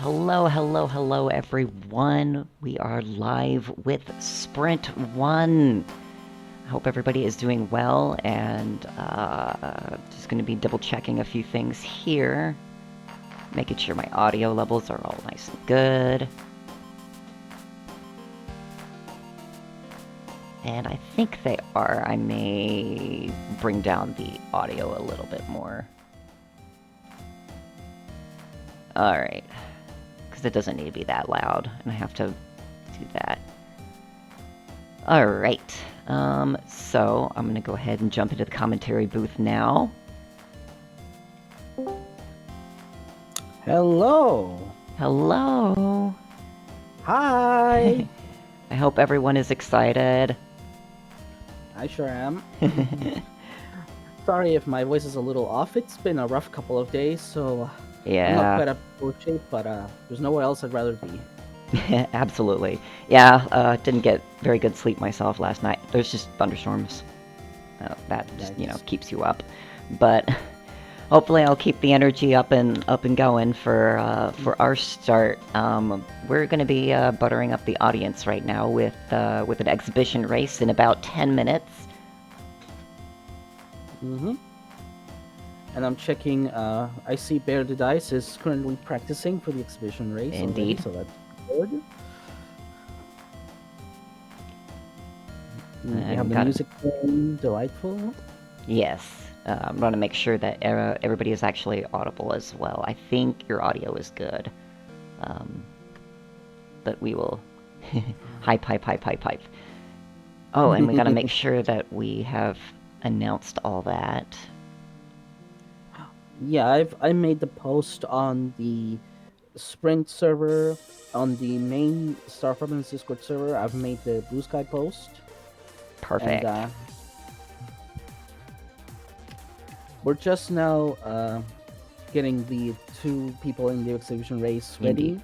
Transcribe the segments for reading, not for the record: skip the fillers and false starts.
Hello, hello, hello, everyone. We are live with Sprint 1. I hope everybody is doing well, and just going to be double checking a few things here, making sure my audio levels are all nice and good. And I think they are. I may bring down the audio a little bit more. Alright. Because it doesn't need to be that loud, and I have to do that. Alright, so I'm going to go ahead and jump into the commentary booth now. Hello! Hello! Hi! I hope everyone is excited. I sure am. Sorry if my voice is a little off. It's been a rough couple of days, so I'm not quite up to shape, but there's nowhere else I'd rather be. Absolutely. Yeah, didn't get very good sleep myself last night. There's just thunderstorms. That just, keeps you up. But hopefully I'll keep the energy up and going for our start. We're going to be buttering up the audience right now with an exhibition race in about 10 minutes. Mm-hmm. And I'm checking, I see Bear the Dice is currently practicing for the exhibition race. Indeed. Already, so that's good. We have the music playing, delightful. Yes. I'm going to make sure that everybody is actually audible as well. I think your audio is good. But we will... hype. Oh, and we got to make sure that we have announced all that. Yeah, I made the post on the Sprint server, on the main Star Province Discord server. I've made the Blue Sky post. Perfect. And, we're just now getting the 2 people in the exhibition race ready. Indeed.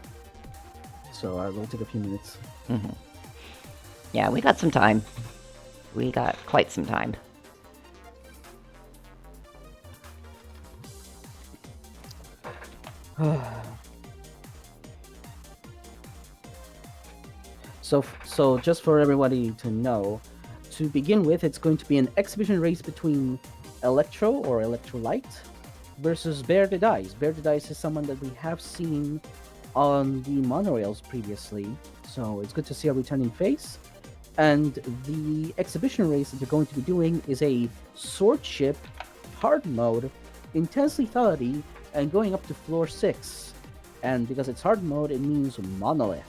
So it'll take a few minutes. Mm-hmm. Yeah, we got some time. We got quite some time. So just for everybody to know, to begin with, it's going to be an exhibition race between Electro or Electrolyte versus Bear the Dice. Bear the Dice is someone that we have seen on the Monorails previously, so it's good to see a returning face. And the exhibition race that they're going to be doing is a swordship, hard mode, intense lethality, and going up to floor 6. And because it's hard mode, it means monolith.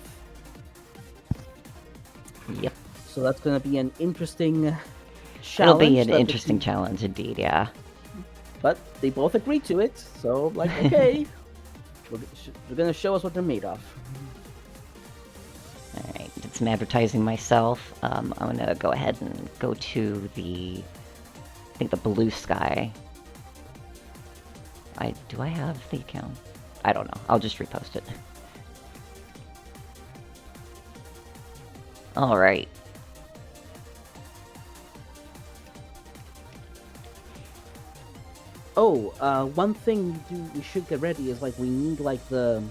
Yep. So that's going to be an interesting challenge. It'll be an interesting challenge indeed, yeah. But they both agreed to it, so okay, they're going to show us what they're made of. Alright, did some advertising myself. I'm going to go ahead and go to the Blue Sky. Do I have the account? I don't know. I'll just repost it. Alright. Oh, one thing we should get ready is we need the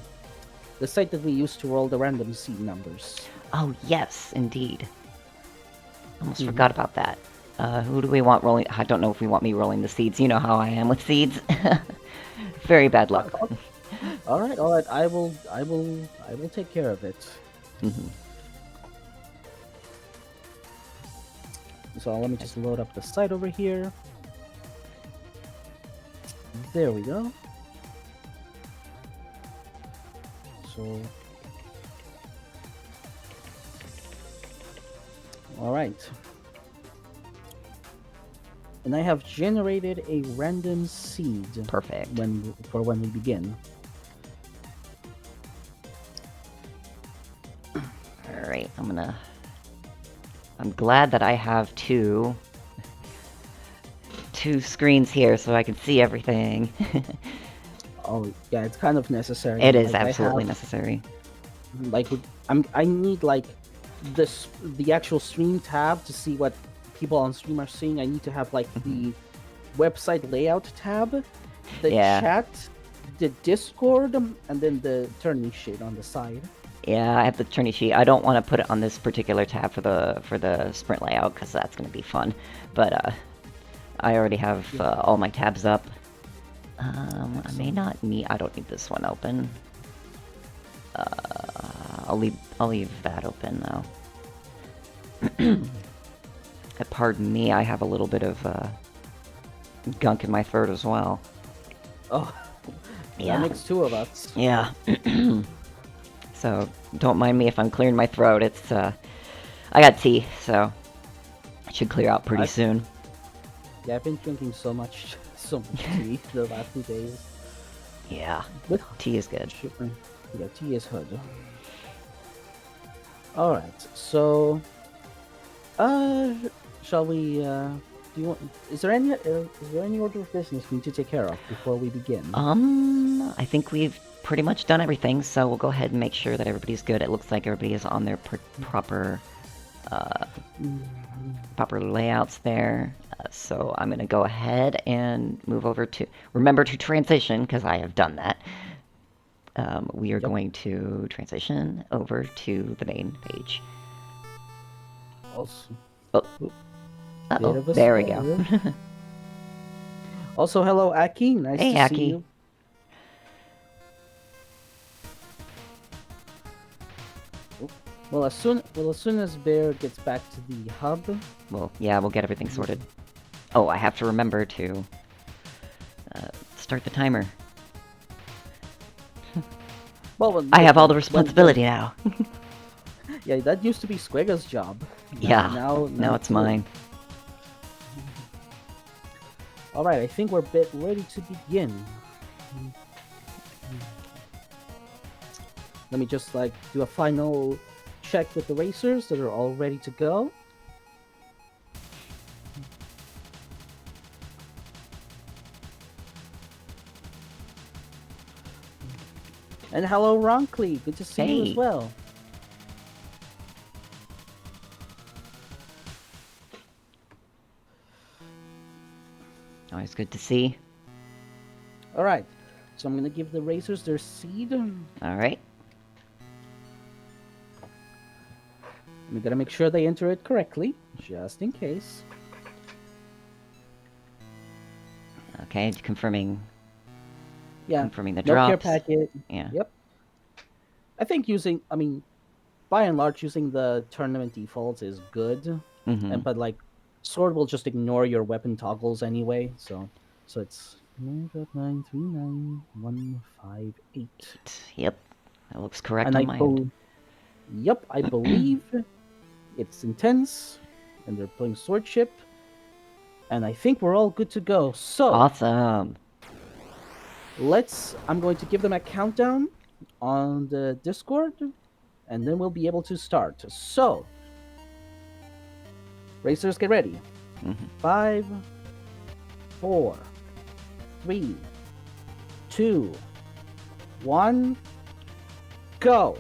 site that we use to roll the random seed numbers. Oh yes, indeed. Almost forgot about that. Who do we want rolling? I don't know if we want me rolling the seeds. You know how I am with seeds. Very bad luck. All right. I will take care of it. Mm-hmm. So let me just load up the site over here. There we go. So, all right. And I have generated a random seed. Perfect. For when we begin. All right, I'm glad that I have two screens here so I can see everything. Oh yeah, it's kind of necessary. It is absolutely necessary. I need the actual stream tab to see what people on stream are seeing. I need to have the website layout tab, the chat the Discord and then the tourney sheet on the side. Yeah, I have the tourney sheet. I don't want to put it on this particular tab for the sprint layout because that's going to be fun. But I already have all my tabs up. I may not need. I don't need this one open. I'll leave that open though. Pardon me, I have a little bit of gunk in my throat as well. Oh, Yeah. that makes two of us. Yeah. So don't mind me if I'm clearing my throat. It's I got tea, so it should clear out pretty soon. Yeah, I've been drinking so much tea the last 2 days. Yeah, But tea is good. yeah, tea is good. All right, so shall we? Do you want? Is there any order of business we need to take care of before we begin? I think we've pretty much done everything, so we'll go ahead and make sure that everybody's good. It looks like everybody is on their proper layouts there. So I'm gonna go ahead and move over to remember to transition because I have done that. We are going to transition over to the main page. Also, Uh-oh, there we go. Also, hello, Aki. Nice Hey, to Aki. see you. Well, as soon as Bear gets back to the hub. Well, yeah, we'll get everything sorted. Oh, I have to remember to start the timer. Well, I have all the responsibility now. Yeah, that used to be Squega's job. Yeah, Now it's mine. All right, I think we're ready to begin. Let me just do a final check with the racers that are all ready to go. And hello, roncli. Good to see you as well. Always good to see. All right, so I'm gonna give the racers their seed. All right. We gotta make sure they enter it correctly, just in case. Okay, confirming. Yeah, confirming the no care drops. packet. Yeah. Yep. I think by and large, using the tournament defaults is good. But sword will just ignore your weapon toggles anyway. So it's 9.939158. Yep, that looks correct And on my end. Yep, I believe it's intense, and they're playing swordship, and I think we're all good to go. So Awesome. I'm going to give them a countdown on the Discord, and then we'll be able to start. So, racers, get ready. 5, 4, 3, 2, 1, go.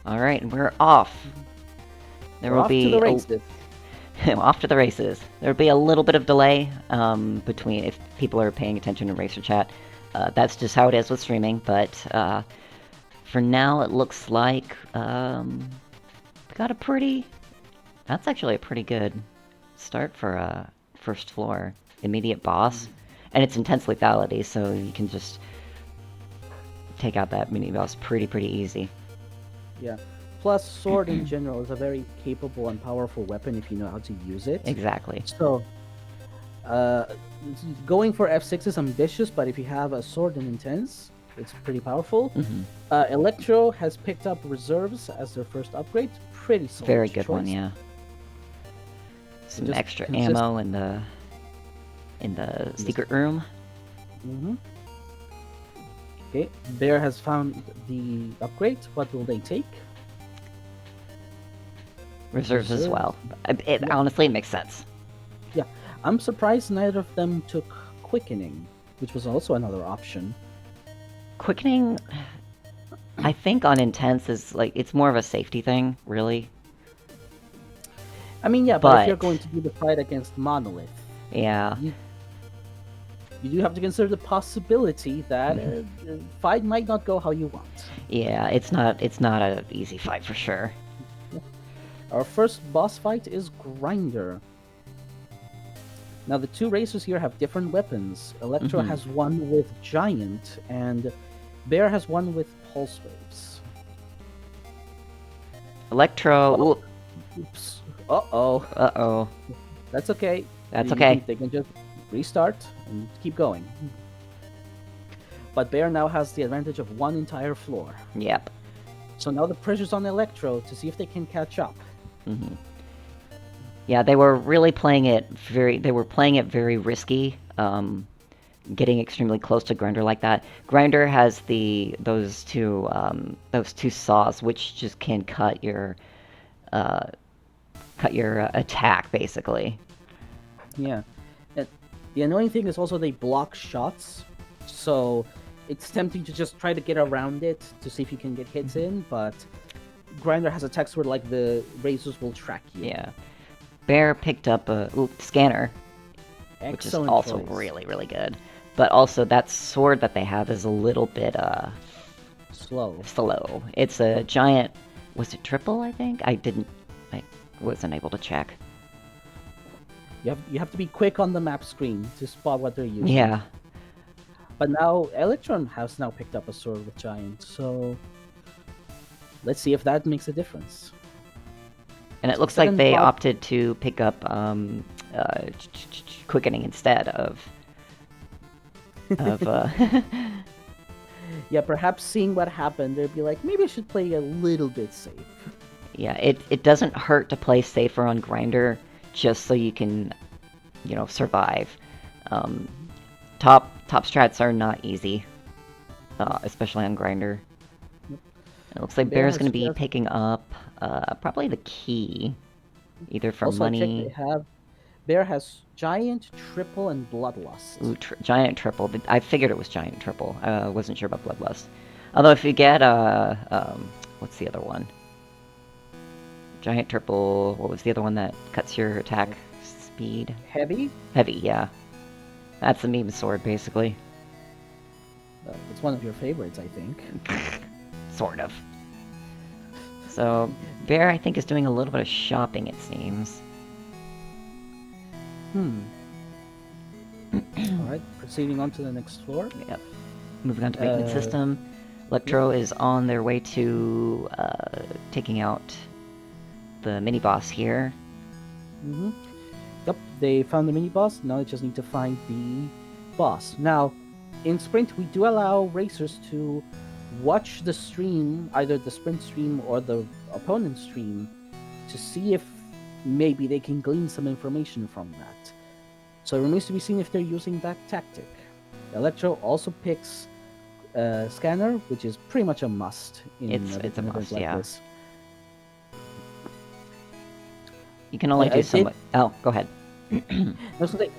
All right, we're off. There will be off to the races. off to the races. There'll be a little bit of delay between if people are paying attention in racer chat. That's just how it is with streaming. But for now, it looks like we got a pretty. That's actually a pretty good start for a first floor immediate boss, and it's intense lethality, so you can just take out that mini boss pretty easy. Yeah. Plus, sword in general is a very capable and powerful weapon if you know how to use it. Exactly. So, going for F6 is ambitious, but if you have a sword in intense, it's pretty powerful. Electro has picked up reserves as their first upgrade. Pretty solid. Very good choice. one, yeah. Some extra ammo in the secret room. Okay, Bear has found the upgrade. What will they take? Reserves as well. It honestly makes sense. Yeah, I'm surprised neither of them took quickening, which was also another option. Quickening, I think on intense is it's more of a safety thing, really. I mean, yeah, but if you're going to do the fight against Monolith, yeah, you do have to consider the possibility that the fight might not go how you want. Yeah, it's not an easy fight for sure. Our first boss fight is Grinder. Now the two racers here have different weapons. Electro has one with Giant, and Bear has one with Pulse Waves. Electro. Oops. Uh-oh. Uh-oh. That's okay. That's okay. They can just restart and keep going. But Bear now has the advantage of one entire floor. Yep. So now the pressure's on Electro to see if they can catch up. Yeah, they were really playing it very risky, getting extremely close to Grinder like that. Grinder has those two saws, which just can cut your attack basically. Yeah. And the annoying thing is also they block shots, so it's tempting to just try to get around it to see if you can get hits in, but Grinder has attacks where like the razors will track you. Yeah. Bear picked up a scanner, Excellent which is also choice. really, really good. But also that sword that they have is a little bit slow. It's a giant. Was it triple? I think I wasn't able to check. You have to be quick on the map screen to spot what they're using. Yeah. But now Electron has now picked up a sword with Giant, so let's see if that makes a difference. And it looks like they opted to pick up quickening instead of. Yeah, perhaps seeing what happened, they'd be like, maybe I should play a little bit safe. Yeah, it doesn't hurt to play safer on Grinder, just so you can, survive. Top strats are not easy, especially on Grinder. It looks like Bear's going to be picking up probably the key, either for also, money. Bear has Giant, Triple, and Bloodlust. Ooh, Giant Triple. I figured it was Giant Triple. I wasn't sure about Bloodlust. Although if you get what's the other one? Giant Triple. What was the other one that cuts your attack speed? Heavy? Heavy, yeah. That's the meme sword, basically. It's one of your favorites, I think. Sort of. So, Bear, I think, is doing a little bit of shopping, it seems. Alright, proceeding on to the next floor. Yep. Moving on to maintenance system. Electro is on their way to taking out the mini-boss here. Yep, they found the mini-boss. Now they just need to find the boss. Now, in Sprint, we do allow racers to watch the stream, either the Sprint stream or the opponent's stream, to see if maybe they can glean some information from that. So it remains to be seen if they're using that tactic. Electro also picks Scanner, which is pretty much a must in It's a must, like yeah. this. You can only do so much. Oh, go ahead.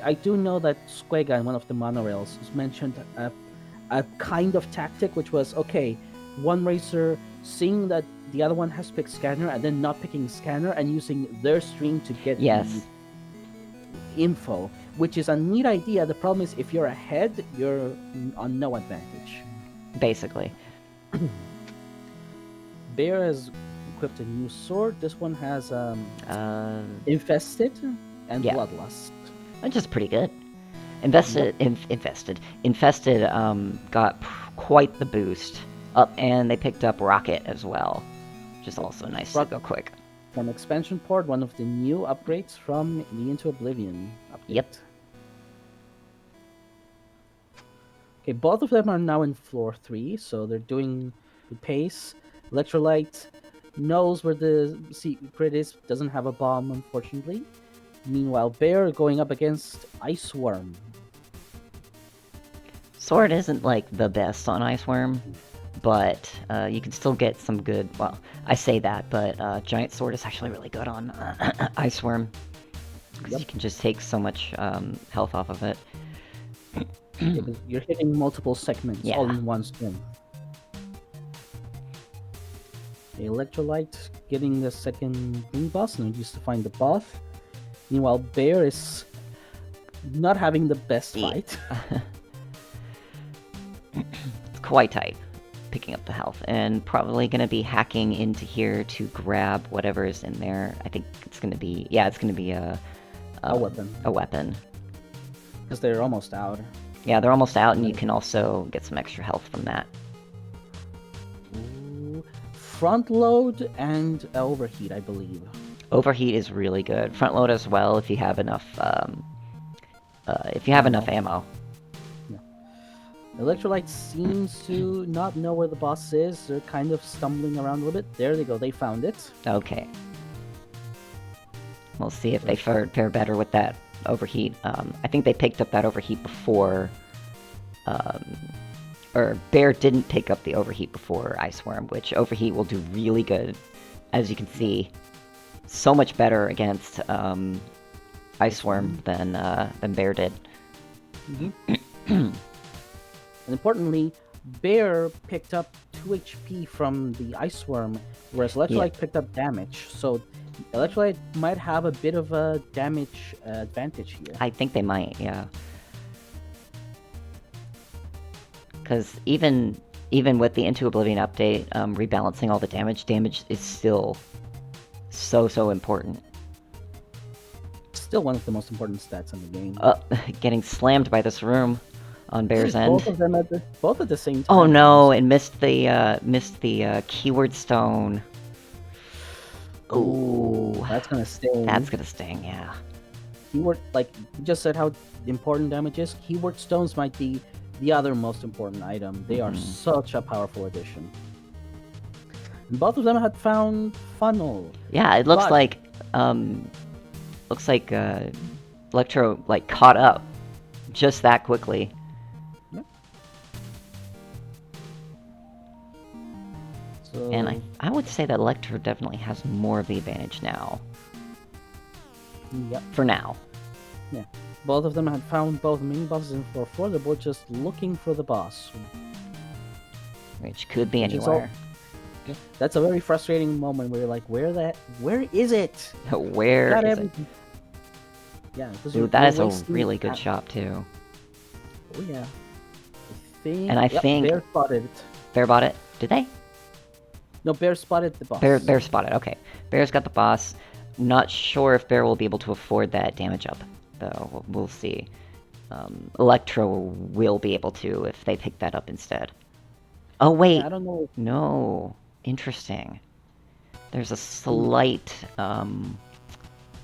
I do know that Squega in one of the monorails has mentioned a kind of tactic, which was, okay, one racer seeing that the other one has picked Scanner and then not picking Scanner and using their stream to get the info, which is a neat idea. The problem is if you're ahead, you're on no advantage. Basically. Bear has equipped a new sword. This one has Infested and Bloodlust. Which is pretty good. Infested got quite the boost. And they picked up Rocket as well, which is also nice to go quick. From expansion port, one of the new upgrades from the Into Oblivion update. Yep. Okay, both of them are now in floor 3, so they're doing the pace. Electrolyte knows where the secret is, doesn't have a bomb, unfortunately. Meanwhile, Bear going up against Iceworm. Sword isn't like the best on Iceworm, but you can still get some good. Well, I say that, but Giant Sword is actually really good on Iceworm because you can just take so much health off of it. You're hitting multiple segments all in one swing. The Electrolyte getting the second mini boss, and used to find the boss. Meanwhile, Bear is not having the best Yeah. fight. It's quite tight, picking up the health, and probably gonna be hacking into here to grab whatever is in there. I think it's gonna be, yeah, it's gonna be A weapon. A weapon. Because they're almost out. Yeah, they're almost out, and you can also get some extra health from that. Ooh, front load and overheat, I believe. Overheat is really good. Front load as well if you have enough. If you have enough ammo. Electrolyte seems to not know where the boss is. They're kind of stumbling around a little bit. There they go. They found it. Okay. We'll see if they fare better with that overheat. I think they picked up that overheat before. Or Bear didn't pick up the overheat before Iceworm, which overheat will do really good, as you can see. So much better against Iceworm than Bear did. And importantly, Bear picked up 2 HP from the Iceworm, whereas Electrolyte picked up damage. So Electrolyte might have a bit of a damage advantage here. I think they might, yeah. Because even with the Into Oblivion update, rebalancing all the damage is still so important. Still one of the most important stats in the game. Getting slammed by this room on Bear's end. Both of them at the same time. Oh no, and missed the keyword stone. Ooh, that's gonna sting. That's gonna sting, yeah. Keyword, like you just said, how important damage is. Keyword stones might be the other most important item. They are such a powerful addition. And both of them had found funnel. Yeah, it looks like Electro like caught up just that quickly. Yep. So... And I would say that Electro definitely has more of the advantage now. Yep. For now. Yeah. Both of them had found both mini bosses in 4-4. They're both just looking for the boss. Which could be anywhere. That's a very frustrating moment where you're like, where is it? Where is it? Yeah, ooh, that is a really good shot too. Oh yeah. I think Bear spotted it. Bear bought it? Did they? No, Bear spotted the boss. Bear spotted, okay. Bear's got the boss. Not sure if Bear will be able to afford that damage up, though. We'll see. Electro will be able to if they pick that up instead. Oh, wait. Yeah, I don't know. No. Interesting. There's a slight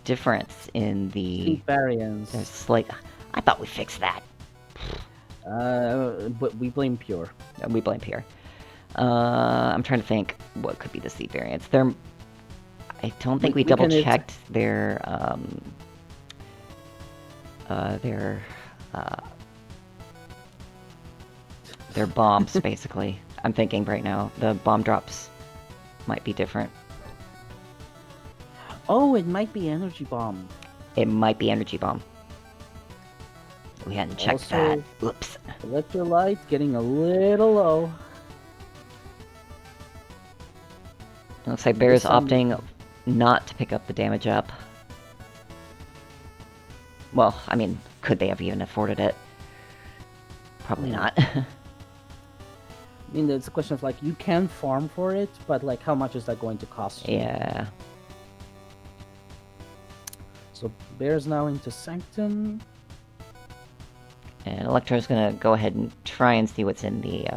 difference in the... variance. There's slight... I thought we fixed that. But we blame Pure. We blame Pure. I'm trying to think what could be the seed variance. I don't think we double-checked their bombs, basically. I'm thinking right now. The bomb drops might be different. Oh, it might be Energy Bomb. It might be Energy Bomb. We hadn't checked that. Oops. Electrolyte getting a little low. Looks like Bear's opting not to pick up the damage up. Well, I mean, could they have even afforded it? Probably not. I mean, it's a question of, like, you can farm for it, but, like, how much is that going to cost you? Yeah. So, Bear's now into Sanctum. And Electro's gonna go ahead and try and see what's in the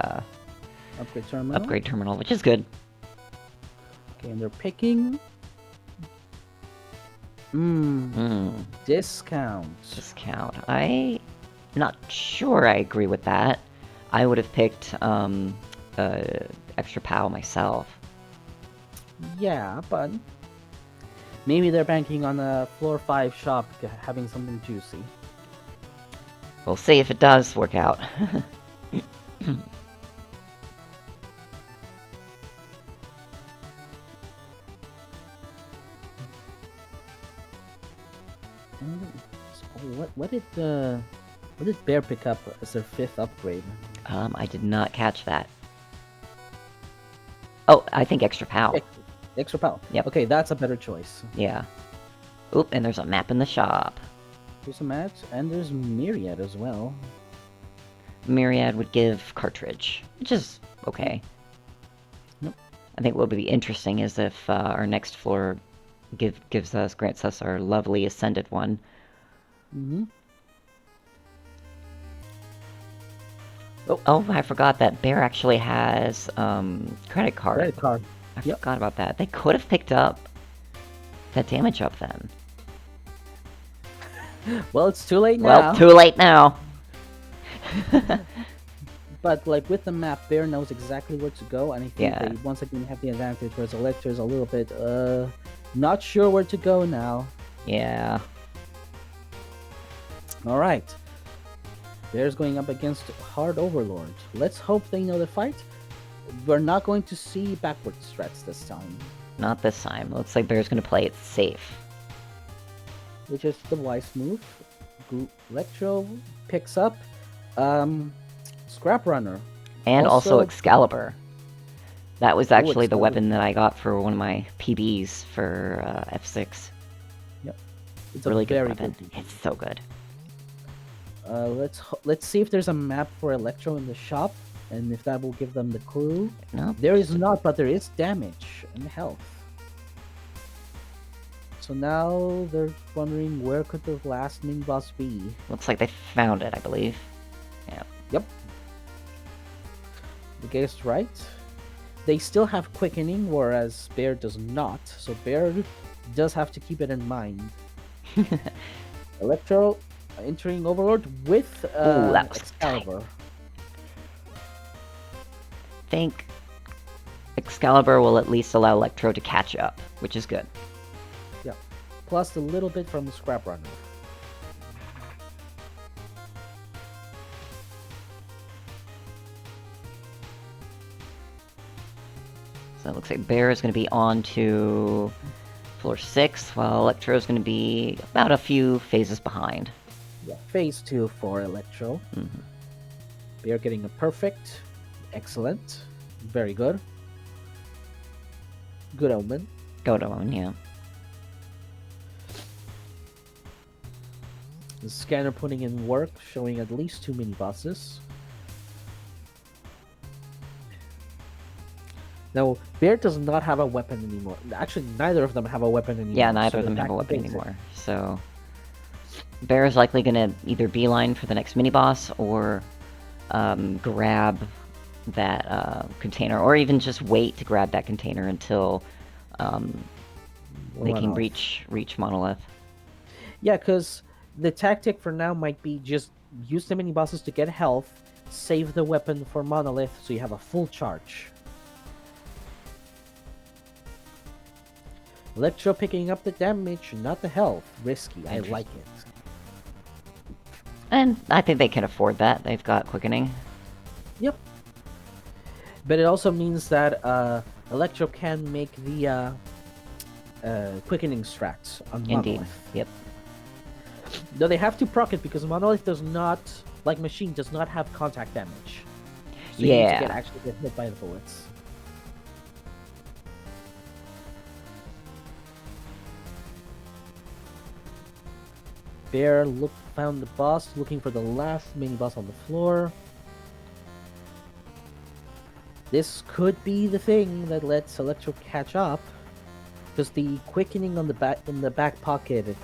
upgrade terminal, which is good. Okay, and they're picking... Discount. Discount. I'm not sure I agree with that. I would have picked extra POW myself. Yeah, but maybe they're banking on a floor 5 shop having something juicy. We'll see if it does work out. What did Bear pick up as their 5th upgrade? I did not catch that. Oh, I think extra POW. Extra POW. Yep. Okay, that's a better choice. Yeah. Oop, and there's a map in the shop. There's a mat, and there's Myriad as well. Myriad would give cartridge, which is okay. Yep. I think what would be interesting is if our next floor grants us our lovely ascended one. Mm-hmm. Oh, I forgot that Bear actually has credit card. Credit card. I Yep. forgot about that. They could have picked up that damage up then. Well, it's too late now. Well, too late now. But like with the map, Bear knows exactly where to go, and I think Yeah. they once again have the advantage, whereas Electra is a little bit not sure where to go now. Yeah. All right. Bear's going up against Hard Overlord. Let's hope they know the fight. We're not going to see backwards threats this time, Not this time. Looks like Bear's gonna play it safe. which is the wise move. Electro picks up Scrap Runner. And also Also- Excalibur. That was actually the Excalibur. weapon that I got for one of my PBs for F6. It's Really a very good weapon. good. It's so good. Let's see if there's a map for Electro in the shop, and if that will give them the clue. No, There is not, but there is damage and health. So now they're wondering where could the last mini boss be. looks like they found it, I believe. Yep. You guessed right. They still have quickening, whereas Bear does not. So Bear does have to keep it in mind. Electro entering Overlord with Ooh, that was Excalibur. Think Excalibur will at least allow Electro to catch up, which is good. Plus a little bit from the Scrap Runner. So it looks like Bear is going to be on to floor 6, while Electro is going to be about a few phases behind. Yeah, phase 2 for Electro. Mhm. Bear getting a perfect. Excellent. Very good. Good omen. Go to one, yeah. The scanner putting in work, showing at least 2 mini bosses. Now, Bear does not have a weapon anymore. Actually, neither of them have a weapon anymore. Yeah, neither so of them they're have a back to weapon basic. anymore. So Bear is likely going to either beeline for the next mini boss or grab that container, or even just wait to grab that container until they can Monolith. reach Monolith. Yeah, because the tactic for now might be just use the mini bosses to get health, save the weapon for Monolith so you have a full charge. Electro picking up the damage, not the health. Risky. I like it. And I think they can afford that. They've got quickening. Yep. But it also means that Electro can make the quickening strats on Monolith. Indeed. Yep. Though they have to proc it because Monolith does not, like Machine, does not have contact damage. So you need Yeah. to actually get hit by the bullets. Bear found the boss, looking for the last mini boss on the floor. This could be the thing that lets Electro catch up, because the quickening on the back in the back pocket can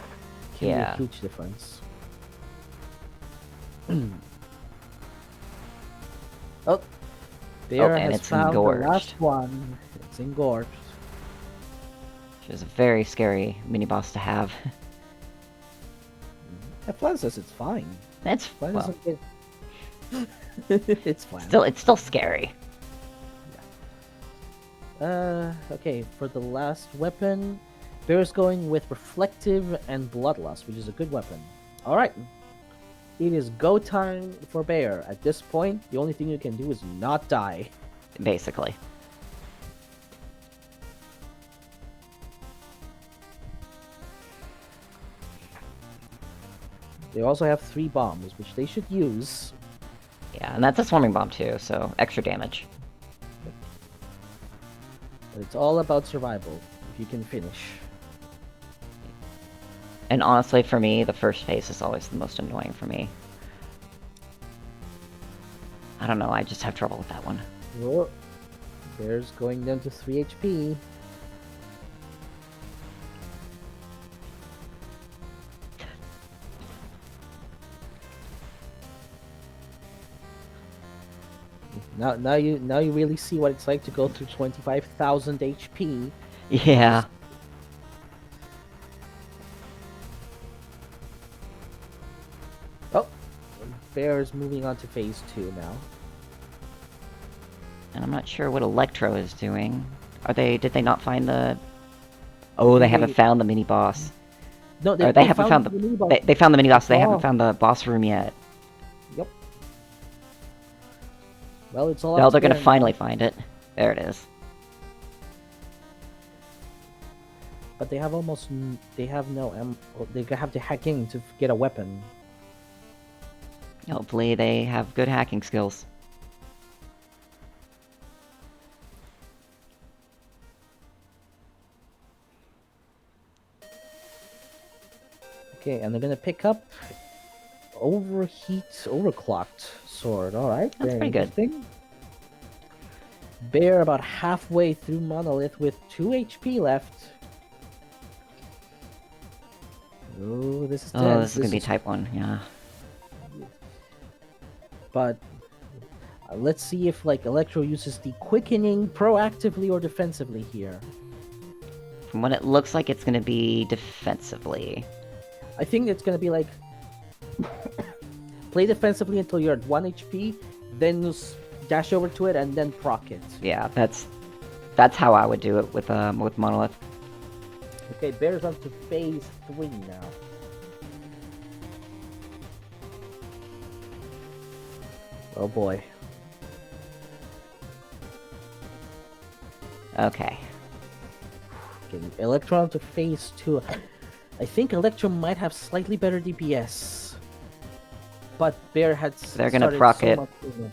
be Yeah. a huge difference. Oh, Bear and has it's found engorged. the last one. It's engorged. Which is a very scary mini boss to have. Flan says it's fine. That's Flan well, doesn't get... it's fine. it's still scary. Okay, for the last weapon, Bear's going with Reflective and Bloodlust, which is a good weapon. Alright. It is go time for Bear. At this point, the only thing you can do is not die. Basically. They also have 3 bombs, which they should use. Yeah, and that's a swarming bomb too, so extra damage. But it's all about survival, if you can finish. And honestly, for me, the first phase is always the most annoying for me. I don't know, I just have trouble with that one. Whoa. Bear's going down to 3 HP. Now you really see what it's like to go through 25,000 HP. Yeah. Oh, Bear is moving on to phase 2 now. And I'm not sure what Electro is doing. Did they not find the... Oh, they haven't found the mini-boss. No, Or they haven't found the... mini-boss. They found the mini-boss, they haven't Oh. found the boss room yet. Yep. Well, it's all Well, up they're to gonna Bear finally now. find it. There it is. But they have they have no they have to hack in to get a weapon. Hopefully they have good hacking skills. Okay, and they're gonna pick up overclocked sword. All right, That's very pretty good. interesting. Bear about halfway through Monolith with 2 HP left. Oh, this is Oh, tense. this is gonna be type 1, yeah. But let's see if like Electro uses the quickening proactively or defensively here. From what it looks like, it's gonna be defensively. I think it's gonna be like play defensively until you're at 1 HP, then dash over to it and then proc it. Yeah, that's how I would do it with Monolith. Okay, Bear's on to phase 3 now. Oh boy. Okay. Okay, Electron to phase 2. I think Electro might have slightly better DPS. But Bear had They're gonna started proc so it. much sooner.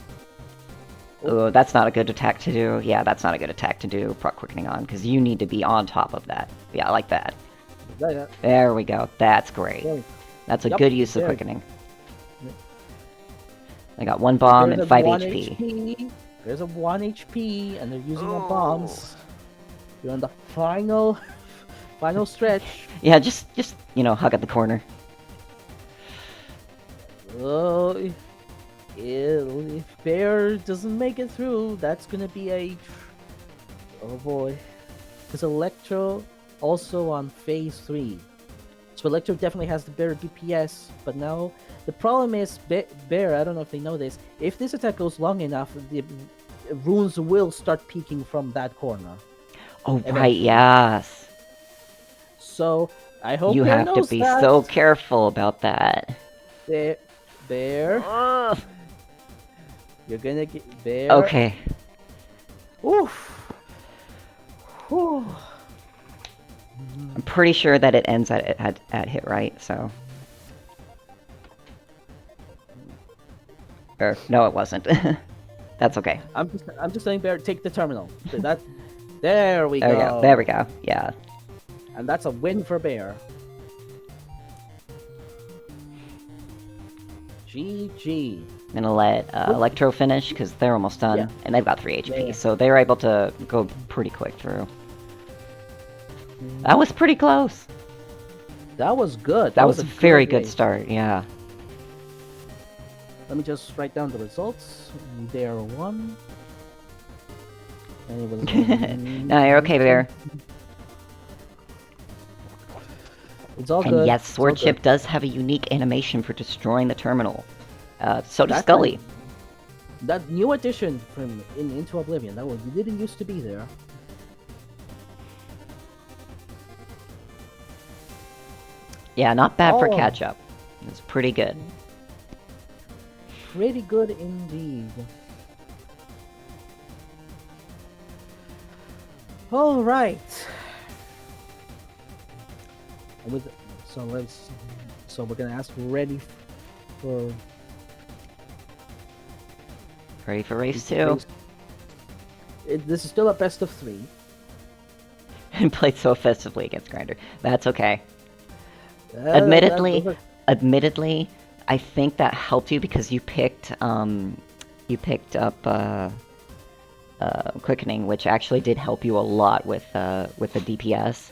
Oh, that's not a good attack to do. Yeah, that's not a good attack to do proc quickening on, because you need to be on top of that. Yeah, like that. Yeah. There we go. That's great. Yeah. That's a Yup, good use of there. quickening. I got 1 bomb There's and a 5 1 HP. There's a 1 HP, and they're using the bombs. You're on the final stretch. Yeah, just hug at the corner. Oh, if Bear doesn't make it through, that's gonna be a... Oh boy. Because Electro also on phase 3. So Electro definitely has the better DPS, but now the problem is Bear, I don't know if they know this, if this attack goes long enough, the runes will start peeking from that corner. Oh, right, Eventually. yes. So I hope You Bear have to knows be that. so careful about that. Bear, Ugh. you're gonna get Bear. Okay. Oof. Whew. I'm pretty sure that it ends at hit right, so... Or, no, it wasn't. That's okay. I'm just saying, Bear, take the terminal. There we There we go. go. There we go. Yeah. And that's a win for Bear. GG. I'm gonna let Electro finish, because they're almost done, Yeah. and they've got 3 HP, Yeah. so they're able to go pretty quick through. That was pretty close. That was good. That was a very good race. start, yeah. Let me just write down the results. Bear won. And it was No, you're okay, Bear. It's all And good. yes, It's all Sword good. Chip does have a unique animation for destroying the terminal. So does That's Scully. That new addition from Into Oblivion, that one didn't used to be there. Yeah, not bad for Oh. catch-up. It's pretty good. Pretty good indeed. All right. So we're gonna ask ready for Ready for race 2. This is still a best of 3. And played so festively against Grinder. That's okay. Admittedly, Those are- admittedly, I think that helped you because you picked up quickening, which actually did help you a lot with the DPS.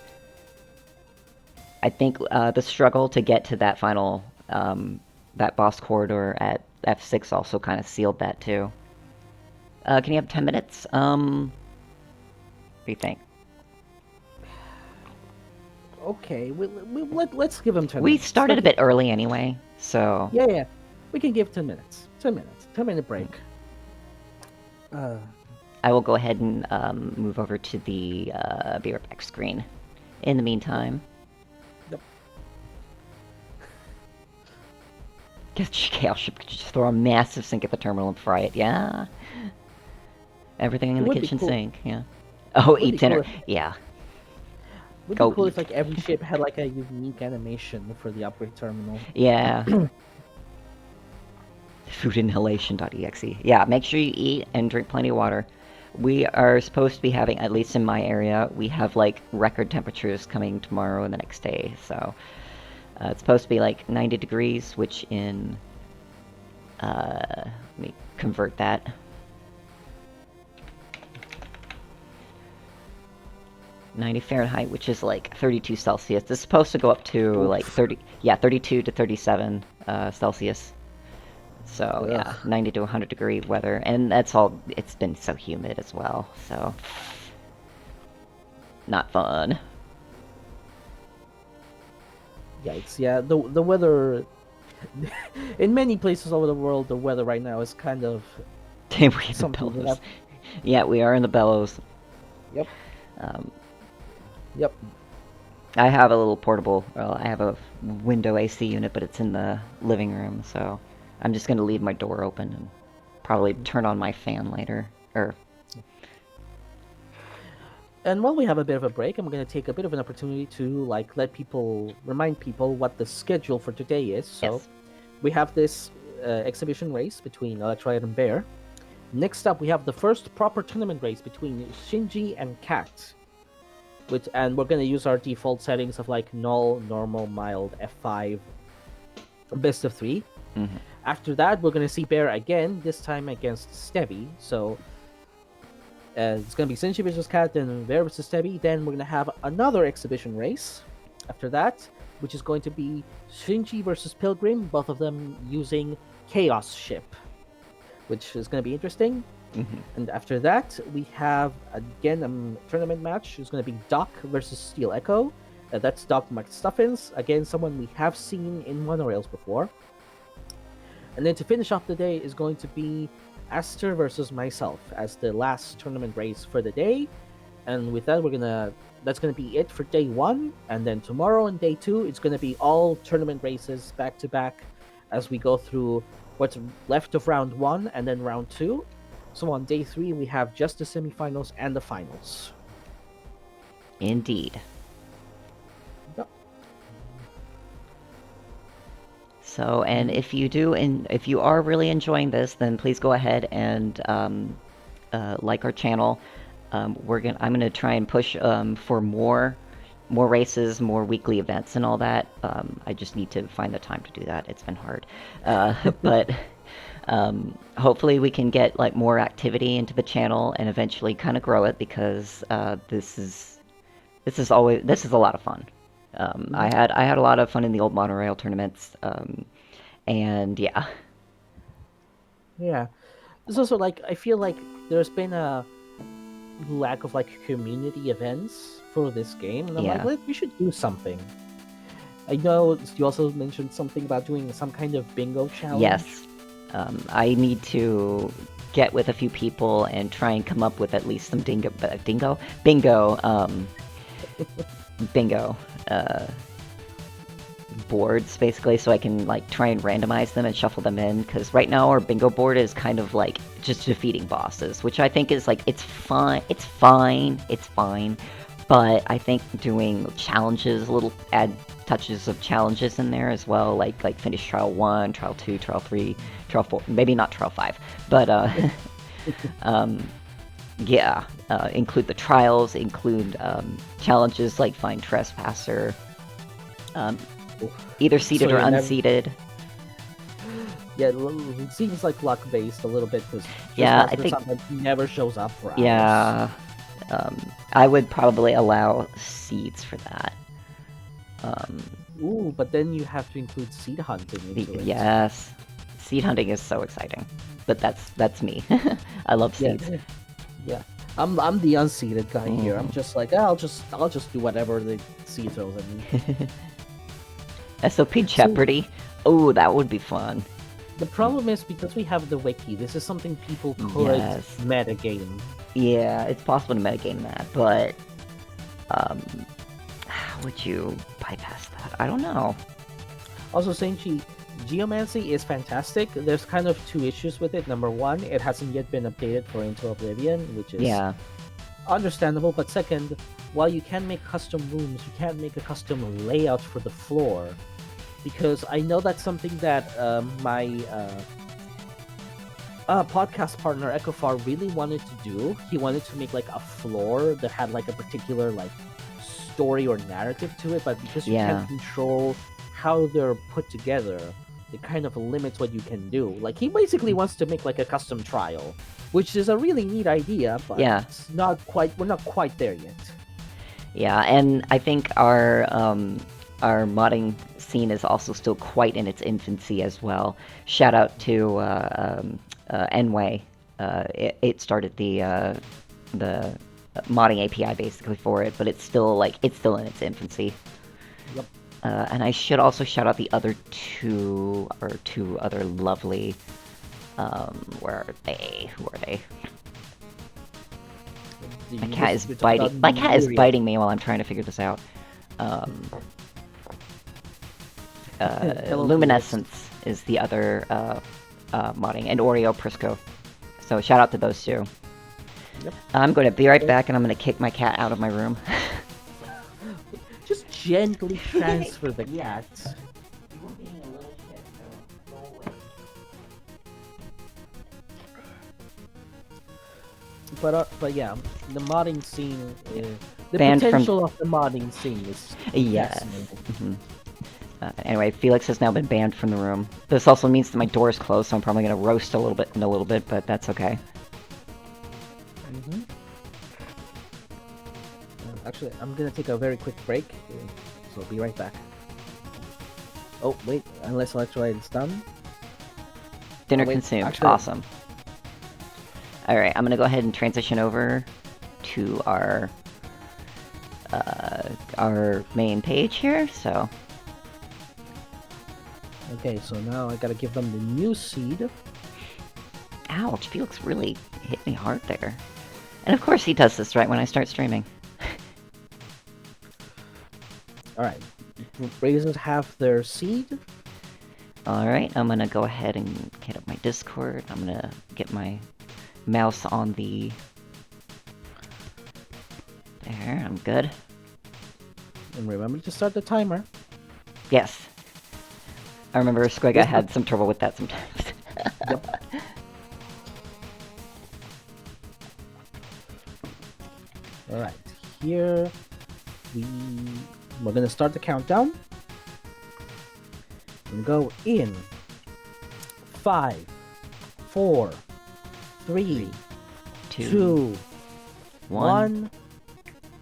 I think the struggle to get to that final that boss corridor at F6 also kind of sealed that too. Can you have 10 minutes? What do you think? okay, let's give him 10 We minutes. started a bit early anyway, so Yeah. We can give 10 minutes. 10 minutes. 10-minute break. I will go ahead and move over to the be right back screen. In the meantime, Yep. guess Chaos Ship could just throw a massive sink at the terminal and fry it. Yeah, everything in It the would be kitchen cool. sink. Yeah. Oh, Would eat be dinner. cool Yeah. Would Go be cool eat. if like every ship had like a unique animation for the upgrade terminal. Yeah. Foodinhalation.exe. Yeah, make sure you eat and drink plenty of water. We are supposed to be having, at least in my area, we have like record temperatures coming tomorrow and the next day. So it's supposed to be like 90 degrees, which in let me convert that. Fahrenheit, which is like 32 Celsius. It's supposed to go up to like 32 to 37 Celsius. So yeah, 90 to 100 degree weather, and that's all. It's been so humid as well, so not fun. Yikes! Yeah, the weather in many places over the world, the weather right now is kind of Damn, we in the something that bellows. Yeah, we are in the bellows. Yep. Um, Yep. I have a little portable. Well, I have a window AC unit, but it's in the living room, so I'm just gonna leave my door open and probably turn on my fan later. And while we have a bit of a break, I'm going to take a bit of an opportunity to like remind people what the schedule for today is. So Yes. we have this exhibition race between Electrolyte and Bear. Next up, we have the first proper tournament race between Shinji and Cat. And we're going to use our default settings of like null, normal, mild, F5, best of 3. Mm-hmm. After that, we're going to see Bear again, this time against Stevie. So it's going to be Shinji versus Cat, then Bear versus Stevie. Then we're going to have another exhibition race after that, which is going to be Shinji versus Pilgrim, both of them using Chaos Ship, which is going to be interesting. Mm-hmm. And after that, we have again a tournament match. It's going to be Doc versus Steel Echo. That's Doc McStuffins, again someone we have seen in Monorails before. And then to finish off the day is going to be Aster versus myself as the last tournament race for the day. And with that, that's gonna be it for day 1. And then tomorrow and day 2, it's gonna be all tournament races back to back as we go through what's left of round 1 and then round 2. So on day 3, we have just the semifinals and the finals. Indeed. Yep. So, and if you are really enjoying this, then please go ahead and like our channel. I'm gonna try and push for more races, more weekly events, and all that. I just need to find the time to do that. It's been hard, but hopefully we can get like more activity into the channel and eventually kind of grow it, because this is a lot of fun. I had a lot of fun in the old Monorail tournaments, and yeah. Yeah. There's also like, I feel like there's been a lack of like community events for this game, and I'm like, we should do something. I know you also mentioned something about doing some kind of bingo challenge. Yes. I need to get with a few people and try and come up with at least some bingo boards, basically, so I can like try and randomize them and shuffle them in, because right now our bingo board is kind of like just defeating bosses, which I think is like, it's fine, but I think doing challenges, little add touches of challenges in there as well, like finish trial 1, trial 2, trial 3, trial 4, maybe not trial 5, but yeah, include the trials, include challenges like find trespasser, either seeded So or you're never- unseeded. Yeah, it seems like luck-based a little bit because Yeah, I think sometimes he never shows up for hours. yeah. I would probably allow seeds for that. Ooh, but then you have to include seed hunting into it. Yes, seed hunting is so exciting, but that's me. I love Yeah. seeds. Yeah. I'm the unseeded guy here. I'm Mhm. just like, I'll just do whatever the seed throws at me. SOP Jeopardy. Oh, that would be fun. The problem is because we have the wiki, this is something people could Yes. metagame. Yeah, it's possible to metagame that, but how would you bypass that? I don't know. Also, Shinji, Geomancy is fantastic. There's kind of two issues with it. Number one, it hasn't yet been updated for Into Oblivion, which is Yeah, understandable. But second, while you can make custom rooms, you can't make a custom layout for the floor. Because I know that's something that my podcast partner Ecofar really wanted to do. He wanted to make like a floor that had like a particular like story or narrative to it, but because you Yeah. can't control how they're put together, it kind of limits what you can do. Like he basically wants to make like a custom trial, which is a really neat idea, but Yeah. it's not quite. We're not quite there yet. yeah, and I think our modding scene is also still quite in its infancy as well. Shout out to Nway. It started the modding API basically for it, but it's still in its infancy. Yep. And I should also shout out the other two other lovely. Where are they? Who are they? My cat is biting. My cat is biting me while I'm trying to figure this out. Luminescence is the other modding, and Oreo Prisco. So shout out to those two. Yep. I'm going to be right back, and I'm going to kick my cat out of my room. Just gently transfer the cat. But yeah, the modding scene, the Banned from- potential of the modding scene is Yes. fascinating. Anyway, Felix has now been banned from the room. This also means that my door is closed, so I'm probably going to roast a little bit, but that's okay. Actually, I'm gonna take a very quick break, so I'll be right back. Oh wait, unless electrolyte is done. Dinner wait, consumed. actually- Awesome. Alright, I'm going to go ahead and transition over to our main page here, so... Okay, so now I gotta give them the new seed. Ouch, Felix really hit me hard there. And of course he does this right when I start streaming. Alright, raisins have their seed. Alright, I'm gonna go ahead and get up my Discord. I'm gonna get my mouse on the... There, I'm good. And remember to start the timer. Yes. I remember Squega had some trouble with that sometimes. Yep. Alright, here we're gonna start the countdown. And go in 5, 4, 3, 2, 1,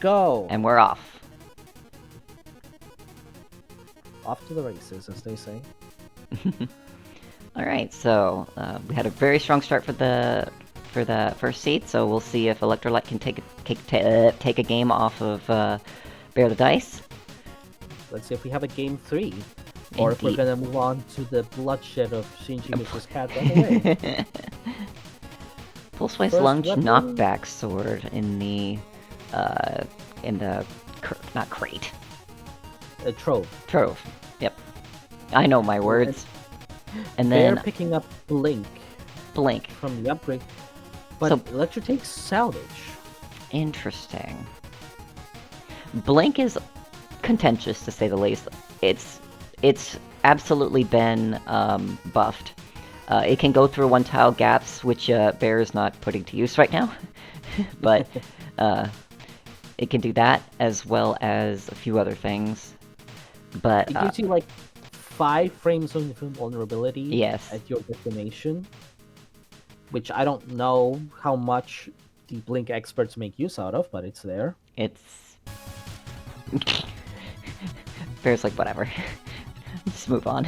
go. And we're off. Off to the races, as they say. Alright, so we had a very strong start for the first seed, so we'll see if Electrolyte can take a game off of Bear the Dice. Let's see if we have a game 3. Or if we're Indeed. gonna move on to the bloodshed of Shinji vs. Cat right away. Full Slice First Lunge weapon. knockback sword in the not crate. A trove. Trove. Yep. I know my words. And They're then picking up Blink Blink. from the upgrade. But So- Electro takes Salvage. Interesting. Blink is contentious to say the least. It's absolutely been buffed. It can go through one tile gaps, which Bear is not putting to use right now, but it can do that as well as a few other things. But It gives you like 5 frames of invulnerability yes, at your destination, which I don't know how much the Blink experts make use out of, but it's there. it's Bear's like whatever. Just move on.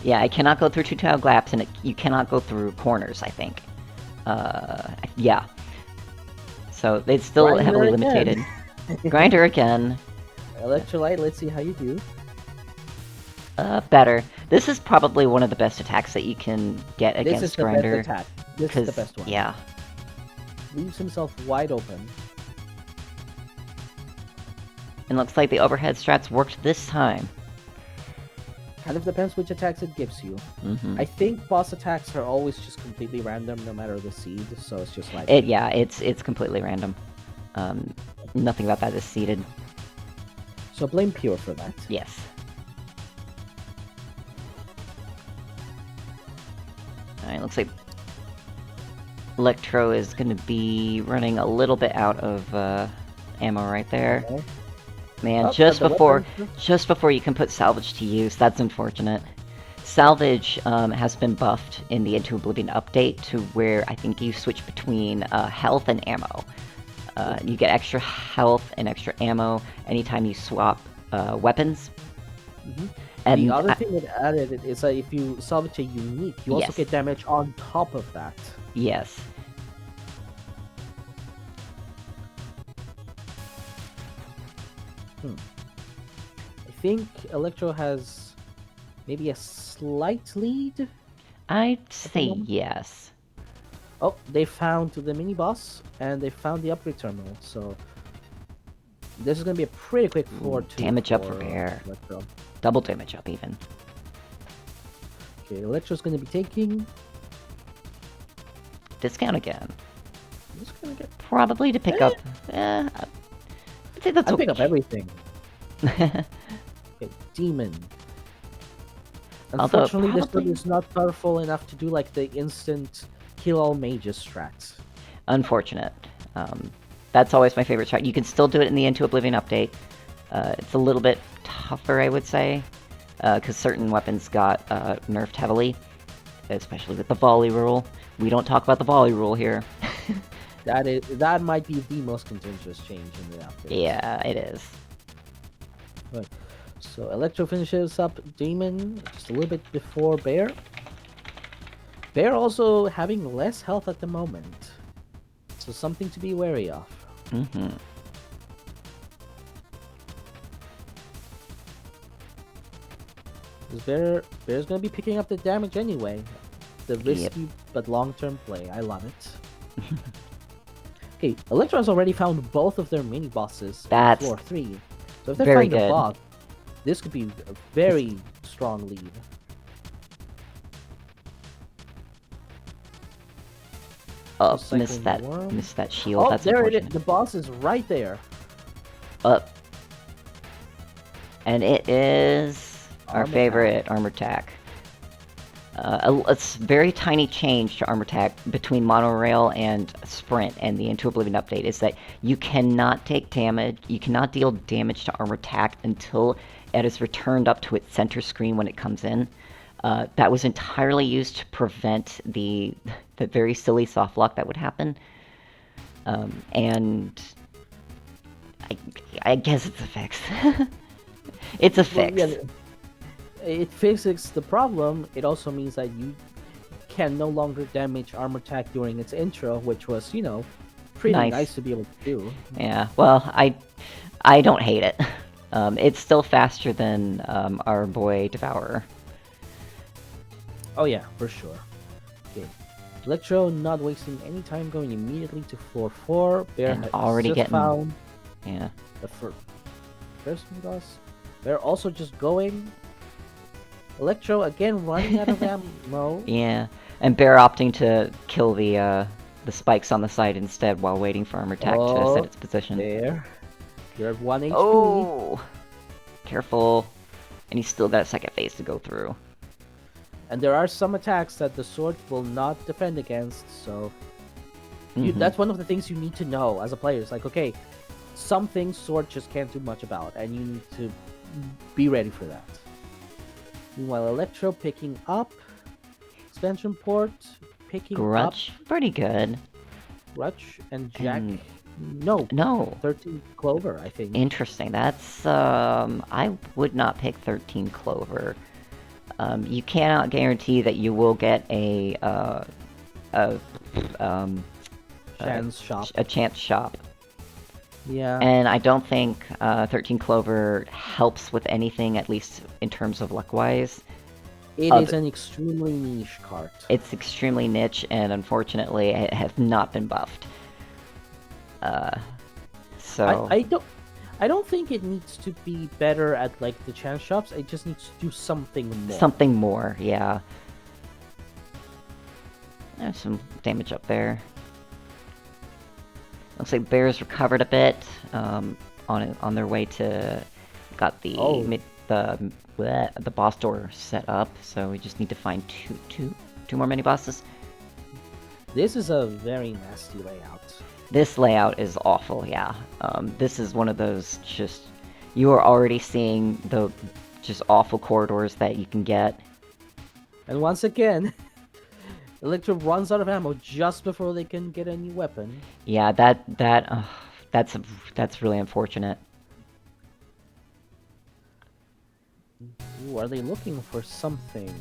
Yeah, I cannot go through two-tile glaps, and you cannot go through corners, I think. Yeah. So it's still Grinder heavily again. limited. Grinder again. Electrolyte, let's see how you do. Better. This is probably one of the best attacks that you can get This against is the Grinder. best attack. This is the best one. Yeah. Leaves himself wide open. And looks like the overhead strats worked this time. Kind of depends which attacks it gives you. Mm-hmm. I think boss attacks are always just completely random, no matter the seed. So it's just like It's completely random. Nothing about that is seeded. so blame Pure for that. Yes. Alright, looks like Electro is going to be running a little bit out of ammo right there. Okay. Man, Oh, just but the before weapons- you can put salvage to use, that's unfortunate. Salvage has been buffed in the Into Oblivion update to where I think you switch between health and ammo. You get extra health and extra ammo anytime you swap weapons. Mhm. And the other thing that added is that if you salvage a unique, you also Yes. get damage on top of that. yes. I think Electro has maybe a slight lead. I'd say moment? yes. Oh, they found the mini boss and they found the upgrade terminal. So this is gonna be a pretty quick floor two. damage up for Bear. Electro. Double damage up even. Okay, Electro's gonna be taking. Discount again. Just gonna get. Probably to pick up. I'd say that's I okay. pick up everything. Okay, Demon. Although, Unfortunately, this probably- build is not powerful enough to do like the instant kill all mages strat. Unfortunate. That's always my favorite strat. You can still do it in the Into Oblivion update. It's a little bit tougher, I would say, because certain weapons got nerfed heavily, especially with the volley rule. We don't talk about the volley rule here. That might be the most contentious change in the update. Yeah, it is. Right. So Electro finishes up Demon just a little bit before Bear. Bear also having less health at the moment, so something to be wary of. Mm-hmm. Bear's gonna be picking up the damage anyway. The risky but long-term play. I love it. Okay, Electro has already found both of their mini bosses on That's floor 3. So if they very find a good. boss, this could be a very strong lead. Oh, Cycling missed that shield. Oh, That's there it is. unfortunate. The boss is right there. And it is our Armor favorite armor tack. It's very tiny change to armor tack between Monorail and Sprint and the Into Oblivion update is that you cannot take damage, you cannot deal damage to armor tack until it is returned up to its center screen when it comes in. That was entirely used to prevent the very silly soft lock that would happen. And I guess it's a fix. It's a Well, fix. yeah, it fixes the problem. It also means that you can no longer damage armor tack during its intro, which was, pretty nice to be able to do. Yeah, well, I don't hate it. It's still faster than our boy Devourer. Oh yeah, for sure. Okay. Electro not wasting any time, going immediately to floor 4. Bear And has already just getting- found Yeah. the first boss. Bear also just going. Electro again running out of ammo. Yeah, and Bear opting to kill the spikes on the side instead while waiting for armor tack to Oh, set its position. There. You're at 1 HP. Oh! Careful. And he's still got a second phase to go through. And there are some attacks that the sword will not defend against, so Mhm. that's one of the things you need to know as a player. It's like, okay, some things sword just can't do much about, and you need to be ready for that. Meanwhile, Electro picking up. Expansion port picking Grudge, pretty good. up. Grudge and Jack. And- No, No, 13 Clover, I think. interesting. That's I would not pick 13 Clover. You cannot guarantee that you will get a Chance shop. a chance shop. Yeah. And I don't think 13 Clover helps with anything, at least in terms of luck-wise. It is an extremely niche card. It's extremely niche, and unfortunately, it has not been buffed. So I don't think it needs to be better at like the chance shops. It just needs to do something more. something more, yeah. There's some damage up there. Looks like Bears recovered a bit on their way to got the the boss door set up. So we just need to find two more mini bosses. This is a very nasty layout. This layout is awful, yeah. This is one of those just... You are already seeing the just awful corridors that you can get. And once again, Electro runs out of ammo just before they can get a new weapon. Yeah, that's really unfortunate. Ooh, are they looking for something?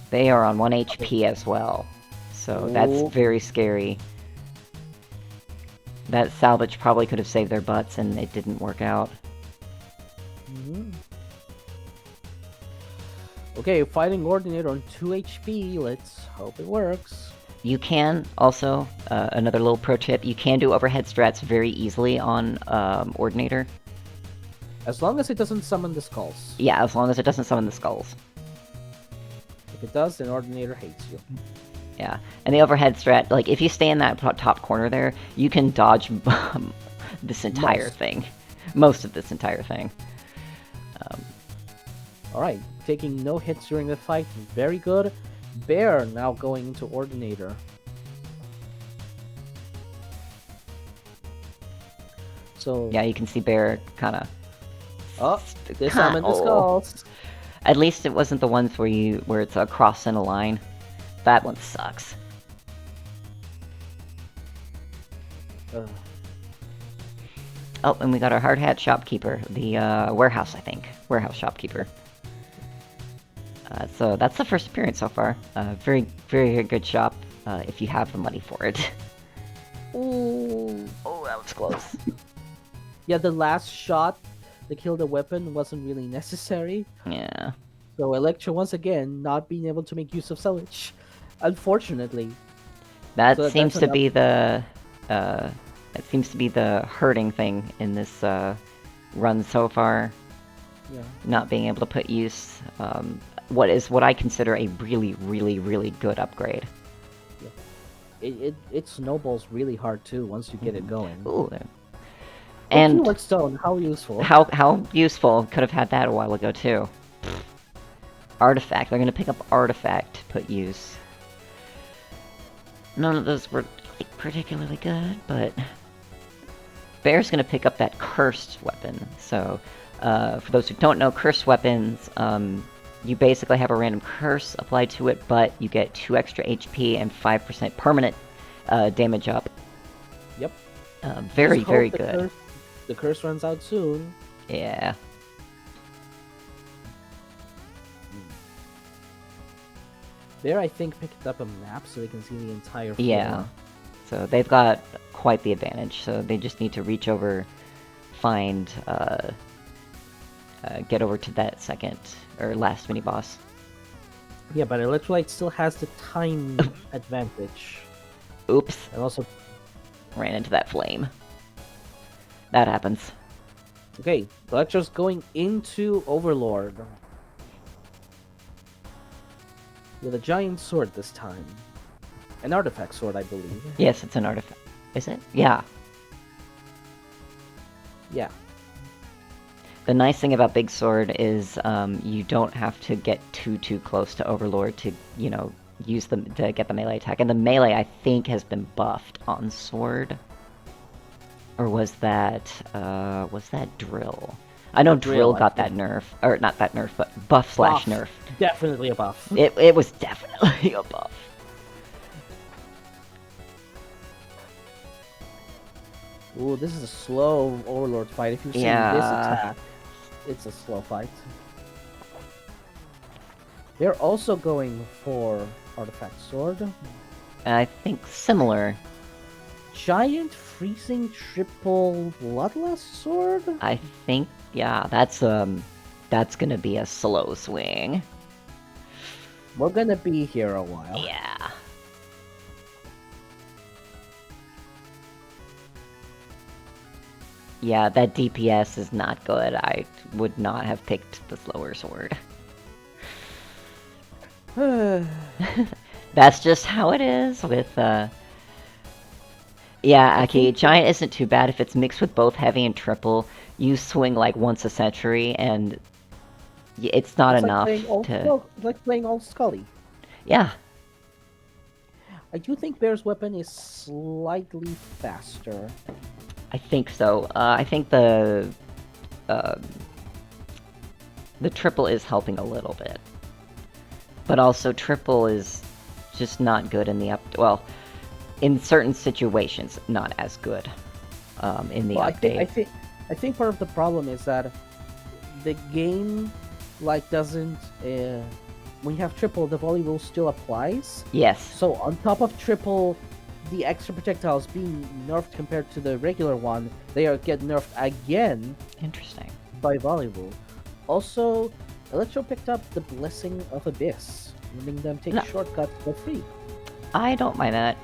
They are on 1 HP as well. So Ooh. that's very scary. That salvage probably could have saved their butts and it didn't work out. Mhm. Okay, fighting Ordinator on 2 HP. Let's hope it works. You can also, another little pro tip, you can do overhead strats very easily on Ordinator. As long as it doesn't summon the skulls. Yeah, as long as it doesn't summon the skulls. If it does, then Ordinator hates you. Yeah, and the overhead strat, like, if you stay in that top corner there, you can dodge this entire thing. Most of this entire thing. Alright, taking no hits during the fight. Very good. Bear now going into Ordinator. So... Yeah, you can see Bear kind of... Oh, they summoned the skulls. At least it wasn't the ones where it's across in a line. That one sucks. Oh, and we got our hard hat shopkeeper, the warehouse, I think. Warehouse shopkeeper. So that's the first appearance so far. Very, very good shop if you have the money for it. Ooh. Oh, that was close. Yeah, the last shot to kill the weapon wasn't really necessary. Yeah. So Electra once again not being able to make use of salvage. Unfortunately. That So seems that's to be the hurting thing in this run so far. Yeah. Not being able to put use what I consider a really, really, really good upgrade. It snowballs really hard too once you get it going. Ooh. And Stone, how useful. how useful. Could have had that a while ago too. Artifact. They're gonna pick up artifact to put use. None of those were like, particularly good, but Bear's gonna pick up that cursed weapon. So, for those who don't know, cursed weapons, you basically have a random curse applied to it, but you get 2 extra HP and 5% permanent damage up. Yep. Very, Just hope very good. The curse runs out soon. Yeah. There, I think, picked up a map so they can see the entire floor. Yeah. So they've got quite the advantage. So they just need to reach over, find, get over to that second or last mini boss. Yeah, but Electrolyte still has the time advantage. Oops. And also, Ran into that flame. That happens. okay, Electro's going into Overlord. With a giant sword this time. An artifact sword, I believe. Yes, it's an artifact. Is it? Yeah. Yeah. The nice thing about Big Sword is you don't have to get too close to Overlord to, use them to get the melee attack. And the melee, I think, has been buffed on Sword. Or was that Drill? I know Drill, Drill I got that think. nerf, or not that nerf, but buff slash nerf. Definitely a buff. It was definitely a buff. Ooh, this is a slow Overlord fight. If you're seeing this Yeah. attack, it's a slow fight. They're also going for Artifact Sword. I think similar. Giant Freezing Triple Bloodlust Sword? I think, yeah, that's gonna be a slow swing. We're gonna be here a while. Yeah. Yeah, that DPS is not good. I would not have picked the slower sword. That's just how it is with, Yeah, Aki, Giant isn't too bad if it's mixed with both heavy and triple. You swing like once a century, and it's not It's enough like playing Old Scully. Yeah. I do think Bear's weapon is slightly faster. I think so. I think the triple is helping a little bit, but also triple is just not good in the well, in certain situations, not as good. In the update. I think part of the problem is that the game doesn't. When you have triple, the volley rule still applies. Yes. So on top of triple, the extra projectiles being nerfed compared to the regular one, they get nerfed again. Interesting. By volley rule. Also, Electro picked up the Blessing of Abyss, letting them take shortcuts for free. I don't mind that.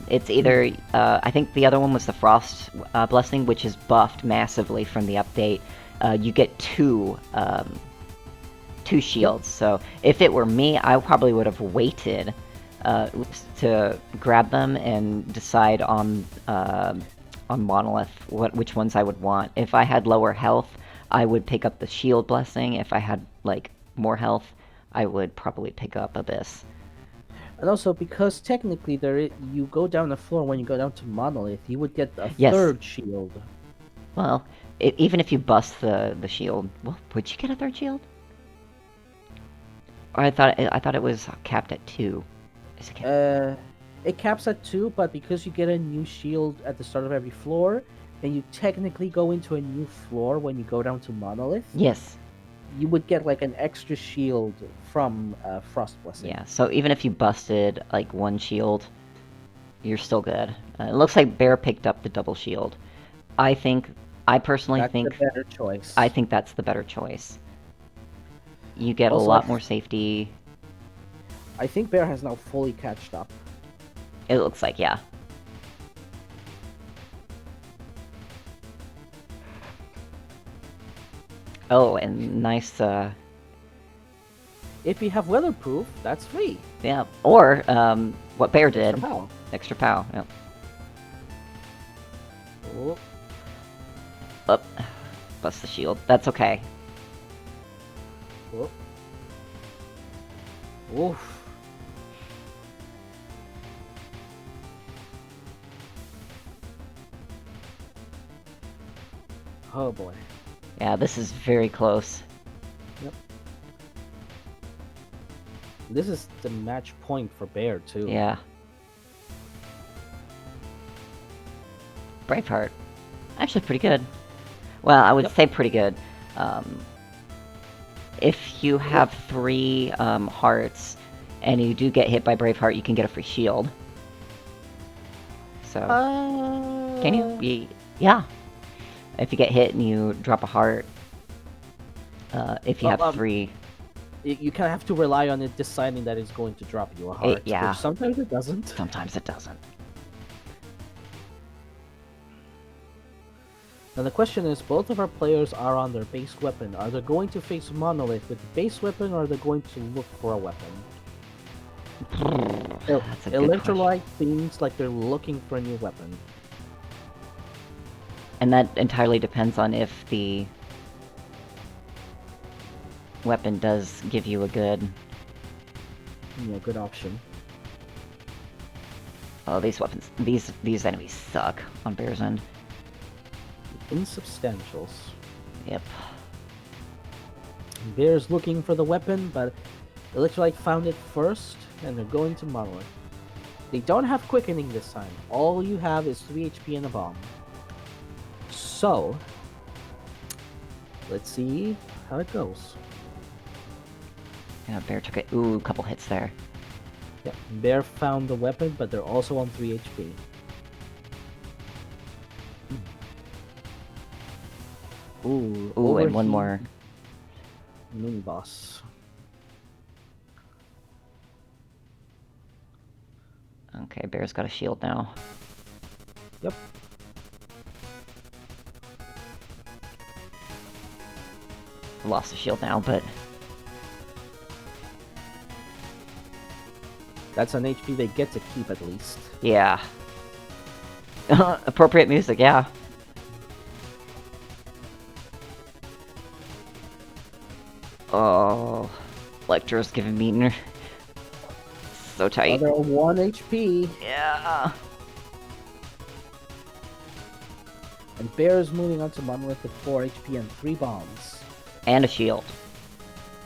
It's either, I think the other one was the Frost Blessing, which is buffed massively from the update. You get two shields, so if it were me, I probably would have waited to grab them and decide on Monolith which ones I would want. If I had lower health, I would pick up the Shield Blessing. If I had, like, more health, I would probably pick up Abyss. And also, because technically you go down the floor when you go down to Monolith, you would get a third shield. Well, even if you bust the shield, well, would you get a third shield? Or I thought it was capped at 2. Is it capped? It caps at 2, but because you get a new shield at the start of every floor, and you technically go into a new floor when you go down to Monolith. Yes. You would get like an extra shield from Frost Blessing. Yeah, so even if you busted like one shield, you're still good. It looks like Bear picked up the double shield. I personally think that's the better choice. I think that's the better choice. You get Also, a lot more safety. I think Bear has now fully catched up. It looks like, yeah. Oh, and nice, If you have weatherproof, that's free. Yeah, or, what Bear did. Extra pow. Extra pow, yep. Oh. Up. Bust the shield. That's okay. Oh. Oof. Oh boy. Yeah, this is very close. Yep. This is the match point for Bear, too. Yeah. Braveheart. Actually pretty good. Well, I would say pretty good. If you have 3 hearts, and you do get hit by Braveheart, you can get a free shield. So... Can you? Yeah. If you get hit and you drop a heart, if you have 3... You kind of have to rely on it deciding that it's going to drop you a heart. Yeah. Which sometimes it doesn't. Sometimes it doesn't. Now the question is, both of our players are on their base weapon. Are they going to face Monolith with the base weapon, or are they going to look for a weapon? That's a good Electrolyte seems like they're looking for a new weapon. And that entirely depends on if the weapon does give you a good... Yeah, good option. Oh, these weapons, these enemies suck on Bear's End. Insubstantials. Yep. Bear's looking for the weapon, but Electrolyte found it first, and they're going to muddle it. They don't have quickening this time. All you have is 3 HP and a bomb. So, let's see how it goes. Yeah, Bear took a couple hits there. Yep, Bear found the weapon, but they're also on 3 HP. Ooh, And one more. Mini boss. Okay, Bear's got a shield now. Yep. Lost the shield now, but That's an HP they get to keep at least. yeah. Appropriate music, yeah. Oh, Electro's giving me so tight. Another 1 HP. Yeah. And Bear is moving on to Monolith with 4 HP and 3 bombs. And a shield.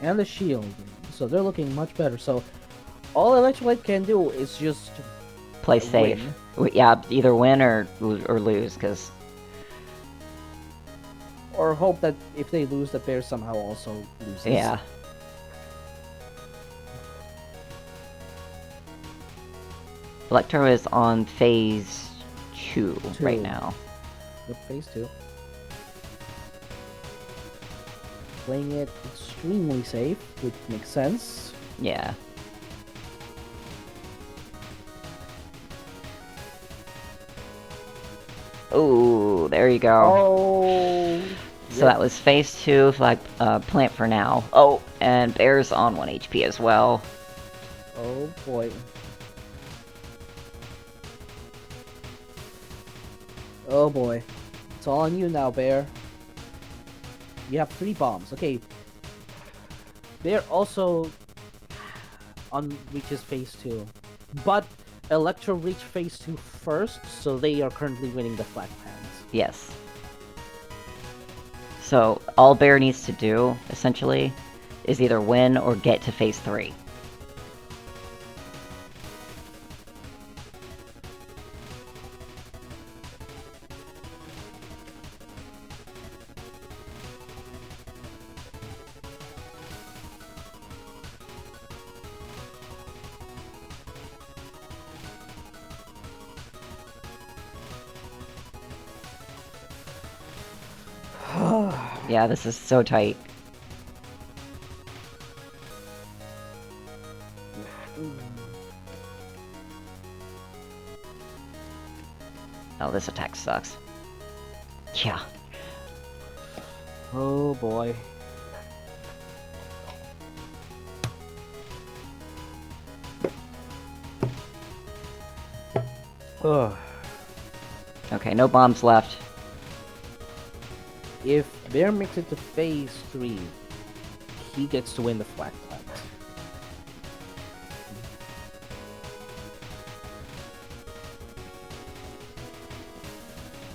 And a shield. So they're looking much better. So all Electrolyte can do is just Play safe. Yeah, either win or lose, because or hope that if they lose, that Bear somehow also loses. yeah. Electro is on phase 2 right now. With phase 2. Playing it extremely safe, which makes sense. Yeah. Oh, there you go. Oh. So that was phase 2, like plant for now. Oh, and Bear's on 1 HP as well. Oh boy. Oh boy. It's all on you now, Bear. You have 3 bombs. Okay. Bear also reaches phase 2. But Electro reached phase 2 first, so they are currently winning the flat pans. Yes. So all Bear needs to do, essentially, is either win or get to phase 3. Yeah, this is so tight. Oh, this attack sucks. Yeah. Oh boy. Ugh. Okay, no bombs left. If Bear makes it to phase 3, he gets to win the flat plant.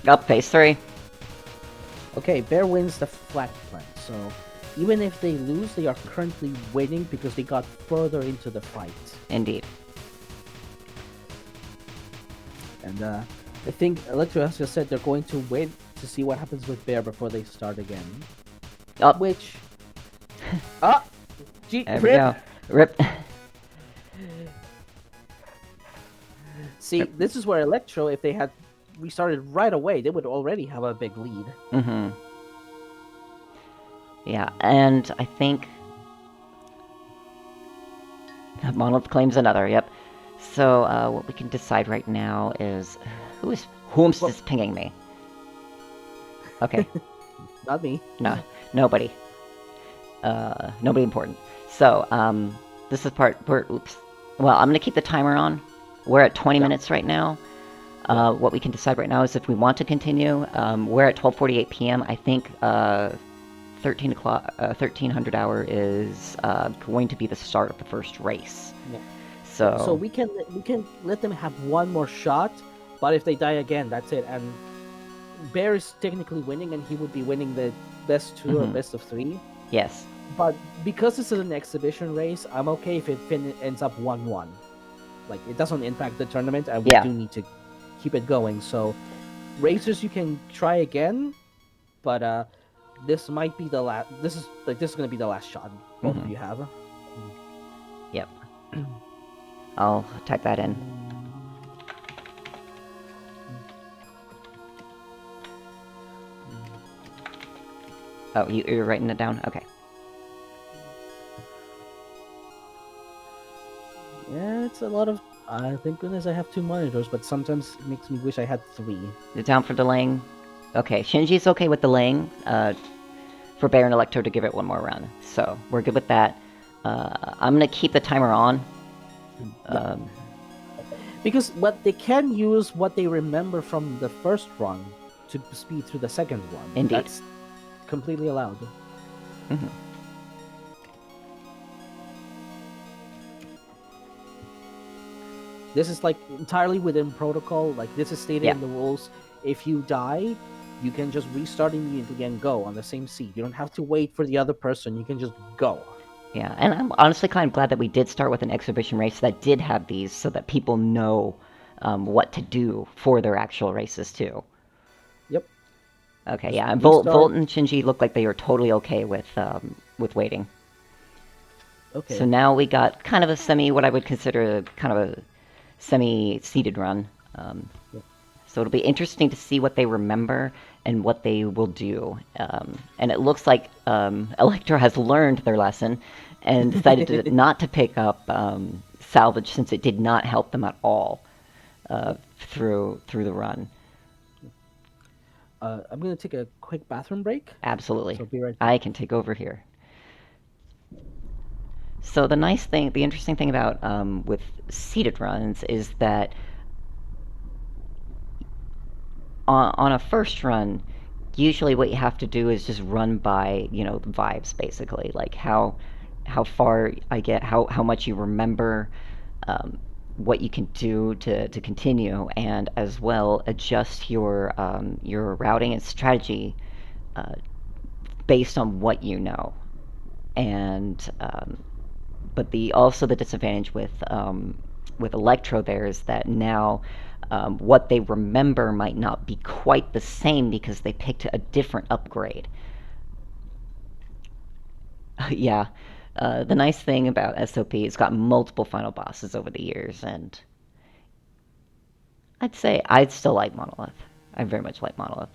Up, phase 3. Okay, Bear wins the flat plant, so even if they lose, they are currently winning because they got further into the fight. Indeed. And I think Electro has just said they're going to wait to see what happens with Bear before they start again. Up. Which... Ah! Gee, There we go. Rip. See, this is where Electro, if they had restarted right away, they would already have a big lead. Mm-hmm. Yeah, and I think... Monolith claims another, yep. So, what we can decide right now is... Whom's just pinging me? Okay. Not me. No, nobody. Nobody important. So, this is part where, oops. Well, I'm gonna keep the timer on. We're at 20 minutes right now. What we can decide right now is if we want to continue. We're at 12:48 p.m. I think 1300 hour is going to be the start of the first race. Yeah. So So, we can let them have one more shot, but if they die again, that's it. And Bear is technically winning, and he would be winning the best two or mhm, best of three. yes. But because this is an exhibition race, I'm okay if it ends up 1-1. Like, it doesn't impact the tournament, and we Yeah. do need to keep it going. So racers, you can try again, but this might be the last. This is going to be the last shot both of Mhm, you have. yep. I'll type that in. Oh, you're writing it down? Okay. Yeah, it's a lot of. Thank goodness I have two monitors, but sometimes it makes me wish I had three. You're down for delaying? Okay, Shinji's okay with delaying, for Bear and Electro to give it one more run. So, we're good with that. I'm gonna keep the timer on. Yep. Because what they can use what they remember from the first run to speed through the second one. Indeed. That's completely allowed. Mhm. This is like entirely within protocol. Like, this is stated Yeah. in the rules. If you die, you can just restart immediately and go on the same seat. You don't have to wait for the other person. You can just go. Yeah, and I'm honestly kind of glad that we did start with an exhibition race that did have these so that people know what to do for their actual races, too. Yep. Okay, Just yeah, and restart. Volt and Shinji looked like they were totally okay with waiting. So Okay. now we got kind of a semi, what I would consider kind of a semi-seated run. Um, Yep. so it'll be interesting to see what they remember and what they will do. And it looks like Electro has learned their lesson and decided not to pick up salvage since it did not help them at all through the run. I'm gonna take a quick bathroom break. Absolutely, So be right back. I can take over here. So the nice thing, the interesting thing about with seated runs is that on a first run, usually what you have to do is just run by, the vibes basically, like how far I get, how much you remember, um, what you can do to continue, and as well adjust your routing and strategy uh, based on what you know. And but the disadvantage with Electro there is that now what they remember might not be quite the same because they picked a different upgrade. Yeah, the nice thing about SOP, it's got multiple final bosses over the years, and I'd say I'd still like Monolith. I very much like Monolith.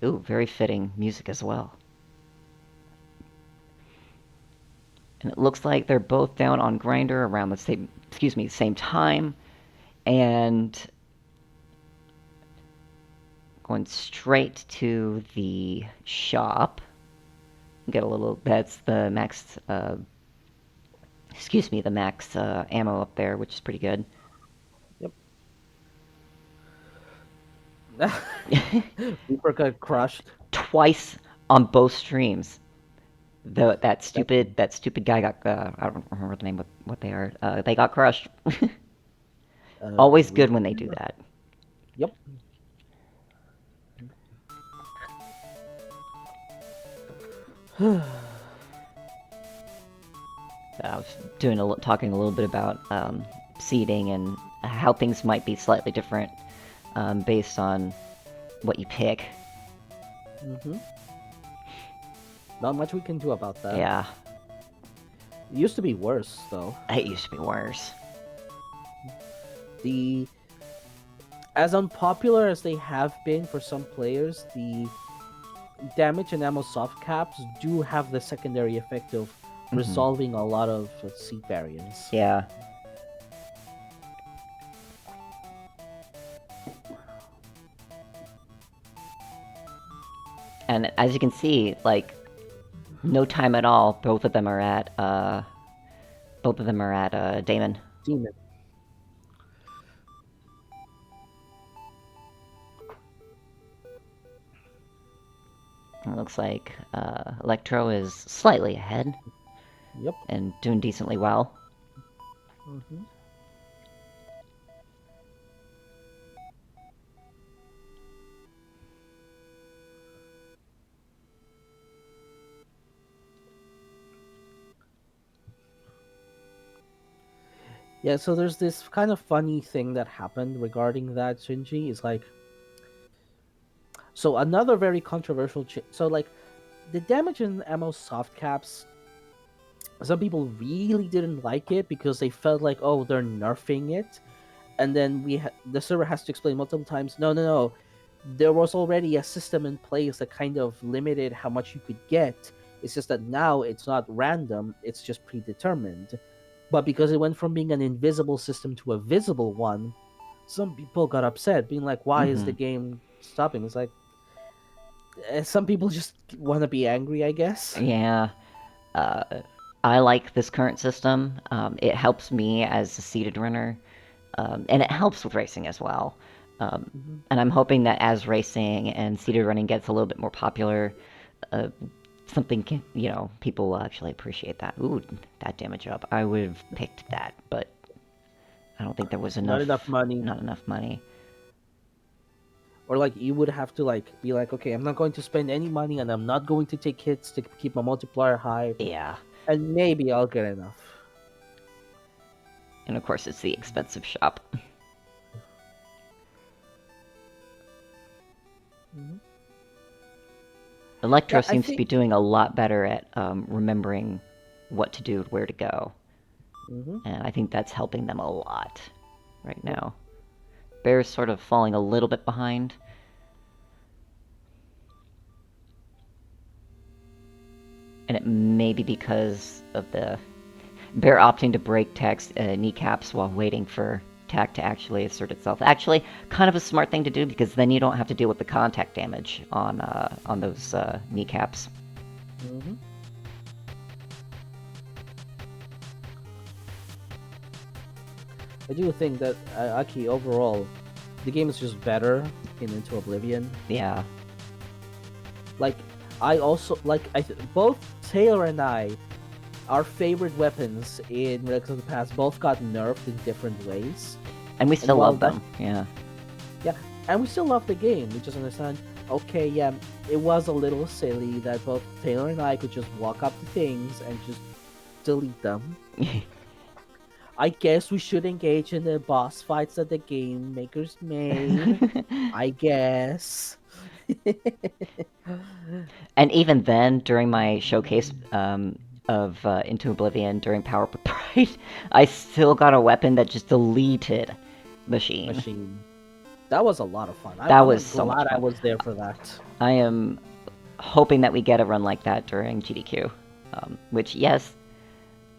Ooh, very fitting music as well. And it looks like they're both down on Grinder around same time, and going straight to the shop. Get a little. That's the max. The max ammo up there, which is pretty good. Yep. Reaper got crushed. Twice on both streams. That's That stupid guy got. I don't remember the name. What they are. They got crushed. Always good when they do Reaper. that. Yep. I was talking a little bit about seeding and how things might be slightly different based on what you pick. Mm-hmm. Not much we can do about that. Yeah, It used to be worse, though. it used to be worse. The As unpopular as they have been for some players, the damage and ammo soft caps do have the secondary effect of resolving a lot of seat variants. Yeah. And as you can see, like, no time at all. Both of them are at Damon. Demon. It looks like Electro is slightly ahead Yep. and doing decently well. Mm-hmm. Yeah, so there's this kind of funny thing that happened regarding that, Shinji. Is like, so another very controversial. So like, the damage and ammo soft caps. Some people really didn't like it because they felt like, oh, they're nerfing it, and then the server has to explain multiple times. No, no, no. There was already a system in place that kind of limited how much you could get. It's just that now it's not random; it's just predetermined. But because it went from being an invisible system to a visible one, some people got upset, being like, "Why is the Hmm. game stopping?" It's like some people just want to be angry, I guess. Yeah. Uh, I like this current system. It helps me as a seated runner, and it helps with racing as well. Um, Hmm. and I'm hoping that as racing and seated running gets a little bit more popular, uh, something can, people will actually appreciate that. Ooh, that damage up. I would have picked that, but I don't think there was Not enough money. not enough money. Or like you would have to like be like, okay, I'm not going to spend any money and I'm not going to take hits to keep my multiplier high, Yeah. and maybe I'll get enough. And of course, it's the expensive shop. Hmm. Electro Yeah, I seems to think. be doing a lot better at remembering what to do, where to go. Hmm. And I think that's helping them a lot right now. Bear's sort of falling a little bit behind. And it may be because of the Bear opting to break Tack's kneecaps while waiting for Tack to actually assert itself. Actually, kind of a smart thing to do because then you don't have to deal with the contact damage on those kneecaps. Hmm. I do think that Aki overall, the game is just better in Into Oblivion. Yeah. Like I also like both Taylor and I, our favorite weapons in Relics of the Past both got nerfed in different ways. And we And still while love that, them. Yeah. yeah, and we still love the game. We just understand. Okay, yeah, it was a little silly that both Taylor and I could just walk up to things and just delete them. I guess we should engage in the boss fights that the game makers made. I guess. And even then, during my showcase of Into Oblivion during Power Up with Pride, I still got a weapon that just deleted Machine. Machine. That was a lot of fun. That I'm was so much glad I fun. was there for that. I am hoping that we get a run like that during GDQ. Which, yes,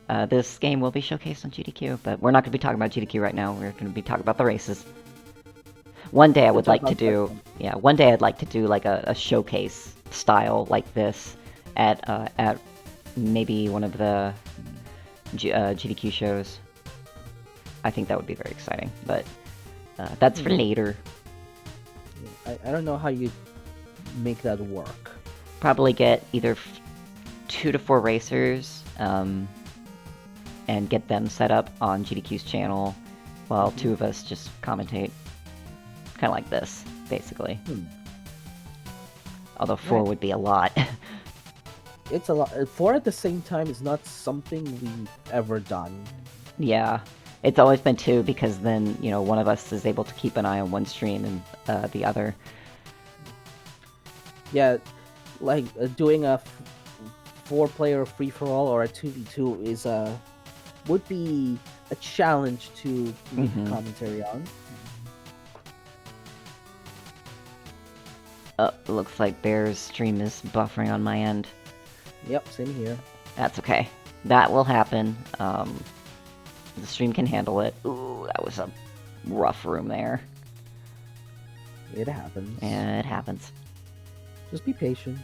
this game will be showcased on GDQ, but we're not going to be talking about GDQ right now. We're going to be talking about the races. One day I We'll would talk like to about do, that. yeah, one day I'd like to do like a showcase style like this at maybe one of the GDQ shows. I think that would be very exciting, but that's for later. I don't know how you make that work. Probably get either 2 to 4 racers and get them set up on GDQ's channel while 2 of us just commentate. Kind of like this, basically. Although 4 would be a lot. It's a lot. 4 at the same time is not something we've ever done. Yeah. It's always been 2 because then, one of us is able to keep an eye on one stream and the other. Yeah, like doing a 4-player free-for-all or a 2v2 is would be a challenge to make commentary on. Looks like Bear's stream is buffering on my end. Yep, same here. That's okay. That will happen. The stream can handle it. Ooh, that was a rough room there. It happens. Yeah, it happens. Just be patient.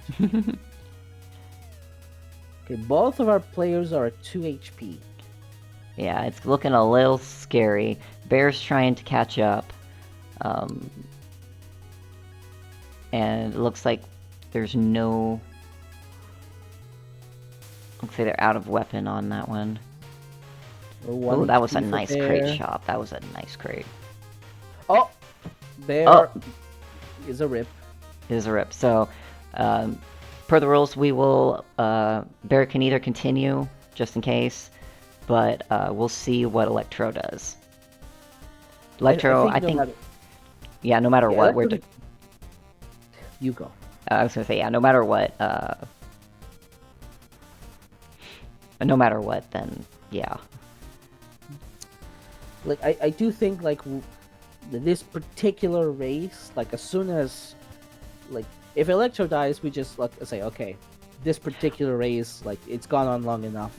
Okay, both of our players are at 2 HP. Yeah, it's looking a little scary. Bear's trying to catch up. And it looks like there's no... Looks like they're out of weapon on that one. Oh, that was a nice crate shop. That was a nice crate. Oh! There is a rip. Is a rip. So, per the rules, we will... Bear can either continue, just in case, but we'll see what Electro does. Electro, I think, yeah, no matter what, we're... You go. I was gonna say, yeah, no matter what, then, yeah. Like, I do think, like, this particular race, like, as soon as, like, if Electro dies, we just, like, say, okay, this particular race, like, it's gone on long enough.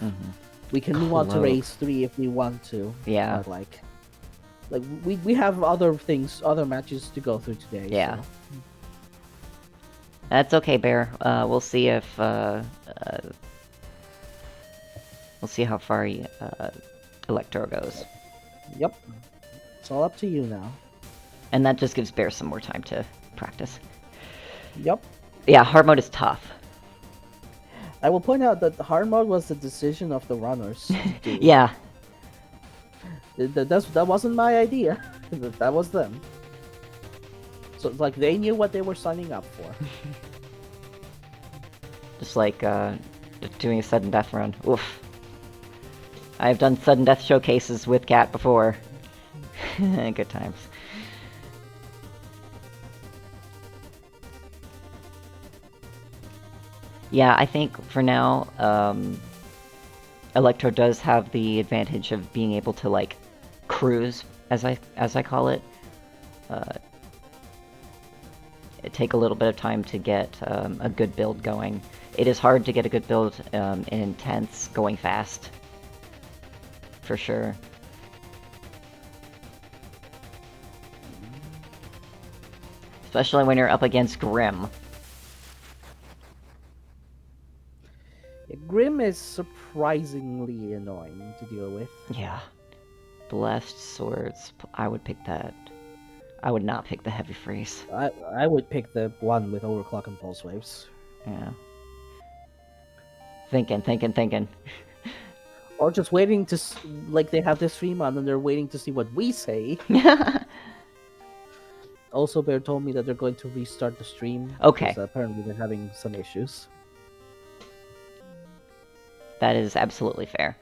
We can move on to race 3 if we want to. Yeah. But, like we have other matches to go through today. Yeah. So. That's okay, Bear. We'll see if, we'll see how far Electro goes. Yep. It's all up to you now. And that just gives Bear some more time to practice. Yep. Yeah, hard mode is tough. I will point out that the hard mode was the decision of the runners. Yeah. That wasn't my idea. That was them. So it's like they knew what they were signing up for. Just like doing a sudden death run. Oof. I've done sudden death showcases with Cat before. Good times. Yeah, I think for now, Electro does have the advantage of being able to, like, cruise, as I call it. It take a little bit of time to get a good build going. It is hard to get a good build in Intense going fast. For sure. Especially when you're up against Grim. Grim is surprisingly annoying to deal with. Yeah. Blessed Swords. I would pick that. I would not pick the Heavy Freeze. I would pick the one with Overclock and Pulse Waves. Yeah. Thinking. Or just waiting to... Like, they have this stream on and they're waiting to see what we say. Also, Bear told me that they're going to restart the stream. Okay. Because apparently they're having some issues. That is absolutely fair.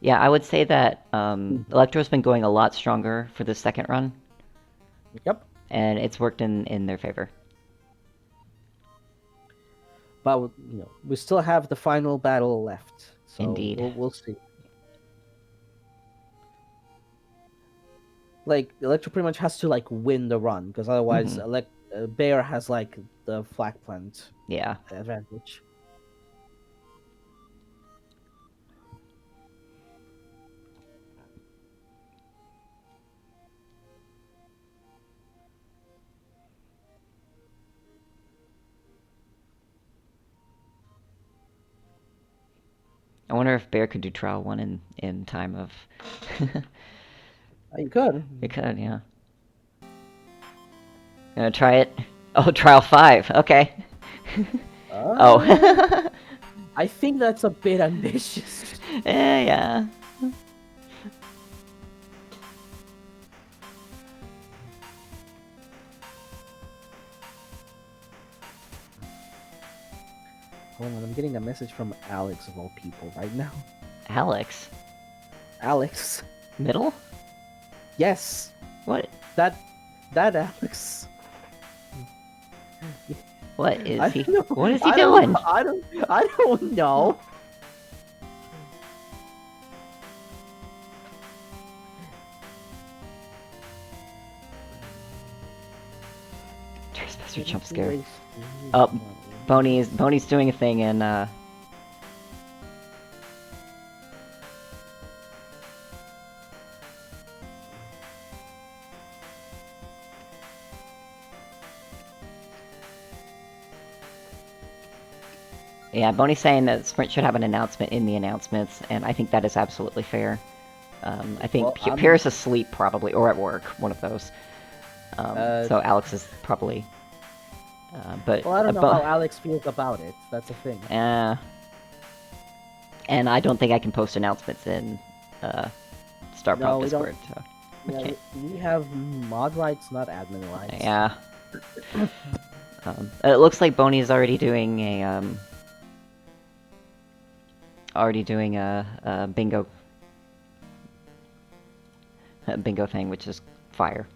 Yeah, I would say that Electro's been going a lot stronger for the second run. Yep. And it's worked in their favor. But, you know, we still have the final battle left. So Indeed. We'll see. Like, Electro pretty much has to, like, win the run, because otherwise Bear has, like, the flag plant advantage. I wonder if Bear could do Trial 1 in time of... You could. You could, yeah. Gonna try it? Oh, Trial 5, okay. Oh. I think that's a bit ambitious. Yeah. Hold on, I'm getting a message from Alex of all people right now. Alex? Alex. Middle? Yes. What? That Alex. What is he? Know. What is he doing? I don't know. Trespasser jump scare. Oh, Boney's doing a thing and yeah, Boney's saying that Sprint should have an announcement in the announcements, and I think that is absolutely fair. I think Pierre's asleep, probably, or at work, one of those. So Alex is probably... but well, I don't know how Alex feels about it. That's the thing. And I don't think I can post announcements in Star Pop Discord. So yeah, we have mod rights, not admin rights. Yeah. It looks like Boney's already doing a bingo thing, which is fire.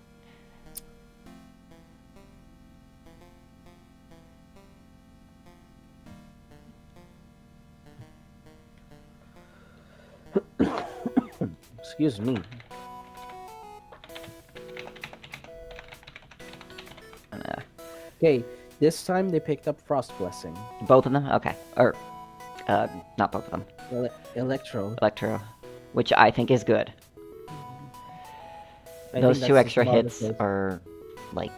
Excuse me. Okay, this time they picked up Frost Blessing. Both of them? Okay. Or, not both of them. Electro. Electro, which I think is good. I Those think two that's extra the hits smartest. are, like...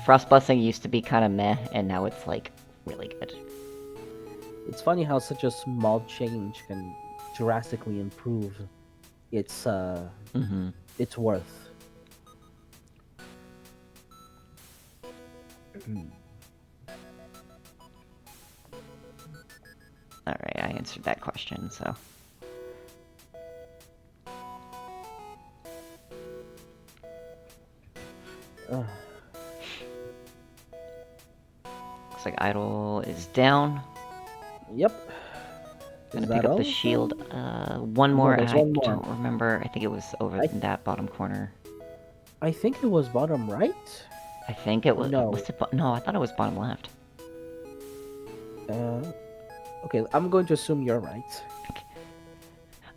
Frost Blessing used to be kind of meh, and now it's, like, really good. It's funny how such a small change can drastically improve its its worth. Alright, I answered that question, so... Ugh. Looks like Idol is down. Yep. Gonna Is pick that up all? the shield. One more, there's I one more. don't remember. I think it was over in that bottom corner. I think it was bottom right. I think it was... No. Was it no, I thought it was bottom left. Okay, I'm going to assume you're right.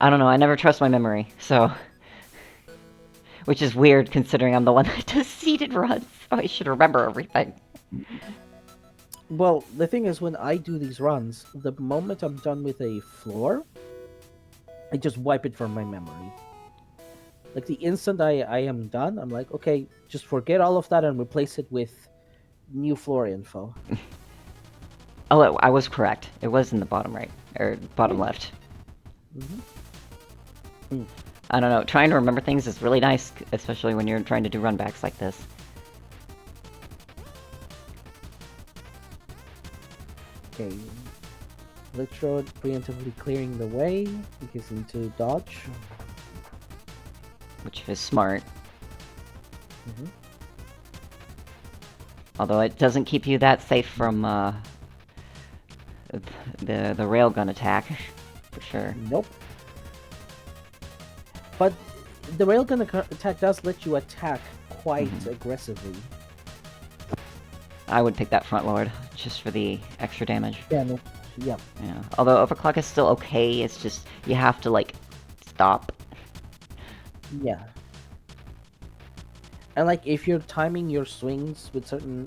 I don't know, I never trust my memory, so... Which is weird, considering I'm the one that does seated runs, so I should remember everything. Well, the thing is, when I do these runs, the moment I'm done with a floor, I just wipe it from my memory. Like, the instant I am done, I'm like, okay, just forget all of that and replace it with new floor info. Oh, I was correct. It was in the bottom right, or bottom left. I don't know, trying to remember things is really nice, especially when you're trying to do runbacks like this. Okay. Electrode preemptively clearing the way because into dodge. Which is smart. Although it doesn't keep you that safe from the railgun attack, for sure. Nope. But the railgun attack does let you attack quite aggressively. I would pick that front lord, just for the extra damage. Yeah, yeah. Yeah. Although overclock is still okay, it's just, you have to, like, stop. Yeah. And, like, if you're timing your swings with certain,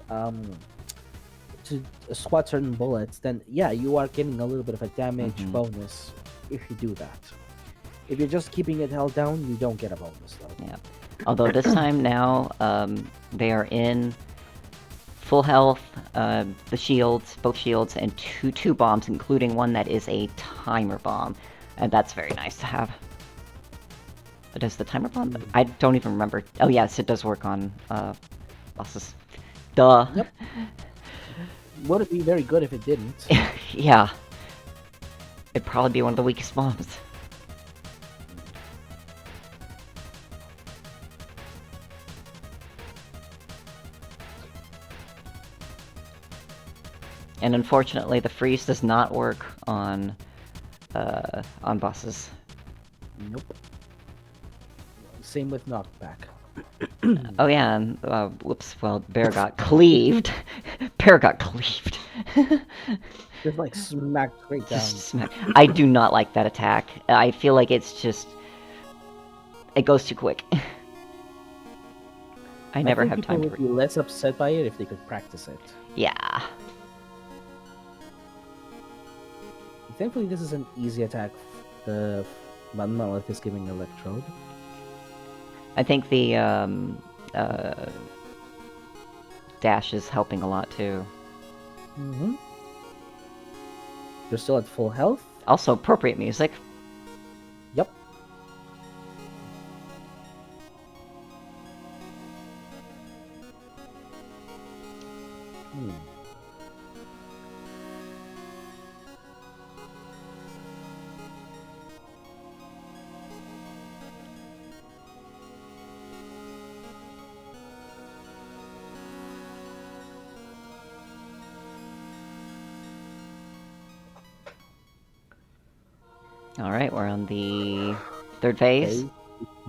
to squat certain bullets, then, yeah, you are getting a little bit of a damage bonus if you do that. If you're just keeping it held down, you don't get a bonus, though. Yeah. Although this time now, they are in full health, the shields, both shields, and two bombs, including one that is a timer bomb. And that's very nice to have. Does the timer bomb? I don't even remember. Oh yes, it does work on bosses. Duh. Yep. Would it be very good if it didn't? Yeah. It'd probably be one of the weakest bombs. And unfortunately, the freeze does not work on bosses. Nope. Same with knockback. Oh yeah, and, whoops, well, Bear got cleaved. Bear got cleaved. Just like smacked straight down. Just smack. I do not like that attack. I feel like it's just... It goes too quick. I never have time to... People would be less upset by it if they could practice it. Yeah. Thankfully, this is an easy attack. The Monolith is giving Electrode. I think the dash is helping a lot too. You're still at full health. Also, appropriate music. Yep. Alright, we're on the third phase. Okay.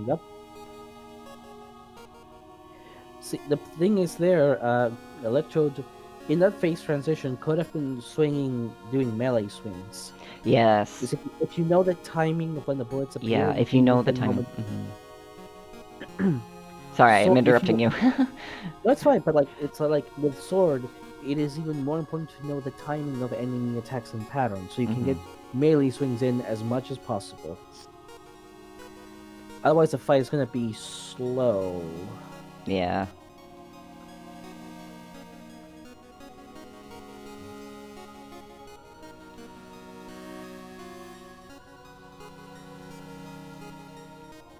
Yep. See, the thing is there, Electrode, in that phase transition, could have been swinging, doing melee swings. Yes. Is if you know the timing of when the bullets appear, Yeah, you if you can know use the the time. moment. Sorry, So I'm if you interrupting you. That's fine, but like it's like with sword, it is even more important to know the timing of enemy attacks and patterns, so you can get melee swings in as much as possible. Otherwise, the fight is gonna be slow. Yeah.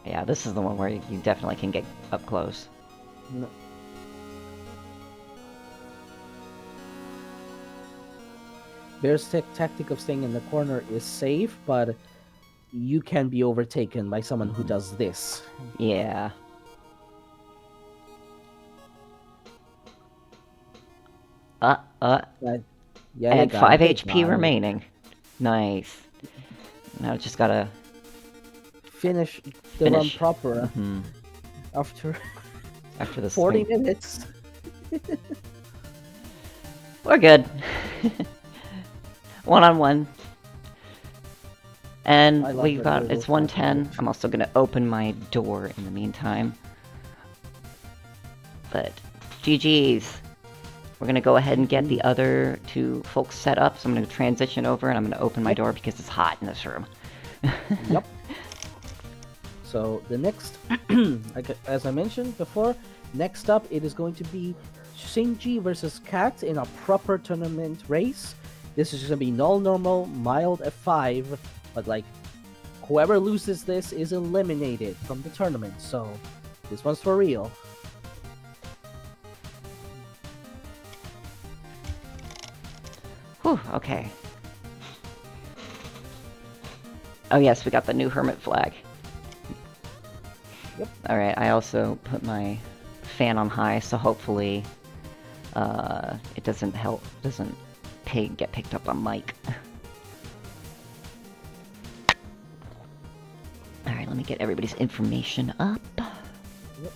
Yeah, this is the one where you definitely can get up close. No. Bear's tactic of staying in the corner is safe, but you can be overtaken by someone who does this. Yeah. Yeah, And got 5 it. They HP got it. remaining. Nice. Now just gotta Finish the run proper Mhm. after After this 40 swing. minutes. We're good. 1-on-1. And I love we that got, there it's was 110. I'm also gonna open my door in the meantime. But, GG's. We're gonna go ahead and get the other two folks set up, so I'm gonna transition over and I'm gonna open my door because it's hot in this room. Yep. So the next, as I mentioned before, next up it is going to be Shinji versus Cat in a proper tournament race. This is going to be null normal, mild F5, but like whoever loses this is eliminated from the tournament. So this one's for real. Whew, okay. Oh yes, we got the new hermit flag. Yep. Alright, I also put my fan on high, so hopefully it doesn't get picked up on mic. Alright, let me get everybody's information up. Yep.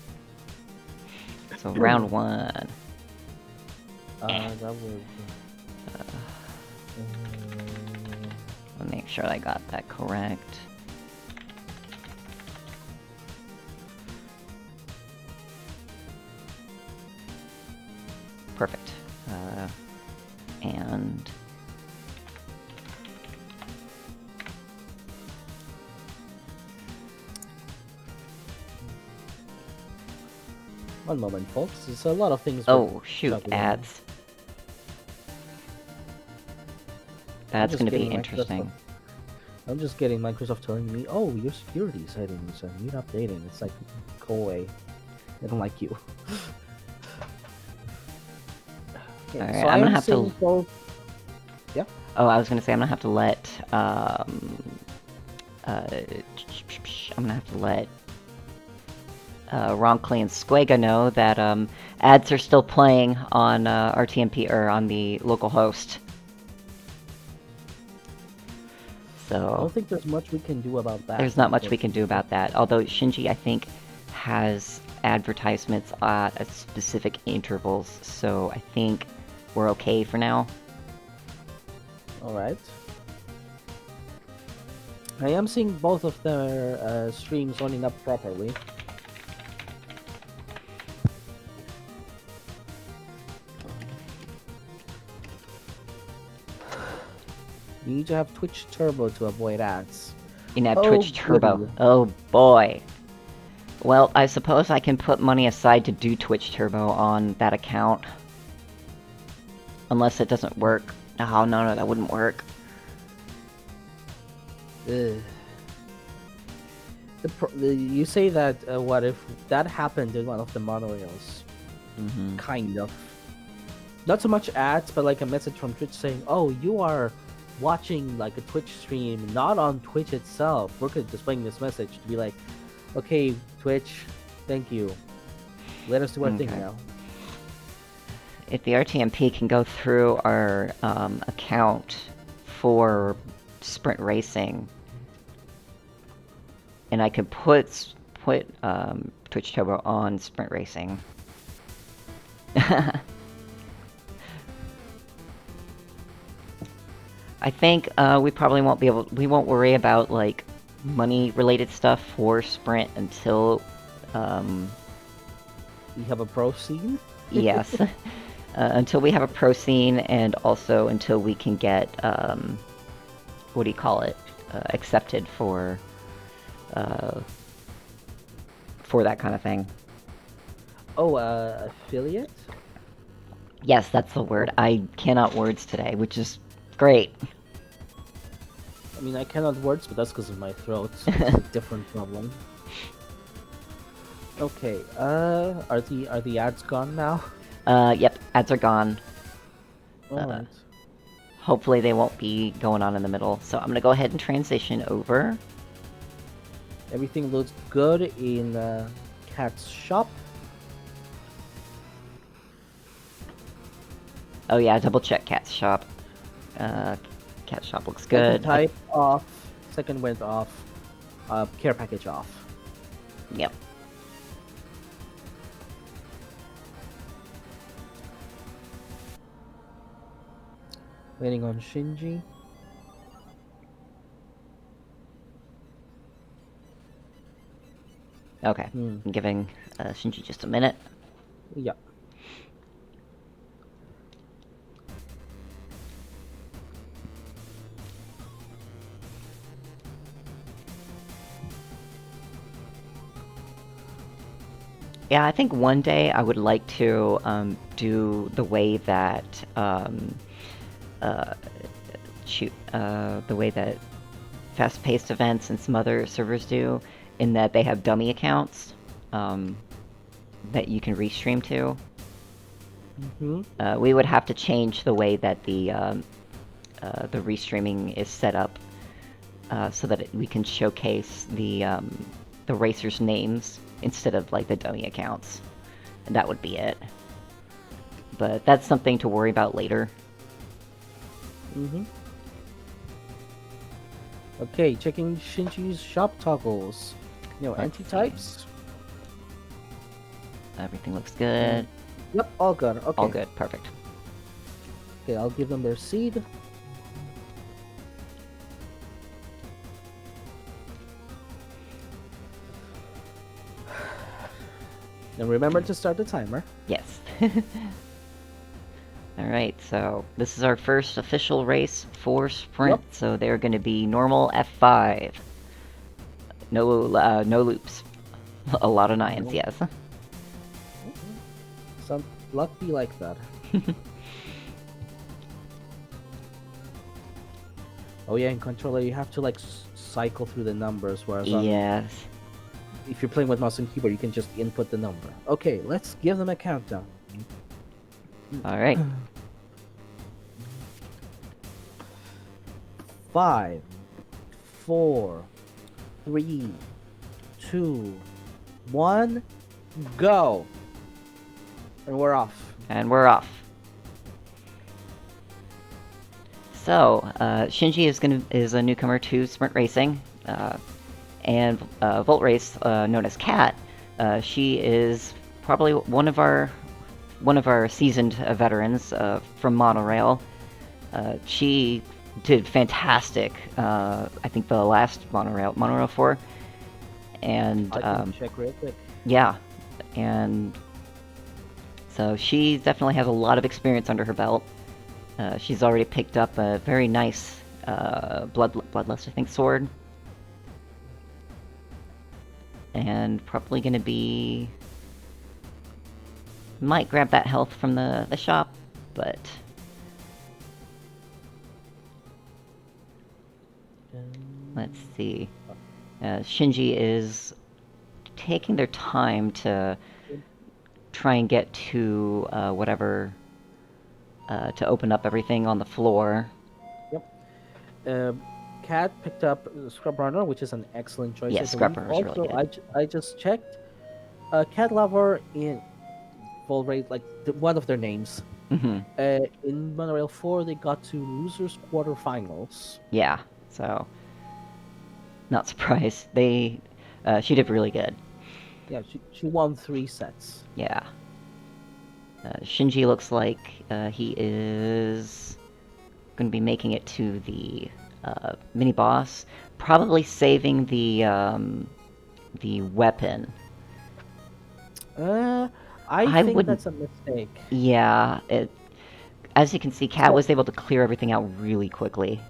So round 1. That was... Let me make sure I got that correct. Perfect. And... One moment, folks. There's a lot of things. Oh, shoot, juggling. ads. That's gonna be interesting. I'm just getting Microsoft telling me, oh, your security settings need updating. It's like, go away. I don't like you. Okay, Alright, so I'm gonna am have to... seeing both... Yeah? Oh, I was gonna say I'm gonna have to let, roncli and Squega know that, ads are still playing on, RTMP, or on the local host. I So... don't think there's much we can do about that. There's not much we can do about that, although Shinji, I think, has advertisements at specific intervals, so I think we're okay for now. Alright. I am seeing both of their streams running up properly. You need to have Twitch Turbo to avoid ads. You have Oh, Twitch Turbo. goody. Oh boy. Well, I suppose I can put money aside to do Twitch Turbo on that account. Unless it doesn't work. Oh, no, that wouldn't work. Ugh. You say that, what if that happened in one of the monorails? Mm-hmm. Kind of. Not so much ads, but like a message from Twitch saying, oh, you are watching like a Twitch stream, not on Twitch itself. We're displaying this message to be like, okay, Twitch, thank you. Let us do our thing now. If the RTMP can go through our account for sprint racing, and I could put Twitch Turbo on sprint racing. I think we probably won't be able. We won't worry about like money-related stuff for sprint until. We have a pro scene. Yes, until we have a pro scene, and also until we can get what do you call it? Accepted for that kind of thing. Oh, affiliate? Yes, that's the word. I cannot words today, which is great. I mean, I cannot words, but that's because of my throat. So it's a different problem. Okay. Are the ads gone now? Yep, ads are gone. Alright. Hopefully they won't be going on in the middle. So I'm gonna go ahead and transition over. Everything looks good in Cat's shop. Oh yeah, double check Cat's shop. Cat's shop looks good. Type off. Second went off. Care package off. Yep. Waiting on Shinji. Okay. I'm giving Shinji just a minute. Yeah. Yeah, I think one day I would like to do the way that the way that fast-paced events and some other servers do, in that they have dummy accounts that you can restream to. We would have to change the way that the restreaming is set up so that we can showcase the racers' names instead of like the dummy accounts, and that would be it. But that's something to worry about later. Okay, checking Shinji's shop toggles. No anti-types. Everything looks good. Yep, all good. Okay. All good. Perfect. Okay, I'll give them their seed. And remember to start the timer. Yes. Alright, so this is our first official race for sprint, so they're going to be normal F5. No loops. A lot of nines, yes. Some luck be like that. Oh yeah, in controller you have to like cycle through the numbers, whereas yes. If you're playing with mouse and keyboard, you can just input the number. Okay, let's give them a countdown. Alright. 5, 4, 3, 2, 1, go! And we're off. And we're off. So, Shinji is a newcomer to sprint racing, and Volt Race, known as Cat. She is probably one of our seasoned veterans from Monorail. She did fantastic. I think the last Monorail 4, and I can check real quick. yeah, and so she definitely has a lot of experience under her belt. She's already picked up a very nice bloodlust, I think, sword. And probably going to be... Might grab that health from the shop, but... Let's see. Shinji is taking their time to try and get to whatever... to open up everything on the floor. Yep. Cat picked up Scrub Runner, which is an excellent choice. Yeah, Scrub Runner is really good. I just checked. Cat Lover in Full Race, like one of their names. In Monorail 4, they got to losers quarterfinals. Yeah, so not surprised. They She did really good. Yeah, she won 3 sets. Yeah. Shinji looks like he is going to be making it to the mini boss, probably saving the weapon. I think wouldn't. that's a mistake. Yeah, as you can see, Cat So- was able to clear everything out really quickly.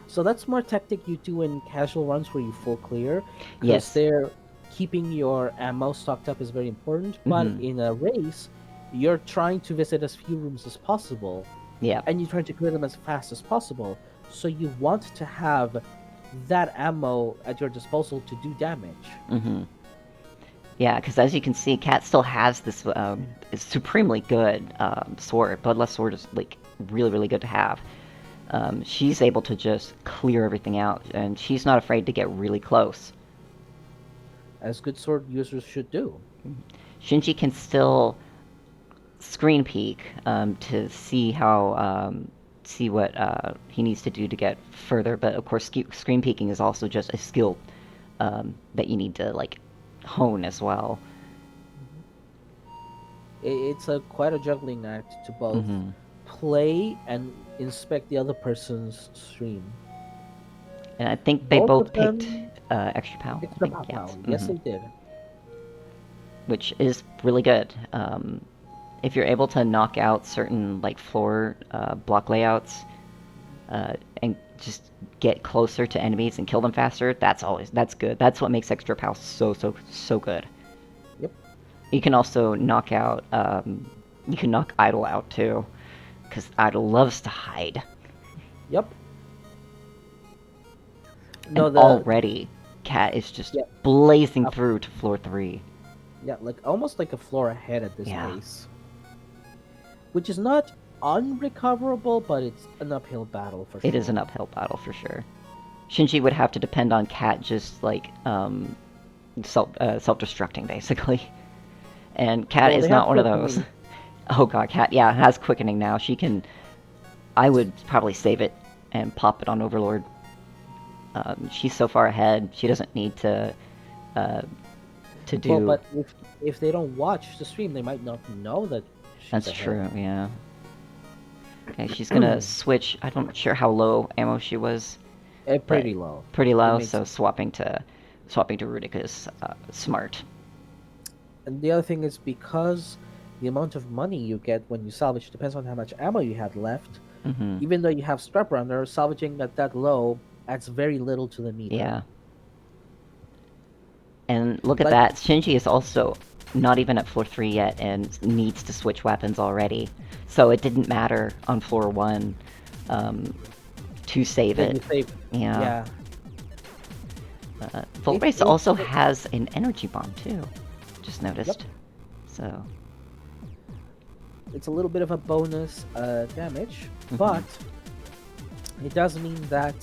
So that's more tactic you do in casual runs where you full clear, because Yes. they're keeping your ammo stocked up is very important. But Mhm. in a race, you're trying to visit as few rooms as possible, Yeah. and you're trying to clear them as fast as possible. So you want to have that ammo at your disposal to do damage. Mhm. Yeah, because as you can see, Cat still has this supremely good sword. Bloodlust sword is like really, really good to have. She's able to just clear everything out, and she's not afraid to get really close. As good sword users should do. Shinji can still screen peek to see how see what he needs to do to get further, but of course, screen peeking is also just a skill that you need to like hone as well. It's a quite a juggling act to both Hmm. play and inspect the other person's stream. And I think they Both both of picked them extra power. I extra think, power. yes. Yes, Mhm. they did. Which is really good. If you're able to knock out certain like floor block layouts and just get closer to enemies and kill them faster, that's good. That's what makes extra power so good. Yep. You can also knock out. You can knock Idol out too, because Idol loves to hide. Yep. And already, Cat is just Yeah. blazing through to floor 3. Yeah, like almost like a floor ahead at this Yeah. pace. Which is not unrecoverable, but it's an uphill battle for sure. It is an uphill battle for sure. Shinji would have to depend on Cat just like self-destructing basically, and Cat Well, is they have not one of those. quickening. Oh god, Cat has quickening now. She can. I would probably save it and pop it on Overlord. She's so far ahead. She doesn't need to do. Well, but if they don't watch the stream, they might not know that she's That's ahead. true. Yeah. Okay, she's gonna switch. I'm not sure how low ammo she was. Pretty low. Pretty low. makes So sense. swapping to Rudik is smart. And the other thing is because the amount of money you get when you salvage depends on how much ammo you had left. Hmm. Even though you have strap runner, salvaging at that low adds very little to the meter. Yeah. And look at But- that. Shinji is also not even at floor 3 yet and needs to switch weapons already. So it didn't matter on floor 1 to save Then it. you save. Yeah. Yeah. Full Race also has an energy bomb too. Just noticed. So. It's a little bit of a bonus damage, Mhm. but it does mean that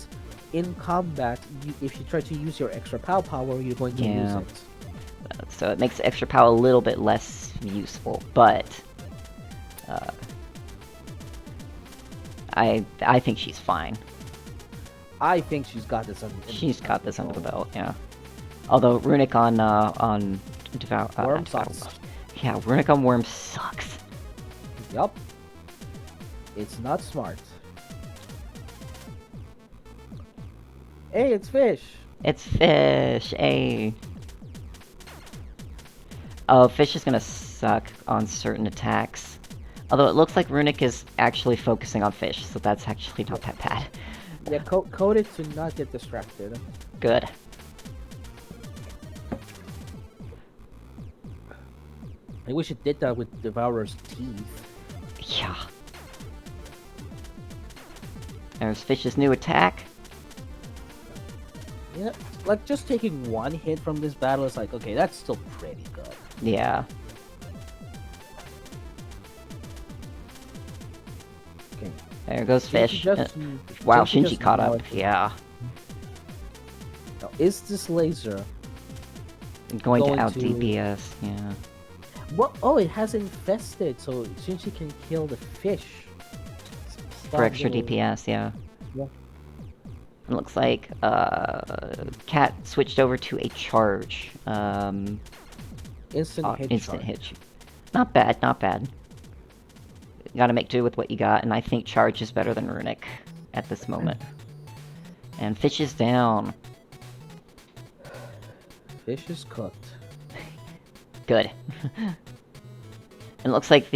in combat, if you try to use your extra power, you're going to lose Yeah. it. So it makes extra power a little bit less useful, but I think she's fine. I think she's got this under. She's got this under the belt, yeah. Although Runic on Worm not Devour- sucks. Yeah, Runic on Worm sucks. Yup. It's not smart. Hey, it's fish. It's Fish, a. Oh, Fish is gonna suck on certain attacks. Although it looks like Runic is actually focusing on Fish, so that's actually not that bad. Yeah, code it to not get distracted. Good. I wish it did that with Devourer's teeth. Yeah. There's Fish's new attack. Yeah, like just taking one hit from this battle is like, okay, that's still pretty good. Yeah. Okay. There goes Fish. Shinji Wow, Shinji just caught up. knowledge- Yeah. Now, is this laser? Going to Going out to- DPS, yeah. What? Oh, it has infested, so Shinji can kill the fish. For extra Little- DPS, yeah. It looks like Cat switched over to a charge. Instant hit Instant charge. hit. Not bad, not bad. You gotta make do with what you got, and I think charge is better than runic at this moment. And fish is down. Fish is cooked. Good. It looks like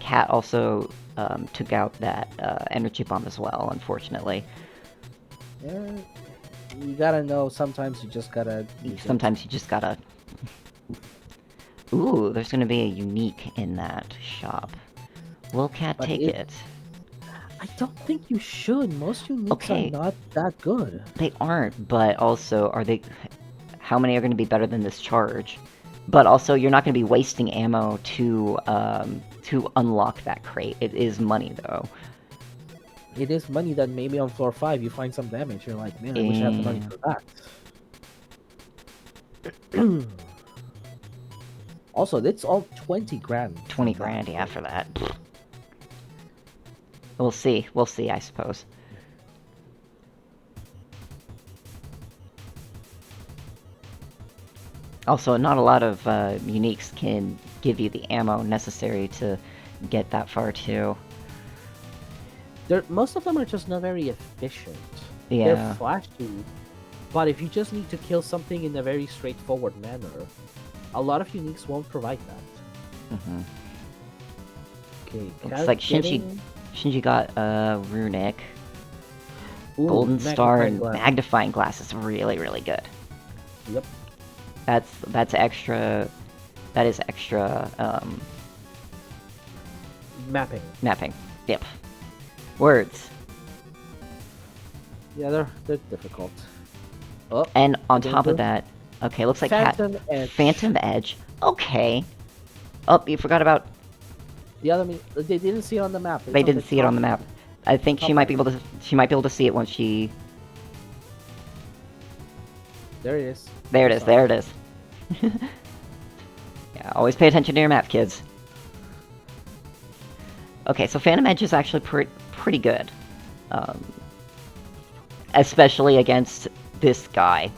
Cat also took out that energy bomb as well, unfortunately. Yeah, you gotta know. Sometimes you just gotta. Sometimes you just gotta. Ooh, there's gonna be a unique in that shop. Will Cat take it? I don't think you should. Most uniques are not that good. They aren't, but also, are they... How many are going to be better than this charge? But also, you're not going to be wasting ammo to unlock that crate. It is money, though. It is money that maybe on floor 5 you find some damage. You're like, man, I wish I had the money for that. Also, it's all 20 grand. 20 grand, yeah, for that. We'll see. We'll see, I suppose. Also, not a lot of uniques can give you the ammo necessary to get that far, too. Most of them are just not very efficient. Yeah. They're flashy, but if you just need to kill something in a very straightforward manner, a lot of uniques won't provide that. Mm-hmm. Okay, looks like Shinji got runic. Ooh, Golden Star and magnifying glass is really, really good. Yep. That's extra. That is extra. Mapping. Mapping. Yep. Words. Yeah, they're difficult. Oh, and on top of that, okay, looks like Phantom Edge. Phantom Edge. Okay. Oh, you forgot about. The other they didn't see it on the map. They didn't see it on the map. I think she might be able to. She might be able to see it once she. There it is. There it is. There it is. Yeah, always pay attention to your map, kids. Okay, so Phantom Edge is actually pretty good, especially against this guy.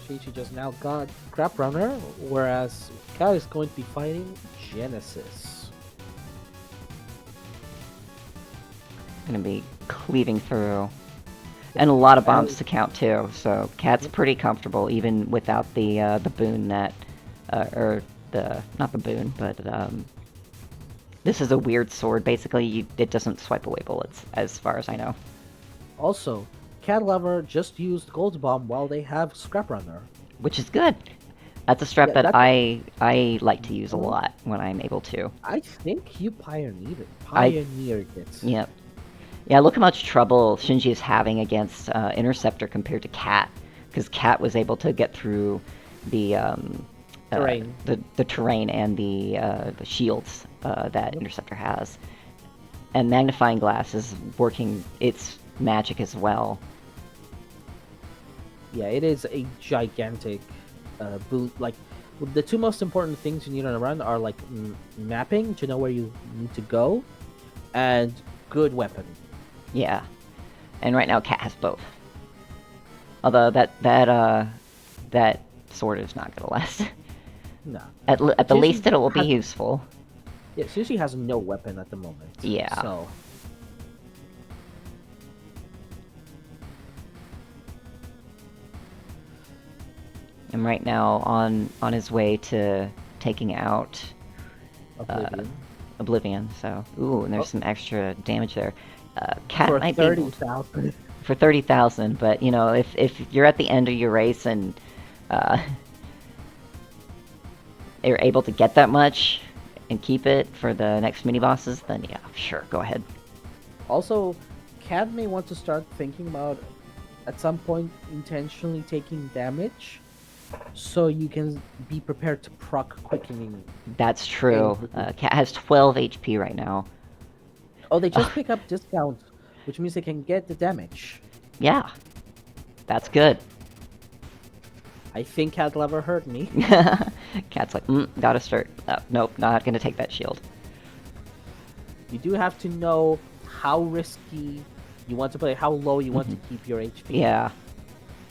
She just now got Crap Runner, whereas Cat is going to be fighting Genesis. Gonna be cleaving through. And a lot of bombs to count too, so Cat's pretty comfortable even without the boon that, or the, not the boon, but this is a weird sword. Basically, it doesn't swipe away bullets, as far as I know. Also, Cat Lover just used Gold Bomb while they have Scrap Runner, which is good. That's a strap that I like to use a lot when I'm able to. I think you pioneered it. Yep. Yeah, look how much trouble Shinji is having against Interceptor compared to Cat, because Cat was able to get through the terrain, the terrain and the shields that Interceptor has, and Magnifying Glass is working its magic as well. Yeah, it is a gigantic boot. Like, the two most important things you need on a run are like mapping to know where you need to go, and good weapon. Yeah, and right now Cat has both. Although that sword is not gonna last. No. At the least, it will be useful. Yeah, Shinji has no weapon at the moment. Yeah. So. And right now, on his way to taking out Oblivion. So, ooh, and there's some extra damage there. Cat for might 30,000. be for 30,000, but you know, if you're at the end of your race and you're able to get that much and keep it for the next mini bosses, then yeah, sure, go ahead. Also, Cat may want to start thinking about at some point intentionally taking damage, so you can be prepared to proc quickening. That's true. Cat has 12 HP right now. Oh, they just pick up discount, which means they can get the damage. Yeah, that's good. I think Cat Lover hurt me. Cat's like, gotta start. Nope, not gonna take that shield. You do have to know how risky You want to play how low you want to keep your HP. Yeah.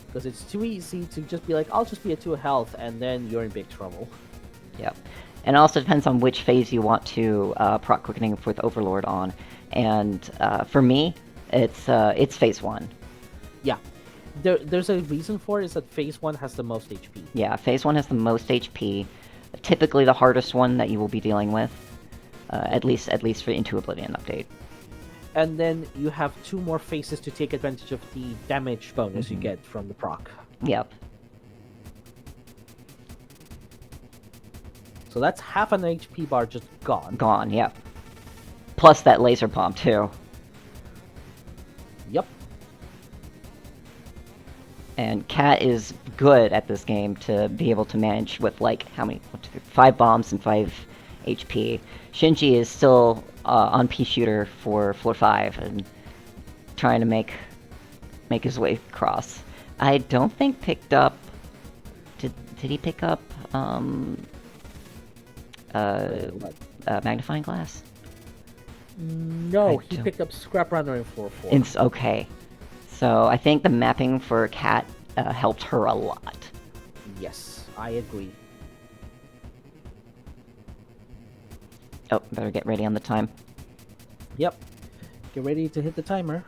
Because it's too easy to just be like, I'll just be at 2 health, and then you're in big trouble. Yep. And it also depends on which phase you want to proc quickening with Overlord on. And for me, it's phase 1. Yeah. There's a reason for it, is that phase 1 has the most HP. Yeah, phase 1 has the most HP. Typically the hardest one that you will be dealing with. At least for Into Oblivion update. And then you have 2 more phases to take advantage of the damage bonus you get from the proc. Yep. So that's half an HP bar just gone. Gone, yep. Plus that laser bomb, too. Yep. And Cat is good at this game to be able to manage with, like, how many? 1, 2, 3, 5 bombs and 5 HP. Shinji is still on P-Shooter for floor 5 and trying to make his way across. I don't think picked up... Did he pick up, magnifying glass? No, he picked up Scrap Runner in floor 4. Okay. So I think the mapping for Cat helped her a lot. Yes, I agree. Oh, better get ready on the time. Yep. Get ready to hit the timer.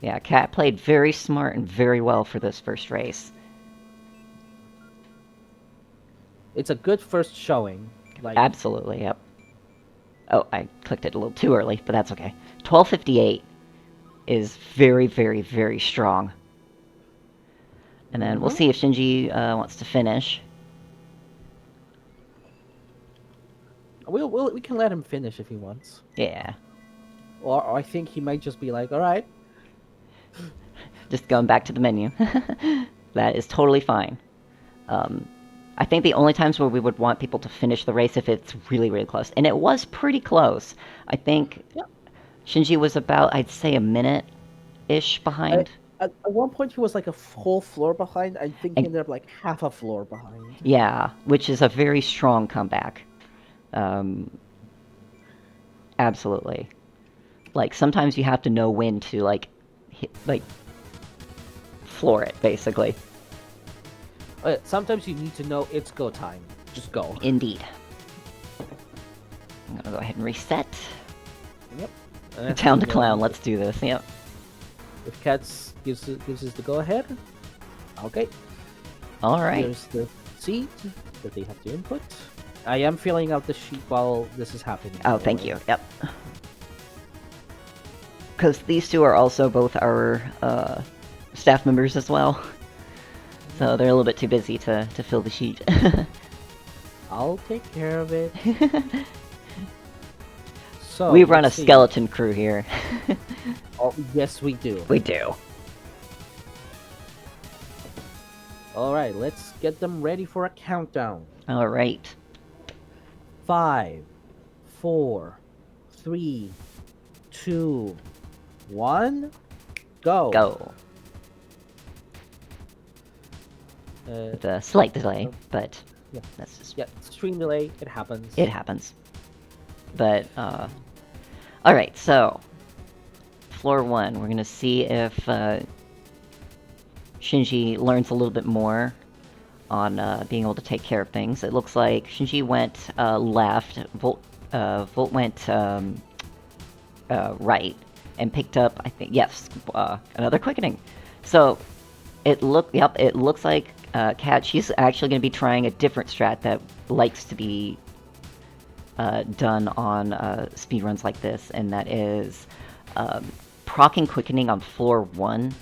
Yeah, Cat played very smart and very well for this first race. It's a good first showing. Like, Absolutely, yep. Oh, I clicked it a little too early, but that's okay. 12:58 is very, very, very strong. And then we'll see if Shinji wants to finish. we can let him finish if he wants. Yeah. Or I think he might just be like, alright. Just going back to the menu. That is totally fine. I think the only times where we would want people to finish the race if it's really, really close. And it was pretty close. I think Shinji was about, I'd say, a minute-ish behind. At one point, he was like a whole floor behind. I think he ended up like half a floor behind. Yeah, which is a very strong comeback. Absolutely. Like, sometimes you have to know when to, like, floor it, basically. Sometimes you need to know it's go time. Just go. Indeed. I'm gonna go ahead and reset. Yep. Town to clown, let's do this, yep. If Cats gives us the go-ahead, okay. Alright. Here's the seat that they have to input. I am filling out the sheet while this is happening. Oh, thank you, yep. Because these two are also both our staff members as well. So they're a little bit too busy to fill the sheet. I'll take care of it. So we run a skeleton crew here. Oh, yes, we do. We do. Alright, let's get them ready for a countdown. Alright. 5, 4, 3, 2, 1, go. Go. With a slight delay, but yeah, that's just... Yeah, stream delay, it happens. It happens. But, alright, so... Floor 1, we're gonna see if, Shinji learns a little bit more on, being able to take care of things. It looks like Shinji went, left, Volt went, right, and picked up, I think, yes, another quickening. So, it looks like, Cat, she's actually gonna be trying a different strat that likes to be, done on, speedruns like this, and that is, proccing quickening on floor 1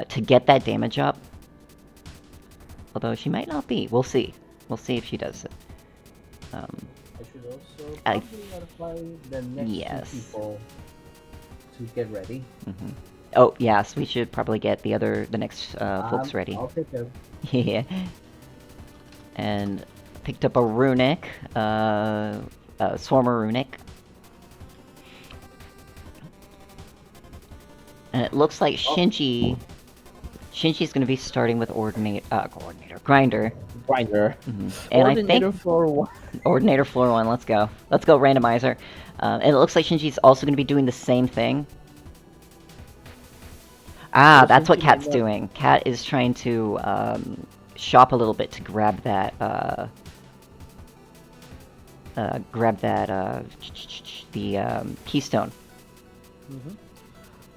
to get that damage up. Although she might not be. We'll see. We'll see if she does it. I should also probably notify the next two people to get ready. Mm-hmm. Oh, yes, we should probably get the next folks ready. I'll take them. Yeah. And picked up a runic, Swarmer runic. And it looks like Shinji Shinji's going to be starting with grinder. Grinder. And I Ordinator think floor 1. Ordinator floor 1, let's go. Let's go, randomizer. And it looks like Shinji's also going to be doing the same thing. Ah, that's what Cat's doing. Cat is trying to shop a little bit to grab that, keystone.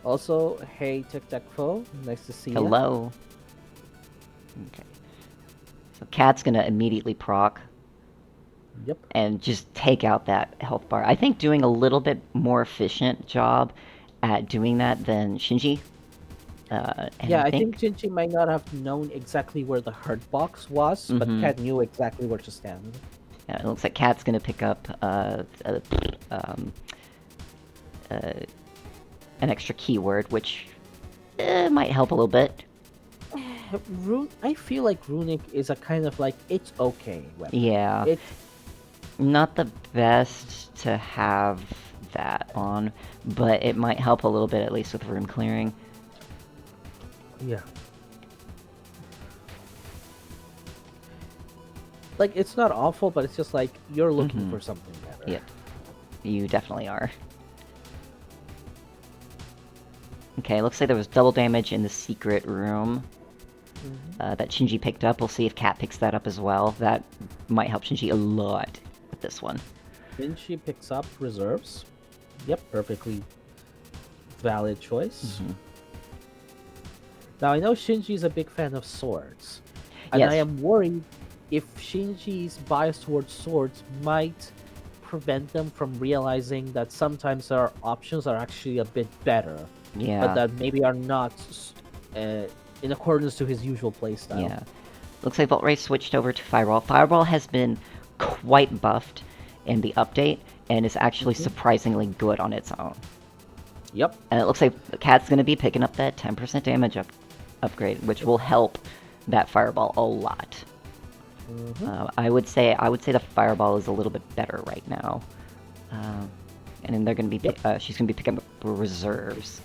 Also, hey Tic Tac Foe, nice to see you. Hello. Okay. So Cat's gonna immediately proc. Yep. And just take out that health bar. I think doing a little bit more efficient job at doing that than Shinji. Yeah, I think Shinji might not have known exactly where the hurt box was, but Cat knew exactly where to stand. Yeah, it looks like Cat's gonna pick up an extra keyword, which might help a little bit. I feel like Runic is a kind of like, it's okay weapon. Yeah. It's not the best to have that on, but it might help a little bit, at least with room clearing. Yeah. Like, it's not awful, but it's just like, you're looking for something better. Yep. You definitely are. Okay, looks like there was double damage in the secret room that Shinji picked up. We'll see if Cat picks that up as well. That might help Shinji a lot with this one. Shinji picks up reserves. Yep, perfectly valid choice. Now, I know Shinji's a big fan of swords. And I am worried if Shinji's bias towards swords might prevent them from realizing that sometimes their options are actually a bit better. Yeah. But that maybe are not in accordance to his usual playstyle. Yeah. Looks like Volt Ray switched over to Fireball. Fireball has been quite buffed in the update, and is actually surprisingly good on its own. Yep. And it looks like Cat's going to be picking up that 10% damage upgrade, which will help that Fireball a lot. I would say the Fireball is a little bit better right now. And then they're going to be she's going to be picking up reserves.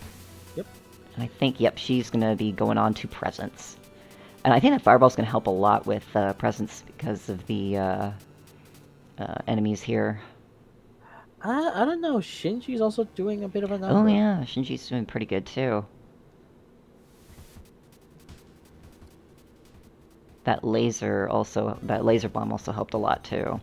Yep. And I think she's going to be going on to Presence. And I think that Fireball's going to help a lot with Presence because of the enemies here. I don't know. Shinji's also doing a bit of a number. Oh yeah, Shinji's doing pretty good too. That laser bomb also helped a lot too.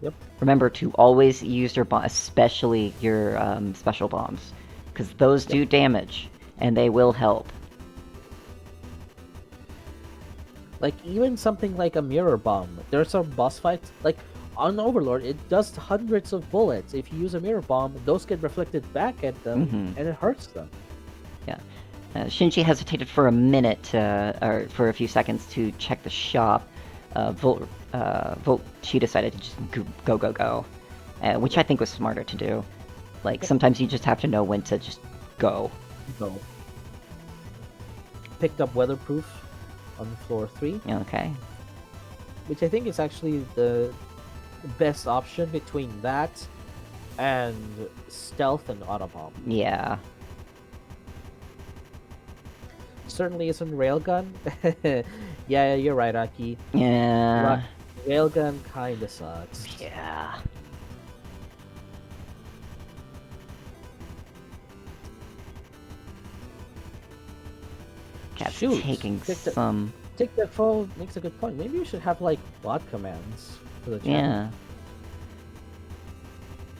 Yep. Remember to always use your bomb, especially your special bombs, because those do damage and they will help. Like even something like a mirror bomb. There's some boss fights like on Overlord. It does hundreds of bullets. If you use a mirror bomb, those get reflected back at them, and it hurts them. Yeah. Shinji hesitated for a minute, or for a few seconds to check the shop. She decided to just go, which I think was smarter to do. Like, sometimes you just have to know when to just go. Go. Picked up Weatherproof on floor 3. Okay. Which I think is actually the best option between that and Stealth and Autobomb. Yeah. Certainly isn't Railgun. Yeah, you're right, Aki. Yeah. Railgun kinda sucks. Yeah. Cat's taking some... Take that foe makes a good point. Maybe you should have, like, bot commands for the channel. Yeah.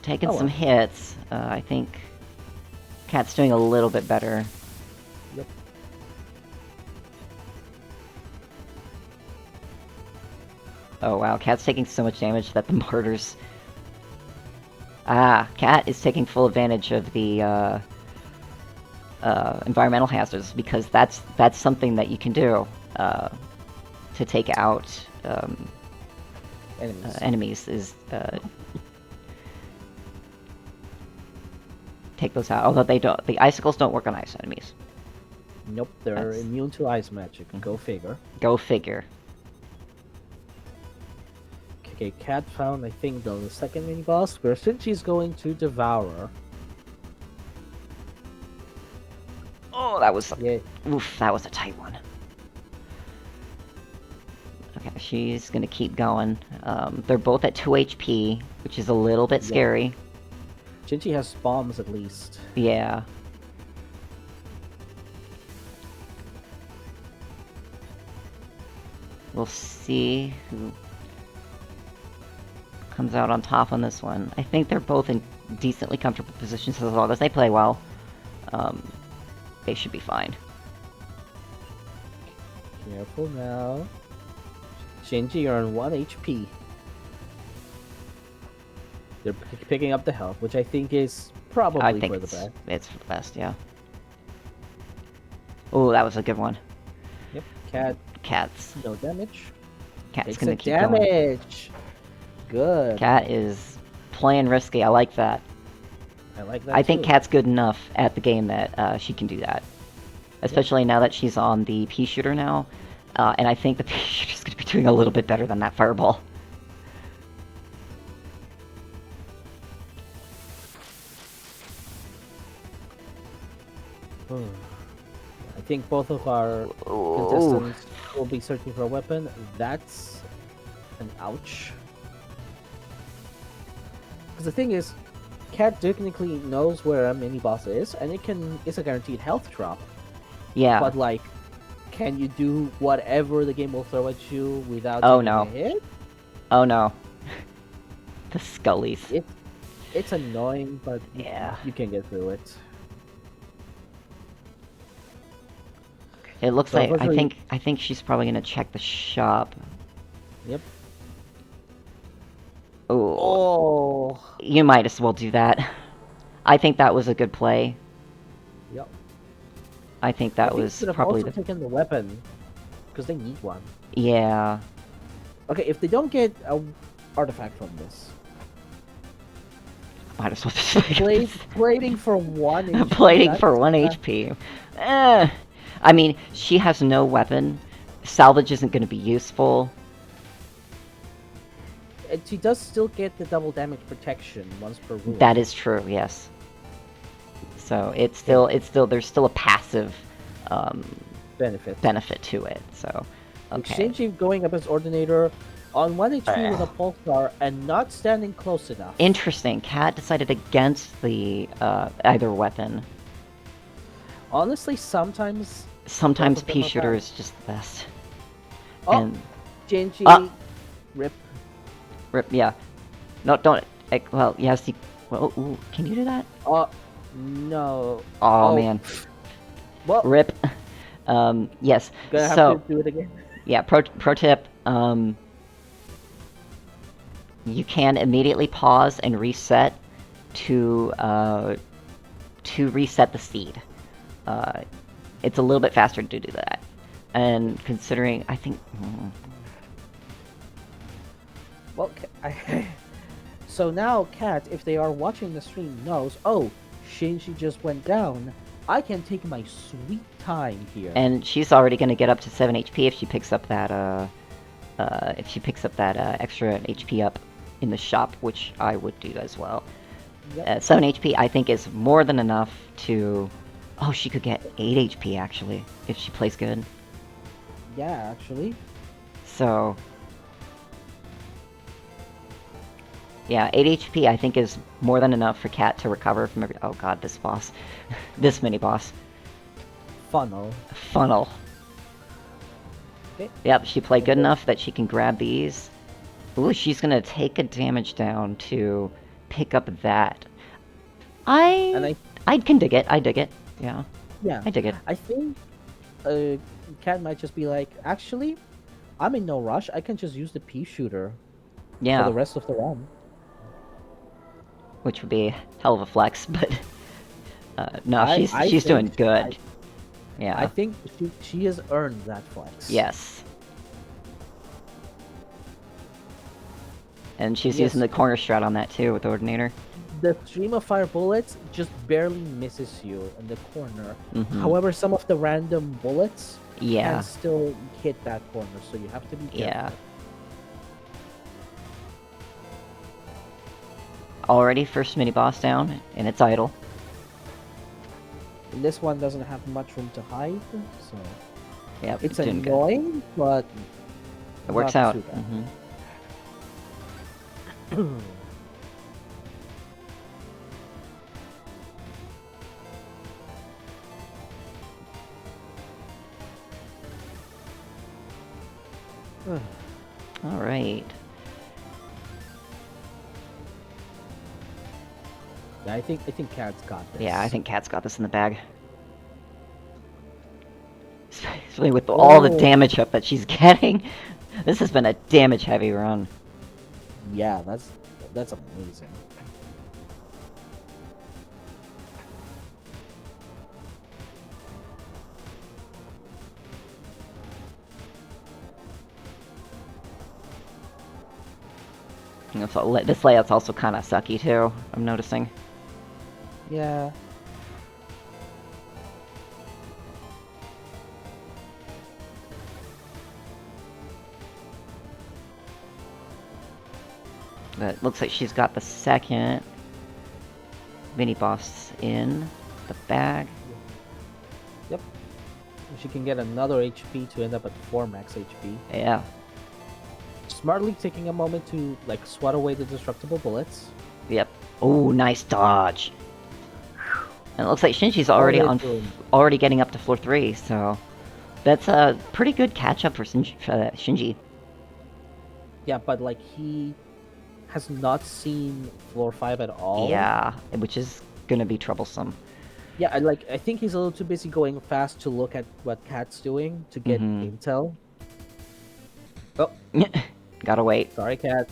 Taking some hits. I think Cat's doing a little bit better. Yep. Oh wow, Cat's taking so much damage that the martyrs... Ah, Cat is taking full advantage of the environmental hazards, because that's something that you can do to take out enemies is take those out. Although the icicles don't work on ice enemies. Nope, they're immune to ice magic. Go figure. Go figure. Okay, Cat found, I think, the second mini boss, where Shinji's going to Devourer. Oh, that was... Yeah. Oof, that was a tight one. She's gonna keep going. They're both at 2 HP, which is a little bit Yeah. scary. Shinji has bombs at least. Yeah. We'll see who comes out on top on this one. I think they're both in decently comfortable positions as long as they play well. They should be fine. Careful now. Shinji, you're on 1 HP. They're picking up the health, which I think is probably I think for the best. it's for the best, yeah. Oh, that was a good one. Yep. Cat, Cats. no damage. Cat's Takes gonna a keep going. damage. Good. Cat is playing risky. I like that. I like that. I think too. Cat's good enough at the game that she can do that. Especially now that she's on the pea shooter now. And I think the pea shooter's going to be doing a little bit better than that fireball. I think both of our contestants will be searching for a weapon. That's an ouch. Because the thing is, Cat technically knows where a mini boss is, and it's a guaranteed health drop. Yeah. But like, can you do whatever the game will throw at you without Oh, taking no. a hit? Oh no. The Scullies. It's annoying, but Yeah. you can get through it. It looks So like unfortunately- I think she's probably gonna check the shop. Yep. Oh, Oh. you might as well do that. I think that was a good play. Yep. I think I that think was should have probably also the taken the weapon because they need one. yeah. Okay, if they don't get a artifact from this, Might as well just plating for 1 HP. plating for that's- 1 HP. I mean, she has no weapon. Salvage isn't going to be useful. And she does still get the double damage protection once per rule. That is true. Yes. So it's still there's still a passive benefit. benefit to it. So okay. Shinji going up as Ordinator on 1 HP with a pulsar and not standing close enough. Interesting. Cat decided against the either weapon. Honestly, sometimes Sometimes both of them pea are shooter bad. is just the best. Oh, And Shinji, rip. yeah. No, don't. Well, yes. Well, ooh, can you do that? No. Oh man. Well, Rip. Yes. gonna have So to do it again. yeah. Pro tip. You can immediately pause and reset to reset the seed. It's a little bit faster to do that. And considering, I think. Well, so now Cat, if they are watching the stream, knows, oh, Shinji just went down. I can take my sweet time here. And she's already going to get up to 7 HP if she picks up that extra HP up in the shop, which I would do as well. Yep. 7 HP I think is more than enough to. Oh, she could get 8 HP actually if she plays good. Yeah, actually. So. Yeah, 8 HP I think is more than enough for Cat to recover from every. Oh god, this boss. This mini boss. Funnel. Funnel. Okay. Yep, she played good enough that she can grab these. Ooh, she's gonna take a damage down to pick up that. I can dig it. I dig it. Yeah, Yeah. I dig it. I think Cat might just be like, actually, I'm in no rush. I can just use the pea shooter for Yeah, the rest of the run. which would be a hell of a flex, but no, I she's doing think- good. Yeah. I think she has earned that flex. Yes. And she's Yes. using the corner strat on that too with Ordinator. The stream of fire bullets just barely misses you in the corner. Mhm. However, some of the random bullets Yeah. can still hit that corner, so you have to be careful. Yeah. Already first mini boss down, and it's idle. And this one doesn't have much room to hide, so Yep, it's doing good. annoying, but It works Not out. too bad. All right. Yeah, I think Cat's got this. Yeah, I think Cat's got this in the bag. Especially with all the Oh. damage up that she's getting. This has been a damage-heavy run. Yeah, that's amazing. You know, so this layout's also kind of sucky too, I'm noticing. Yeah. But it looks like she's got the second mini-boss in the bag. Yep. She can get another HP to end up at 4 max HP. Yeah. Smartly taking a moment to like swat away the destructible bullets. Yep. Oh, nice dodge. And it looks like Shinji's already they're on, doing. already getting up to floor 3, so that's a pretty good catch-up for Shinji. Yeah, but like he has not seen floor 5 at all. Yeah, which is gonna be troublesome. Yeah, I think he's a little too busy going fast to look at what Cat's doing to get intel. Oh, Gotta wait. sorry, Cat.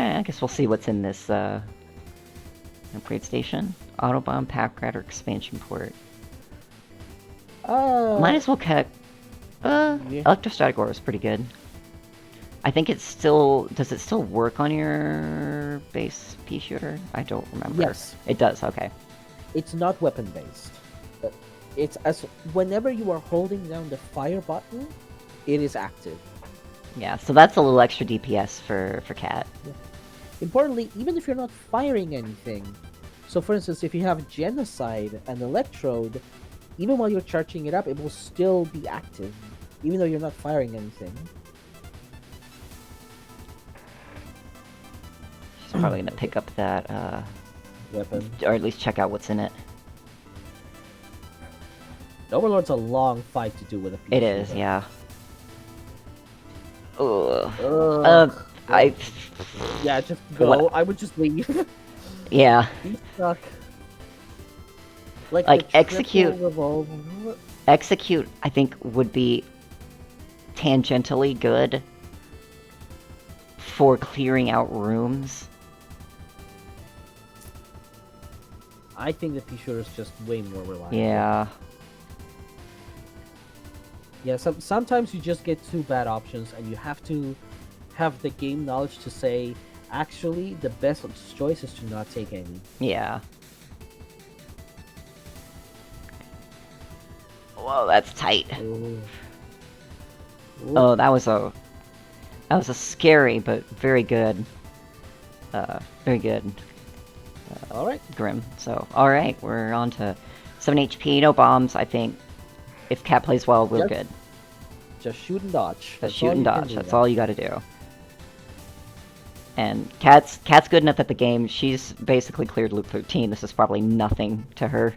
I guess we'll see what's in this upgrade station. Autobomb, pack rat, or expansion port. Might as well cut. Yeah. Electrostatic ore is pretty good. I think it's still. Does it still work on your base pea shooter? I don't remember. Yes. It does. Okay. It's not weapon based. It's as whenever you are holding down the fire button, it is active. Yeah. So that's a little extra DPS for Cat. Importantly, even if you're not firing anything, so for instance, if you have Genocide and Electrode, even while you're charging it up, it will still be active, even though you're not firing anything. She's probably gonna pick up that Weapon. or at least check out what's in it. The Overlord's a long fight to do with a piece. It is. Yeah. Ugh. Ugh. I. Yeah, just go. What? I would just leave. Yeah. You suck. Like Like, the execute. triple revolver- Execute, I think, would be tangentially good for clearing out rooms. I think the pea shooter is just way more reliable. Yeah. Yeah, sometimes you just get two bad options, and you have to have the game knowledge to say, actually, the best choice is to not take any. Yeah. Whoa, that's tight. Ooh. Oh, that was a scary but very good, All right. Grim. So, all right, we're on to 7 HP, no bombs. I think if Cat plays well, we're Yep. good. Just shoot and dodge. Just shoot and dodge. That's all. all you got to do. And Cat's good enough at the game. She's basically cleared Loop 13. This is probably nothing to her.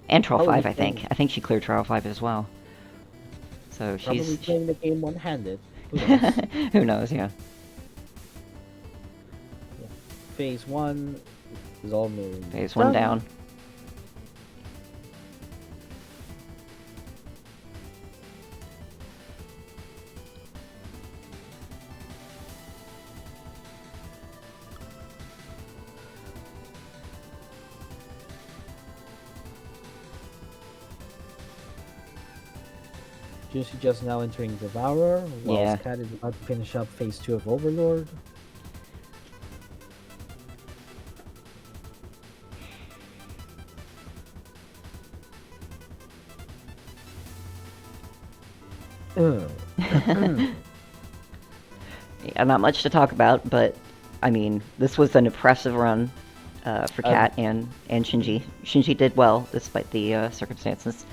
And Trial Probably 5, I think. playing- I think she cleared Trial 5 as well. So Probably she's... playing the game one-handed. Who knows? Who knows, yeah. Phase 1 is all new. Phase 1 down. Juicy just now entering Devourer, while Yeah. Cat is about to finish up Phase 2 of Overlord. Yeah, not much to talk about, but I mean, this was an impressive run. for Cat and Shinji. Shinji did well despite the circumstances.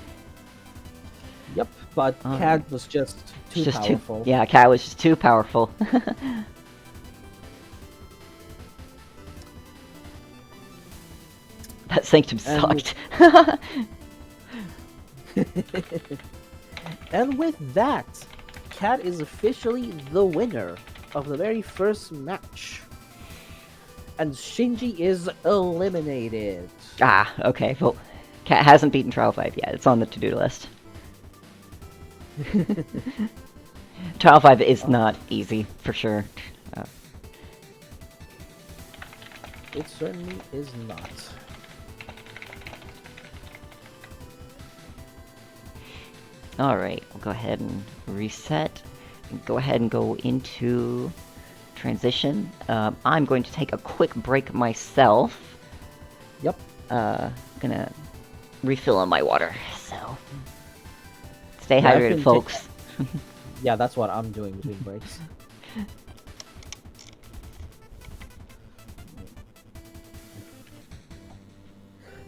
Yep, but All Cat right. was just too Just powerful. Yeah, Cat was just too powerful. That Sanctum sucked. And with that, Cat is officially the winner of the very first match. And Shinji is eliminated. Ah, okay. Well, Cat hasn't beaten Trial 5 yet. It's on the to-do list. Trial 5 is not easy, for sure. It certainly is not. Alright, we'll go ahead and reset. Go ahead and go into transition. I'm going to take a quick break myself. Yep. Gonna refill on my water, so... Stay Yeah, I've hydrated, been folks. Yeah, that's what I'm doing between breaks.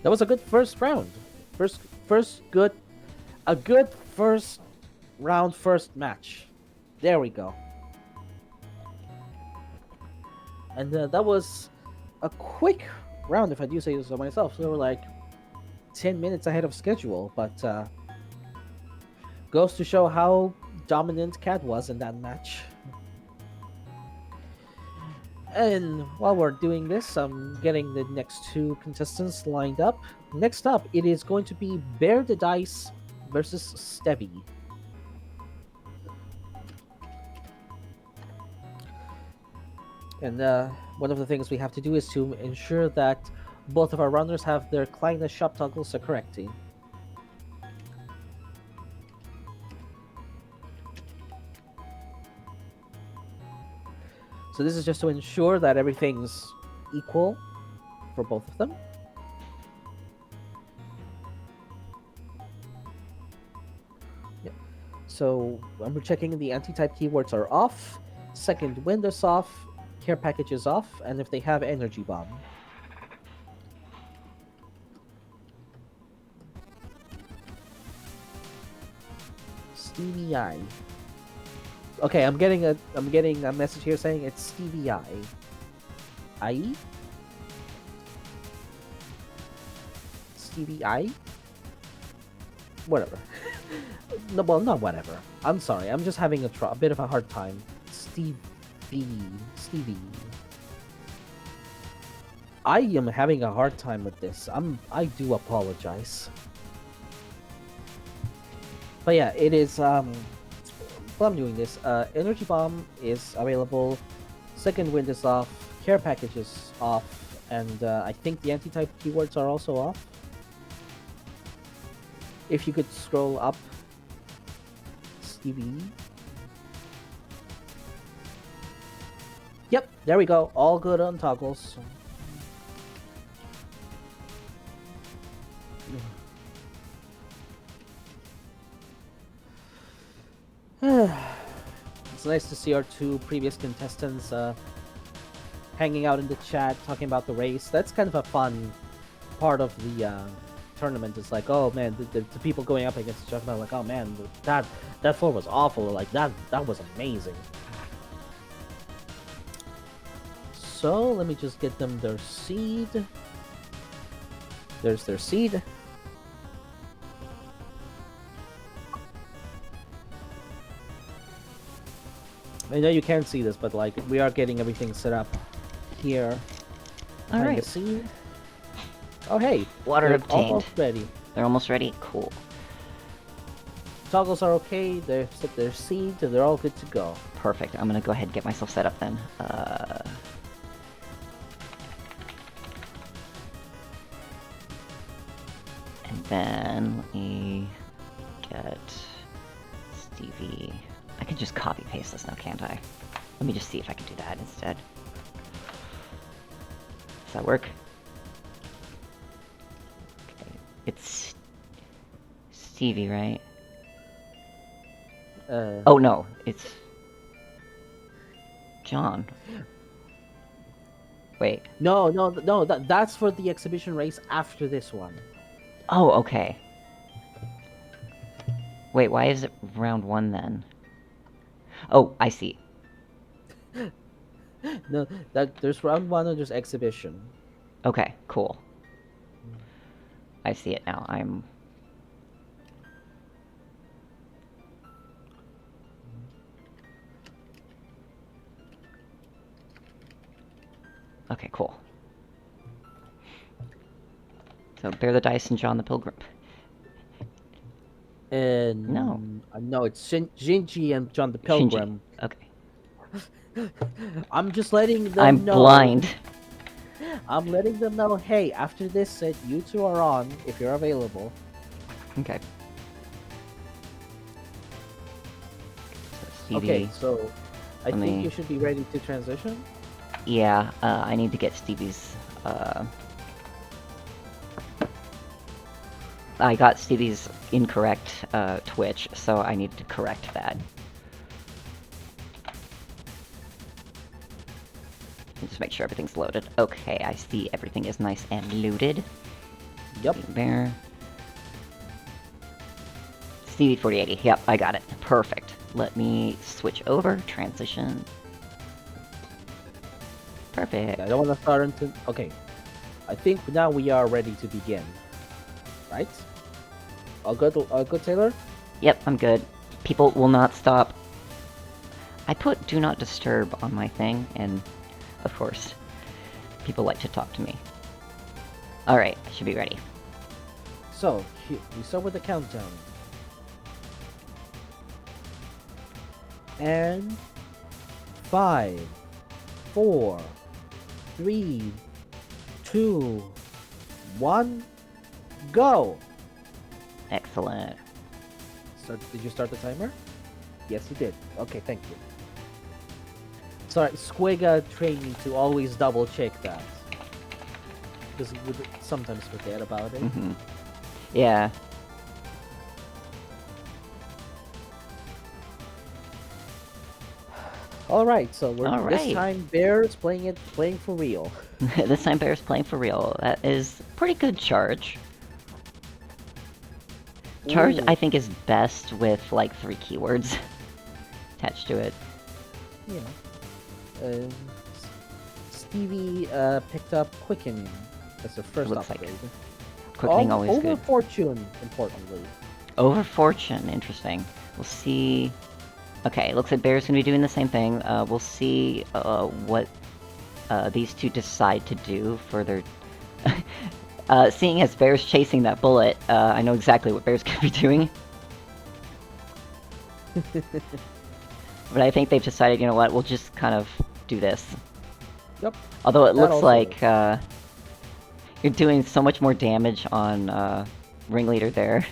That was a good first round. A good first round, first match. There we go. And that was a quick round, if I do say so myself. So we're like 10 minutes ahead of schedule, but goes to show how dominant Cat was in that match. And while we're doing this, I'm getting the next two contestants lined up. Next up, it is going to be Bear the Dice versus Stevie. And one of the things we have to do is to ensure that both of our runners have their kleine shop toggles correctly. So this is just to ensure that everything's equal for both of them. Yeah. So when we're checking, the anti-type keywords are off, second wind is off, care package is off, and if they have energy bomb. Stevie I. Okay, I'm getting a message here saying it's Stevie I. I? Stevie I? Whatever. No, well, not whatever. I'm sorry. I'm just having a bit of a hard time. Stevie. I am having a hard time with this. I do apologize. But yeah, it is while I'm doing this, energy bomb is available, second wind is off, care package is off, and I think the anti-type keywords are also off. If you could scroll up, Stevie. Yep, there we go. All good on toggles. It's nice to see our two previous contestants hanging out in the chat, talking about the race. That's kind of a fun part of the tournament. It's like, oh man, the people going up against each other, like, oh man, that floor was awful. Like that was amazing. So let me just get them their seed. There's their seed. I know you can't see this, but like we are getting everything set up here. All right. The scene. Oh hey, Water they're obtained. almost ready. They're almost ready? Cool. Toggles are okay. They've set their seed. They're all good to go. Perfect. I'm gonna go ahead and get myself set up then. And then let me get Stevie. I can just copy paste this now, can't I? Let me just see if I can do that instead. Does that work? Okay. It's Stevie, right? Oh no, it's John. Wait. No, no, no. That's for the exhibition race after this one. Oh, okay. Wait, why is it round 1 then? Oh, I see. No, that there's round 1 and there's exhibition. Okay, cool. I see it now. Okay, cool. So, Bear the Dice and John the Pilgrim. And No. No, it's Shinji and John the Shinji. Pilgrim. Okay. I'm just letting them I'm know. blind. I'm letting them know, hey, after this set, you two are on, if you're available. Okay. So, Stevie. Okay, so I Let think me- you should be ready to transition. Yeah, I need to get Stevie's, I got Stevie's incorrect, Twitch, so I need to correct that. Just make sure everything's loaded. Okay, I see everything is nice and looted. Yep. There. Stevie 4080. Yep, I got it. Perfect. Let me switch over. Transition. Perfect. I don't want to start until... Okay. I think now we are ready to begin. Right? All good, Taylor? Yep, I'm good. People will not stop. I put Do Not Disturb on my thing, and of course, people like to talk to me. Alright, I should be ready. So, we start with the countdown. And 5, 4, 3, 2, 1, go! Excellent. Did you start the timer? Yes, you did. Okay, thank you. Sorry, Squega trained me to always double check that. Because we would sometimes forget about it. Yeah. Alright, so we're All this right. time Bear's playing for real. This time Bear's playing for real. That is pretty good charge. Charge, Ooh. I think, is best with, like, 3 keywords attached to it. Yeah. Stevie picked up Quickening. That's the first Looks like upgrade. Quickening always over good. Fortune, importantly. Over Fortune, interesting. We'll see... Okay, it looks like Bear's gonna be doing the same thing. We'll see what these two decide to do for their... seeing as Bear's chasing that bullet, I know exactly what Bear's gonna be doing. But I think they've decided, you know what, we'll just kind of do this. Yep. Although it That looks also like you're doing so much more damage on Ringleader there.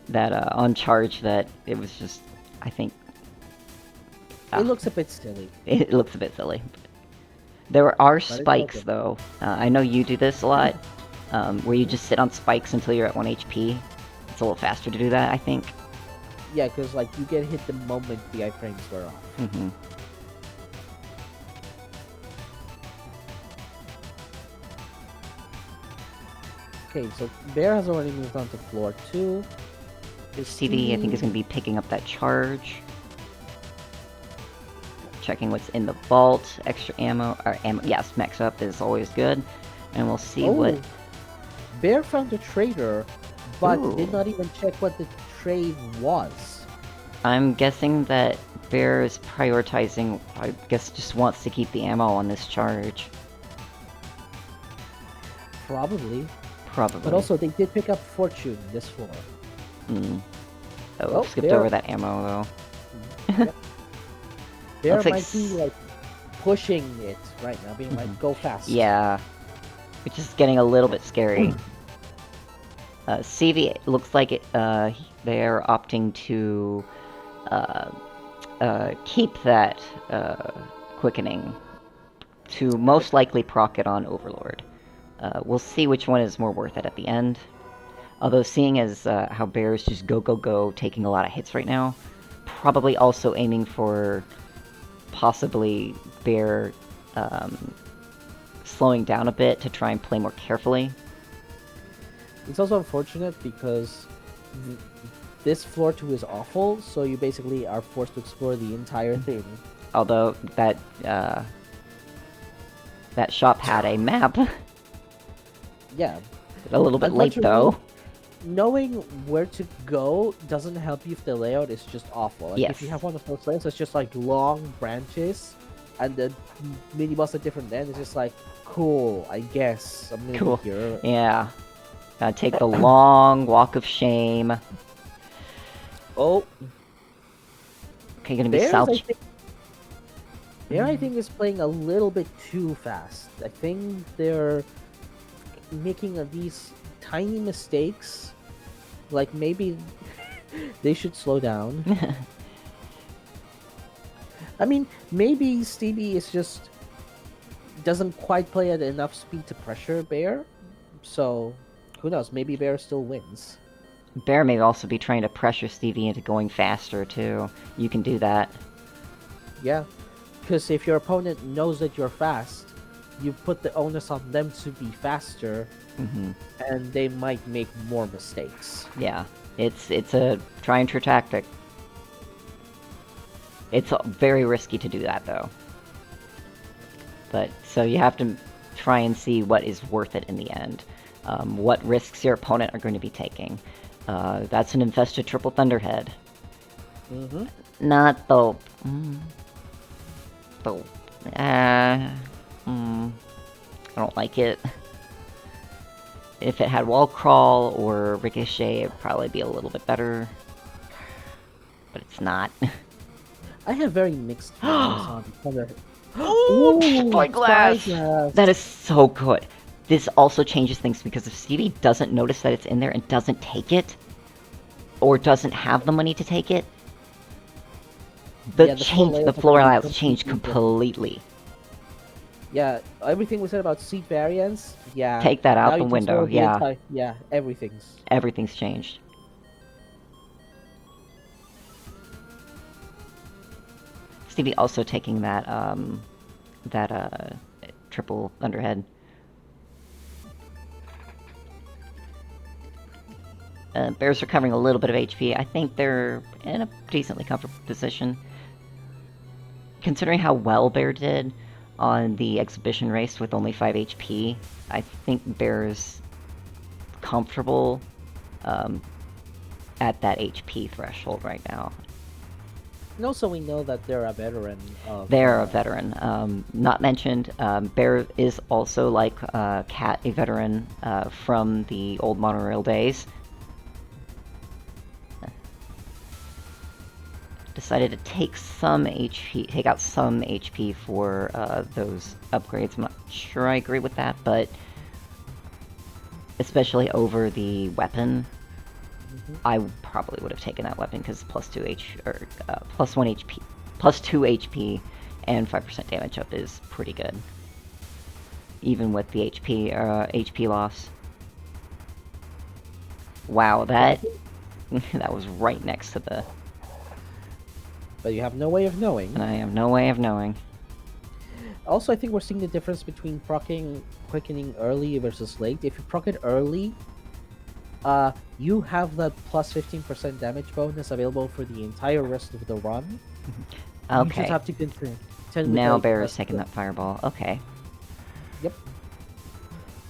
That on charge that it was just, I think... It looks a bit silly. It looks a bit silly. There are it's spikes, okay. though. I know you do this a lot, where you just sit on spikes until you're at 1 HP. It's a little faster to do that, I think. Yeah, because like you get hit the moment the iframes wear off. Mm-hmm. Okay, so Bear has already moved on to floor 2. Stevie, I think, is going to be picking up that charge. Checking what's in the vault. Extra ammo, or ammo, yes, max up is always good. And we'll see what... Bear found a trader, but Ooh. did not even check what the trade was. I'm guessing that Bear is prioritizing, I guess just wants to keep the ammo on this charge. Probably. Probably. But also, they did pick up Fortune this floor. Mm. Oh, Oh, skipped Bear- over that ammo, though. Yep. Bear Looks like might be like pushing it right now, being like, go fast. Yeah. Which is getting a little bit scary. CV, it looks like they're opting to keep that quickening to most likely proc it on Overlord. We'll see which one is more worth it at the end. Although seeing as how Bear's just go, taking a lot of hits right now, probably also aiming for possibly Bear slowing down a bit to try and play more carefully. It's also unfortunate because this floor 2 is awful, so you basically are forced to explore the entire thing. Although that shop had a map. Yeah. A little bit late though. Knowing where to go doesn't help you if the layout is just awful. Like, Yes. if you have one of those layouts that's just like long branches and the mini boss at different ends, it's just like, cool, I guess. I'm gonna Cool. be here. Yeah. Gotta take the long walk of shame. Oh, Okay, gonna be Bears, south. I think is playing a little bit too fast. I think they're making these tiny mistakes. Like, maybe they should slow down. I mean, maybe Stevie is just doesn't quite play at enough speed to pressure Bear. So, who knows? Maybe Bear still wins. Bear may also be trying to pressure Stevie into going faster too. You can do that. Yeah, because if your opponent knows that you're fast, you put the onus on them to be faster, and they might make more mistakes. Yeah, it's a try and true tactic. It's very risky to do that though. But so you have to try and see what is worth it in the end. What risks your opponent are going to be taking. That's an infested triple thunderhead. Not the. I don't like it. If it had wall crawl or ricochet, it'd probably be a little bit better. But it's not. I have very mixed feelings on Thunder. Ooh, Spyglass! Spyglass! That is so good. This also changes things because if Stevie doesn't notice that it's in there and doesn't take it, or doesn't have the money to take it, the floor layouts change completely. Yeah, everything we said about seat variance, yeah. Take that out now the you can window, throw the yeah. yeah, everything's. Everything's changed. Stevie also taking that triple thunderhead. Bear's recovering a little bit of HP. I think they're in a decently comfortable position. Considering how well Bear did on the exhibition race with only 5 HP, I think Bear's comfortable at that HP threshold right now. And also we know that they're a veteran of... They're a veteran. Not mentioned, Bear is also, like Cat, a veteran from the old Monorail days. Decided to take out some HP for those upgrades. I'm not sure I agree with that, but especially over the weapon, I probably would have taken that weapon because plus 2 plus 1 HP, plus 2 HP, and 5% damage up is pretty good, even with the HP loss. Wow, that that was right next to the. But you have no way of knowing. And I have no way of knowing. Also, I think we're seeing the difference between quickening early versus late. If you proc it early, you have that plus 15% damage bonus available for the entire rest of the run. Okay. You just have to contend now with, Bear is taking that fireball. Okay. Yep.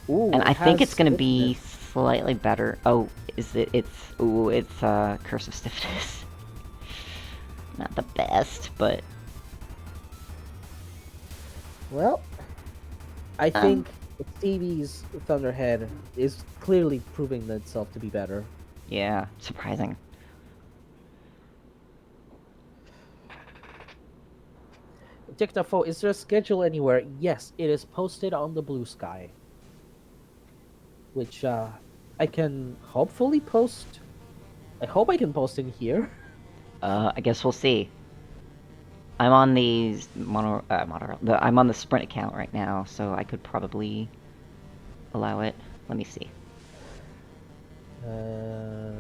Ooh, and I think it's gonna be slightly better. Oh, is it? It's Curse of Stiffness. Not the best, but... Well, I think Stevie's Thunderhead is clearly proving itself to be better. Yeah, surprising. Dictafo, is there a schedule anywhere? Yes, it is posted on the Blue Sky. Which, I can hopefully post... I hope I can post in here. I guess we'll see. I'm on the I'm on the Sprint account right now, so I could probably allow it. Let me see. Where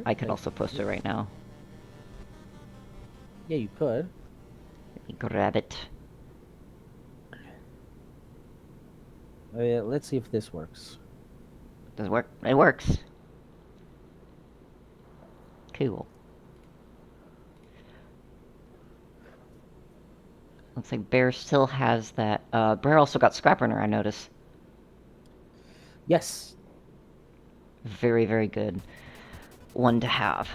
I could also post it right now. Yeah, you could. me grab it. Let's see if this works. Does it work? It works. Cool. Looks like Bear still has that. Bear also got Scrap Runner, I notice. Yes. Very, very good one to have.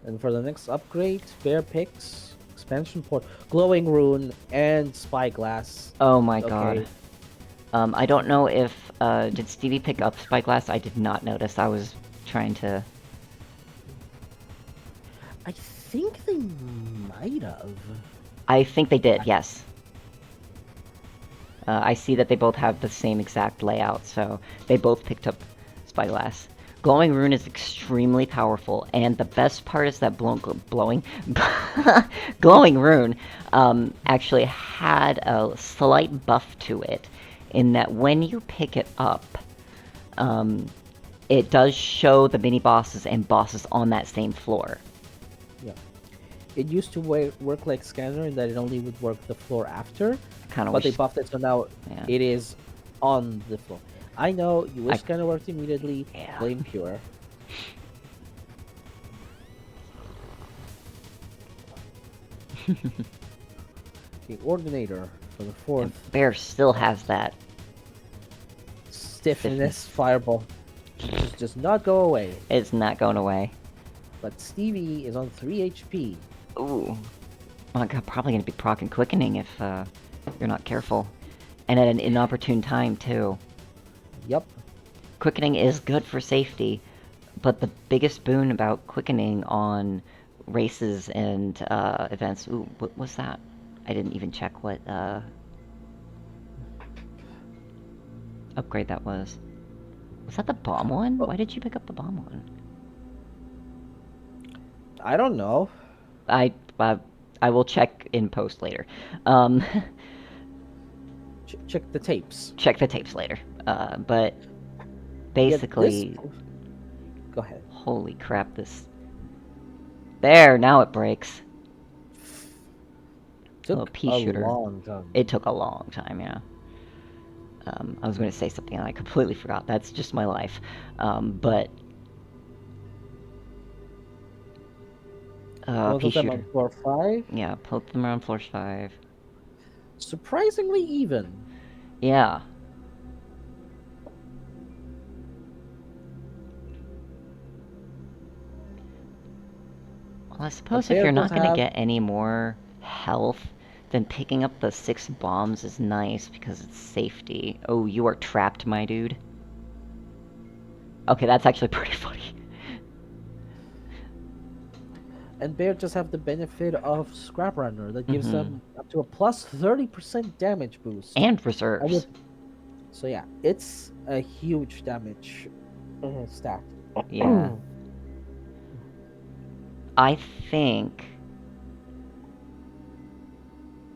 And for the next upgrade, Bear picks expansion port, glowing rune, and spyglass. Oh my Okay. god. I don't know if, did Stevie pick up Spyglass? I did not notice. I was trying to... I think they might have. I think they did, yes. I see that they both have the same exact layout, so they both picked up Spyglass. Glowing Rune is extremely powerful, and the best part is that Glowing Rune actually had a slight buff to it, in that when you pick it up, it does show the mini-bosses and bosses on that same floor. Yeah. It used to work like Scanner in that it only would work the floor after, but they buffed it so now it is on the floor. I know, you wish Scanner worked immediately, blame Pure. The Ordinator for the fourth. And Bear still has that. Stiffness Fireball. Just does not go away. It's not going away. But Stevie is on 3 HP. Ooh. Well, I'm probably going to be proccing Quickening if you're not careful. And at an inopportune time, too. Yep. Quickening is good for safety, but the biggest boon about Quickening on races and events... Ooh, what was that? I didn't even check what upgrade that was. Was that the bomb one? Why did you pick up the bomb one? I don't know. I will check in post later. Check the tapes. Check the tapes later. But basically... Go ahead. Holy crap, this... There, now it breaks. Took a long time. It took a long time, yeah. I was going to say something and I completely forgot. That's just my life. But... both of them on floor 5? Yeah, both of them are on floor 5. Surprisingly even. Yeah. Well, I suppose if you're not going to get any more health, then picking up the 6 bombs is nice because it's safety. Oh, you are trapped, my dude. Okay, that's actually pretty funny. And Bear just have the benefit of Scrap Runner that gives them up to a plus 30% damage boost. And reserves. So yeah, it's a huge damage stat. Yeah. I think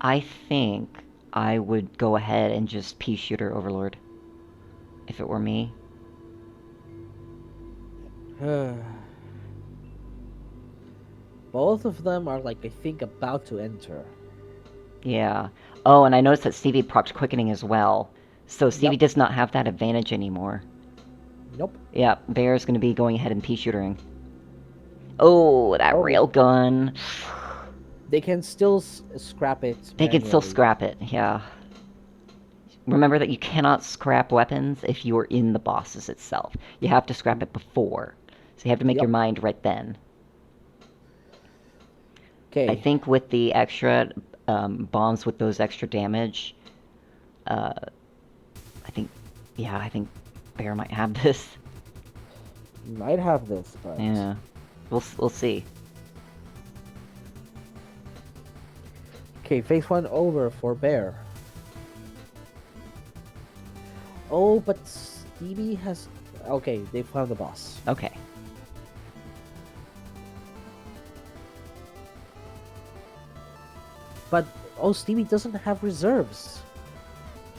I would go ahead and just Pea Shooter Overlord. If it were me. Both of them are, like, I think, about to enter. Yeah. Oh, and I noticed that Stevie procced Quickening as well. So Stevie does not have that advantage anymore. Nope. Yeah, Bear's going to be going ahead and Pea Shootering. Oh, that railgun. They can still scrap it. They can still scrap it, yeah. Remember that you cannot scrap weapons if you are in the bosses itself. You have to scrap it before. So you have to make your mind right then. Okay. I think with the extra bombs with those extra damage, I think Bear might have this. Might have this, but... Yeah. We'll see. Okay, phase 1 over for Bear. Oh, but Stevie has... Okay, they found the boss. Okay. But, oh, Stevie doesn't have reserves.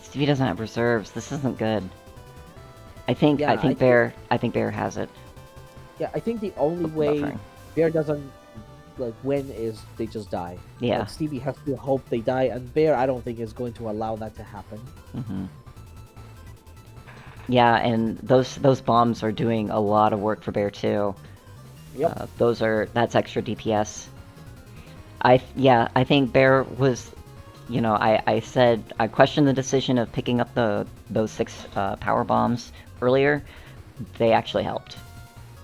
Stevie doesn't have reserves. This isn't good. I think Bear has it. Yeah, I think the only way Bear doesn't like win is they just die. Yeah. Like, Stevie has to hope they die, and Bear I don't think is going to allow that to happen. Mm-hmm. Yeah, and those bombs are doing a lot of work for Bear too. Yep. That's extra DPS. I think Bear was, I questioned the decision of picking up those 6 power bombs earlier. They actually helped.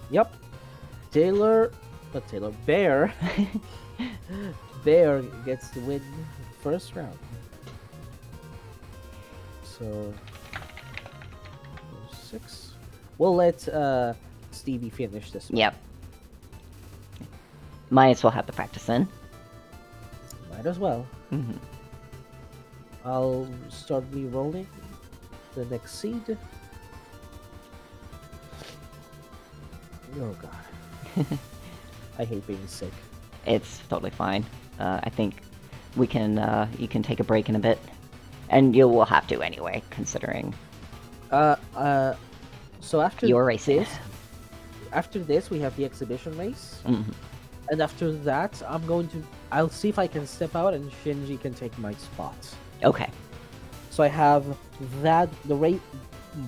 Yep. Bear. Bear gets to win first round. So 6. We'll let Stevie finish this one. Yep. Might as well have the practice in. Might as well. Mm-hmm. I'll start re-rolling the next seed. Oh god. I hate being sick. It's totally fine. I think you can take a break in a bit. And you will have to anyway, considering So after your race. after this we have the exhibition race. Mm-hmm. And after that I'll see if I can step out and Shinji can take my spot. Okay. So I have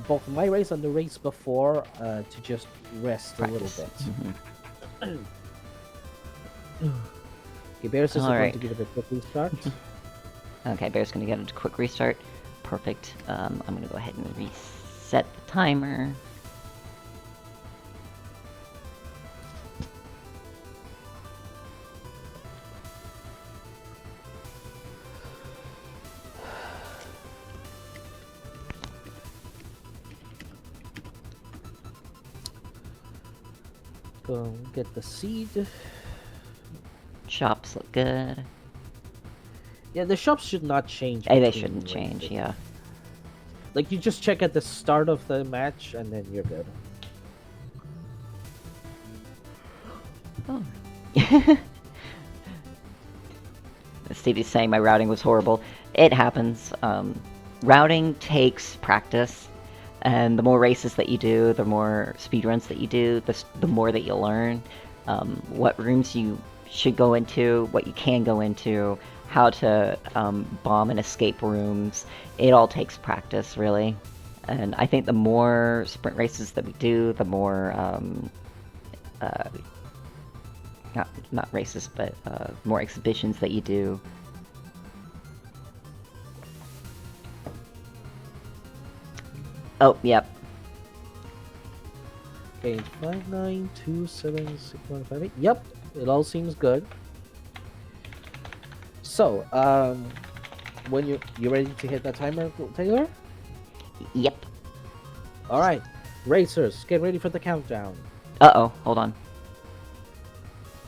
both my race and the race before to just rest Practice. a little bit. Mm-hmm. Okay, Bears is going Alright. to give it a quick restart. Okay, Bear's gonna get a quick restart. Perfect. I'm gonna go ahead and reset the timer. Go get the seed. Shops look good. Yeah, the shops should not change. Hey, they between shouldn't change, races. yeah. Like, you just check at the start of the match and then you're good. Oh. Stevie's saying my routing was horrible. It happens. Routing takes practice, and the more races that you do, the more speedruns that you do, the more that you'll learn. What rooms you should go into, what you can go into, how to bomb and escape rooms. It all takes practice, really. And I think the more sprint races that we do, the more not races, but more exhibitions that you do. Oh, yep. Okay, 59276158. Yep, it all seems good. So, when you ready to hit that timer, Taylor? Yep. All right, racers, get ready for the countdown. Uh-oh, hold on.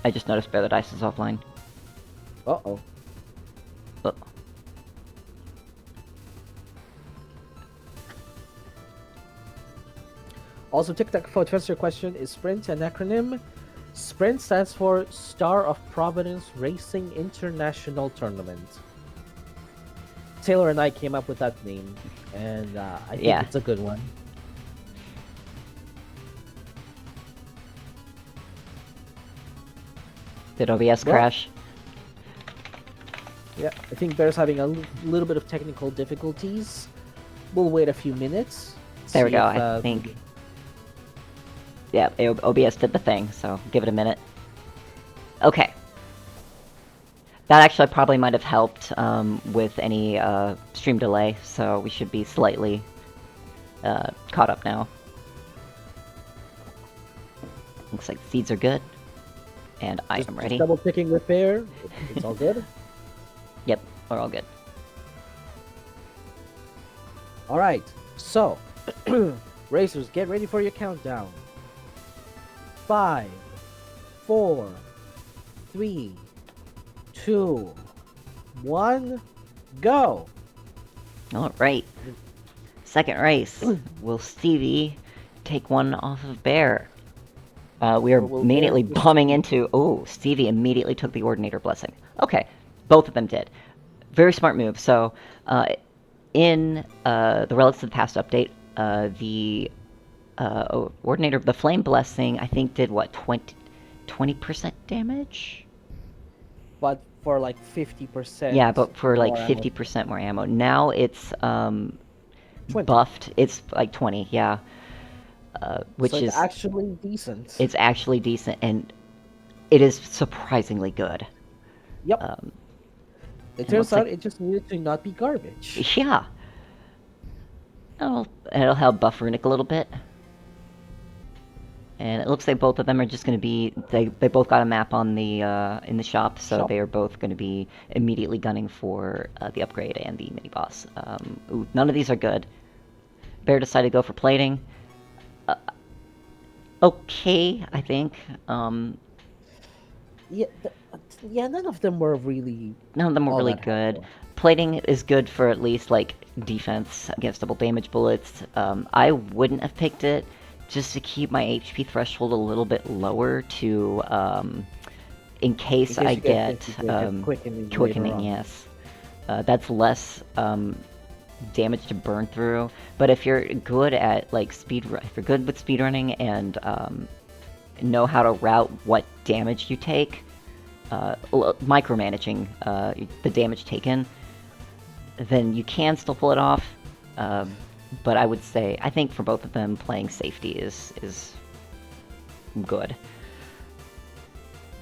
I just noticed Bear the Dice is offline. Uh-oh. Oh. Also, TikTok for answer question, is Sprint an acronym? Sprint stands for Star of Providence Racing International Tournament. Taylor and I came up with that name, and I think it's a good one. Did OBS crash? Yeah, I think Bear's having a little bit of technical difficulties. We'll wait a few minutes. There we see go, if, I think. Yeah, OBS did the thing, so give it a minute. Okay. That actually probably might have helped with any stream delay, so we should be slightly caught up now. Looks like the seeds are good. And I am ready. Just double picking with Bear. It's all good. Yep, we're all good. All right, so racers, get ready for your countdown. 5, 4, 3, 2, 1, go. All right. Second race. Will Stevie take one off of Bear? We are immediately bombing into... Oh, Stevie immediately took the Ordinator Blessing. Okay, both of them did. Very smart move. So, in the Relics of the Past update, the Ordinator, the Flame Blessing, I think did, what, 20% damage? but for like 50% Yeah, but for like more ammo. 50% more ammo. Now it's 20. buffed. It's like 20, yeah. So Which it's is actually decent. it's actually decent and it is surprisingly good. Yep. Um, It and it turns looks out like it just needed to not be garbage. yeah, it'll help buff Runic a little bit. And it looks like both of them are just going to be they both got a map on the in the shop, so Shop. they are both going to be immediately gunning for the upgrade and the mini boss. Ooh, none of these are good. Bear decided to go for plating. Uh, okay, I think. Yeah, yeah, none of them were really None of them were all really that good. helpful. Plating is good for at least like defense against double damage bullets. I wouldn't have picked it just to keep my HP threshold a little bit lower to in In case case I you get get hit, you get quickening later quickening. on. Yes, that's less damage to burn through. But if you're good at like if you're good with speedrunning and know how to route what damage you take, micromanaging the damage taken, then you can still pull it off. But I would say, I think for both of them, playing safety is good,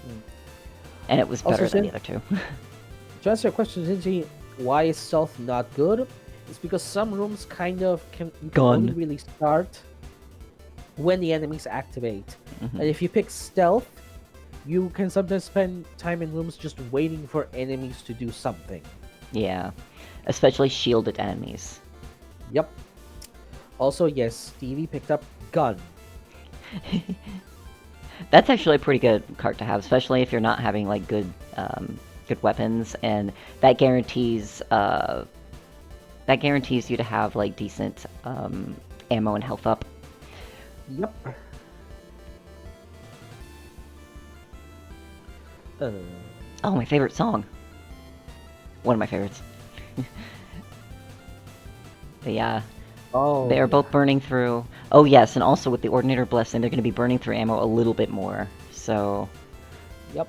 Mm. and it was Also, better than the since other two. to answer your question, Shinji, why is stealth not good? It's because some rooms kind of you can only Gun. really start when the enemies activate. Mhm. And if you pick stealth, you can sometimes spend time in rooms just waiting for enemies to do something. Yeah, especially shielded enemies. Yep. Also, yes, Stevie picked up gun. That's actually a pretty good card to have, especially if you're not having like good weapons, and that guarantees you to have like decent ammo and health up. Yep. Oh, my favorite song. One of my favorites. But yeah, Oh, they are yeah. both burning through. Oh yes, and also with the Ordinator Blessing, they're going to be burning through ammo a little bit more. So Yep.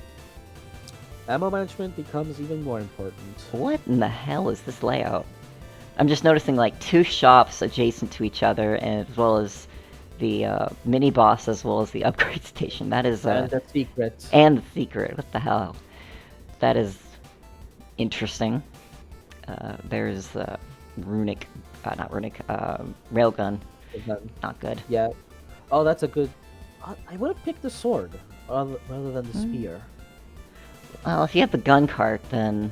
Ammo management becomes even more important. what in the hell is this layout? I'm just noticing like two shops adjacent to each other, and as well as the mini boss, as well as the upgrade station. That is And the secret. and the secret. What the hell? That is interesting. There's runic, not runic, railgun. Gun. Not good. Yeah. Oh, that's a good. I would have picked the sword rather than the spear. Well, if you have the gun cart, then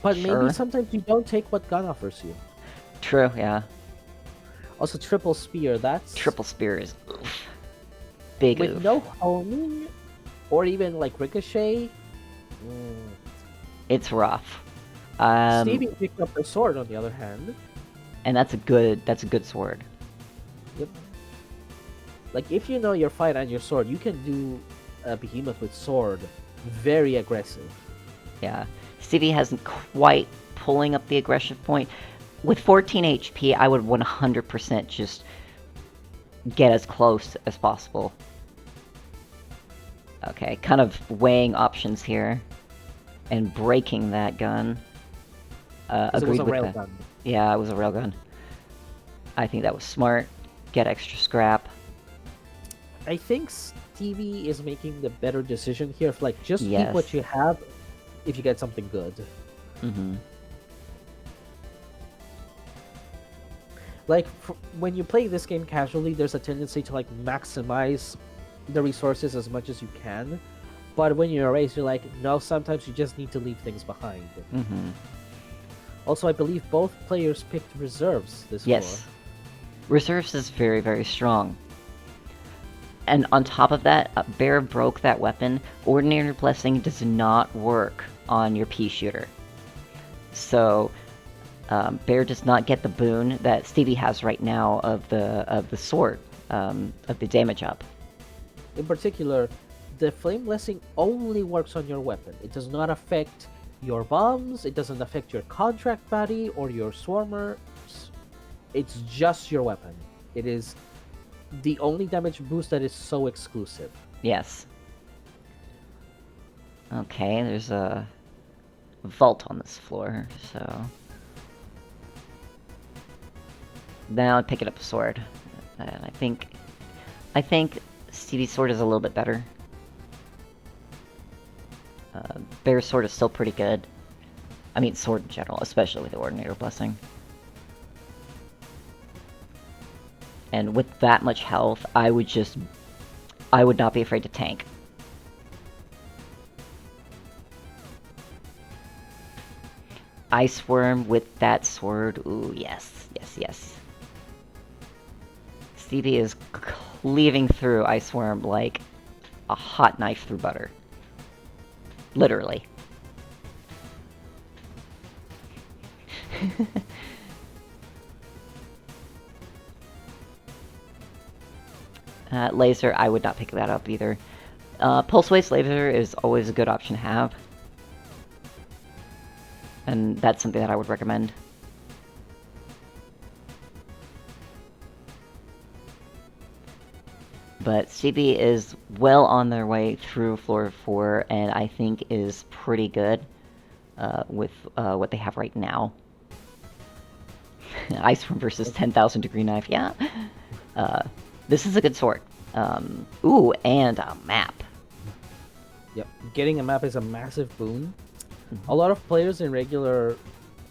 But sure. maybe sometimes you don't take what gun offers you. True, yeah. Also, triple spear. That's Triple spear is oof. Big with oof. no homing or even like ricochet. It's rough. Stevie picked up the sword on the other hand. And that's a good sword. Yep. Like if you know your fight and your sword, you can do a behemoth with sword. Very aggressive. Yeah. Stevie hasn't quite pulling up the aggression point. With 14 HP, I would 100% just get as close as possible. Okay, kind of weighing options here. And breaking that gun. It Agreed was a with rail that. gun. Yeah, it was a railgun. I think that was smart. Get extra scrap. I think Stevie is making the better decision here. Of like, just Yes. keep what you have if you get something good. Mm-hmm. Like, when you play this game casually, there's a tendency to like maximize the resources as much as you can. But when you're a race, you're like, no, sometimes you just need to leave things behind. Mm-hmm. Also, I believe both players picked reserves this Yes. floor. Reserves is very, very strong. And on top of that, Bear broke that weapon. Ordinary Blessing does not work on your pea shooter. So, Bear does not get the boon that Stevie has right now of the sword, of the damage up. In particular, the Flame Blessing only works on your weapon. It does not affect your bombs, it doesn't affect your contract body or your swarmers. It's just your weapon. It is the only damage boost that is so exclusive. Yes. Okay, there's a vault on this floor, so... Now I'm picking up a sword. And I think Stevie's sword is a little bit better. Bear's sword is still pretty good. I mean, sword in general, especially with the Ordinator Blessing. And with that much health, I would not be afraid to tank. Ice Worm with that sword, ooh, yes, yes, yes. Stevie is cleaving through Ice Worm like a hot knife through butter. Literally. Laser, I would not pick that up either. Pulse Waste Laser is always a good option to have. And that's something that I would recommend. But CB is well on their way through floor 4, and I think is pretty good with what they have right now. Ice Worm versus 10,000 Degree Knife, yeah. This is a good sword. Ooh, and a map. Yep, getting a map is a massive boon. A lot of players in regular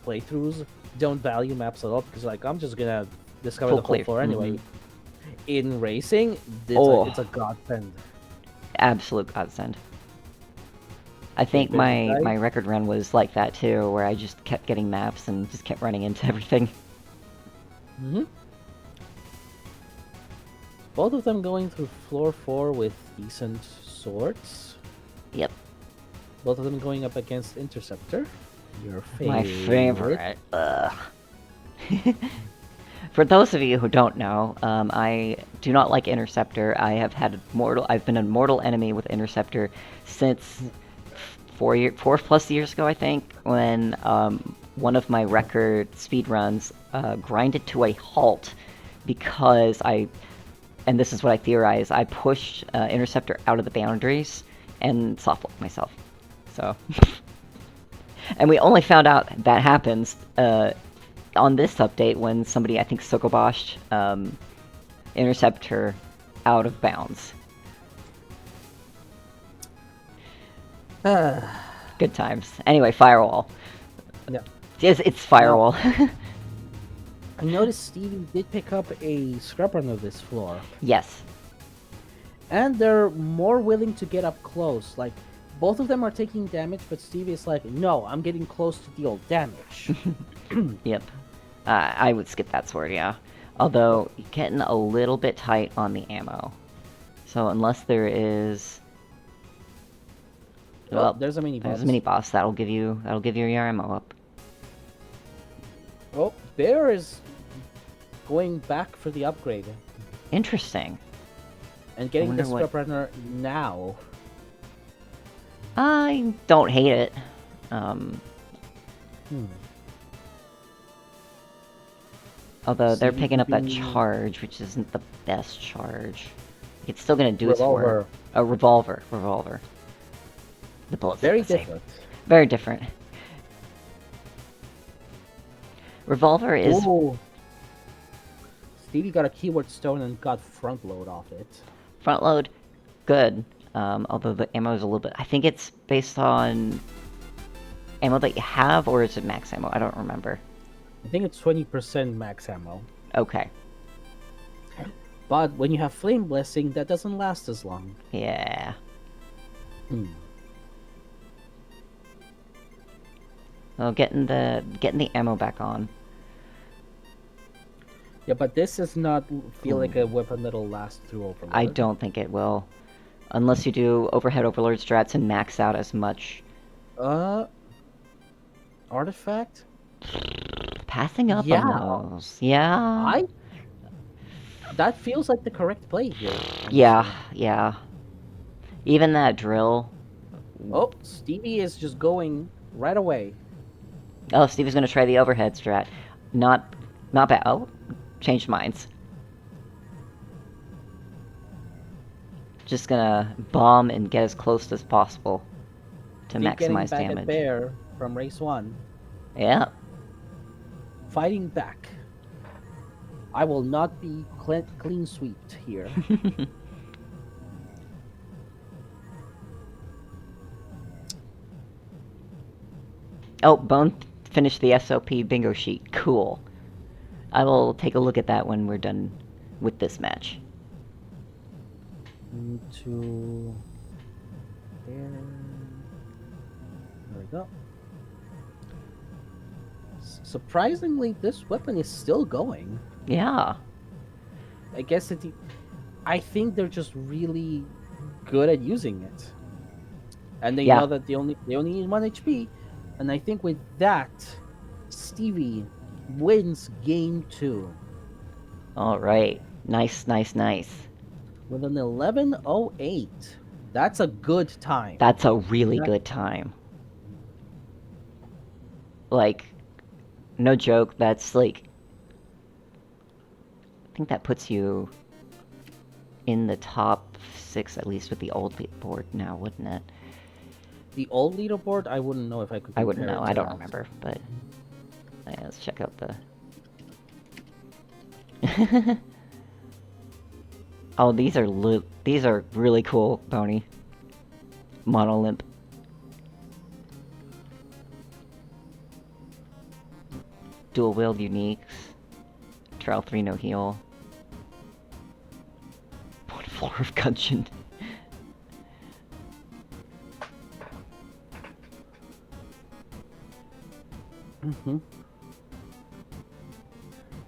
playthroughs don't value maps at all because, like, I'm just gonna discover the whole floor anyway. In racing, it's a godsend. Absolute godsend. I think my record run was like that too, where I just kept getting maps and just kept running into everything. Both of them going through floor 4 with decent swords. Yep. Both of them going up against Interceptor. Your favorite. My favorite. For those of you who don't know, I do not like Interceptor. I've been a mortal enemy with Interceptor since 4+ years ago, I think, when one of my record speedruns grinded to a halt because and this is what I theorize, I pushed Interceptor out of the boundaries and softlocked myself. So, and we only found out that happens on this update when somebody, I think, Sokoboshed Interceptor out of bounds. Good times. Anyway, Firewall. Yeah. It's Firewall. I noticed Stevie did pick up a scrap run of this floor. Yes. And they're more willing to get up close. Like, both of them are taking damage, but Stevie is like, no, I'm getting close to deal damage. Yep. I would skip that sword, yeah. Although, you're getting a little bit tight on the ammo. So unless there is... Well, there's a mini boss. There's a mini boss that'll give you your ammo up. Oh, Bear is going back for the upgrade. Interesting. And getting the scrap runner now. I don't hate it. Although they're picking up that charge, which isn't the best charge. It's still gonna do its work. A revolver. The bullets very different. Very different. Revolver is... Ooh. Stevie got a keyword stone and got front load off it. Front load, good. Although the ammo is a little bit... I think it's based on ammo that you have, or is it max ammo? I don't remember. I think it's 20% max ammo. Okay. But when you have Flame Blessing, that doesn't last as long. Yeah. Well, getting the ammo back on. Yeah, but this does not feel like a weapon that'll last through Overlord. I don't think it will. Unless you do Overhead Overlord strats and max out as much. Artifact? Passing up on those. Yeah. That feels like the correct play here. Yeah. Even that drill. Oh, Stevie is just going right away. Oh, Stevie's gonna try the overhead strat. Not bad. Oh, changed minds. Just gonna bomb and get as close as possible. to Keep getting maximize back at damage. Bear from race 1. Yeah. Fighting back. I will not be clean swept here. Oh, Bone finished the SOP bingo sheet. Cool. I will take a look at that when we're done with this match. Into there. There we go. Surprisingly, this weapon is still going. Yeah. I guess I think they're just really good at using it, and they Yeah. know that they only need 1 HP, and I think with that, Stevie wins game 2 All right. Nice, nice, nice. with an 11:08. That's a good time. That's a really good time. Like, no joke, that's like... I think that puts you in the top 6, at least with the old board now, wouldn't it? The old leaderboard, I wouldn't know if I could. I wouldn't compare know, it to I don't that. remember, but... Yeah, let's check out the... Oh, these are really cool, Pony. Monolimp. Dual wield uniques. Trial 3 no heal. 1 floor of Gungeon.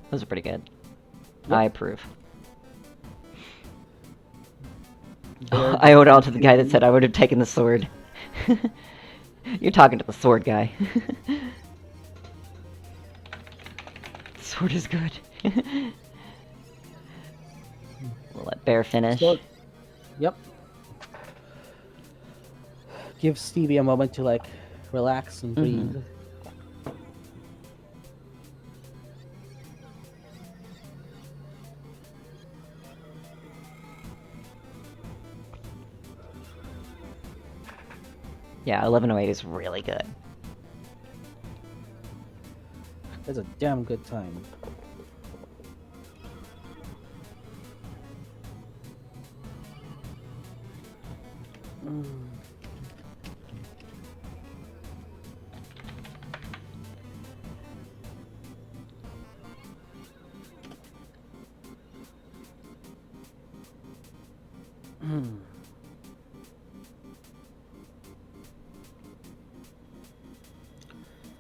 Those are pretty good. Yep. I approve. I owe it all to the guy that said I would have taken the sword. You're talking to the sword guy. The sword is good. We'll let Bear finish. Sword. Yep. Give Stevie a moment to like relax and breathe. Yeah, 1108 is really good. That's a damn good time.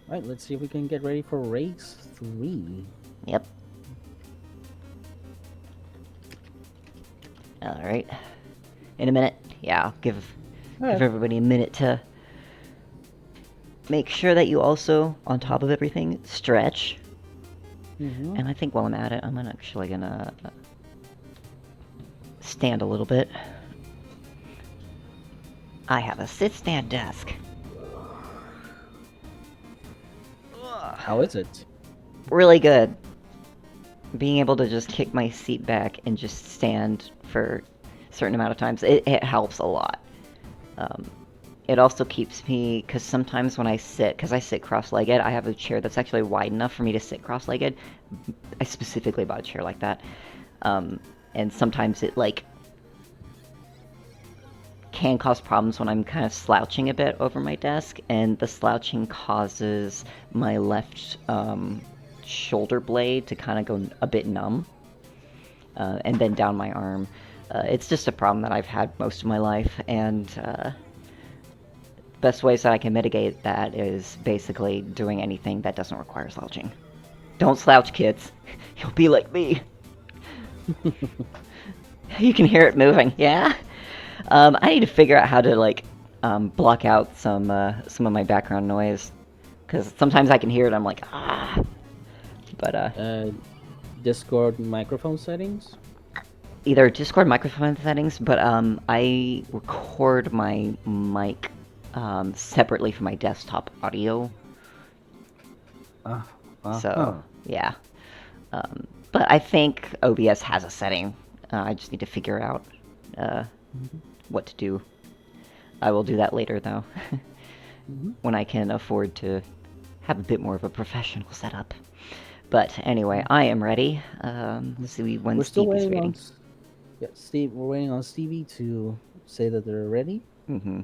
Alright, let's see if we can get ready for race 3. Yep. Alright. In a minute. Yeah, I'll give everybody a minute to make sure that you also, on top of everything, stretch. And I think while I'm at it, I'm actually gonna stand a little bit. I have a sit-stand desk. How is it? Really good. Being able to just kick my seat back and just stand for a certain amount of times, it helps a lot. It also keeps me, because sometimes when I sit, because I sit cross-legged, I have a chair that's actually wide enough for me to sit cross-legged. I specifically bought a chair like that. And sometimes it, like, can cause problems when I'm kind of slouching a bit over my desk, and the slouching causes my left shoulder blade to kind of go a bit numb, and then down my arm. It's just a problem that I've had most of my life, and best ways that I can mitigate that is basically doing anything that doesn't require slouching. Don't slouch, kids. You'll be like me. You can hear it moving, yeah? I need to figure out how to, like, block out some of my background noise. Because sometimes I can hear it, I'm like, ah. But, Discord microphone settings? Either Discord microphone settings, but, I record my mic, separately from my desktop audio. So, yeah. But I think OBS has a setting. I just need to figure out what to do. I will do that later, though. when I can afford to have a bit more of a professional setup. But anyway, I am ready. Let's see when We're still Stevie's waiting on waiting. Steve. We're waiting on Stevie to say that they're ready. Mm-hmm.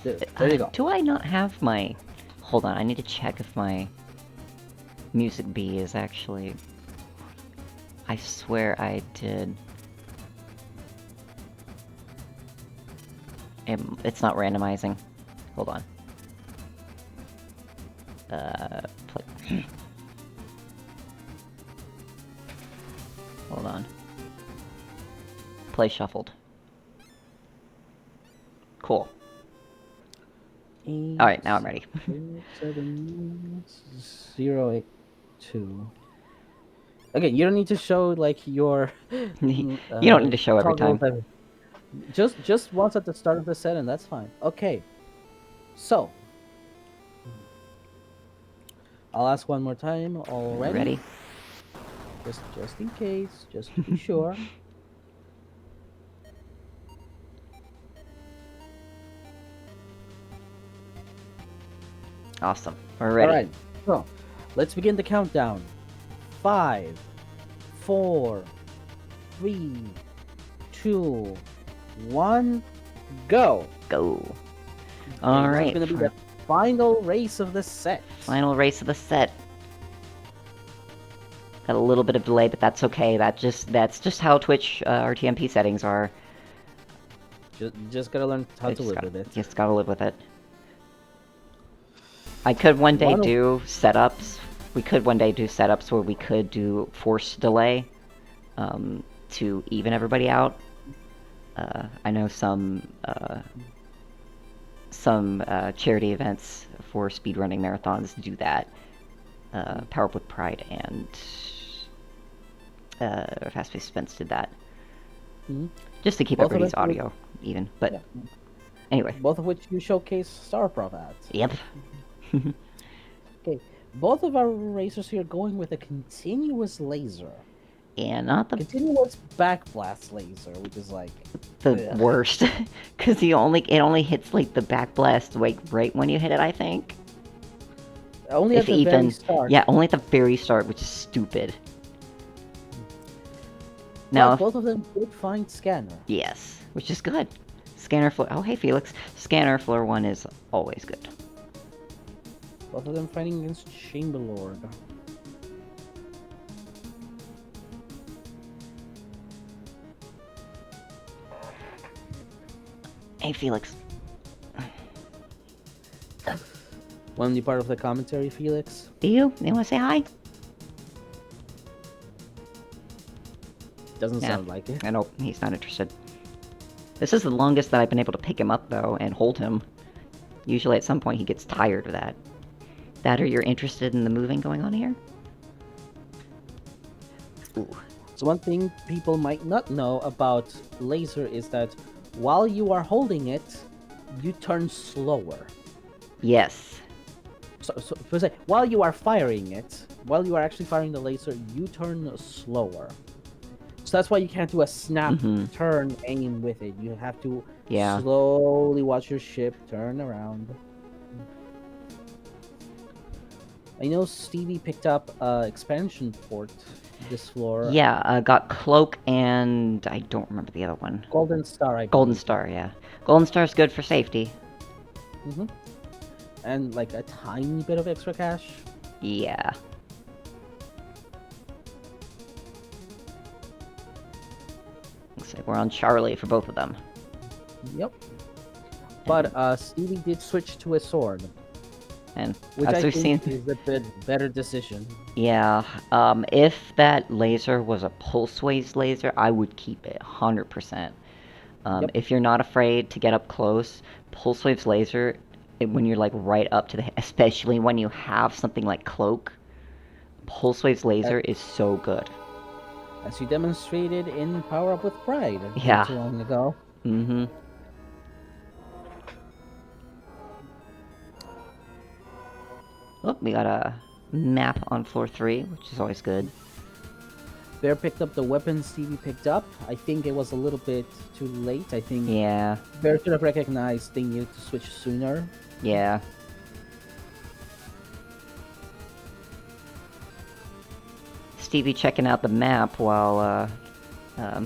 There you go. Do I not have my... Hold on, I need to check if my music B is actually... I swear I did. It's not randomizing. Hold on. Play. Hold on. Play shuffled. Cool. Alright, now I'm ready. 7-0-8-2. Again, you don't need to show like your. You don't need to show every time. Just once at the start of the set, and that's fine. Okay. So, I'll ask one more time. All ready? Ready? Just in case, just to be sure. Awesome. We're ready. All right. So, let's begin the countdown. 5, 4, 3, 2, 1, go. Go. Alright. It's gonna be the final race of the set. Final race of the set. Got a little bit of delay, but that's okay. That's just how Twitch RTMP settings are. Just gotta learn how to live with it. Just gotta live with it. I could one day do setups. We could one day do setups where we could do forced delay to even everybody out. I know some charity events for speedrunning marathons do that. Power Up with Pride and Fast Paced Suspense did that. Just to keep everybody's audio even. But anyway. Both of which you showcase Starprov at. Yep. Okay. Both of our racers here going with a continuous laser. Yeah, not the continuous backblast laser, which is like the worst, because it only hits like the backblast like right when you hit it. I think. Only at the very start. Yeah, only at the very start, which is stupid. Now both of them did find Scanner. Yes, which is good. Scanner floor. Oh, hey Felix. Scanner floor 1 is always good. Both of them fighting against Chamberlord. Hey Felix. Want to be part of the commentary, Felix? Do you? You want to say hi? Doesn't sound like it. I know, he's not interested. This is the longest that I've been able to pick him up, though, and hold him. Usually at some point he gets tired of that. That or you're interested in the moving going on here? Ooh. So one thing people might not know about laser is that while you are holding it, you turn slower. Yes. So while you are firing it, while you are actually firing the laser, you turn slower. So that's why you can't do a snap turn aim with it. You have to slowly watch your ship turn around. I know Stevie picked up expansion port this floor. Yeah, got Cloak and I don't remember the other one. Golden Star, I believe. Golden Star, yeah. Golden Star's good for safety. And like a tiny bit of extra cash. Yeah. Looks like we're on Charlie for both of them. Yep. But Stevie did switch to a sword. And which as I we've think seen, is a bit better decision. Yeah, if that laser was a pulse-wave laser, I would keep it 100%. If you're not afraid to get up close, pulse waves laser, when you're like right up to the, especially when you have something like Cloak, pulse waves laser is so good. As you demonstrated in Power Up with Pride not too long ago. Oh, we got a map on floor 3, which is always good. Bear picked up the weapon Stevie picked up. I think it was a little bit too late. I think Yeah. Bear should have recognized they needed to switch sooner. Yeah. Stevie checking out the map while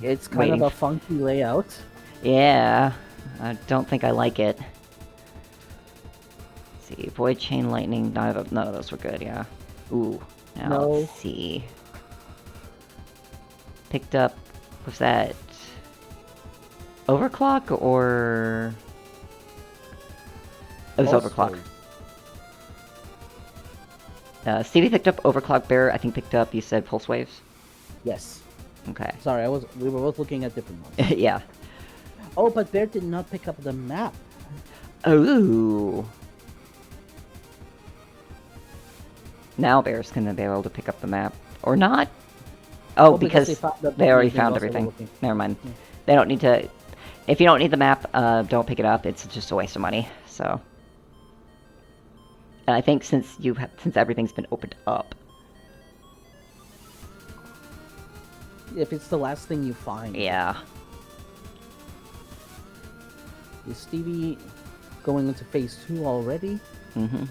It's kind waiting. of a funky layout. Yeah. I don't think I like it. Let's see, Void Chain Lightning, none of those were good, yeah. Ooh. Now No. let's see. Picked up, was that Overclock or... It was Pulse Overclock. Wave. Stevie picked up Overclock. Bear, I think, picked up, you said, Pulse Waves? Yes. Okay. Sorry, we were both looking at different ones. Yeah. Oh, but Bear did not pick up the map. Ooh. Now Bear's gonna be able to pick up the map. Or not? Oh, because they already found everything. Never mind. Yeah. They don't need to... If you don't need the map, don't pick it up. It's just a waste of money, so... And I think since everything's been opened up... If it's the last thing you find. Yeah. Is Stevie going into phase 2 already? Mm-hmm.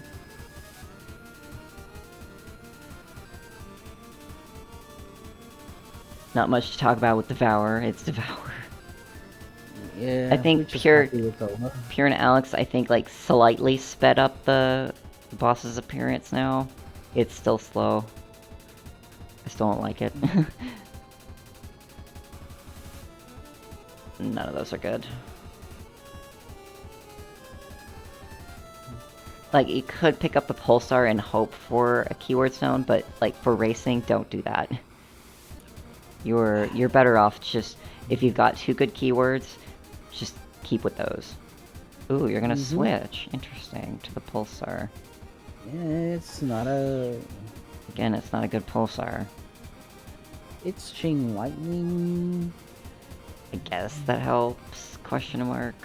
Not much to talk about with Devour. It's Devour. Yeah. I think we're just Pure happy with Zelda. Pure and Alex, I think, like, slightly sped up the boss's appearance now. It's still slow. I still don't like it. None of those are good. Like, you could pick up the Pulsar and hope for a keyword stone, but, like, for racing, don't do that. You're better off just, if you've got 2 good keywords, just keep with those. Ooh, you're gonna switch. Interesting. To the Pulsar. Yeah, it's not a... Again, it's not a good Pulsar. It's Chain Lightning. I guess that helps? Question mark.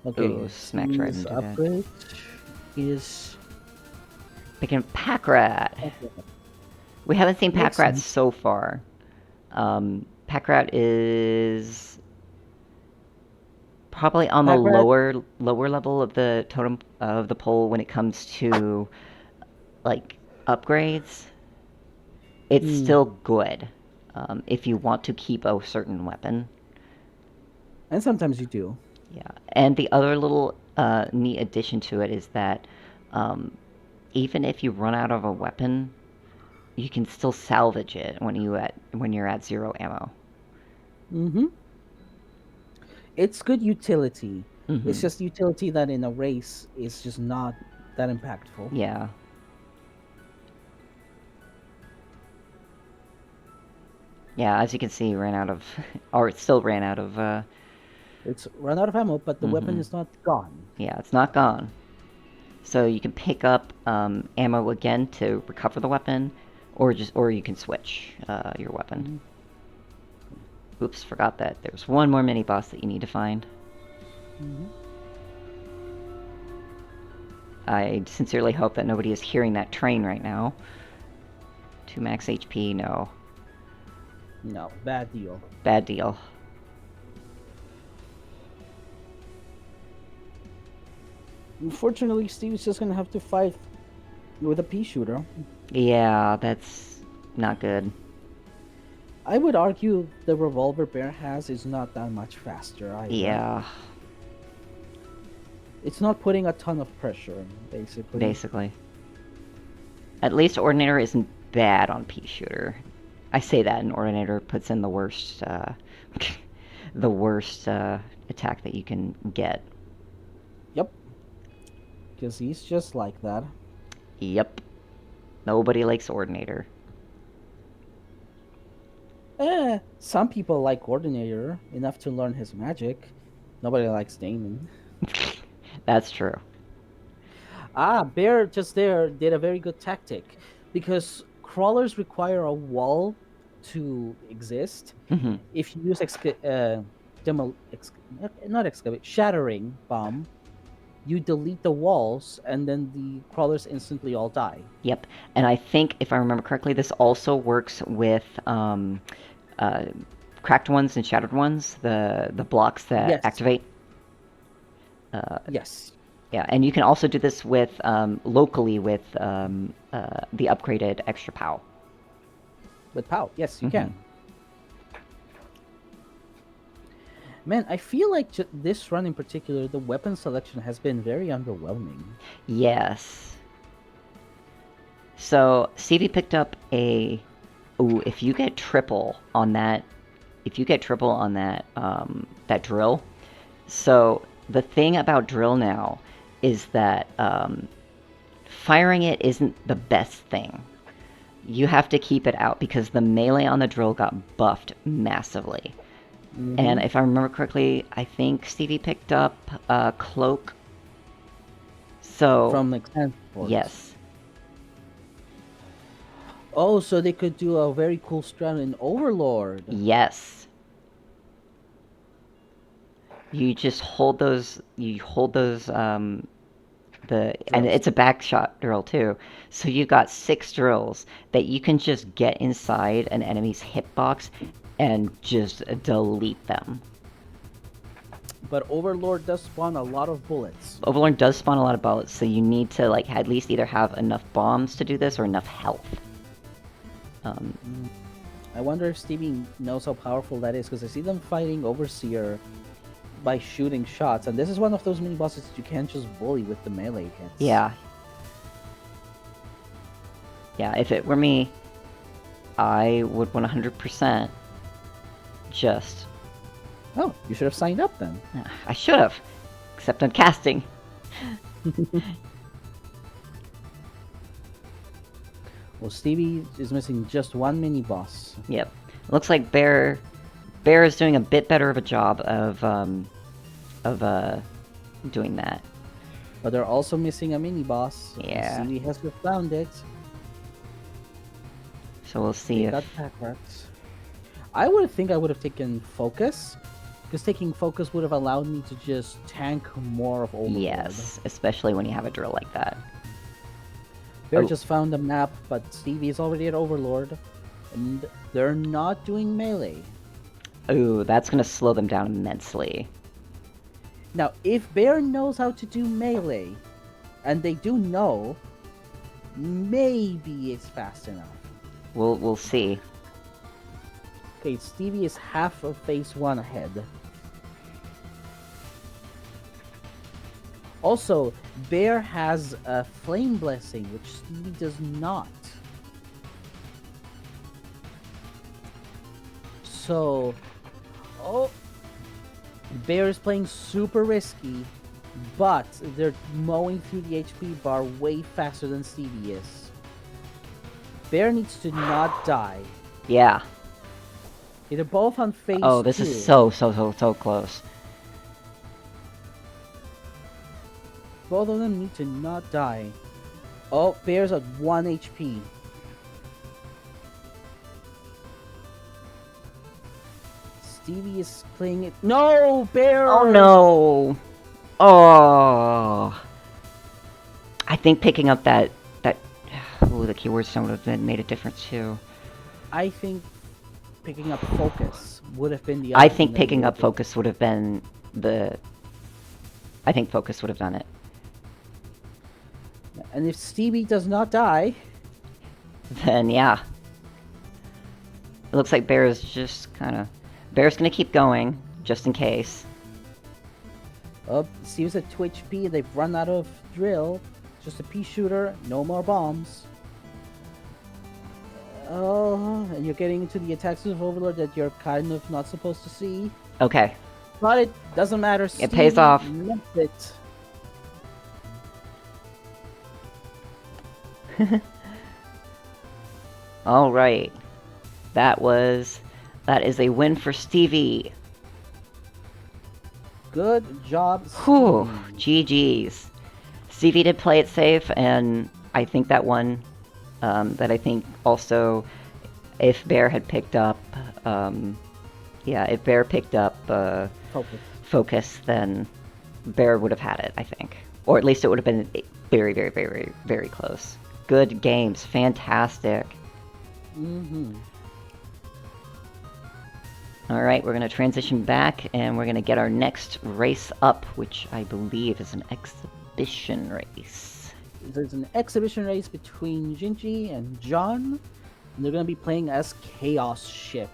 Okay, Ooh, smacked right Steve's into that. upgrade is... Picking Packrat. We haven't seen Makes Packrat sense. so far. Packrat is probably on the Packrat- lower level of the totem of the pole when it comes to like upgrades. It's still good if you want to keep a certain weapon. And sometimes you do. Yeah, and the other little neat addition to it is that even if you run out of a weapon, you can still salvage it when you're at 0 ammo. Mm-hmm. It's good utility. Mhm. It's just utility that in a race is just not that impactful. Yeah. Yeah, as you can see, ran out of, or it still ran out of. It's run out of ammo, but the weapon is not gone. Yeah, it's not gone. So you can pick up ammo again to recover the weapon, or you can switch your weapon. Oops, forgot that. There's one more mini boss that you need to find. I sincerely hope that nobody is hearing that train right now. 2 max HP, no. No, bad deal. Bad deal. Unfortunately, Steve's just gonna have to fight with a pea shooter. Yeah, that's not good. I would argue the revolver Bear has is not that much faster either. Yeah, It's not putting a ton of pressure, basically. basically. At least Ordinator isn't bad on pea shooter. I say that, and Ordinator puts in the worst, the worst attack that you can get. Yep. Because he's just like that. Yep. Nobody likes Ordinator. Some people like Coordinator enough to learn his magic. Nobody likes Damon. That's true. Bear just there did a very good tactic. Because crawlers require a wall to exist. Mm-hmm. If you use not excavate, shattering bomb, you delete the walls, and then the crawlers instantly all die. Yep. And I think, if I remember correctly, this also works with cracked ones and shattered ones, the blocks that Yes. activate. Yes. Yeah, and you can also do this with locally with the upgraded extra POW. With POW, yes, you Mhm. can. Man, I feel like this run in particular, the weapon selection has been very underwhelming. Yes. So Stevie picked up a. Ooh, if you get triple on that, that drill. So the thing about drill now is that firing it isn't the best thing. You have to keep it out because the melee on the drill got buffed massively. And if I remember correctly, I think Stevie picked up a cloak. So From the transport. yes. Oh, so they could do a very cool strat in Overlord. Yes. You just hold those. You hold those. And Drills. it's a back shot drill too. So you've got 6 drills that you can just get inside an enemy's hitbox and just delete them. But Overlord does spawn a lot of bullets. Overlord does spawn a lot of bullets, so you need to like at least either have enough bombs to do this or enough health. I wonder if Stevie knows how powerful that is, because I see them fighting Overseer by shooting shots, and this is one of those mini bosses that you can't just bully with the melee hits. Yeah. Yeah, if it were me, I would 100% just... Oh, you should have signed up then. I should have, except I'm casting. Well, Stevie is missing just one mini boss. Yep. Looks like Bear is doing a bit better of a job of doing that. But they're also missing a mini boss. Yeah. Stevie has found it. So we'll see if... Got backwards. I would think I would have taken Focus, because taking Focus would have allowed me to just tank more of Overlord. Yes, especially when you have a drill like that. Bear just found a map, but Stevie is already at Overlord, and they're not doing melee. Ooh, that's gonna slow them down immensely. Now, if Bear knows how to do melee, and they do know, maybe it's fast enough. We'll see. Okay, Stevie is half of phase 1 ahead. Also, Bear has a Flame Blessing, which Stevie does not. So, Bear is playing super risky, but they're mowing through the HP bar way faster than Stevie is. Bear needs to not die. Yeah. They're both on phase 2. Oh, this is so close. Both of them need to not die. Oh, Bear's at 1 HP. Stevie is playing it. No, Bear! Oh no! Oh! I think picking up that oh, the keyword sound would have made a difference too. I think picking up Focus would have been the. I think picking up Focus would have been the. I think Focus would have done it. And if Stevie does not die, Then yeah. It looks like Bear is just kind of. Bear's gonna keep going, just in case. Stevie's at 2 HP. They've run out of drill. Just a pea shooter. No more bombs. Oh, and you're getting into the attacks of Overlord that you're kind of not supposed to see. Okay. But it doesn't matter. It pays off. Meant it. All right. That is a win for Stevie. Good job, Whew, Stevie. GG's. Stevie did play it safe, and I think that one, that I think also, if Bear had picked up, if Bear picked up Focus. Focus, then Bear would have had it, I think. Or at least it would have been very, very, very, very close. Good games. Fantastic. Mm-hmm. Alright, we're going to transition back, and we're going to get our next race up, which I believe is an exhibition race. There's an exhibition race between Shinji and John, and they're going to be playing as Chaos Ship.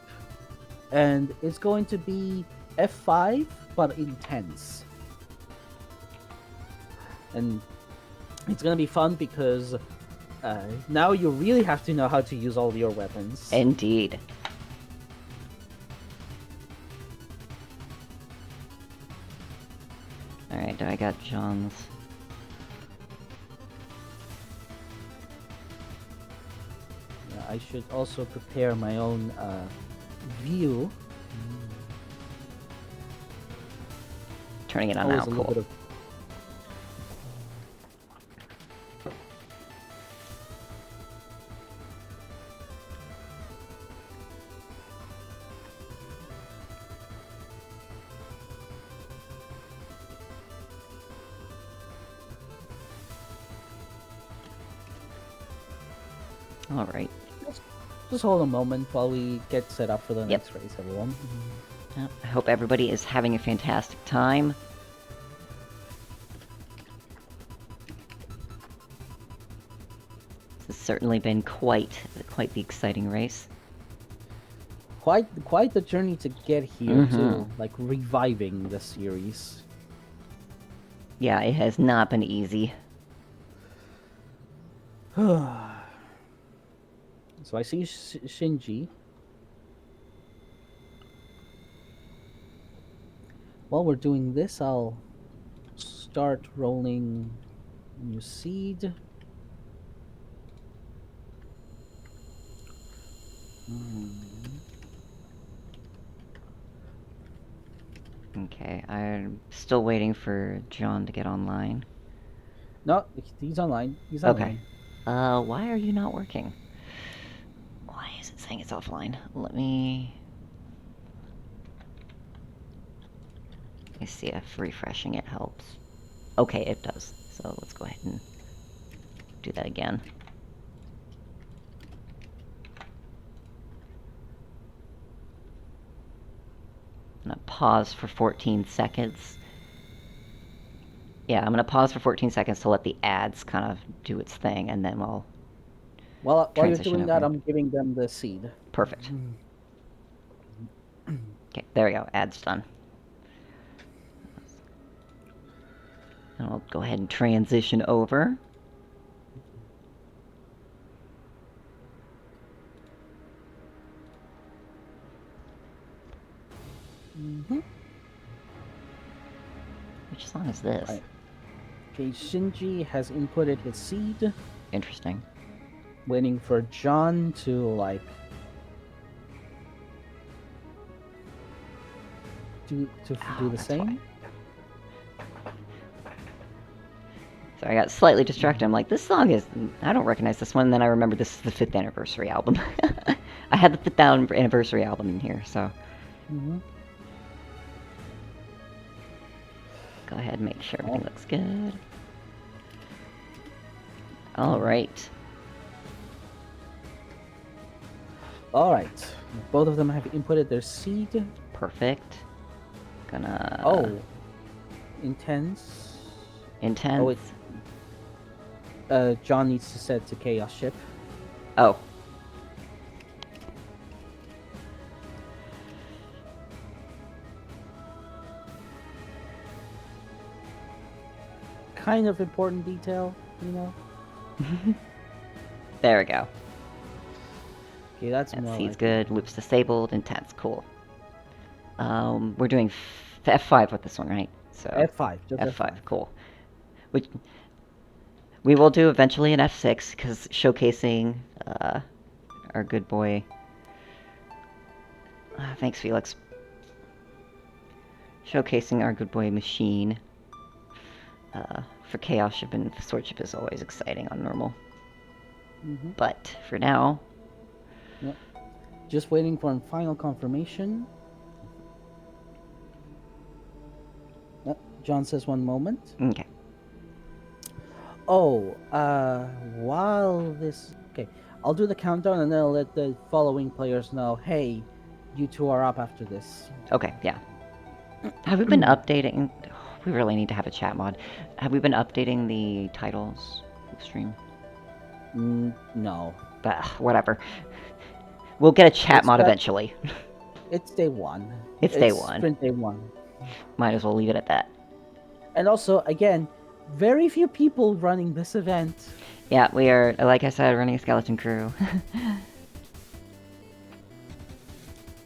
And it's going to be F5, but intense. And it's going to be fun because now you really have to know how to use all your weapons. Indeed. Alright, I got John's. I should also prepare my own view. Turning it on now, Always a little cool. bit of Alright. Just hold a moment while we get set up for the next race, everyone. I hope everybody is having a fantastic time. This has certainly been quite the exciting race. Quite the journey to get here too, Mhm. like reviving the series. Yeah, it has not been easy. So I see Shinji. While we're doing this, I'll start rolling new seed. Okay, I'm still waiting for John to get online. No, he's online. He's Okay. online. Why are you not working? Why is it saying it's offline? Let me see if refreshing it helps. Okay, it does. So let's go ahead and do that again. I'm gonna pause for 14 seconds. Yeah, I'm gonna pause for 14 seconds to let the ads kind of do its thing, and then we'll While you're transition doing that, over. I'm giving them the seed. Perfect. Okay, there we go. Ads done. And I'll go ahead and transition over. Which song is this? Right. Okay, Shinji has inputted his seed, Interesting. waiting for John to like do the that's same. So I got slightly distracted. I'm like, this song is... I don't recognize this one. And then I remembered this is the 5th anniversary album. I had the 5th anniversary album in here, so... Go ahead and make sure everything looks good. Alright. Alright. Both of them have inputted their seed. Perfect. Gonna... Oh. Intense. Intense. Oh, John needs to set to Chaos Ship. Oh. Kind of important detail, you know? There we go. Okay, that's That more seed's like good. Loops disabled. Intense. Cool. We're doing F5 with this one, right? So F5. Just F5. Cool. Which we will do eventually an F6 because showcasing our good boy. Thanks, Felix. Showcasing our good boy machine for Chaos Ship and Sword Ship is always exciting on normal. But for now, Yep. Just waiting for final confirmation. John says 1 moment. okay. Oh, while this... Okay, I'll do the countdown and then I'll let the following players know, hey, you two are up after this. Okay, yeah. Have we been updating? We really need to have a chat mod. Have we been updating the titles of the stream? No. Whatever. We'll get a chat It's mod that- eventually. It's day one. It's day one. Sprint day one. Might as well leave it at that. And also, again, very few people running this event. Yeah, we are, like I said, running a skeleton crew.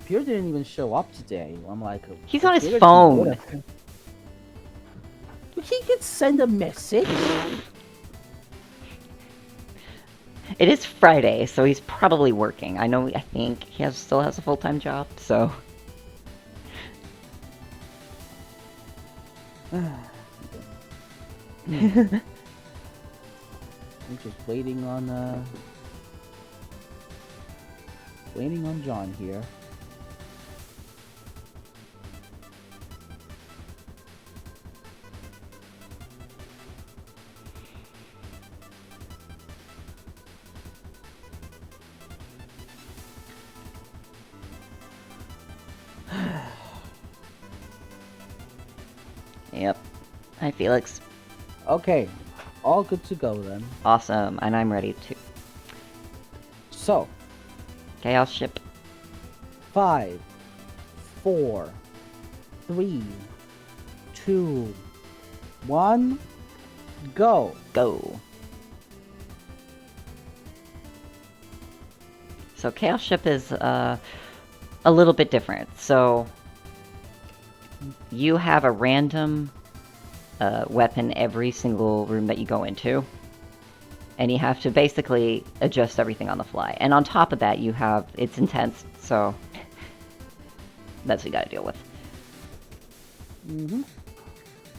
Pure didn't even show up today. I'm like... He's on his Pure phone. doesn't- He could send a message. It is Friday, so he's probably working. I think he still has a full-time job, so... I'm just waiting on John here. Yep. Hi, Felix. Okay, all good to go then. Awesome, and I'm ready to. So, Chaos ship. 5, 4, 3, 2, 1, go. Go. So Chaos ship is a little bit different. So you have a random weapon every single room that you go into, and you have to basically adjust everything on the fly. And on top of that, it's intense, so that's what you gotta deal with.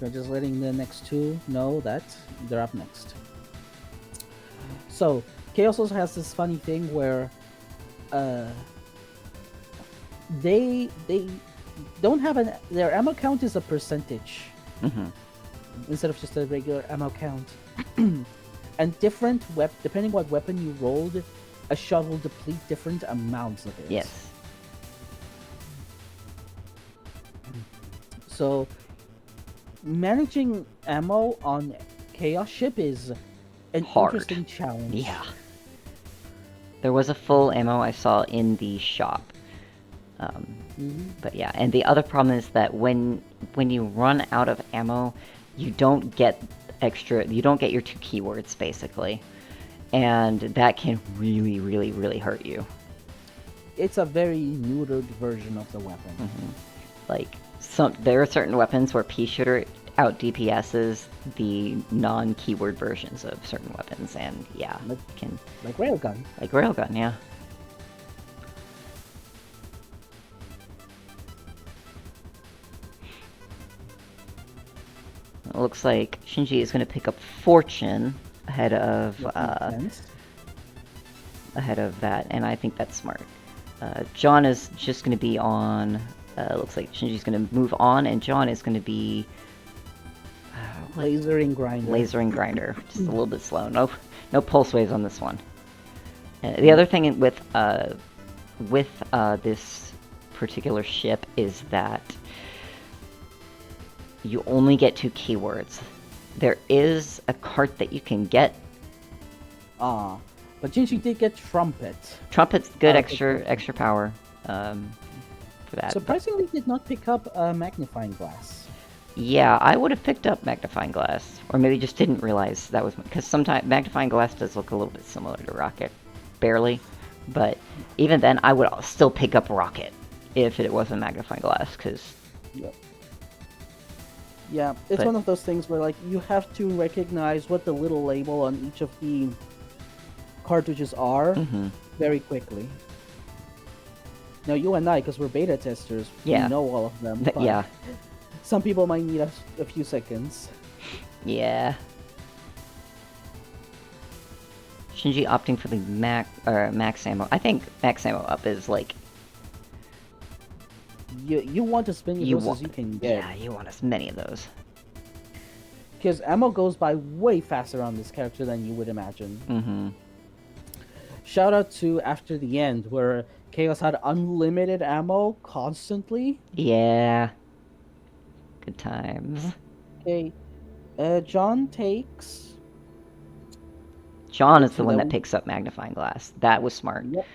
We're just letting the next two know that they're up next. So, Chaos also has this funny thing where they don't have their ammo count is a percentage instead of just a regular ammo count. And depending what weapon you rolled, a shot will deplete different amounts of it. Yes. So, managing ammo on Chaos ship is an Hard. interesting challenge. Yeah. There was a full ammo I saw in the shop. But yeah, and the other problem is that when you run out of ammo, you don't get your 2 keywords, basically. And that can really, really, really hurt you. It's a very neutered version of the weapon. Like, there are certain weapons where P-Shooter out DPS's the non-keyword versions of certain weapons, and yeah, Like Railgun. Like Railgun, yeah. It looks like Shinji is going to pick up Fortune ahead of that, and I think that's smart. John is just going to be on. Looks like Shinji's going to move on, and John is going to be Lasering Grinder. Lasering Grinder, just a little bit slow. No pulse waves on this one. The other thing with this particular ship is that you only get 2 keywords. There is a cart that you can get. But Shinji did get Trumpet. Trumpet's good extra power for that. Surprisingly, did not pick up a Magnifying Glass. Yeah, I would have picked up Magnifying Glass, or maybe just didn't realize that was, because sometimes Magnifying Glass does look a little bit similar to Rocket, barely. But even then, I would still pick up Rocket if it wasn't Magnifying Glass, because. Yep. Yeah, it's one of those things where, like, you have to recognize what the little label on each of the cartridges are very quickly. Now, you and I, because we're beta testers, we know all of them. But yeah. Some people might need a few seconds. Yeah. Shinji opting for the max ammo. I think max ammo up is like. You want as many of those as you can get. Yeah, you want as many of those. Because ammo goes by way faster on this character than you would imagine. Mm-hmm. Shout out to After the End, where Chaos had unlimited ammo constantly. Yeah. Good times. Okay, John takes. John is the Actually, one that that was- picks up magnifying glass. That was smart. Yep.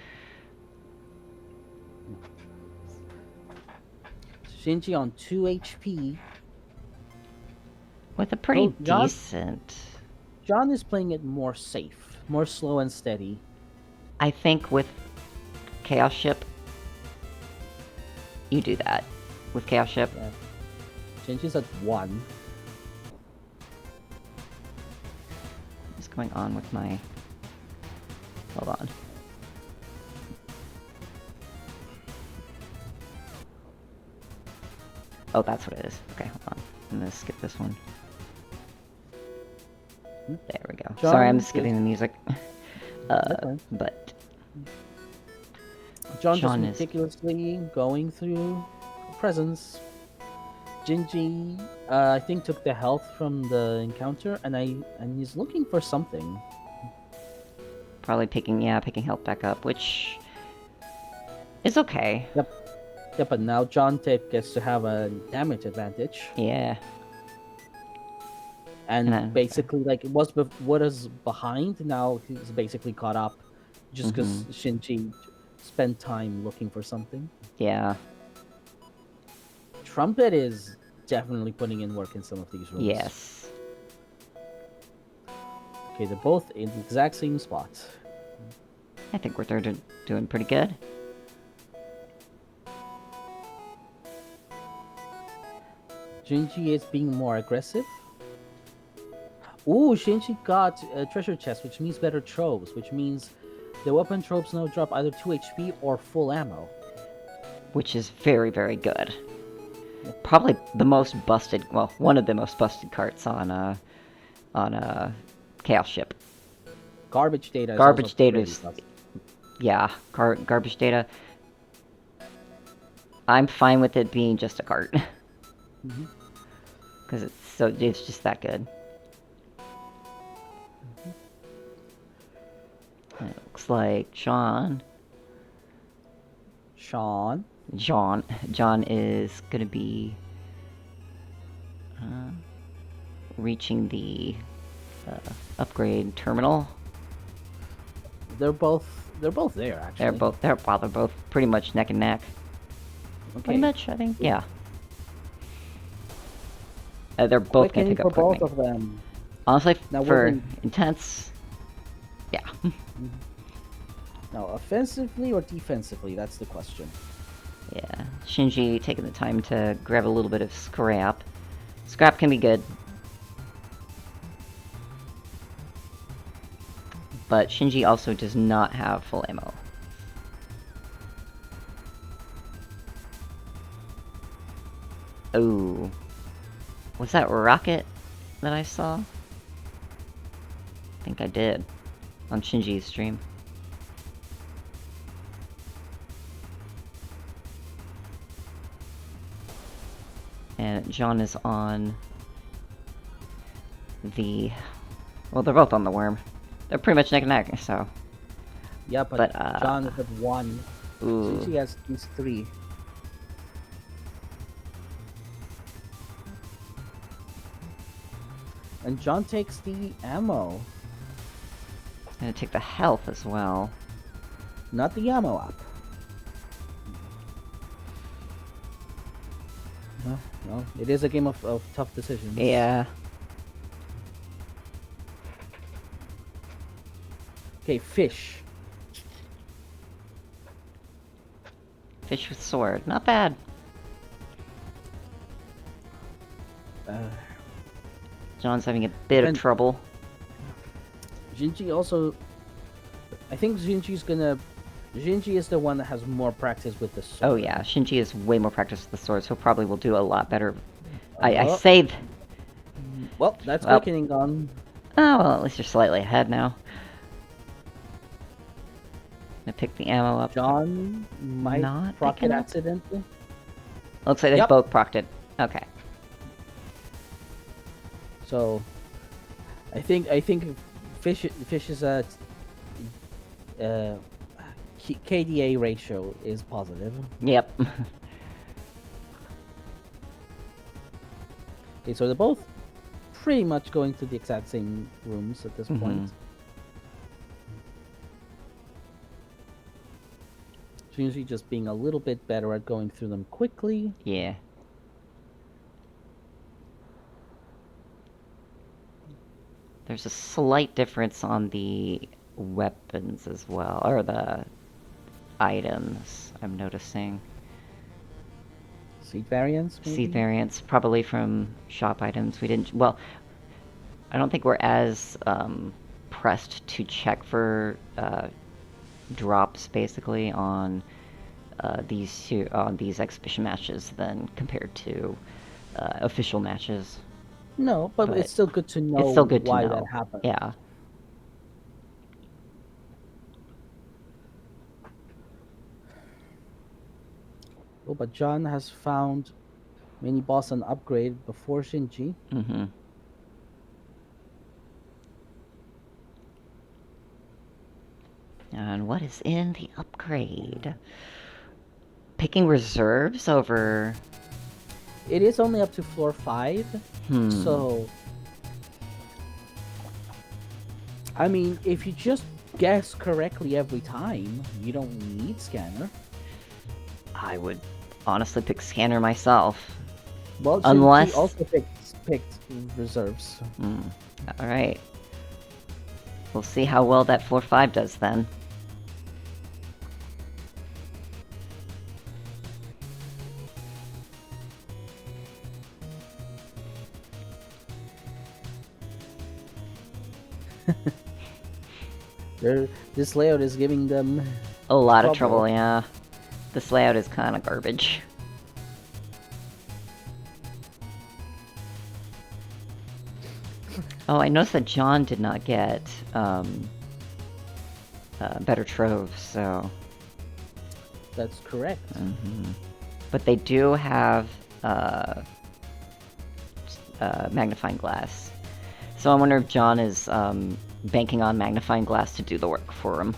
Shinji on 2 HP. With a pretty Oh, John- decent... John is playing it more safe, more slow and steady. I think with Chaos Ship, you do that. With Chaos Ship. Yeah. Shinji's at 1. What's going on with my... Hold on. Oh, that's what it is. Okay, hold on. I'm gonna skip this one. There we go. John Sorry, I'm is- skipping the music. Okay. But John John just is- meticulously going through presents. Shinji, I think, took the health from the encounter, and he's looking for something. probably picking health back up, which is okay. Yeah, but now John Tip gets to have a damage advantage, Yeah. and then- basically, like, what is behind now, he's basically caught up, just because Shinji spent time looking for something. Yeah. Trumpet is definitely putting in work in some of these rooms. Yes. Okay, they're both in the exact same spot. I think we're doing pretty good. Shinji is being more aggressive. Ooh, Shinji got a treasure chest, which means better tropes, which means the weapon tropes now drop either 2 HP or full ammo. Which is very, very good. Probably the most busted, well, one of the most busted carts on Chaos Ship. Garbage data is Garbage also data pretty is- tough. Yeah, garbage data. I'm fine with it being just a cart. Mhm. Because it's just that good. And it looks like John is gonna be reaching the upgrade terminal. They're both there, actually. They're both pretty much neck and neck. Okay. Pretty much, I think. Yeah. They're both gonna Quickening pick up for both quickly. of them. Honestly, Now, for we're intense, yeah. Now, offensively or defensively? That's the question. Yeah, Shinji taking the time to grab a little bit of scrap. Scrap can be good. But Shinji also does not have full ammo. Oh. Was that rocket that I saw? I think I did. On Shinji's stream. And John is on the... Well, they're both on the worm. They're pretty much neck and neck, so... Yeah, but, But, John is at 1. Ooh. Shinji has these 3. And John takes the ammo, Gonna take the health as well. not the ammo up. No, it is a game of tough decisions. Yeah. Okay, fish. Fish with sword. Not bad. John's having a bit of And- trouble. Shinji also... I think Shinji is the one that has more practice with the sword. Oh yeah, Shinji is way more practiced with the sword, so probably will do a lot better. I Oh. saved... Well, that's Well. quickening on. Oh, well, at least you're slightly ahead now. Gonna pick the ammo up. John might Not proc picking it up? accidentally. Looks like they Yep. both procced it. Okay. So I think fish is at uh, KDA ratio is positive. Yep. Okay, so they're both pretty much going to the exact same rooms at this point. Shinji just being a little bit better at going through them quickly. Yeah. There's a slight difference on the weapons as well, or the items, I'm noticing. Seat variants, maybe? Seed variants, probably from shop items. We didn't, well, I don't think we're as pressed to check for drops, basically, on these exhibition matches than compared to official matches. No, but it's still good to know It's still good why to know. that happened. Yeah. Oh, but John has found mini boss and upgrade before Shinji. Mm-hmm. And what is in the upgrade? Picking reserves over... It is only up to floor 5, so... I mean, if you just guess correctly every time, you don't need scanner. I would honestly pick scanner myself. Well, Unless... Shinji also picked reserves. Alright. We'll see how well that floor 5 does then. This layout is giving them a lot of trouble, yeah. This layout is kind of garbage. Oh, I noticed that John did not get better troves, so... That's correct. But they do have magnifying glass. So I wonder if John is banking on magnifying glass to do the work for him.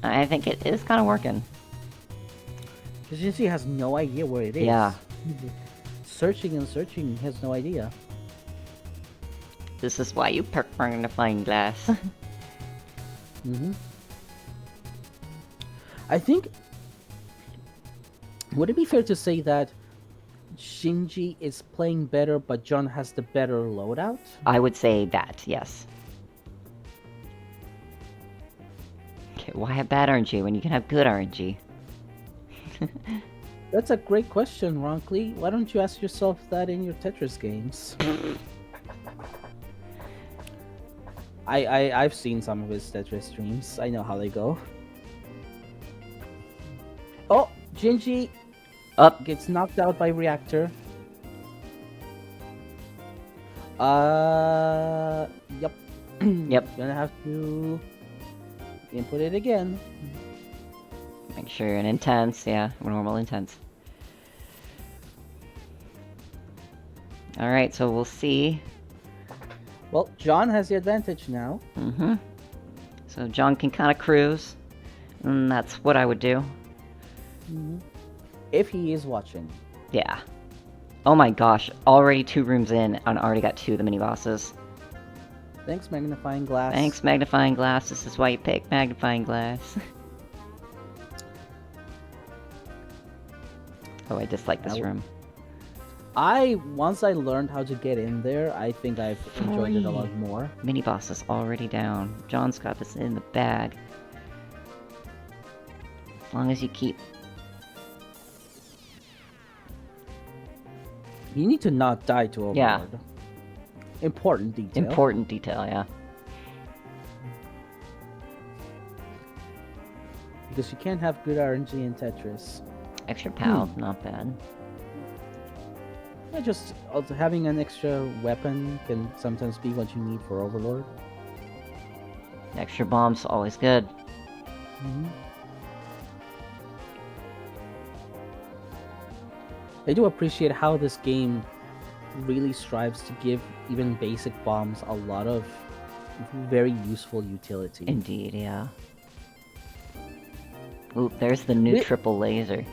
I think it is kind of working. Because Shinji has no idea where it is. Yeah. Searching and searching, he has no idea. This is why you perk magnifying glass. I think... Would it be fair to say that Shinji is playing better, but John has the better loadout? I would say that, yes. Okay, why have bad RNG when you can have good RNG? That's a great question, Roncli. Why don't you ask yourself that in your Tetris games? I've seen some of his Tetris streams. I know how they go. Oh, Shinji Up. gets knocked out by reactor. Yep. Yep. Gonna have to input it again. Make sure you're in intense, yeah, normal intense. Alright, so we'll see. Well, John has the advantage now. So John can kind of cruise. And that's what I would do. If he is watching. Yeah. Oh my gosh, already 2 rooms in and already got 2 of the mini-bosses. Thanks, magnifying glass. Thanks, magnifying glass. This is why you pick magnifying glass. Oh, I dislike this room. Once I learned how to get in there, I think I've enjoyed it a lot more. Mini-bosses already down. John's got this in the bag. As long as you keep... You need to not die to Overlord. Yeah. Important detail. Important detail, yeah. Because you can't have good RNG in Tetris. Extra pal, not bad. Yeah, just also having an extra weapon can sometimes be what you need for Overlord. Extra bombs, always good. I do appreciate how this game really strives to give even basic bombs a lot of very useful utility. Indeed, yeah. Oop, there's the new Wait. triple laser.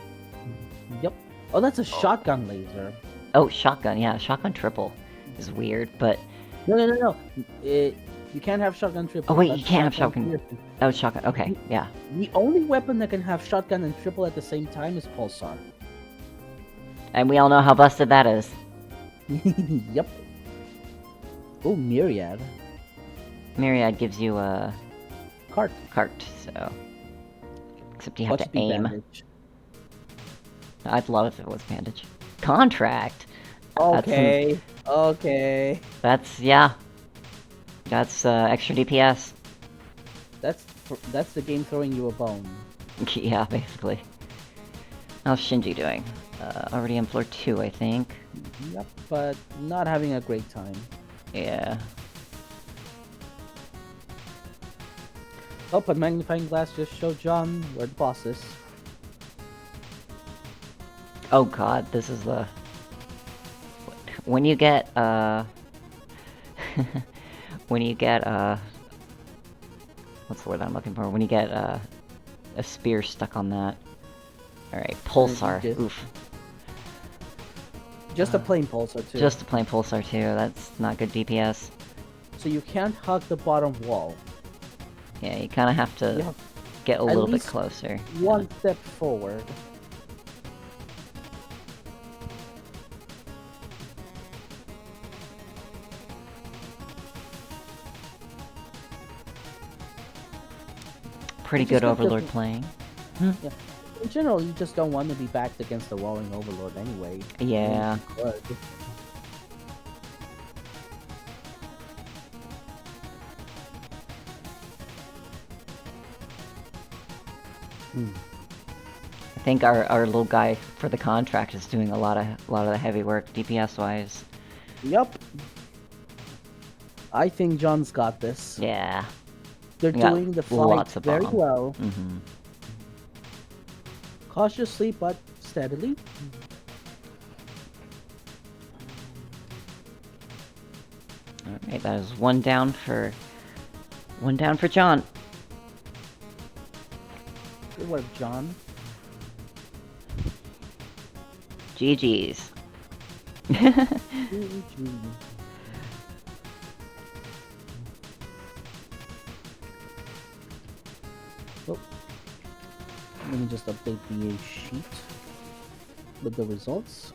Yep. Oh, that's a shotgun laser. Oh, shotgun, yeah, shotgun triple is weird, but... No. You can't have shotgun triple. Oh wait, That's you can't have shotgun... piercing. Oh, shotgun, okay, yeah. The only weapon that can have shotgun and triple at the same time is pulsar. And we all know how busted that is. Yep. Oh, myriad. Myriad gives you a... Cart. cart, so... Except you have Watch to the aim. bandage. I'd love if it was bandage. Contract! Okay. Okay. That's, yeah. That's, extra DPS. That's the game throwing you a bone. Yeah, basically. How's Shinji doing? Already on floor 2, I think. Yep, but not having a great time. Yeah. Oh, but magnifying glass just showed John where the boss is. Oh god, this is the... When you get, when you get, what's the word I'm looking for? When you get, a spear stuck on that. Alright, pulsar. did. Oof. Just a plain pulsar too. Just a plain pulsar too, that's not good DPS. So you can't hug the bottom wall. Yeah, you kinda have You to have get a at little bit least closer. one step forward. Pretty Just good get Overlord the- playing. In general, you just don't want to be backed against the walling overlord anyway. Yeah. Good. I think our little guy for the contract is doing a lot of the heavy work DPS wise. Yep. I think John's got this. Yeah. They're We got doing the fight lots of very bomb. well. Mm-hmm. Cautiously but steadily. Alright, that is one down for John. Good work, John. GG's. Oh. Let me just update the sheet with the results.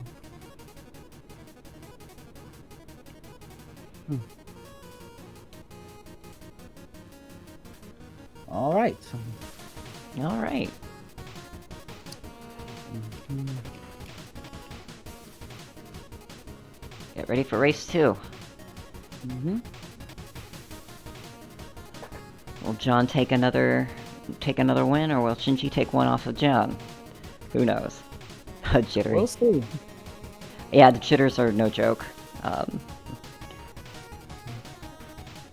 All right. Alright. Get ready for race 2. Will John take another win, or will Shinji take one off of John? Who knows? Jittery. We'll see. Yeah, the jitters are no joke.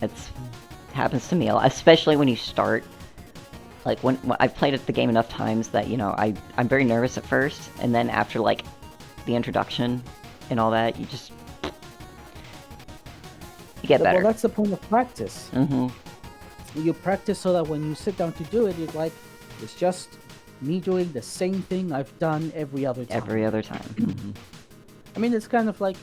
It's happens to me, especially when you start. Like when I've played the game enough times that I'm very nervous at first, and then after like the introduction and all that, you get better. Well, that's the point of practice. Mm-hmm. You practice so that when you sit down to do it, it's just me doing the same thing I've done every other time. Every other time. Mm-hmm. I mean, it's kind of like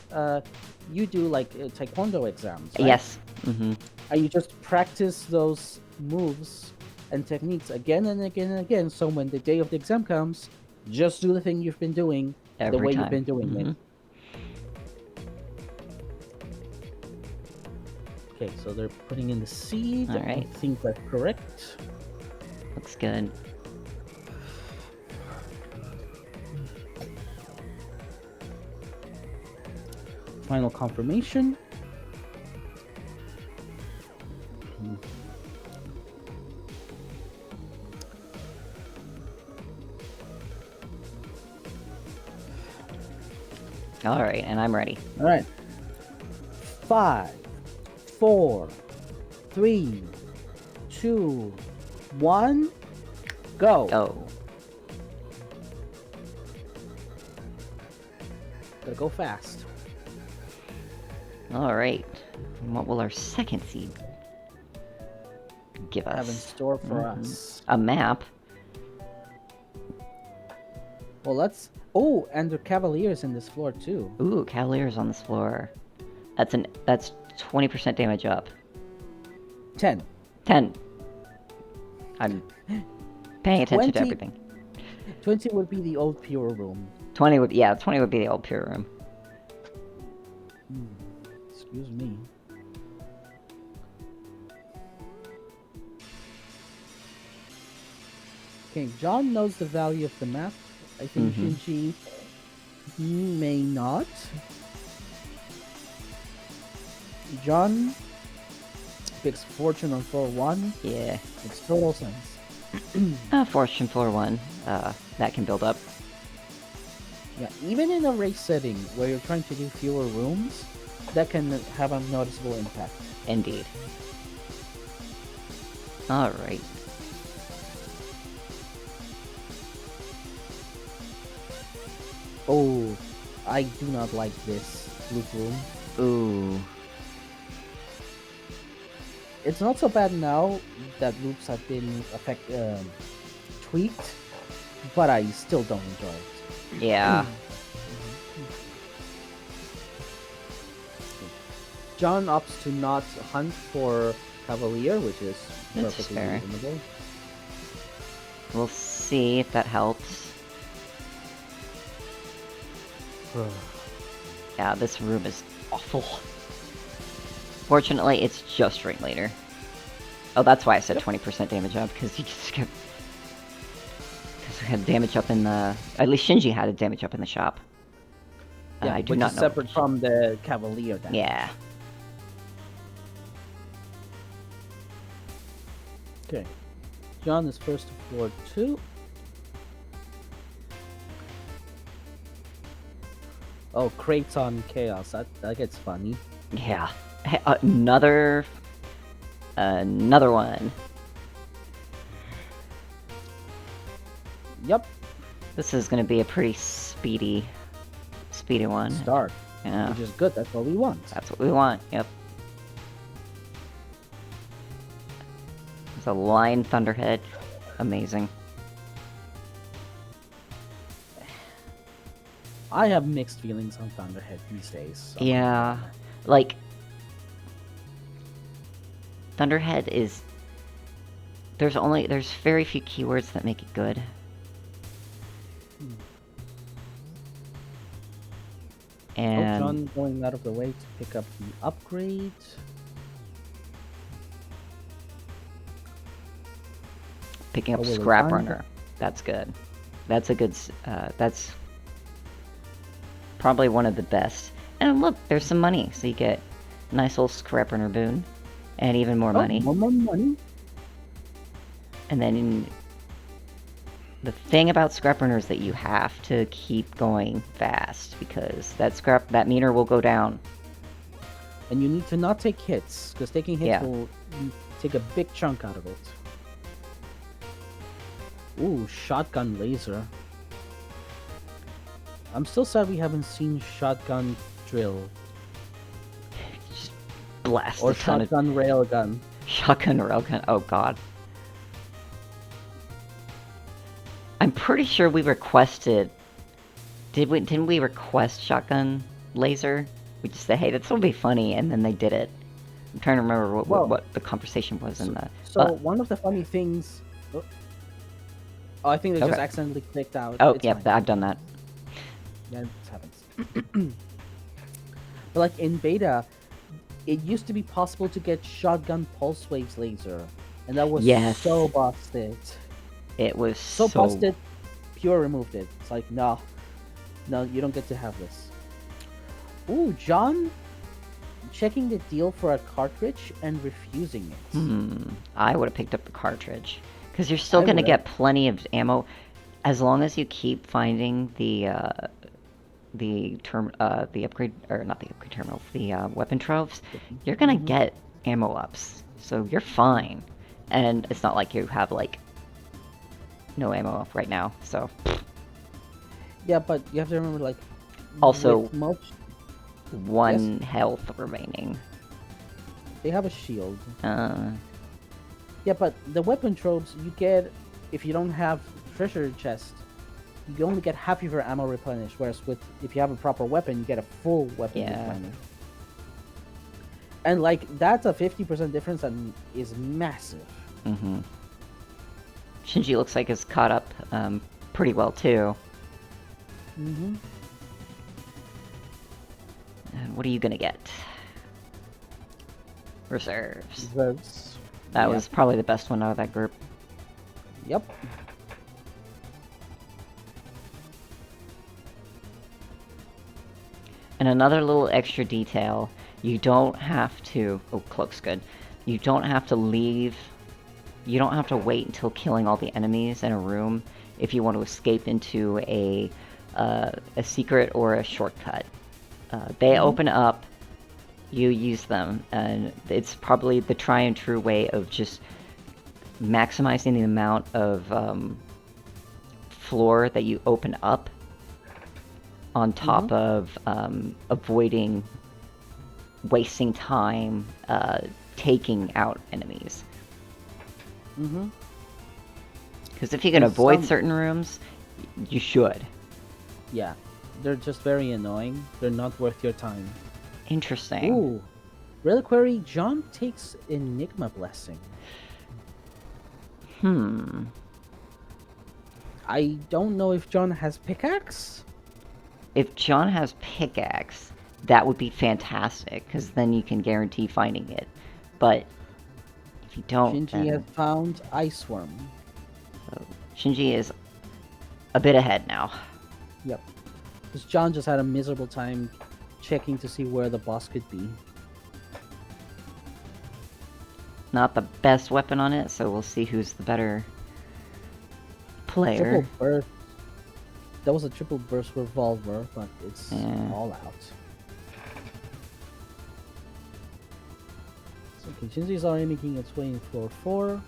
you do like taekwondo exams, right? Yes. Mm-hmm. And you just practice those moves and techniques again and again and again. So when the day of the exam comes, just do the thing you've been doing Every the way time. you've been doing Mm-hmm. it. Okay, so they're putting in the seed. All right. I think that's correct. Looks good. Final confirmation. All right, and I'm ready. All right. 5, 4, 3, 2, 1, go. Go. Gotta go fast. Alright. What will our second seed give us? Have in store for us. A map. Well, let's. Oh, and the Cavaliers in this floor too. Ooh, Cavaliers on this floor. That's 20% damage up. 10. 10. I'm paying attention to 20. everything. 20 would be the old pure room. 20 would be the old pure room. Excuse me. Okay, John knows the value of the map. I think Shinji may not. John picks Fortune on floor 1. Yeah. Makes total sense. Fortune floor 1. That can build up. Yeah, even in a race setting where you're trying to do fewer rooms, that can have a noticeable impact. Indeed. Alright. Oh, I do not like this loop room. Ooh. It's not so bad now that loops have been tweaked, but I still don't enjoy it. Yeah. John opts to not hunt for Cavalier, which is That's perfectly fair. reasonable. We'll see if that helps. Yeah, this room is awful. Fortunately, it's just ringleader. Oh, that's why I said 20% damage up, because you just get... Because we had damage up in the... At least Shinji had a damage up in the shop. Yeah, I do which not is know. separate from the Cavalier damage. Yeah. Okay. John is first to floor 2. Oh, crates on chaos. That gets funny. Yeah. Hey, another one. Yep. This is gonna be a pretty speedy one. Start. Yeah. Which is good. That's what we want. That's what we want. Yep. It's a line Thunderhead. Amazing. I have mixed feelings on Thunderhead these days. So. Yeah. Like, Thunderhead is... There's very few keywords that make it good. And... John going out of the way to pick up the upgrade. Picking up will we Scrap find Runner. That's good. That's a good... that's probably one of the best. And look, there's some money. So you get a nice old Scrap Runner boon. And even more money. More money. And then the thing about Scrap Runner is that you have to keep going fast because that meter will go down. And you need to not take hits, because taking hits will take a big chunk out of it. Ooh, shotgun laser. I'm still sad we haven't seen shotgun drill. Just blast or a ton shotgun railgun. Shotgun railgun. Oh god. I'm pretty sure we requested... Didn't we request shotgun laser? We just said, hey, this will be funny, and then they did it. I'm trying to remember what the conversation was in the... So one of the funny things... Oh, I think they just accidentally clicked out. Oh, it's yeah, fine. I've done that. Yeah, it happens. But like in beta, it used to be possible to get shotgun pulse waves laser, and that was so busted. It was so busted. Pure removed it. It's like no, you don't get to have this. Ooh, John checking the deal for a cartridge and refusing it. I would have picked up the cartridge because you're still going to get plenty of ammo as long as you keep finding the upgrade, or not the upgrade terminals, the weapon troves. You're gonna get ammo ups, so you're fine. And it's not like you have like no ammo up right now. So yeah, but you have to remember, like, also 1 health remaining. They have a shield. Uh, Yeah, but the weapon tropes you get if you don't have treasure chest, you only get half of your ammo replenished. Whereas if you have a proper weapon, you get a full weapon Yeah. replenished. And like that's a 50% difference and is massive. mm-hmm. Shinji looks like is caught up pretty well too. Mm-hmm. And what are you gonna get? Reserves. Reserves. That Yeah. was probably the best one out of that group. Yep. And another little extra detail, you don't have to... Oh, cloak's good. You don't have to leave... You don't have to wait until killing all the enemies in a room if you want to escape into a secret or a shortcut. They open up, you use them, and it's probably the tried and true way of just maximizing the amount of floor that you open up on top of avoiding wasting time taking out enemies. Mm-hmm. Because if you can And avoid some- certain rooms, you should. Yeah. They're just very annoying. They're not worth your time. Interesting. Ooh. Reliquary, John takes Enigma Blessing. I don't know if John has pickaxe. If John has pickaxe, that would be fantastic, because then you can guarantee finding it. But if you don't, Shinji then... has found Iceworm. So Shinji is a bit ahead now. Yep. Because John just had a miserable time checking to see where the boss could be. Not the best weapon on it, so we'll see who's the better player. Triple burst. That was a triple burst revolver, but it's Yeah. all out. So Shinji's already making its way in floor 4.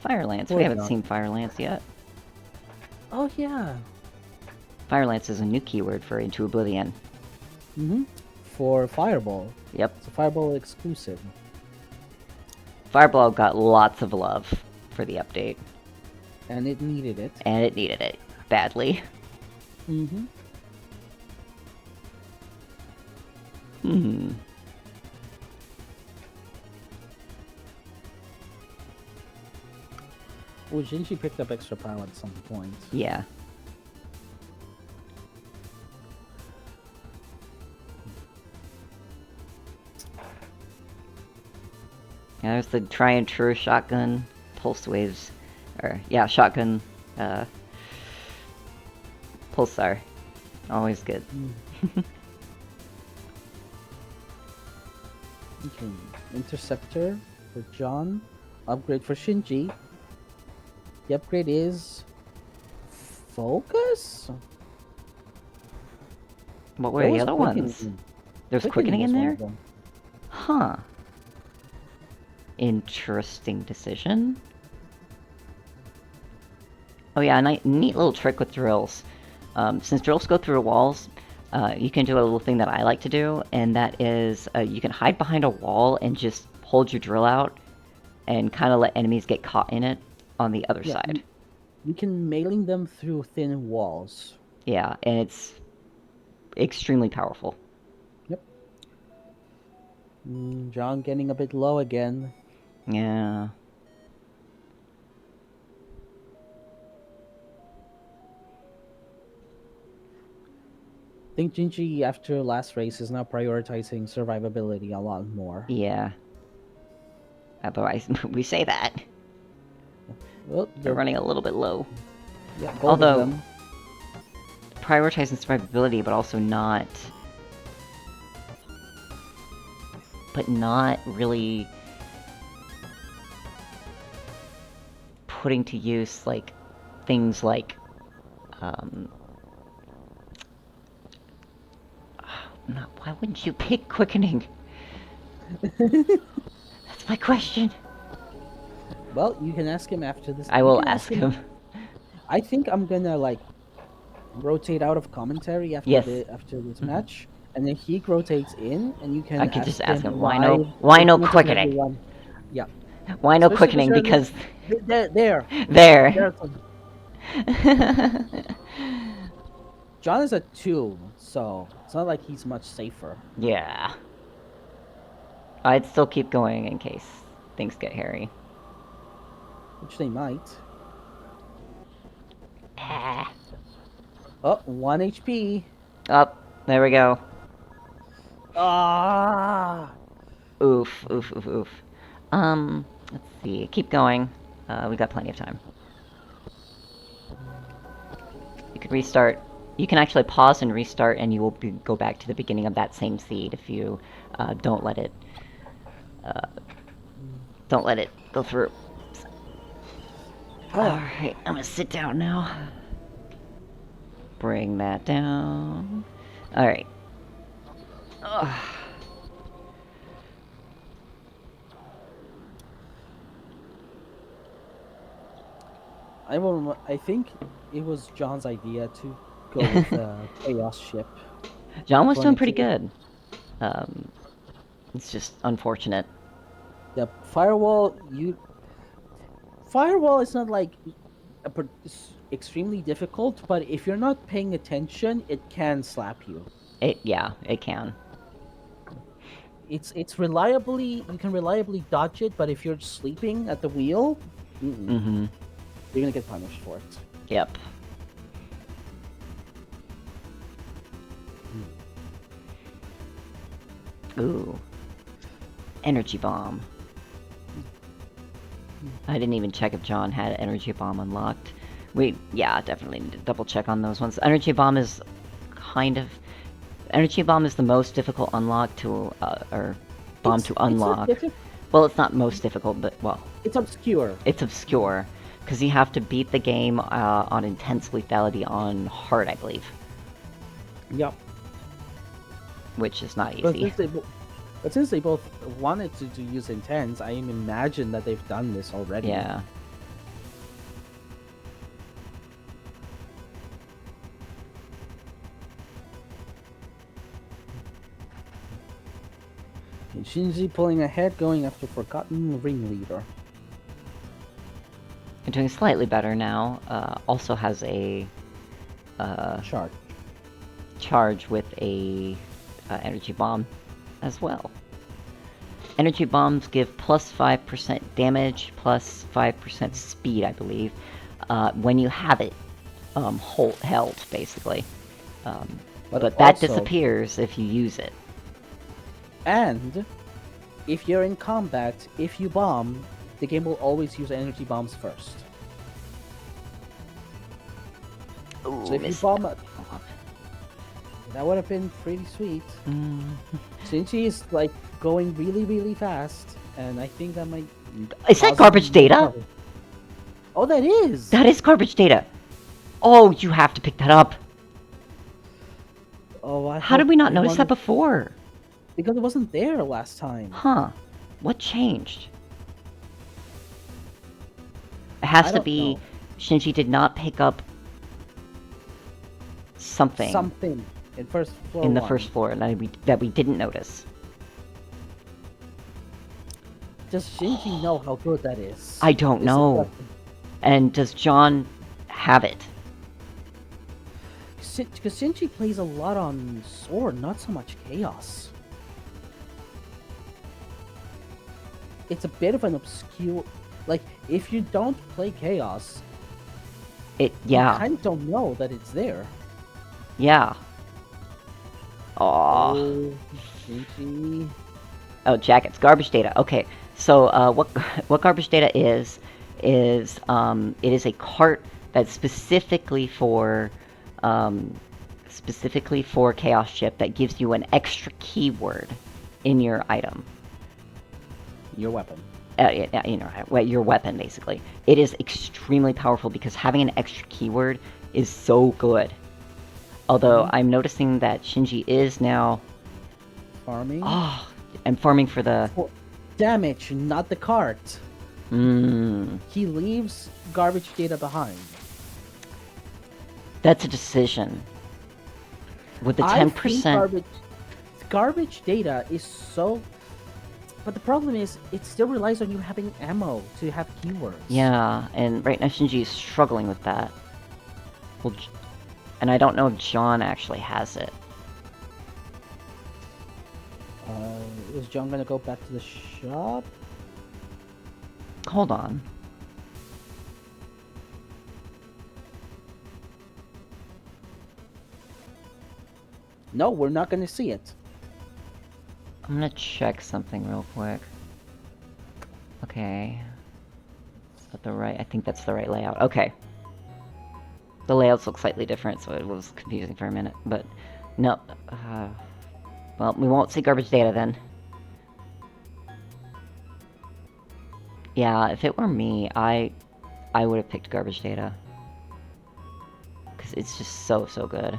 Fire Lance. Poor We haven't John. seen Fire Lance yet. Oh yeah. Fire Lance is a new keyword for Into Oblivion. Mm-hmm. For Fireball. Yep. It's a Fireball exclusive. Fireball got lots of love for the update, And it needed it. and it needed it badly. Mm-hmm. Well, Shinji picked up extra power at some point. Yeah. Yeah, there's the try and true shotgun, pulse waves, or yeah, shotgun, pulsar, always good. Okay. Interceptor for John. Upgrade for Shinji. The upgrade is Focus? What were There the was other quickening. ones? There's quickening in was one there? of them. Huh. Interesting decision. Oh yeah, a neat little trick with drills. Since drills go through walls, you can do a little thing that I like to do, and that is you can hide behind a wall and just hold your drill out and kind of let enemies get caught in it on the other Yeah, side. You can mailing them through thin walls. Yeah, and it's extremely powerful. Yep. John getting a bit low again. Yeah. I think Shinji, after last race, is now prioritizing survivability a lot more. Yeah. Otherwise, we say that. Well, They're running a little bit low. yeah, both of Although, them. prioritizing survivability, but also not... But not really... putting to use, like, things like... why wouldn't you pick quickening? That's my question. Well, you can ask him after this. I You will can ask him. I think I'm gonna like rotate out of commentary Yes. after this Mhm. match, and then he rotates in, and you I can could just ask ask him him, why why the no comments of quickening? everyone. Yeah, Why no especially quickening? Because there. there. John is a 2, so it's not like he's much safer. Yeah. I'd still keep going in case things get hairy. Which they might. Ah. Oh, 1 HP. Up. There we go. Ah! Oof, oof, oof, oof. Let's see. Keep going. We got plenty of time. You could restart. You can actually pause and restart, and you will go back to the beginning of that same seed if you don't let it. Don't let it go through. Alright, I'm gonna sit down now. Bring that down. Alright. I think it was John's idea to go with the Chaos ship. John was doing pretty 22. good. Um, it's just unfortunate. The firewall, firewall is not like extremely difficult, but if you're not paying attention, it can slap you. Yeah, it can. It's reliably, you can reliably dodge it, but if you're sleeping at the wheel, Mm-hmm. you're gonna get punished for it. Yep. Ooh. Energy bomb. I didn't even check if John had energy bomb unlocked. Yeah, definitely need to double check on those ones. Energy bomb is kind of... Energy bomb is the most difficult unlock to, or bomb to unlock. Well, it's not most difficult, but, well... It's obscure. It's obscure. Because you have to beat the game on intense lethality on hard, I believe. Yep. Which is not easy. But since they both wanted to use intense, I imagine that they've done this already. Yeah. And Shinji pulling ahead, going after Forgotten Ringleader. You're doing slightly better now. Also has a charge with a energy bomb as well. Energy bombs give plus 5% damage, plus 5% speed, I believe, when you have it held, basically. But that disappears if you use it. And if you're in combat, if you bomb, the game will always use energy bombs first. Ooh, so if you bomb it, that would have been pretty sweet. Shinji is like going really, really fast, and I think that might. Is that garbage data? Oh, that is. That is garbage data. Oh, you have to pick that up. Oh, how did we not notice that before? Because it wasn't there last time. Huh? What changed? It has to be Shinji did not pick up something. Something in first floor. In the first floor that we didn't notice. Does Shinji know how good that is? I don't know. And does John have it? Because Shinji plays a lot on sword, not so much chaos. It's a bit of an obscure... Like, if you don't play chaos... You kind of don't know that it's there. Yeah. Oh, Shinji. Oh, jackets. Garbage data. Okay. So, what garbage data is it is a cart that's specifically for Chaos Chip that gives you an extra keyword in your item. Your weapon. Your weapon, basically. It is extremely powerful because having an extra keyword is so good. Although I'm noticing that Shinji is now farming. Oh, And farming for the... For damage, not the cart. He leaves garbage data behind. That's a decision. With the 10%... Garbage data is so... But the problem is, it still relies on you having ammo to have keywords. Yeah, and right now Shinji is struggling with that. Well, and I don't know if John actually has it. Is John gonna go back to the shop? Hold on. No, we're not gonna see it. I'm gonna check something real quick. Okay. Is that the right? I think that's the right layout. Okay. The layouts look slightly different, so it was confusing for a minute. But no. Well, we won't see garbage data then. Yeah, if it were me, I would have picked garbage data. Because it's just so good.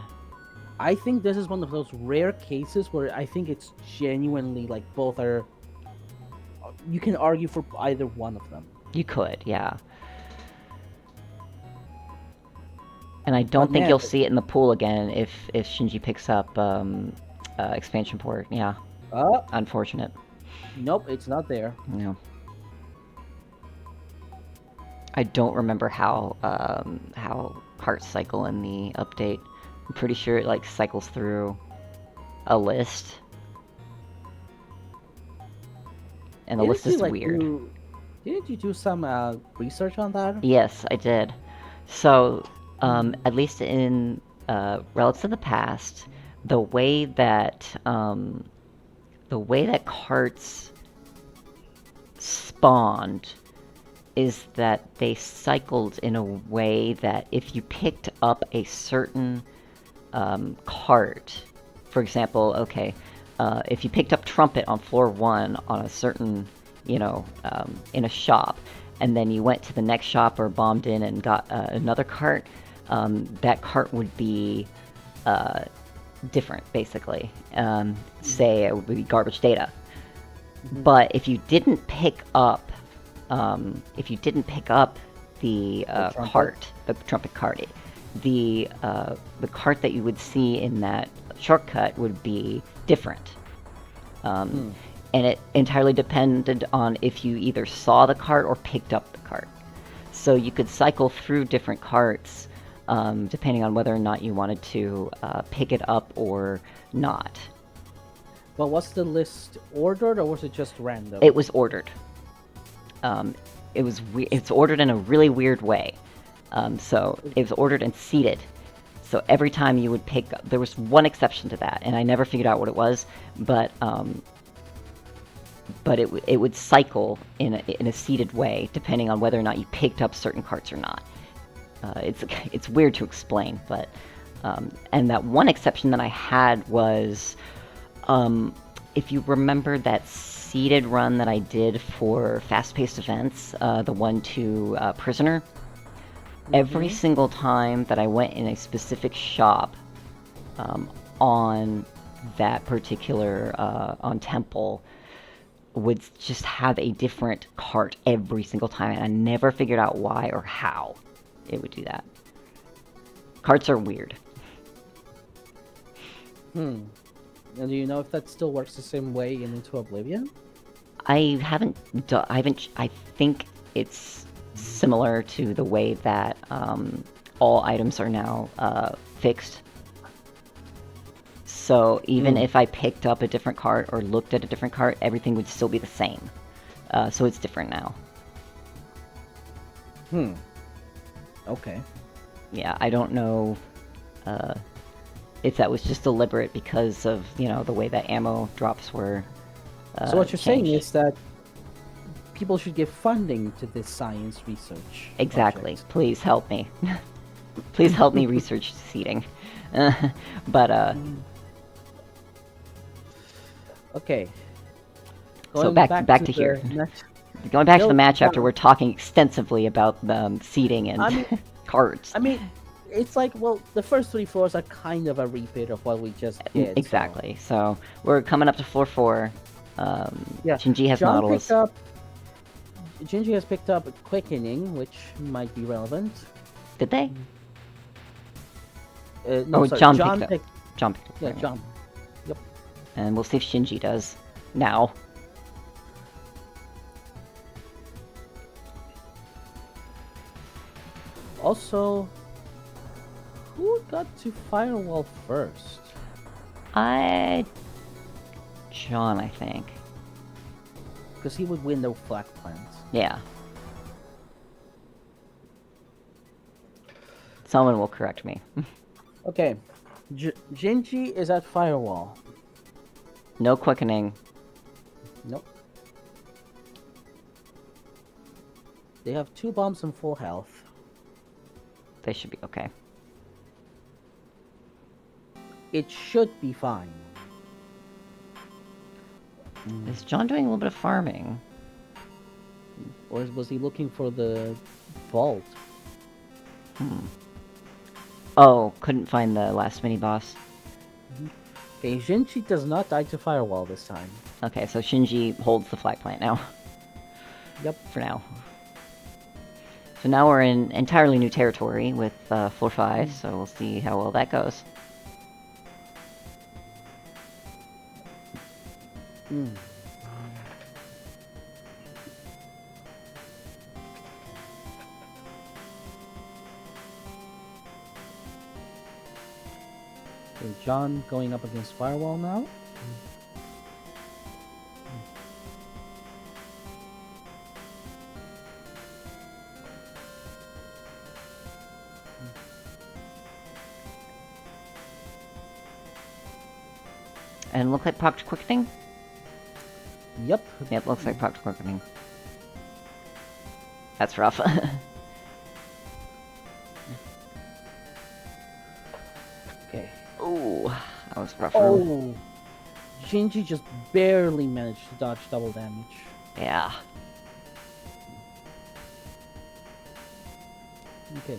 I think this is one of those rare cases where I think it's genuinely like both are... You can argue for either one of them. You could, yeah. And I don't think you'll see it in the pool again if Shinji picks up expansion port. Yeah. Unfortunate. Nope, it's not there. No. I don't remember how carts cycle in the update. I'm pretty sure it like cycles through a list. And the list is weird. Didn't you do some research on that? Yes, I did. So, at least in Relics of the Past, the way that carts spawned is that they cycled in a way that if you picked up a certain cart, for example, okay, if you picked up Trumpet on floor 1 on a certain, in a shop, and then you went to the next shop or bombed in and got another cart, that cart would be different, basically. Say it would be garbage data. But if you didn't pick up the cart, the Trumpet cart, the cart that you would see in that shortcut would be different. And it entirely depended on if you either saw the cart or picked up the cart. So you could cycle through different carts depending on whether or not you wanted to pick it up or not. Well, was the list ordered or was it just random? It was ordered. It's ordered in a really weird way. So it was ordered and seated. So every time you would pick up, there was one exception to that, and I never figured out what it was, but it would cycle in a seated way depending on whether or not you picked up certain carts or not. It's weird to explain, but and that one exception that I had was, if you remember that seeded run that I did for fast-paced events, the one to Prisoner. Every single time that I went in a specific shop on that particular on Temple would just have a different cart every single time, and I never figured out why or how it would do that. Carts are weird. And do you know if that still works the same way in Into Oblivion? I think it's similar to the way that all items are now fixed. So even if I picked up a different cart or looked at a different cart, everything would still be the same. So it's different now. Okay. Yeah, I don't know if that was just deliberate because of, the way that ammo drops were so what you're saying changed. is that people should give funding to this science research. Exactly. project. Please help me. Please help me research seating. But Okay. so back to here. Going back to the match after we're talking extensively about seating and cards. I mean, it's like, well, the first 3 floors are kind of a repeat of what we just did. Exactly. So we're coming up to floor 4. Yeah, Shinji has John Nautilus. picked up. Shinji has picked up Quickening, which might be relevant. Did they? No, Oh, sorry, John John picked picked. up. John picked up. Yeah, right. John. Yep. And we'll see if Shinji does now. Also, who got to Firewall first? John, I think. Because he would win the Flak Plants. Yeah. Someone will correct me. Okay, Shinji is at Firewall. No quickening. Nope. They have 2 bombs and full health. They should be okay. It should be fine. Is John doing a little bit of farming? Or was he looking for the vault? Oh, couldn't find the last mini boss. Okay, Shinji does not die to Firewall this time. Okay, so Shinji holds the flag plant now. Yep. For now. So now we're in entirely new territory with floor 5, so we'll see how well that goes. Okay, John going up against Firewall now. And look like proc quickening? Yep. Yep, looks like proc quickening. That's rough. Okay. Ooh, that was rough. Oh! Shinji just barely managed to dodge double damage. Yeah. Okay.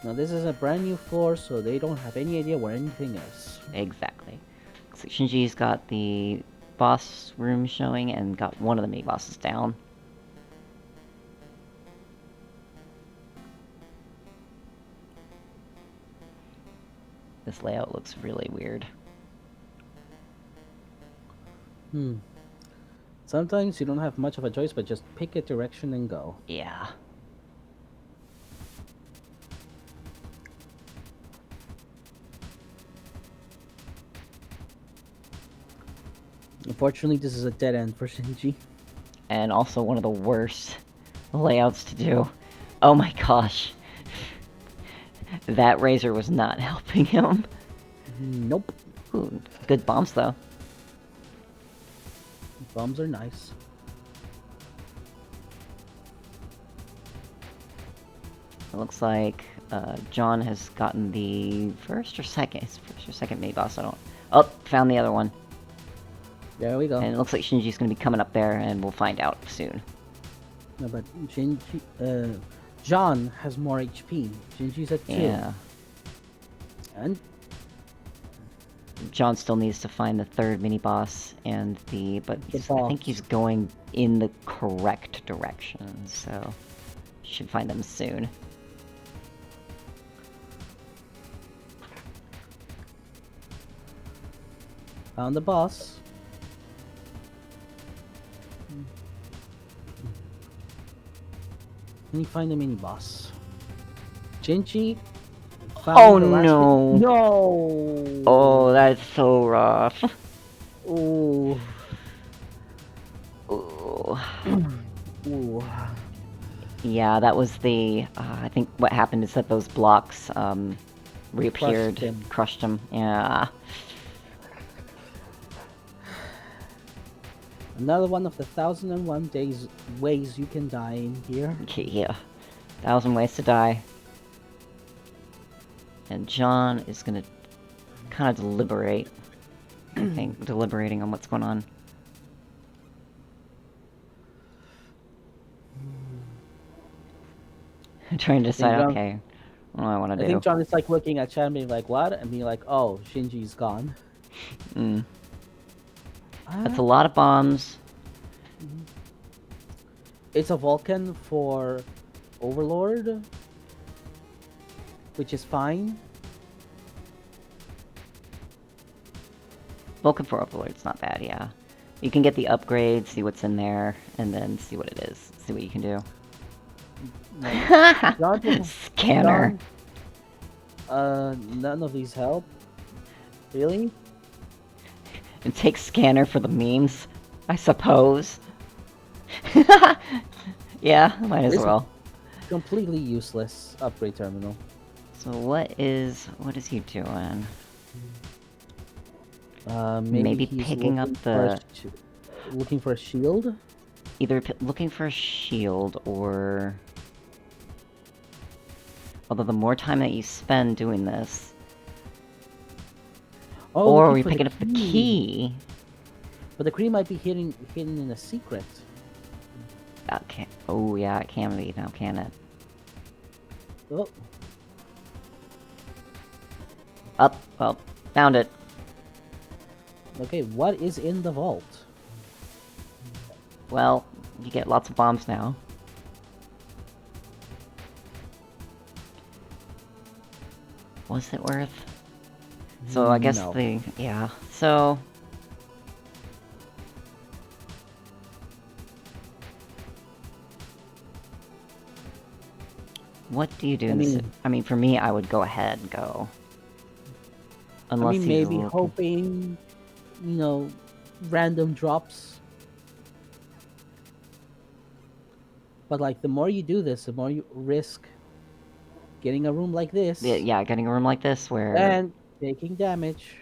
Now this is a brand new floor, so they don't have any idea where anything is. Exactly. So Shinji's got the boss room showing and got one of the mini bosses down. This layout looks really weird. Sometimes you don't have much of a choice, but just pick a direction and go. Yeah. Unfortunately, this is a dead end for Shinji. And also one of the worst layouts to do. Oh my gosh. That razor was not helping him. Nope. Ooh, good bombs though. Bombs are nice. It looks like John has gotten the first or second mini boss. I don't. Oh, found the other one. There we go. And it looks like Shinji's going to be coming up there, and we'll find out soon. No, but Shinji, John has more HP. Shinji's at 2. Yeah. And John still needs to find the third mini boss and but I think boss. he's going in the correct direction, so should find them soon. found the boss. Can you find the mini boss? Shinji found Oh the last no! No! Oh, that's so rough. Ooh. Ooh. Ooh. Yeah, that was the. I think what happened is that those blocks reappeared, crushed him. Yeah. Another one of the 1001 ways you can die in here. Okay, yeah. 1,000 ways to die. And John is gonna kind of deliberate. I think, deliberating on what's going on. Trying to decide, John- okay, What do I want to I do? think John is like looking at Chan being like, what? And being like, oh, Shinji's gone. Mm. That's a Ah, lot of bombs. mhm. It's a Vulcan for Overlord, which is fine. Vulcan for Overlord's not bad, yeah. You can get the upgrade, see what's in there, and then see what it is. See what you can do. Like, Scanner. None of these help. Really? And take scanner for the memes, I suppose. Yeah, might as This is well. completely useless upgrade terminal. So what is he doing? Maybe Maybe he's picking up the looking for a shield. either looking for a shield or. Although the more time that you spend doing this, Oh, or are looking we for picking up the key? But the key might be hidden in a secret. Okay. Oh yeah, it can be now, can it? Oh, Up, well, found it. okay. What is in the vault? Well, you get lots of bombs now. Was it worth? So I guess No. yeah. So what do you do? I mean, for me, I would go ahead and go. Unless Maybe hoping, random drops. But like, the more you do this, the more you risk getting a room like this. Yeah, getting a room like this where and taking damage.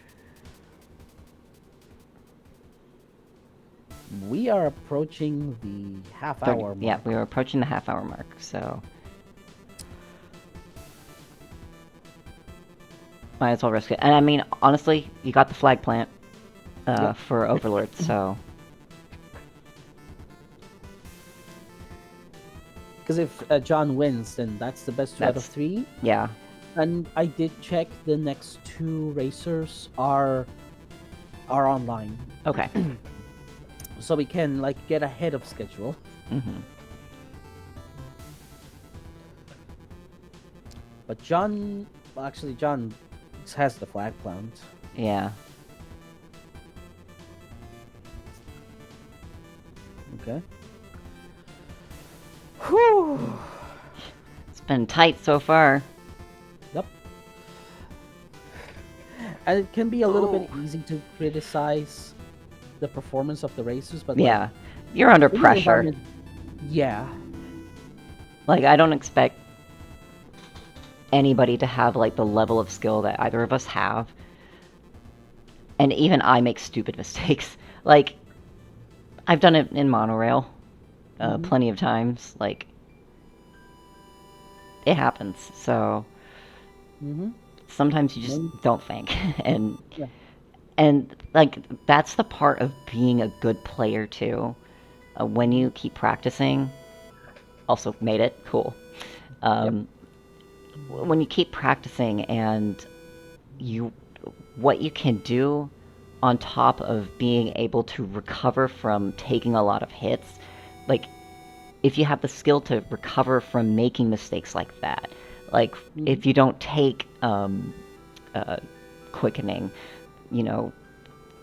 We are approaching the half-hour mark. Yeah, we were approaching the half-hour mark, so might as well risk it. And I mean, honestly, you got the flag plant Yep. for Overlord, so Because if John wins, then that's the best 2 out of 3. yeah. And I did check the next 2 racers are online, Okay. so we can like get ahead of schedule. Mm-hmm. But John has the flag plant. Yeah. Okay. Whew. It's been tight so far. Yep. And it can be a little bit easy to criticize the performance of the racers, but Yeah. You're under in the pressure. environment- Yeah. Like, I don't expect anybody to have, like, the level of skill that either of us have. And even I make stupid mistakes. Like, I've done it in Monorail plenty of times. Like, it happens. So, sometimes you just don't think. And, Yeah. and, like, that's the part of being a good player, too. When you keep practicing, also made it cool. When you keep practicing and what you can do on top of being able to recover from taking a lot of hits, like if you have the skill to recover from making mistakes like that, like if you don't take quickening,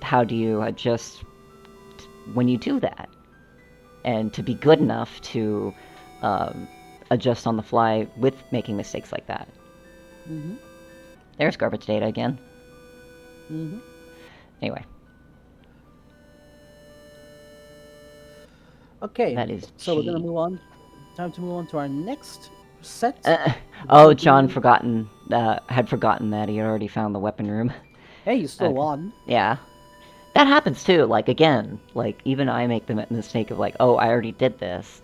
how do you adjust when you do that? And to be good enough to adjust on the fly with making mistakes like that. There's garbage data again. Anyway. Okay. That is so we're gonna cheap. move on. Time to move on to our next set. Oh, John had forgotten that he had already found the weapon room. Hey, you still won. Yeah. That happens too, like, again, like, even I make the mistake of, like, oh, I already did this.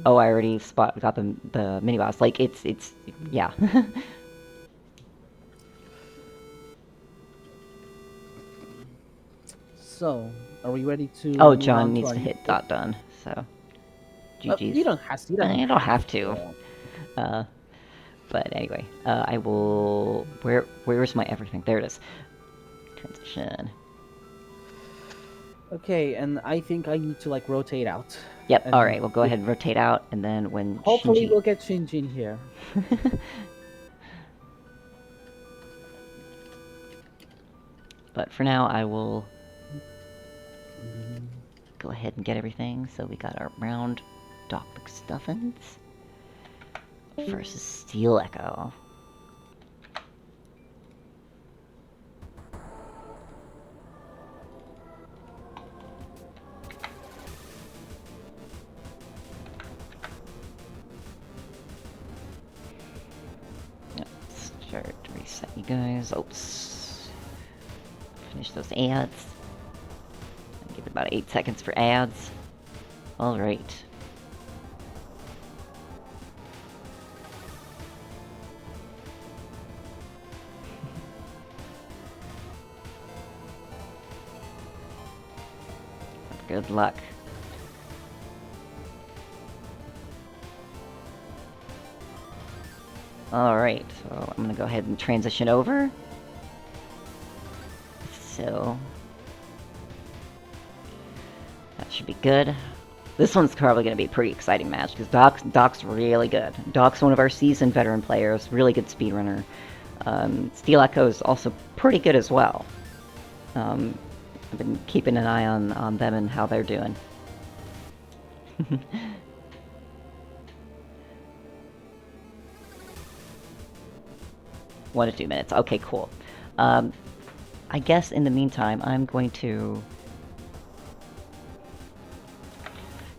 Oh, I already got the mini-boss. Like, it's, yeah. So, are we ready to Oh, move John on needs to to our hit dot done, so. GG's. You don't have to. You don't have to. But anyway, I will... Where's my everything? There it is. Transition. Okay, and I think I need to like rotate out. Yep, And alright, we'll go ahead and rotate out, and then when hopefully Shinji... we'll get Shinji in here. But for now, I will go ahead and get everything. So we got our round Doc McStuffins versus Steel Echo. Let's start to reset you guys. Oops. Finish those ads. Give it about 8 seconds for ads. Alright. Good luck. Alright, so I'm gonna go ahead and transition over. So that should be good. This one's probably going to be a pretty exciting match because Doc's really good. Doc's one of our seasoned veteran players, really good speedrunner. Steel Echo is also pretty good as well. I've been keeping an eye on them and how they're doing. 1 to 2 minutes. Okay, cool. I guess in the meantime, I'm going to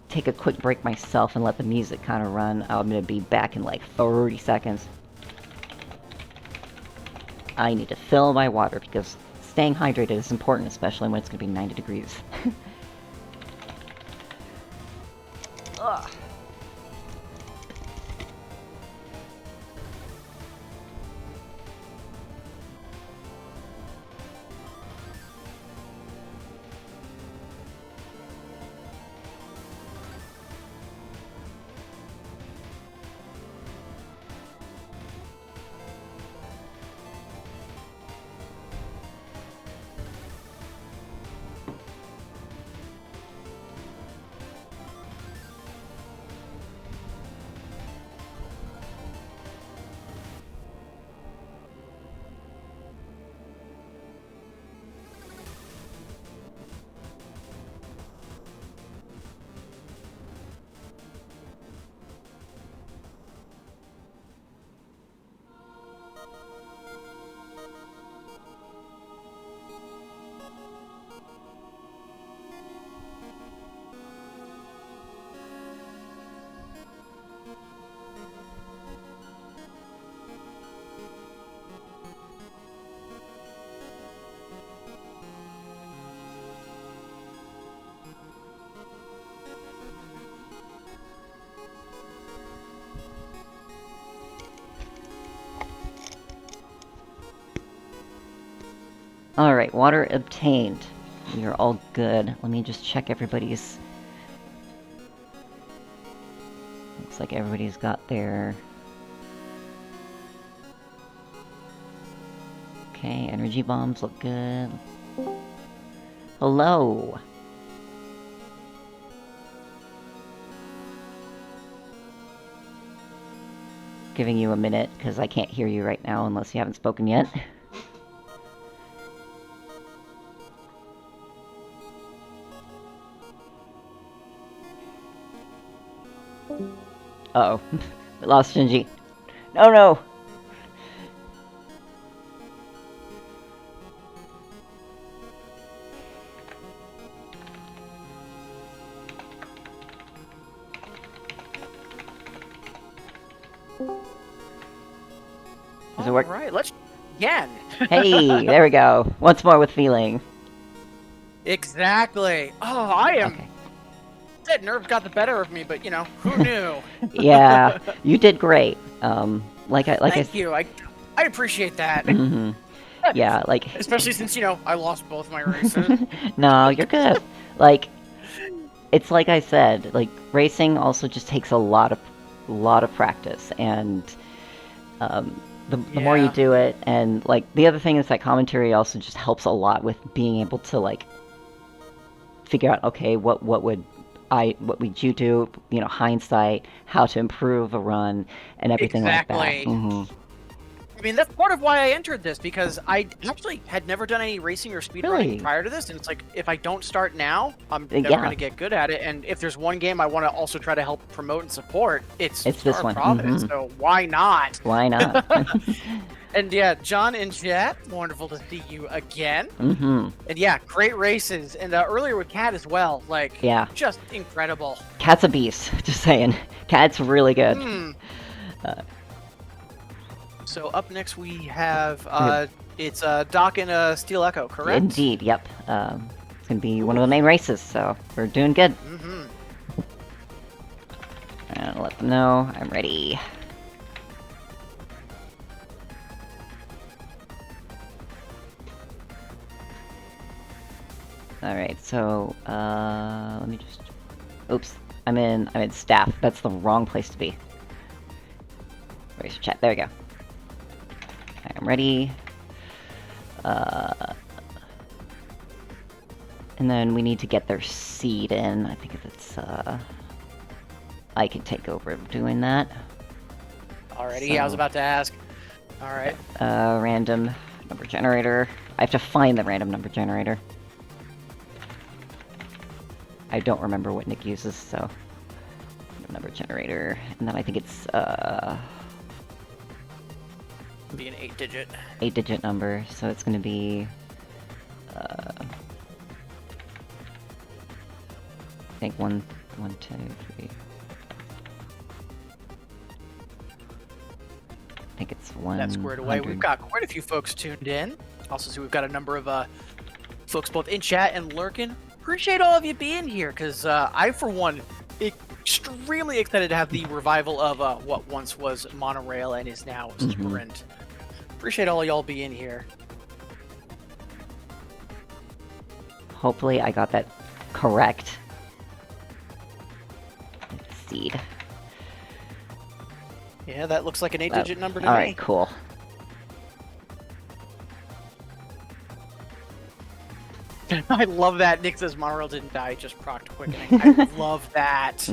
take a quick break myself and let the music kind of run. I'm going to be back in like 30 seconds. I need to fill my water because staying hydrated is important, especially when it's going to be 90 degrees. Ugh. Alright, water obtained. We are all good. Let me just check everybody's... Looks like everybody's got their... Okay, energy bombs look good. Hello! Giving you a minute, because I can't hear you right now unless you haven't spoken yet. Uh-oh. We lost Shinji. No, no! Does it work? Alright, let's again. Hey, there we go. Once more with feeling. Exactly. Oh, I am... Okay. That nerve got the better of me, but you know, who knew? Yeah, you did great. Thank you. I appreciate that. Mm-hmm. Yeah, like... Especially since, you know, I lost both my races. No, you're good. Like, it's like I said, like, racing also just takes a lot of practice, and The more you do it, and like the other thing is that commentary also just helps a lot with being able to like figure out, okay, what would you do, you know, hindsight, how to improve a run, and everything like that. I mean, that's part of why I entered this, because I actually had never done any racing or speedrunning prior to this, and it's like, if I don't start now, I'm never going to get good at it, and if there's one game I want to also try to help promote and support, it's this one. Providence, so why not? Why not? And yeah, John in chat, wonderful to see you again. And yeah, great races, and earlier with Cat as well, like, just incredible. Cat's a beast, just saying. Cat's really good. So up next we have, it's Doc and Steel Echo, correct? Indeed, yep. It's gonna be one of the main races, so we're doing good. And let them know I'm ready. Alright, so, let me just... Oops, I'm in staff. That's the wrong place to be. Where's your chat? There we go. I'm ready. And then we need to get their seed in. I think if it's, I can take over doing that. Alrighty, so, I was about to ask. Alright. Random number generator. I have to find the random number generator. I don't remember what Nick uses, so... Number generator. And then I think it's, be an 8-digit. 8-digit number, so it's gonna be... I think 1, 2, 3... I think it's 1. That's squared away. We've got quite a few folks tuned in. Also, see we've got a number of folks both in chat and lurking. Appreciate all of you being here, because I, for one, extremely excited to have the revival of what once was Monorail and is now Sprint. Appreciate all y'all being here. Hopefully I got that correct. Seed. Yeah, that looks like an 8-digit number to me. Alright, cool. I love that. Nick says Monorail didn't die, just procced quickening. I love that.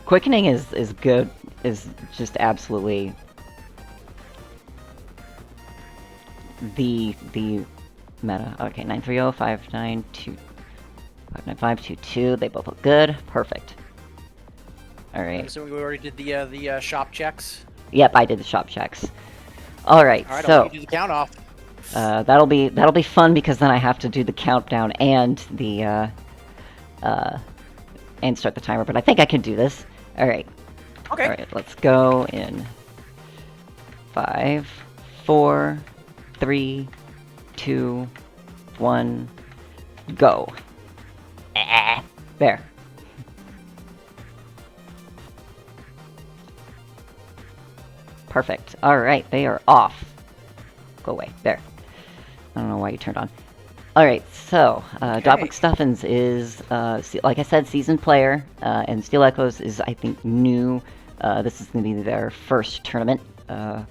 Quickening is good, is just absolutely the meta. Okay, 930-592-59522. They both look good. Perfect. Alright. So we already did the shop checks? Yep, I did the shop checks. Alright, so... I'll do the count off. That'll be fun, because then I have to do the countdown and the and start the timer, but I think I can do this. Alright. Okay. Alright, let's go in 5, 4, 3, 2, 1, go. There. Perfect. Alright, they are off. Go away. There. I don't know why you turned on. Alright, so, Dogbook Stuffins is, like I said, seasoned player, and Steel Echoes is, I think, new. This is going to be their first tournament. But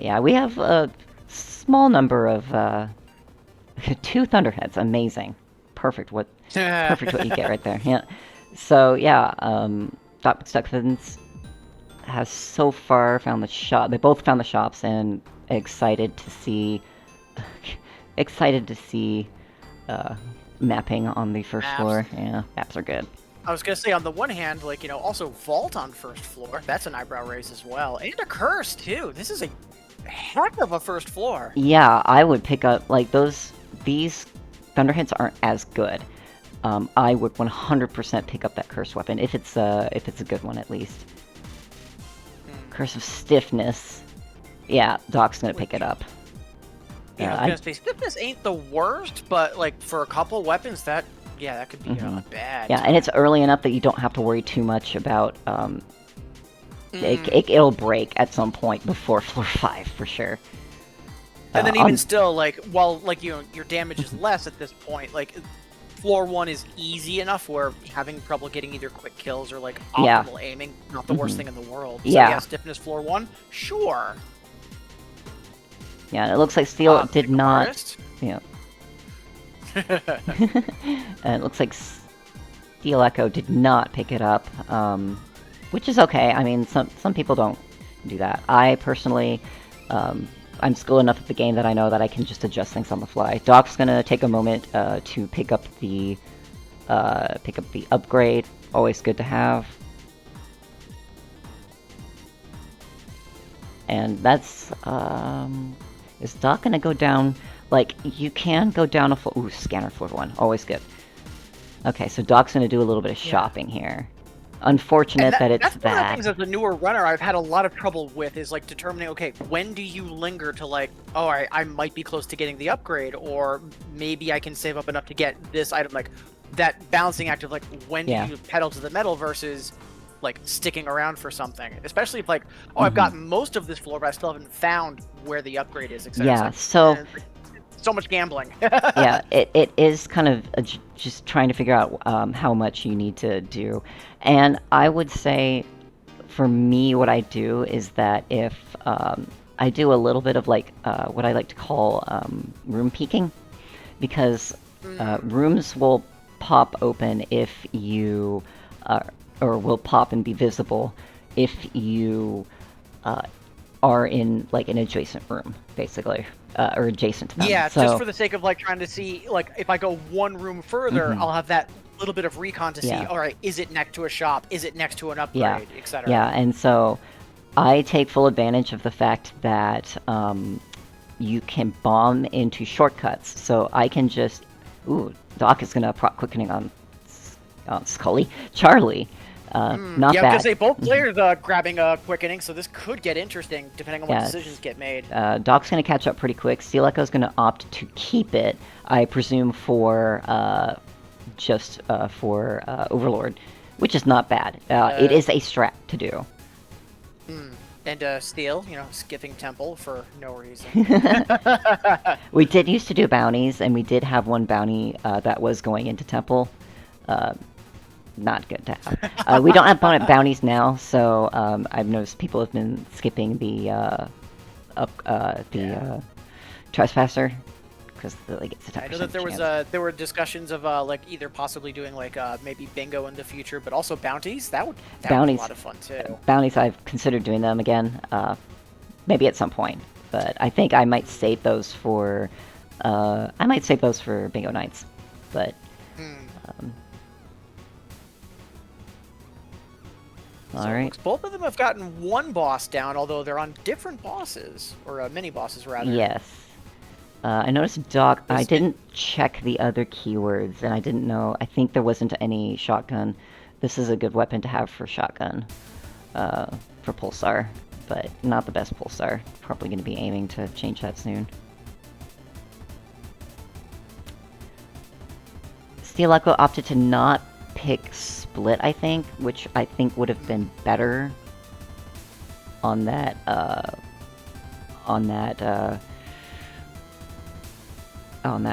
yeah, we have a small number of, 2 Thunderheads. Amazing. Perfect what you get right there. Yeah. So, yeah, Dogbook Stuffins has so far found the shop. They both found the shops, and excited to see mapping on the first floor. Yeah, maps are good. I was gonna say, on the one hand, like, you know, also Vault on first floor. That's an eyebrow raise as well, and a Curse too. This is a heck of a first floor. Yeah, I would pick up like these Thunderheads aren't as good. I would 100% pick up that Curse weapon if it's a good one at least. Curse of Stiffness. Yeah, Doc's gonna pick it up. Yeah, I was gonna say, Stiffness ain't the worst, but like for a couple weapons, that could be bad. Yeah, and it's early enough that you don't have to worry too much about. It'll break at some point before floor 5 for sure. And then even still, like, while like your damage is less at this point, like floor 1 is easy enough where having trouble getting either quick kills or like Yeah. optimal aiming, not the worst thing in the world. So Yeah. yeah, stiffness floor 1, sure. Yeah, and it looks like Steel did Pickup not. artist. Yeah. And it looks like Steel Echo did not pick it up, which is okay. I mean, some people don't do that. I personally, I'm skilled enough at the game that I know that I can just adjust things on the fly. Doc's gonna take a moment to pick up the upgrade. Always good to have. And that's is Doc gonna go down? Like, you can go down a floor. Ooh, scanner floor 1, always good. Okay, so Doc's gonna do a little bit of shopping here. Unfortunate that it's that's one of the bad. things as a newer runner I've had a lot of trouble with is like determining, okay, when do you linger to like, oh, I might be close to getting the upgrade, or maybe I can save up enough to get this item, like that balancing act of like, when do you pedal to the metal versus like sticking around for something, especially if like, oh, I've got most of this floor, but I still haven't found where the upgrade is, etc. Yeah, Like, so so much gambling. yeah, it is kind of just trying to figure out how much you need to do. And I would say, for me, what I do is that if I do a little bit of like what I like to call room peeking, because rooms will pop open if you, or will pop and be visible if you are in like an adjacent room, basically. Or adjacent to them. Yeah, so, just for the sake of like trying to see, like if I go one room further, I'll have that little bit of recon to see, all right, is it next to a shop? Is it next to an upgrade, etc. Yeah, and so I take full advantage of the fact that you can bomb into shortcuts. So I can just... Ooh, Doc is going to proc quickening on Scully. Charlie. Not yeah, bad. because they both players grabbing a quickening, so this could get interesting depending on what decisions get made. Doc's going to catch up pretty quick. Steel Echo's going to opt to keep it, I presume, for just for Overlord, which is not bad. It is a strat to do. And Steel, skipping Temple for no reason. We did used to do bounties, and we did have one bounty that was going into Temple. Not good to have. We don't have bounties now, so I've noticed people have been skipping the trespasser because like it's a 10% I know that there chance. there were discussions of like either possibly doing like maybe bingo in the future, but also bounties. That would be a lot of fun too. Bounties, I've considered doing them again, maybe at some point, but I think I might save those for bingo nights, but. Alright. Both of them have gotten one boss down, although they're on different bosses, or mini bosses rather. Yes. I noticed Doc. I didn't check the other keywords, and I didn't know. I think there wasn't any shotgun. This is a good weapon to have for shotgun, for Pulsar, but not the best Pulsar. Probably going to be aiming to change that soon. Steel Echo opted to not pick Split, I think, which I think would have been better on that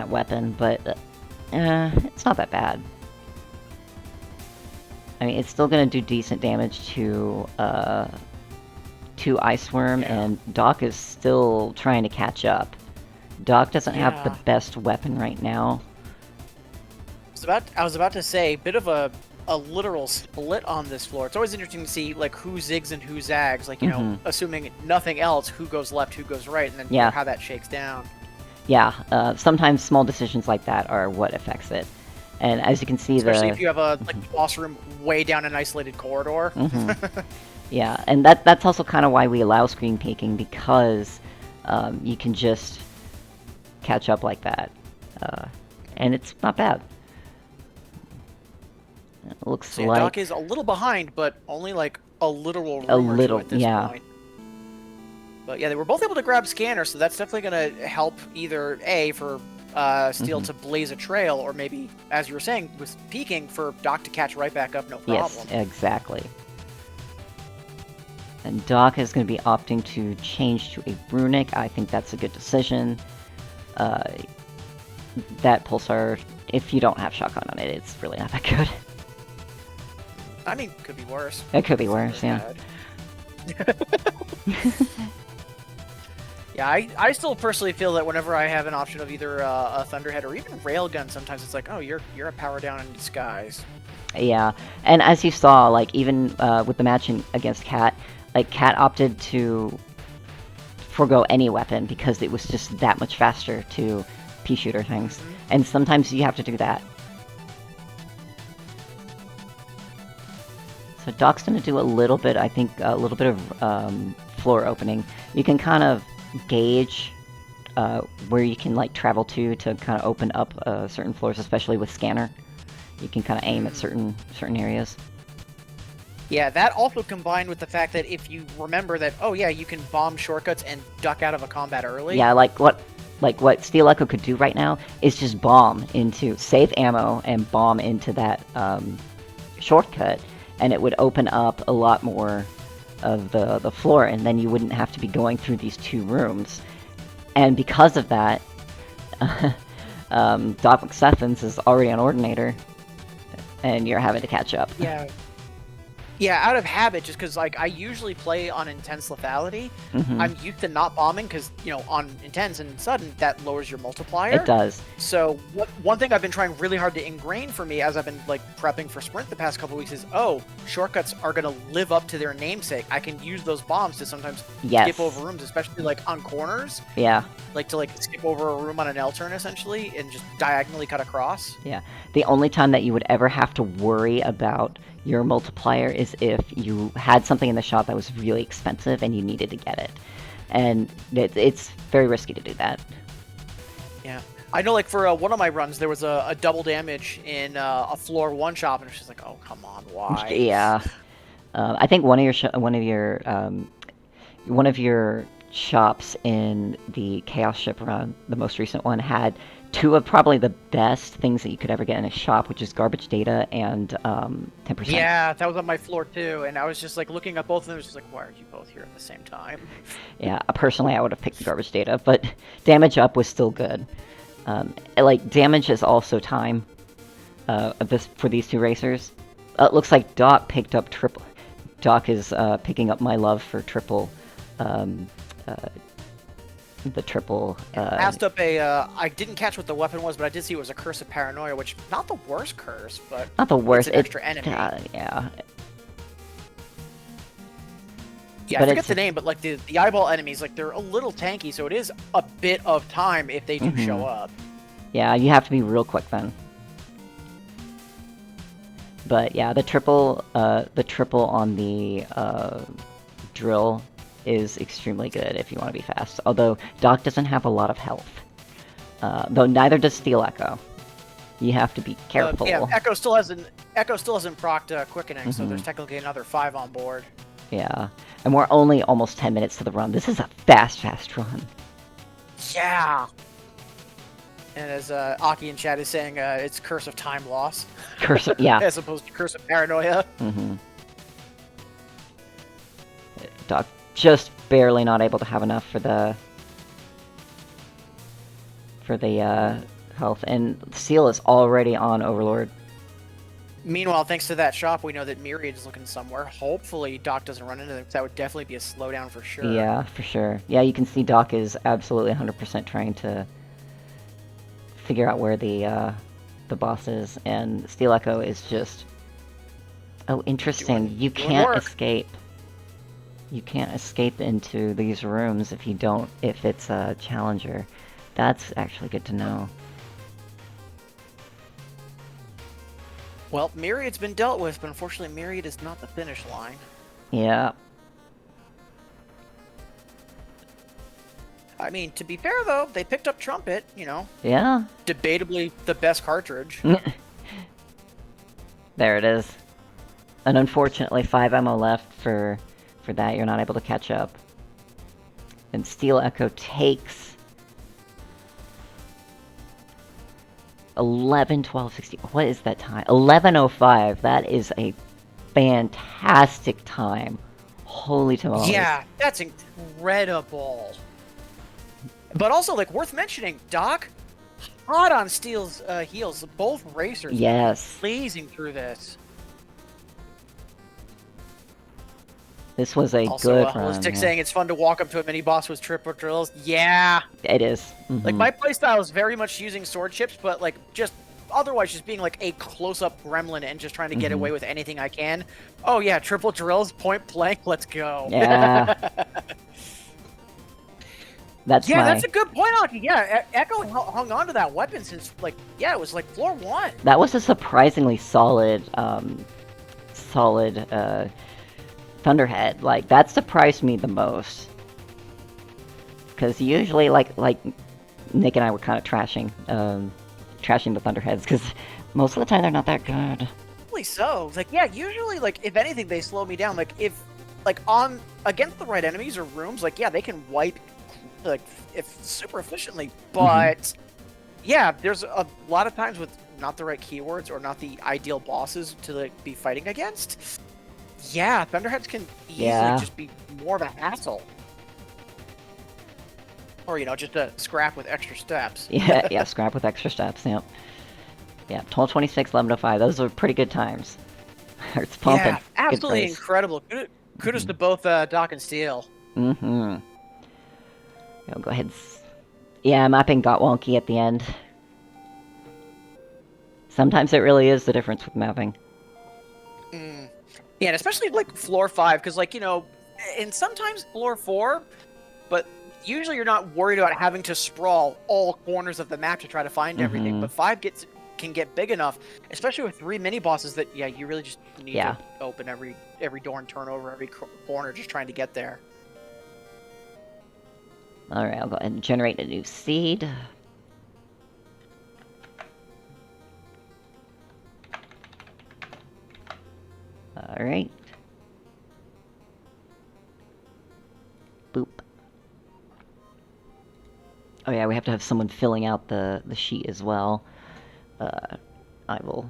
weapon, but it's not that bad. I mean, it's still gonna do decent damage to Ice Worm, and Doc is still trying to catch up. Doc doesn't have the best weapon right now. I was about to say, bit of a literal split on this floor. It's always interesting to see like who zigs and who zags, like assuming nothing else, who goes left, who goes right, and then how that shakes down. Yeah, sometimes small decisions like that are what affects it. And as you can see, especially if you have a boss room way down an isolated corridor. Yeah, and that's also kind of why we allow screen peeking, because you can just catch up like that, and it's not bad. It looks so like Doc is a little behind, but only like a literal room or two at this point. But yeah, they were both able to grab Scanner, so that's definitely going to help either A, for Steel to blaze a trail, or maybe, as you were saying, with peeking, for Doc to catch right back up, no problem. Yes, exactly. And Doc is going to be opting to change to a Runic. I think that's a good decision. That Pulsar if you don't have shotgun on it, it's really not that good. I mean, could be worse. It could be worse, yeah. Yeah, I still personally feel that whenever I have an option of either a Thunderhead or even Railgun, sometimes it's like, oh, you're a power down in disguise. Yeah, and as you saw, like, even with the match against Cat, like, Cat opted to forego any weapon because it was just that much faster to P-shooter things. And sometimes you have to do that. So Doc's gonna do a little bit, I think, a little bit of floor opening. You can kind of gauge where you can, like, travel to kind of open up certain floors, especially with Scanner. You can kind of aim at certain areas. Yeah, that also combined with the fact that if you remember that, oh yeah, you can bomb shortcuts and duck out of a combat early. Yeah, like what Steel Echo could do right now is just bomb into, save ammo and bomb into that shortcut, and it would open up a lot more of the floor, and then you wouldn't have to be going through these two rooms. And because of that, Doc McStuffins is already an Ordinator, and you're having to catch up. Yeah. Yeah, out of habit, just because, like, I usually play on Intense Lethality. I'm used to not bombing, because, you know, on Intense and Sudden, that lowers your multiplier. It does. So, one thing I've been trying really hard to ingrain for me as I've been, like, prepping for Sprint the past couple weeks is, oh, shortcuts are going to live up to their namesake. I can use those bombs to sometimes skip over rooms, especially, like, on corners. Yeah. Like, to, like, skip over a room on an L-turn, essentially, and just diagonally cut across. Yeah. The only time that you would ever have to worry about your multiplier is if you had something in the shop that was really expensive and you needed to get it. And it's very risky to do that. Yeah. I know, like, for one of my runs, there was a double damage in a floor 1 shop, and it's just like, oh, come on, why? Yeah. I think one of your shops in the Chaos Ship run, the most recent one, had 2 of probably the best things that you could ever get in a shop, which is garbage data and 10%. Yeah, that was on my floor too, and I was just like looking at both of them, just like, why are you both here at the same time? Yeah, personally I would have picked the garbage data, but damage up was still good. Like, damage is also time for these 2 racers. It looks like Doc picked up triple. Doc is picking up my love for triple. The triple. Passed up a. I didn't catch what the weapon was, but I did see it was a Curse of Paranoia, which not the worst curse, but not the worst. It's an extra enemy. Yeah. Yeah, I forget the name, but like the eyeball enemies, like they're a little tanky, so it is a bit of time if they do show up. Yeah, you have to be real quick then. But yeah, the triple on the drill is extremely good if you want to be fast. Although Doc doesn't have a lot of health, though neither does Steel Echo. You have to be careful. Yeah, Echo still hasn't procced quickening, so there's technically another 5 on board. Yeah, and we're only almost 10 minutes to the run. This is a fast run. Yeah. And as Aki in chat is saying, it's Curse of Time Loss. Curse of, yeah. As opposed to Curse of Paranoia. Doc just barely not able to have enough for the health, and Seal is already on Overlord. Meanwhile, thanks to that shop, we know that Myriad is looking somewhere. Hopefully Doc doesn't run into them. That would definitely be a slowdown for sure. Yeah, for sure. Yeah, you can see Doc is absolutely 100% trying to figure out where the boss is, and Steel Echo is just... Oh, interesting. You can't escape. You can't escape into these rooms if it's a challenger. That's actually good to know. Well, Myriad's been dealt with, but unfortunately Myriad is not the finish line. Yeah. I mean, to be fair though, they picked up Trumpet, you know. Yeah. Debatably the best cartridge. There it is. And unfortunately 5 ammo left for that. You're not able to catch up. And Steel Echo takes 11, 12, 16. What is that time? 11:05. That is a fantastic time. Holy tamales. Yeah, that's incredible. But also, like, worth mentioning, Doc, hot on Steel's heels. Both racers Yes. blazing through this. This was a Also, good run. Holistic Yeah. saying it's fun to walk up to a mini boss with triple drills. Yeah. It is. Like, my playstyle is very much using sword chips, but, like, just otherwise just being, like, a close-up gremlin and just trying to get away with anything I can. Oh, yeah, triple drills, point blank, let's go. Yeah. That's Yeah, my... that's a good point, Aki. Yeah, Echo hung on to that weapon since, like, yeah, it was, like, floor 1. That was a surprisingly solid, Thunderhead. Like, that surprised me the most. Because usually, like Nick and I were kind of trashing the Thunderheads, because most of the time they're not that good. Probably so. Like, yeah, usually, like, if anything, they slow me down. Like, if, like, on, against the right enemies or rooms, like, yeah, they can wipe, like, if super efficiently, but, yeah, there's a lot of times with not the right keywords or not the ideal bosses to, like, be fighting against. Yeah, Thunderheads can easily just be more of a hassle. Or, you know, just a scrap with extra steps. Yeah, scrap with extra steps, yep. Yeah, 12:26, 11:05, those are pretty good times. It's pumping. Yeah, absolutely incredible. Kudos to both Doc and Steel. I'll go ahead. Yeah, mapping got wonky at the end. Sometimes it really is the difference with mapping. Yeah, and especially like floor 5, because, like, you know, and sometimes floor 4, but usually you're not worried about having to sprawl all corners of the map to try to find everything. But 5 can get big enough, especially with 3 mini bosses, that you really just need to open every door and turn over every corner just trying to get there. All right, I'll go ahead and generate a new seed. All right. Boop. Oh yeah, we have to have someone filling out the sheet as well. I will.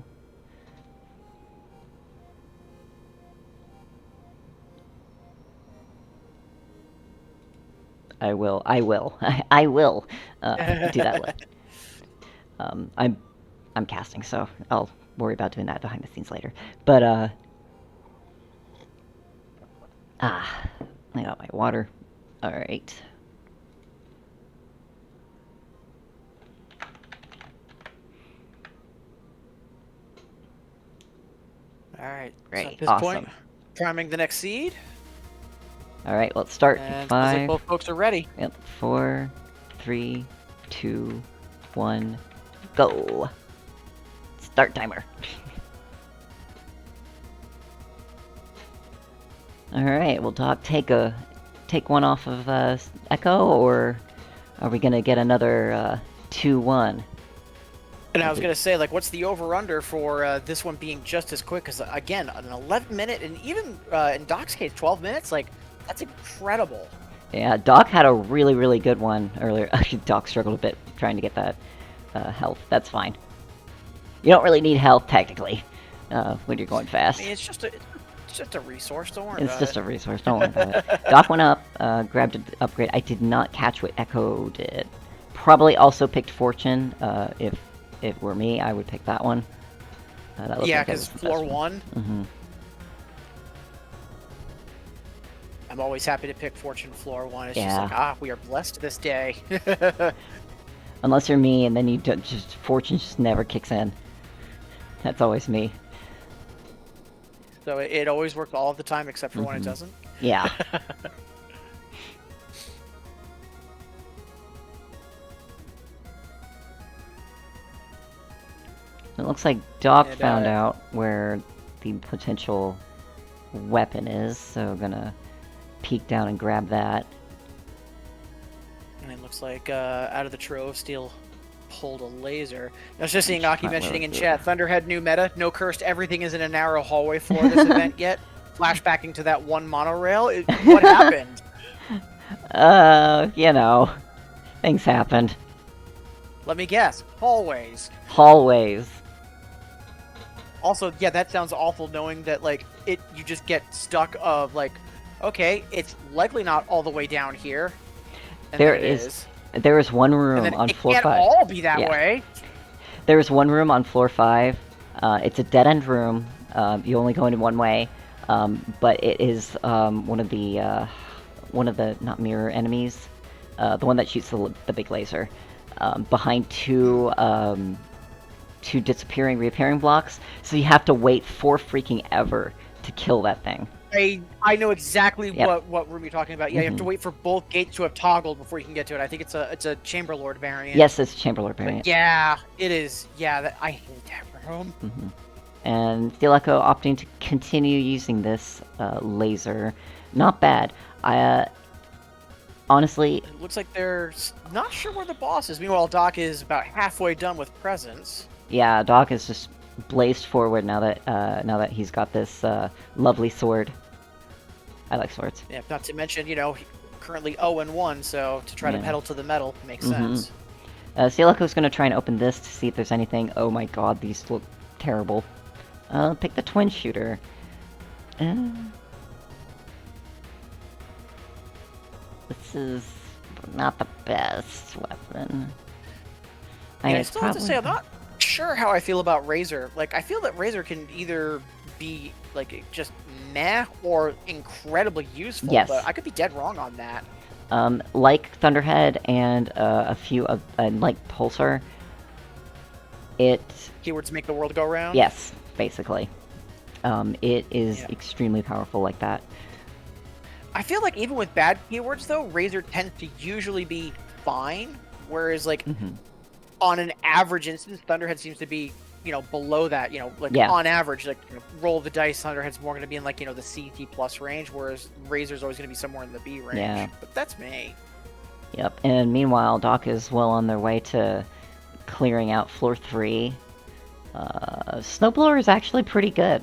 I will do that. I'm casting, so I'll worry about doing that behind the scenes later. But I got my water. All right. All right. Great. So at this point, priming the next seed. All right. Let's start. And 5. like both folks are ready. Yep. 4, 3, 2, 1, go. Start timer. All right. Will Doc take one off of Echo, or are we gonna get another 2-1? And I was gonna say, like, what's the over/under for this one being just as quick? Because again, an 11-minute, and even in Doc's case, 12 minutes. Like, that's incredible. Yeah, Doc had a really good one earlier. Doc struggled a bit trying to get that health. That's fine. You don't really need health technically when you're going fast. I mean, it's just a resource. Don't worry It's about just it. a resource. Don't worry about it. Doc went up, grabbed an upgrade. I did not catch what Echo did. Probably also picked Fortune. If it were me, I would pick that one. That Yeah, like because floor 1. I'm always happy to pick Fortune floor 1. It's just like, we are blessed this day. Unless you're me, and then you just Fortune just never kicks in. That's always me. So it always works all of the time, except for when it doesn't. Yeah. It looks like Doc found out where the potential weapon is, so I'm gonna peek down and grab that. And it looks like out of the trove, Steel pulled a laser. I was just seeing Aki mentioning in chat, Thunderhead new meta, no cursed, everything is in a narrow hallway floor this event yet. Flashbacking to that one monorail. What happened? You know, things happened. Let me guess. Hallways. Hallways. Also, yeah, that sounds awful knowing that, like, you just get stuck of, like, okay, it's likely not all the way down here. And There is There is one room And then on it floor can't 5. all be that Yeah. way. There is one room on floor 5. It's a dead-end room. You only go in one way, but it is one of the not mirror enemies, the one that shoots the big laser, behind two disappearing reappearing blocks. So you have to wait for freaking ever to kill that thing. I know exactly Yep. what room you're talking about. Yeah, you have to wait for both gates to have toggled before you can get to it. I think it's a Chamberlord variant. Yes, it's Chamberlain But variant. yeah, it is. Yeah, I hate that room. And Steel Echo opting to continue using this laser. Not bad. Honestly, It looks like they're not sure where the boss is. Meanwhile, Doc is about halfway done with presents. yeah, Doc is just blazed forward now that he's got this lovely sword. I like swords. Yeah, not to mention, currently 0-1, so to try to Yeah. pedal to the metal makes sense. Steel Echo's gonna try and open this to see if there's anything. Oh my god, these look terrible. Pick the twin shooter. This is not the best weapon. I still have to say, I'm not sure how I feel about Razor. Like, I feel that Razor can either be, like, just meh or incredibly useful, Yes. but I could be dead wrong on that. Like Thunderhead and a few of like Pulsar, Keywords make the world go round? yes, basically. It is Yeah. extremely powerful like that. I feel like even with bad keywords, though, Razor tends to usually be fine, whereas, like, on an average instance, Thunderhead seems to be, below that, Yeah. on average, like, roll the dice, Thunderhead's more going to be in, like, the CT plus range, whereas Razor's always going to be somewhere in the B range. Yeah. But that's me. Yep, and meanwhile, Doc is well on their way to clearing out floor 3. Snowblower is actually pretty good.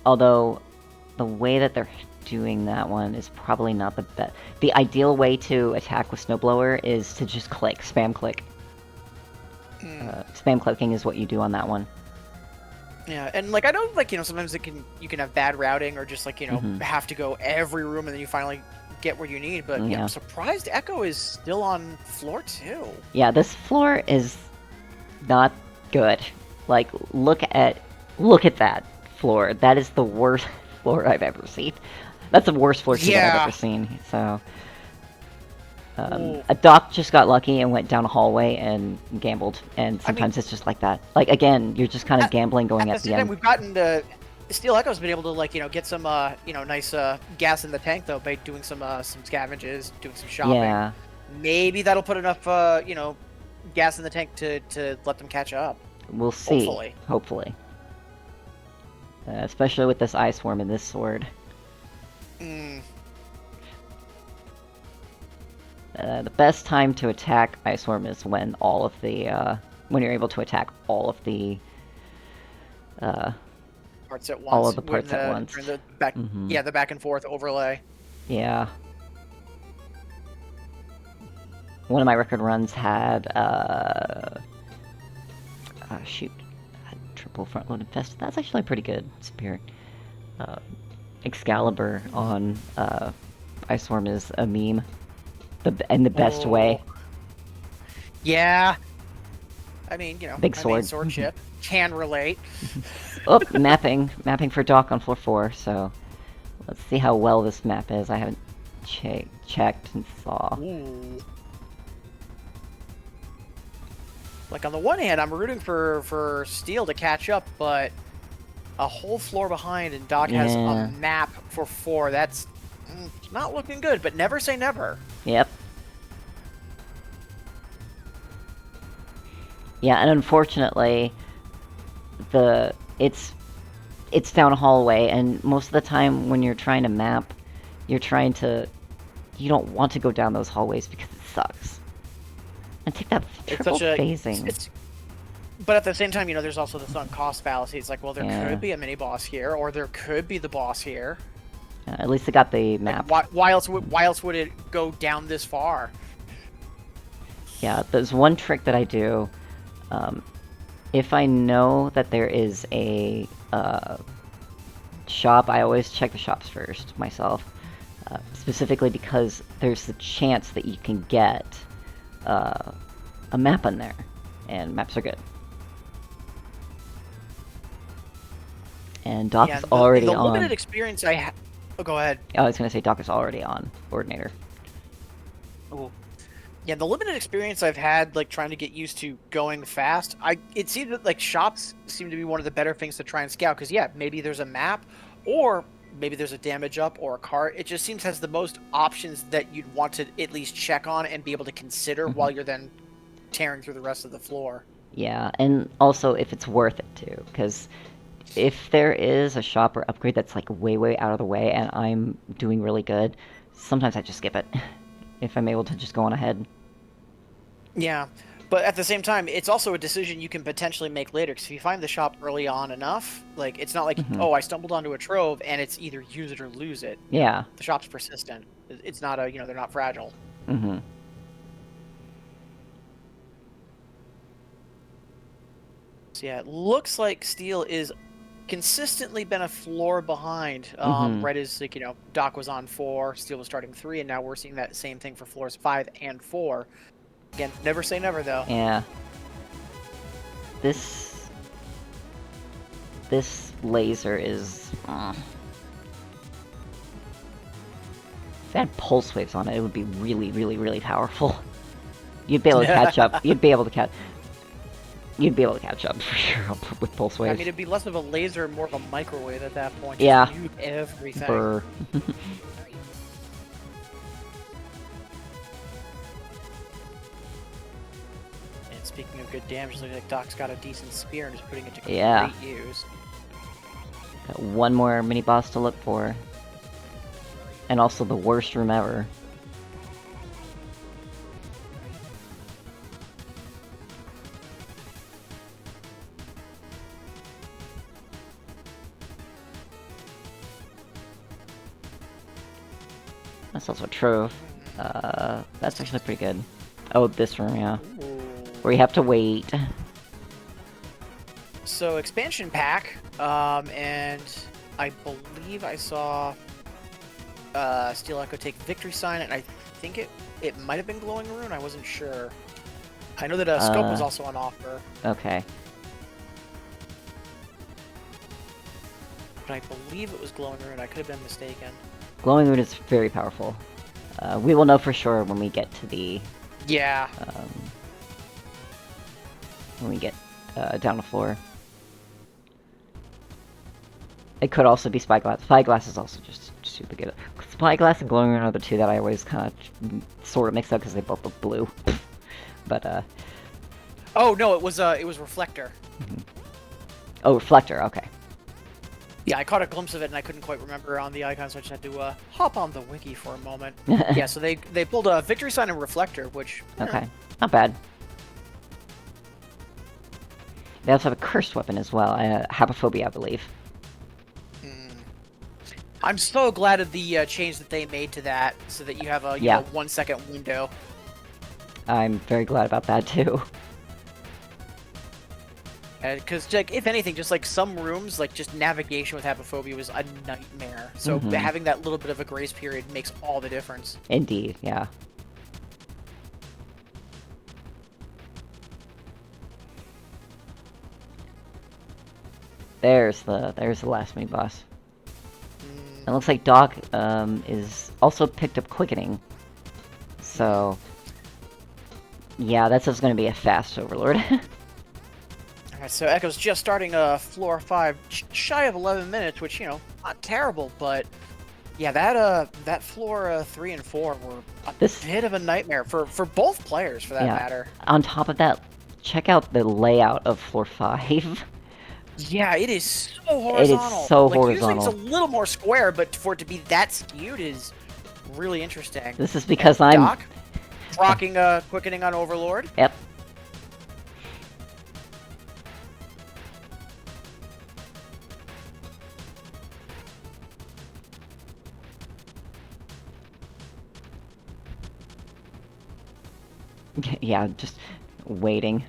Although, the way that they're doing that one is probably not the best. The ideal way to attack with Snowblower is to just click, spam click. Spam clicking is what you do on that one. Yeah, and, like, I know, like, sometimes you can have bad routing or just, like, have to go every room and then you finally get where you need, but Yeah. I'm surprised Echo is still on floor 2. Yeah, this floor is not good. Like, look at that floor. That is the worst floor I've ever seen. That's the worst floor sheet I've ever seen. So, a Doc just got lucky and went down a hallway and gambled, and sometimes it's just like that. Like, again, you're just kind of gambling going at the end. We've gotten to Steel Echo's been able to, like, get some nice gas in the tank, though, by doing some scavenges, doing some shopping. Yeah, Maybe that'll put enough gas in the tank to let them catch up. we'll see. Hopefully. Hopefully. Especially with this Ice Worm and this sword. The best time to attack Ice Worm is when when you're able to attack all of the Parts at once. all of the parts at once. during the back, Yeah, the back and forth overlay. Yeah. One of my record runs had triple front loaded fest. That's actually pretty good. Spirit. Excalibur on Ice Worm is a meme. In the best way. Yeah. I mean, Big my main sword. sword ship can relate. Oh, mapping for Doc on floor 4. So let's see how well this map is. I haven't checked and saw. Ooh. Like, on the one hand, I'm rooting for Steel to catch up, but a whole floor behind, and Doc has Yeah. a map for 4. That's not looking good, but never say never. Yep. Yeah, and unfortunately, it's down a hallway, and most of the time when you're trying to map, you don't want to go down those hallways because it sucks. And take that triple phasing. But at the same time, there's also the sunk cost fallacy. It's like, well, there Yeah. could be a mini boss here, or there could be the boss here. At least they got the map. Like, why else would it go down this far? Yeah, there's one trick that I do. If I know that there is a shop, I always check the shops first myself. specifically because there's the chance that you can get a map in there, and maps are good. And Doc is already the on. limited experience I had. Oh, go ahead. I was gonna say Doc is already on Coordinator. Oh. Yeah, the limited experience I've had, like, trying to get used to going fast, it seems that, like, shops seem to be one of the better things to try and scout, because, yeah, maybe there's a map, or maybe there's a damage up or a cart. It just seems has the most options that you'd want to at least check on and be able to consider while you're then tearing through the rest of the floor. Yeah, and also if it's worth it, too, because if there is a shop or upgrade that's, like, way out of the way and I'm doing really good, sometimes I just skip it, if I'm able to just go on ahead. Yeah, but at the same time, it's also a decision you can potentially make later, because if you find the shop early on enough, like, it's not like, oh, I stumbled onto a trove, and it's either use it or lose it. Yeah. The shop's persistent. It's not a, they're not fragile. Mm-hmm. So yeah, it looks like Steel is consistently been a floor behind. Right as, like, Doc was on 4, Steel was starting 3, and now we're seeing that same thing for floors 5 and 4. Again, never say never, though. Yeah. This laser is... If it had pulse waves on it, it would be really powerful. You'd be able to catch up. You'd be able to catch up for sure with pulse waves. I mean, it'd be less of a laser, more of a microwave at that point. Yeah. Just nuke everything. Brr. And speaking of good damage, it looks like Doc's got a decent spear and is putting it to great use. Got one more mini boss to look for. And also the worst room ever. That's also true. That's actually pretty good. Oh, this room, yeah. Ooh. Where you have to wait. So, expansion pack, and I believe I saw Steel Echo take Victory Sign, and I think it might have been Glowing Rune, I wasn't sure. I know that Scope was also on offer. Okay. But I believe it was Glowing Rune, I could have been mistaken. Glowing Rune is very powerful. We will know for sure when we get to the... Yeah. When we get down the floor. It could also be Spyglass. Spyglass is also just super good. Spyglass and Glowing Rune are the two that I always kind of sort of mix up because they both look blue. But Oh no, it was Reflector. Oh, Reflector. Okay. Yeah, I caught a glimpse of it and I couldn't quite remember on the icon, so I just had to hop on the wiki for a moment. Yeah, so they pulled a Victory Sign and Reflector, which Okay, not bad. They also have a cursed weapon as well. Hapophobia, I believe. I'm so glad of the change that they made to that, so that you have a 1 second window. I'm very glad about that too. Because, like, if anything, just like some rooms, like just navigation with Hapophobia was a nightmare. So having that little bit of a grace period makes all the difference. Indeed, yeah. There's the last mini boss. It looks like Doc is also picked up quickening. So yeah, that's just gonna be a fast overlord. Alright, so Echo's just starting floor 5, shy of 11 minutes, which, not terrible, but yeah, that floor 3 and 4 were a bit of a nightmare for both players, for that matter. On top of that, check out the layout of floor 5. Yeah, it is so horizontal. It is so horizontal. Usually it's a little more square, but for it to be that skewed is really interesting. This is because I'm... Doc, rocking quickening on Overlord. Yep. Yeah, just waiting.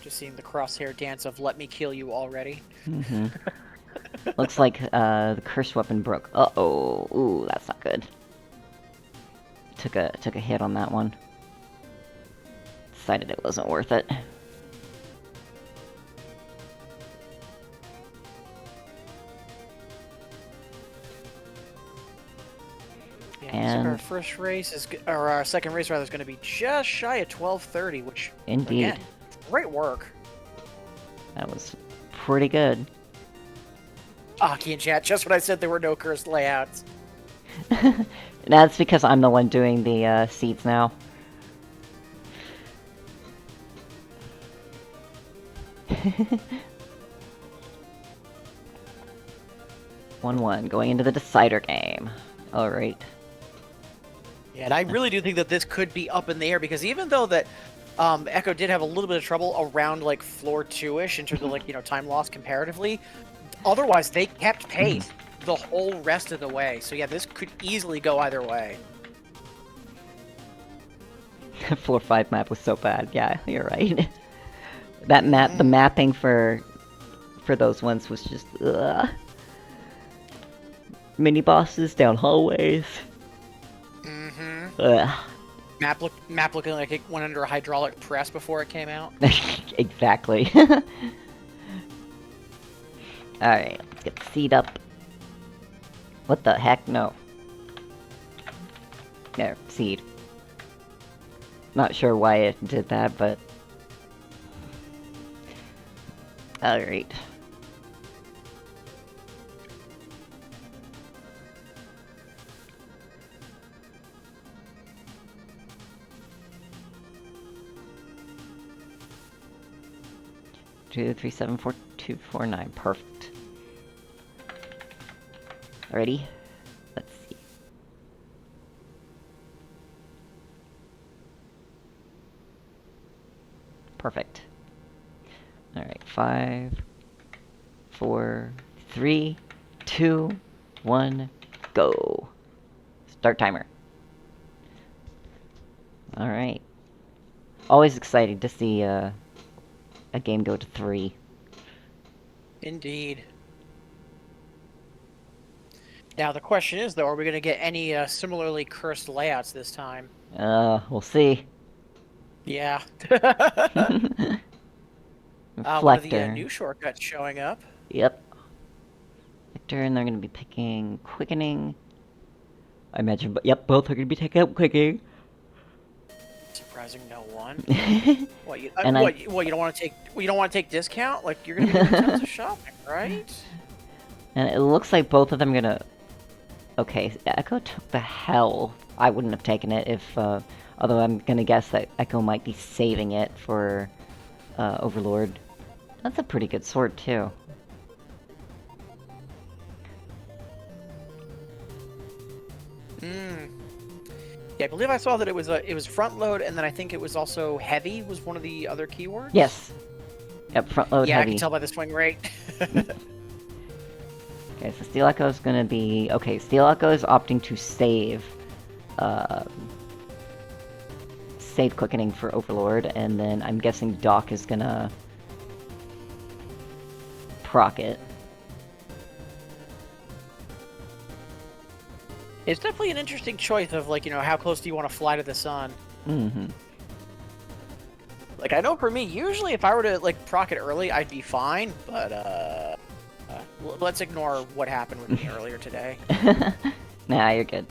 Just seeing the crosshair dance of "Let me kill you already." Mm-hmm. Looks like the cursed weapon broke. Uh-oh. Ooh, that's not good. Took a hit on that one. Decided it wasn't worth it. Yeah, And so our first race is, or our second race rather, is going to be just shy of 12:30, which indeed, again, great work. that was pretty good. Aki in chat, just when I said there were no cursed layouts. That's because I'm the one doing the seats now. One, going into the decider game. Alright. Yeah, and I really do think that this could be up in the air, because even though that Echo did have a little bit of trouble around like floor 2-ish in terms of like, time loss comparatively, otherwise they kept pace the whole rest of the way. So yeah, this could easily go either way. Floor 5 map was so bad. Yeah, you're right. That map, the mapping for those ones was just ugh. Mini bosses down hallways. Ugh. Map looking like it went under a hydraulic press before it came out. Exactly. Alright, let's get the seat up. What the heck? No. There, seed. Not sure why it did that, but... Alright. Two, 3, 7, 4, 2, 4, 9. Perfect. Ready? Let's see. Perfect. Alright, 5, 4, 3, 2, 1, go. Start timer. Alright. Always exciting to see a game go to 3. Indeed. Now the question is, though, are we going to get any similarly cursed layouts this time? We'll see. Yeah. Reflector. One of the new shortcuts showing up. Yep. Reflector, and they're going to be picking Quickening. I imagine, but yep, both are going to be taking up Quickening. Surprising no one. What you And what you don't want to take? You don't want to take discount? Like you're gonna be doing tons of shopping, right? And it looks like both of them are gonna. Okay, Echo took the hell. I wouldn't have taken it if. Although I'm gonna guess that Echo might be saving it for Overlord. That's a pretty good sword too. Yeah, I believe I saw that it was front load, and then I think it was also heavy was one of the other keywords. Yes. Yep, front load yeah, heavy. I can tell by the swing rate. Okay, so Steel Echo is gonna be... Okay, Steel Echo is opting to save... save Quickening for Overlord, and then I'm guessing Doc is gonna... proc it. It's definitely an interesting choice of, like, how close do you want to fly to the sun? Mm-hmm. Like, I know for me, usually if I were to, like, proc it early, I'd be fine, but, let's ignore what happened with me earlier today. Nah, you're good.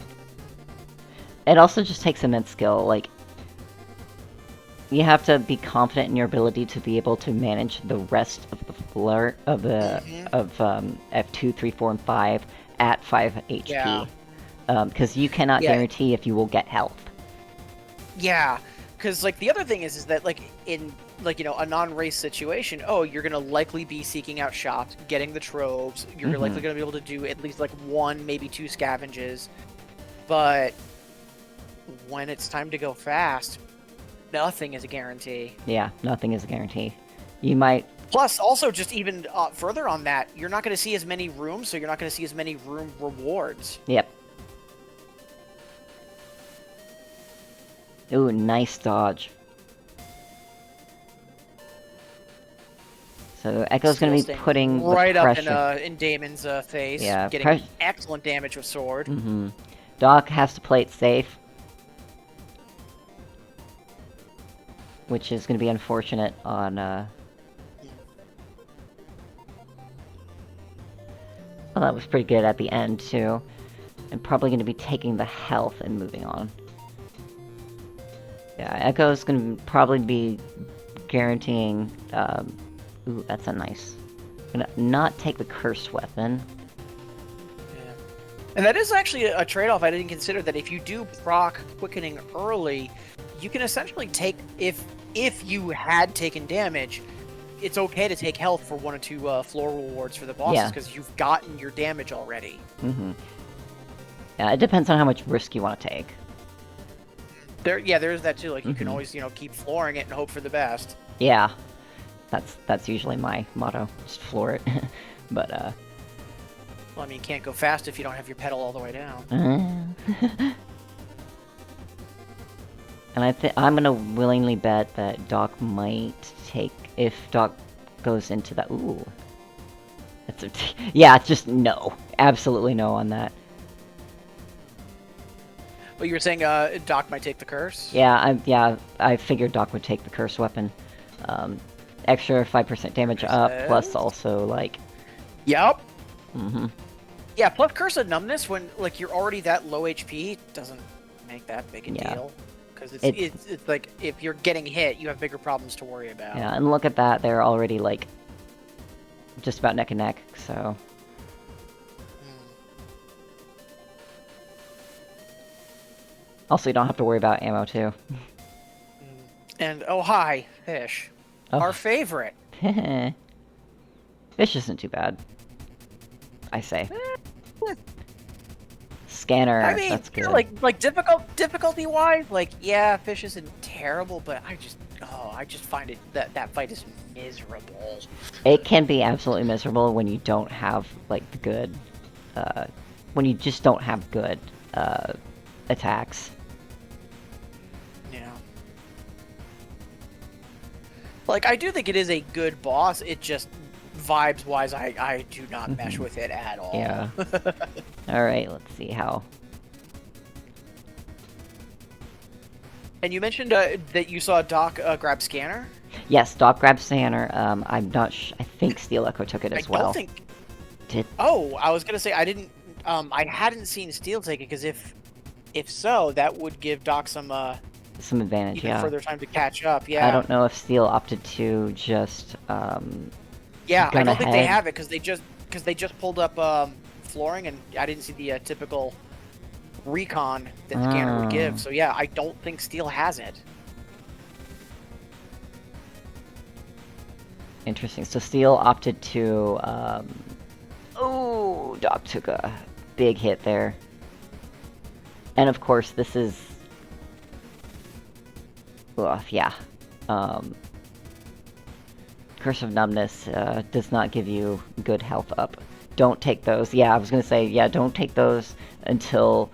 It also just takes immense skill, like... You have to be confident in your ability to be able to manage the rest of the floor of the... F2, 3, 4, and 5 at 5 HP. Yeah. Because you cannot guarantee if you will get health. Yeah, because, like, the other thing is that, like, in, like, a non-race situation, you're going to likely be seeking out shops, getting the tropes, you're likely going to be able to do at least, like, 1, maybe 2 scavenges, but when it's time to go fast, nothing is a guarantee. Yeah, nothing is a guarantee. You might... Plus, also, just even further on that, you're not going to see as many rooms, so you're not going to see as many room rewards. Yep. Ooh, nice dodge. So Echo's going to be Steel staying putting the right up pressure. in Damon's face. Yeah, Getting excellent damage with sword. Mm-hmm. Doc has to play it safe, which is going to be unfortunate on. Well, that was pretty good at the end too, and probably going to be taking the health and moving on. Yeah, Echo's going to probably be guaranteeing. Ooh, that's a nice. Gonna not take the cursed weapon. Yeah. And that is actually a trade-off I didn't consider, that if you do proc quickening early, you can essentially take, if you had taken damage, it's okay to take health for 1 or 2 floor rewards for the bosses, because you've gotten your damage already. Mm-hmm. Yeah, it depends on how much risk you want to take. There's that too. Like, you can always, keep flooring it and hope for the best. Yeah. That's usually my motto. Just floor it. But, Well, I mean, you can't go fast if you don't have your pedal all the way down. And I'm gonna willingly bet that Doc might take... If Doc goes into that... Ooh. That's yeah, just no. Absolutely no on that. But you were saying Doc might take the curse? Yeah, I figured Doc would take the curse weapon. Extra 5% damage up, plus also, like... Yep. Mm-hmm. Yeah, plus Curse of Numbness, when, like, you're already that low HP, doesn't make that big a deal. Because it's like, if you're getting hit, you have bigger problems to worry about. Yeah, and look at that, they're already, like, just about neck and neck, so... Also, you don't have to worry about ammo, too. And, oh hi, Fish. Oh. Our favorite. Fish isn't too bad. I say. Scanner, I mean, that's good. like difficulty-wise, like, yeah, Fish isn't terrible, but I just find it, that fight is miserable. It can be absolutely miserable when you don't have, like, the good, when you just don't have good, attacks. Yeah. Like, I do think it is a good boss, it just, vibes-wise, I do not mesh with it at all. Yeah. Alright, let's see how... And you mentioned that you saw Doc grab Scanner? Yes, Doc grabs Scanner, I'm not I think Steel Echo took it as well. I don't think... Did... Oh, I was gonna say, I didn't, I hadn't seen Steel take it, because if so, that would give Doc some advantage, even yeah. further time to catch up, yeah. I don't know if Steel opted to just, yeah, I don't think they ahead. have it, because they just pulled up flooring, and I didn't see the typical recon that Scanner would give. So yeah, I don't think Steel has it. Interesting. So Steel opted to, oh, Doc took a big hit there. And of course, this is... Ugh, yeah. Curse of Numbness does not give you good health up. Don't take those. Yeah, I was gonna say, yeah, don't take those until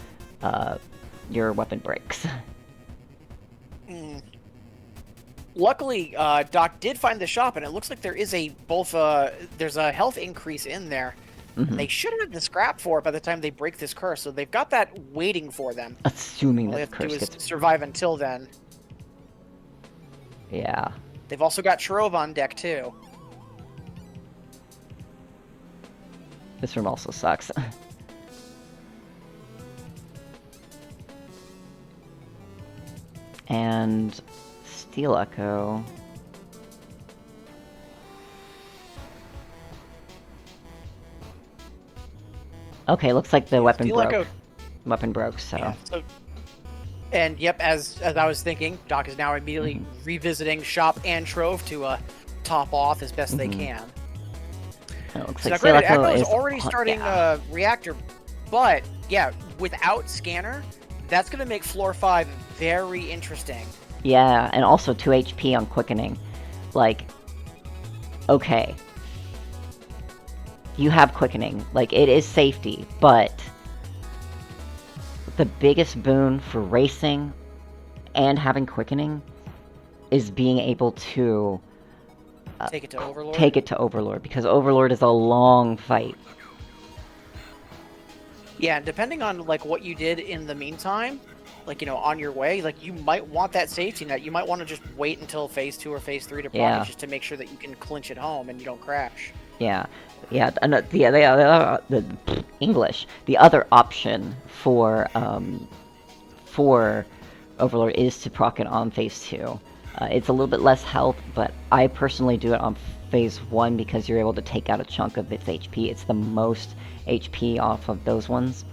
your weapon breaks. Luckily, Doc did find the shop, and it looks like there is there's a health increase in there. Mm-hmm. They should have the scrap for it by the time they break this curse, so they've got that waiting for them. Assuming All they that the have to curse do is gets... survive until then. Yeah. They've also got Shrove on deck, too. This room also sucks. And... Steel Echo... Okay, looks like the weapon Steel broke. Echo... Weapon broke, so... Yeah, and yep, as I was thinking, Doc is now immediately revisiting Shop and Trove to top off as best they can. It looks So like now, granted, Steel Echo is is already starting Reactor, but yeah, without Scanner, that's going to make Floor 5 very interesting. Yeah, and also 2 HP on Quickening. Like, okay. You have Quickening. Like, it is safety, but... the biggest boon for racing and having Quickening is being able to take it to Overlord? take it to Overlord, because Overlord is a long fight. Yeah, and depending on like what you did in the meantime, like on your way, like you might want that safety net. You might want to just wait until phase 2 or phase 3 to proc Yeah. it just to make sure that you can clinch it home and you don't crash. Yeah, the English. The other option for Overlord is to proc it on phase 2. It's a little bit less health, but I personally do it on phase 1 because you're able to take out a chunk of its HP. It's the most HP off of those ones.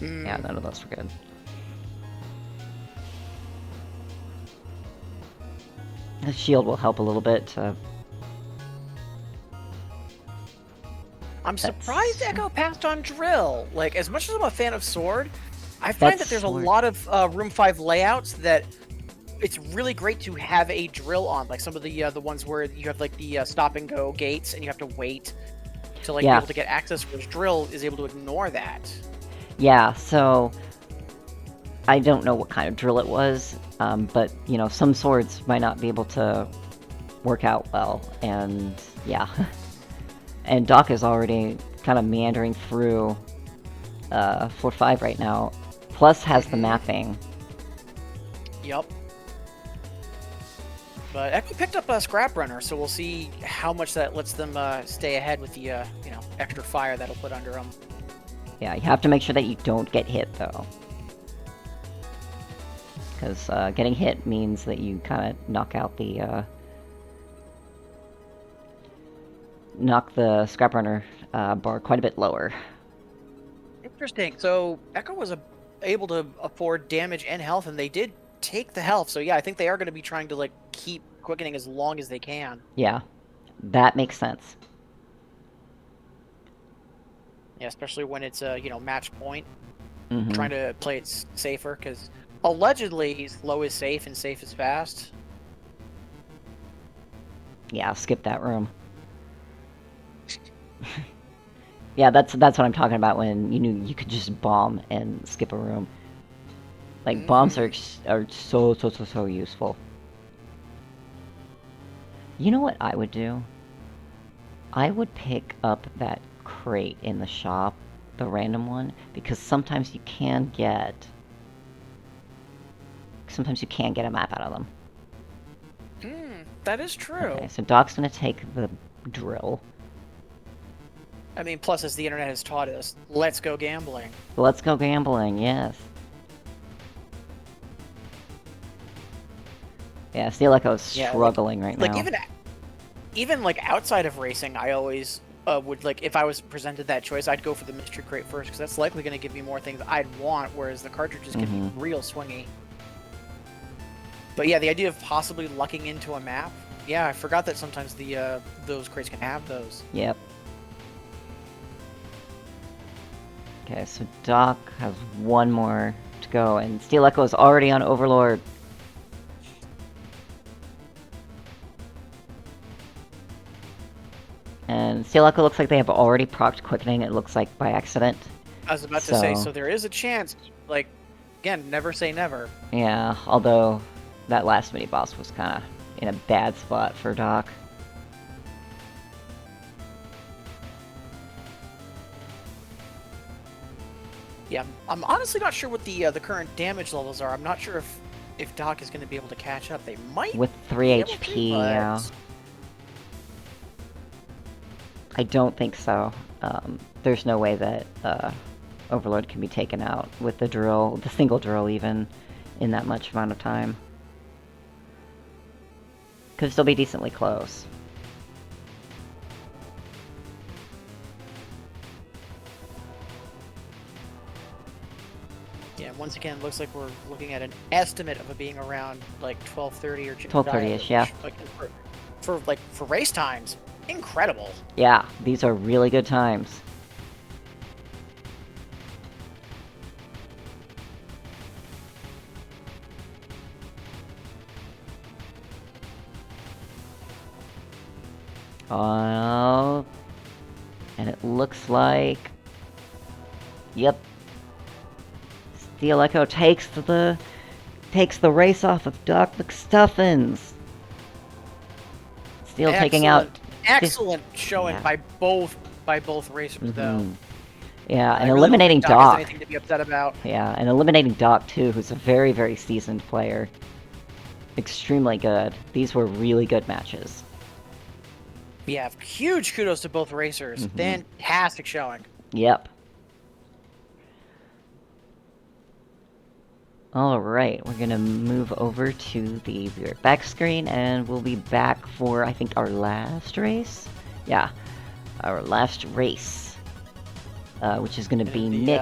Yeah, none of those were good. The shield will help a little bit. I'm surprised Echo passed on Drill. Like, as much as I'm a fan of Sword, I find that That's there's Sword. a lot of Room 5 layouts that it's really great to have a Drill on. Like some of the ones where you have like the stop and go gates and you have to wait to like be able to get access, whereas Drill is able to ignore that. Yeah, so I don't know what kind of drill it was, but some swords might not be able to work out well, and yeah. And Doc is already kind of meandering through 4-5 right now, plus has the mapping. Yep. But Echo picked up a Scrap Runner, so we'll see how much that lets them stay ahead with the extra fire that'll put under them. Yeah, you have to make sure that you don't get hit, though. Because getting hit means that you kind of knock out the... knock the Scrap Runner bar quite a bit lower. Interesting. So Echo was able to afford damage and health, and they did take the health. So yeah, I think they are going to be trying to like keep quickening as long as they can. Yeah, that makes sense. Yeah, especially when it's match point. Mm-hmm. Trying to play it safer, because allegedly slow is safe and safe is fast. Yeah, skip that room. Yeah, that's what I'm talking about when you could just bomb and skip a room. Like, bombs are so useful. You know what I would do? I would pick up that crate in the shop, the random one, because sometimes you can get a map out of them. That is true. Okay, so Doc's gonna take the drill. I mean, plus, as the internet has taught us, let's go gambling. Let's go gambling, yes. Yeah, Steel Echo's struggling right now. Even like outside of racing, I always would like, if I was presented that choice, I'd go for the mystery crate first, because that's likely going to give me more things I'd want, whereas the cartridges can be real swingy. But yeah, the idea of possibly lucking into a map, yeah, I forgot that sometimes the those crates can have those. Yep. Okay, so Doc has one more to go, and Steel Echo is already on Overlord. And Steel Echo looks like they have already procced Quickening, it looks like by accident. I was about to say, so there is a chance, like, again, never say never. Yeah, although that last mini-boss was kind of in a bad spot for Doc. Yeah, I'm honestly not sure what the current damage levels are. I'm not sure if Doc is going to be able to catch up. They might With 3 HP, yeah. I don't think so. There's no way that Overlord can be taken out with the drill, the single drill even, in that much amount of time. Could still be decently close. Yeah, once again, looks like we're looking at an estimate of it being around like 12:30 or 12:30-ish, yeah. Like for race times, incredible. Yeah, these are really good times. Oh, and it looks like, yep, Steel Echo takes the race off of Doc McStuffins. Still taking out. Excellent showing Yeah. by both racers, though. Mhm. Yeah, I and really don't eliminating think Doc has Doc. anything to be upset about. Yeah, and eliminating Doc too, who's a very, very seasoned player. Extremely good. These were really good matches. Yeah, huge kudos to both racers. Mhm. Fantastic showing. Yep. Alright, we're gonna move over to the back screen, and we'll be back for, I think, our last race? Yeah, our last race. Which is gonna be Nick.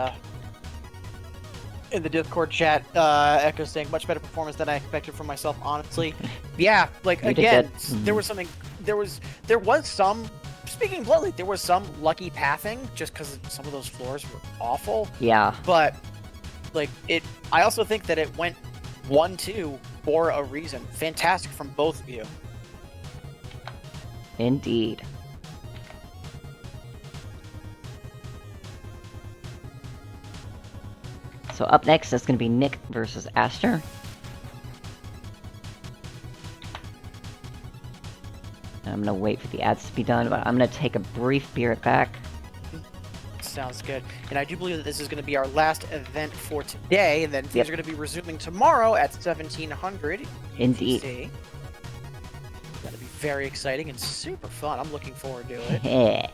In the Discord chat, Echo saying much better performance than I expected from myself, honestly. Yeah, like You did again, good. there Mhm. was something. There was some. Speaking bluntly, there was some lucky pathing just because some of those floors were awful. Yeah. But like it, I also think that it went 1-2 for a reason. Fantastic from both of you. Indeed. So up next is going to be Nick versus Aster. I'm going to wait for the ads to be done, but I'm going to take a brief be right back. Sounds good. And I do believe that this is going to be our last event for today, and then things Yep. are going to be resuming tomorrow at 1700. Indeed. UTC. That'll be very exciting and super fun. I'm looking forward to it. Yeah.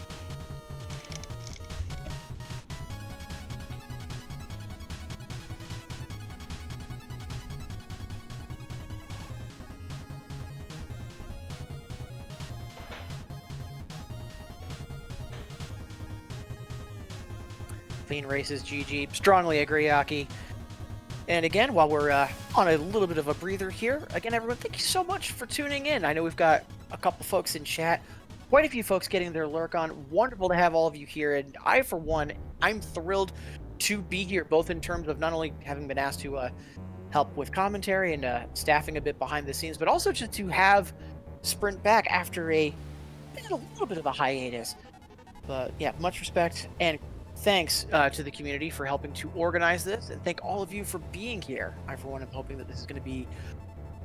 Clean races, GG. Strongly agree, Aki. And again, while we're on a little bit of a breather here, again, everyone, thank you so much for tuning in. I know we've got a couple folks in chat, quite a few folks getting their lurk on. Wonderful to have all of you here. And I, for one, I'm thrilled to be here, both in terms of not only having been asked to help with commentary and staffing a bit behind the scenes, but also just to have Sprint back after a little bit of a hiatus. But yeah, much respect and thanks to the community for helping to organize this, and thank all of you for being here. I, for one, am hoping that this is going to be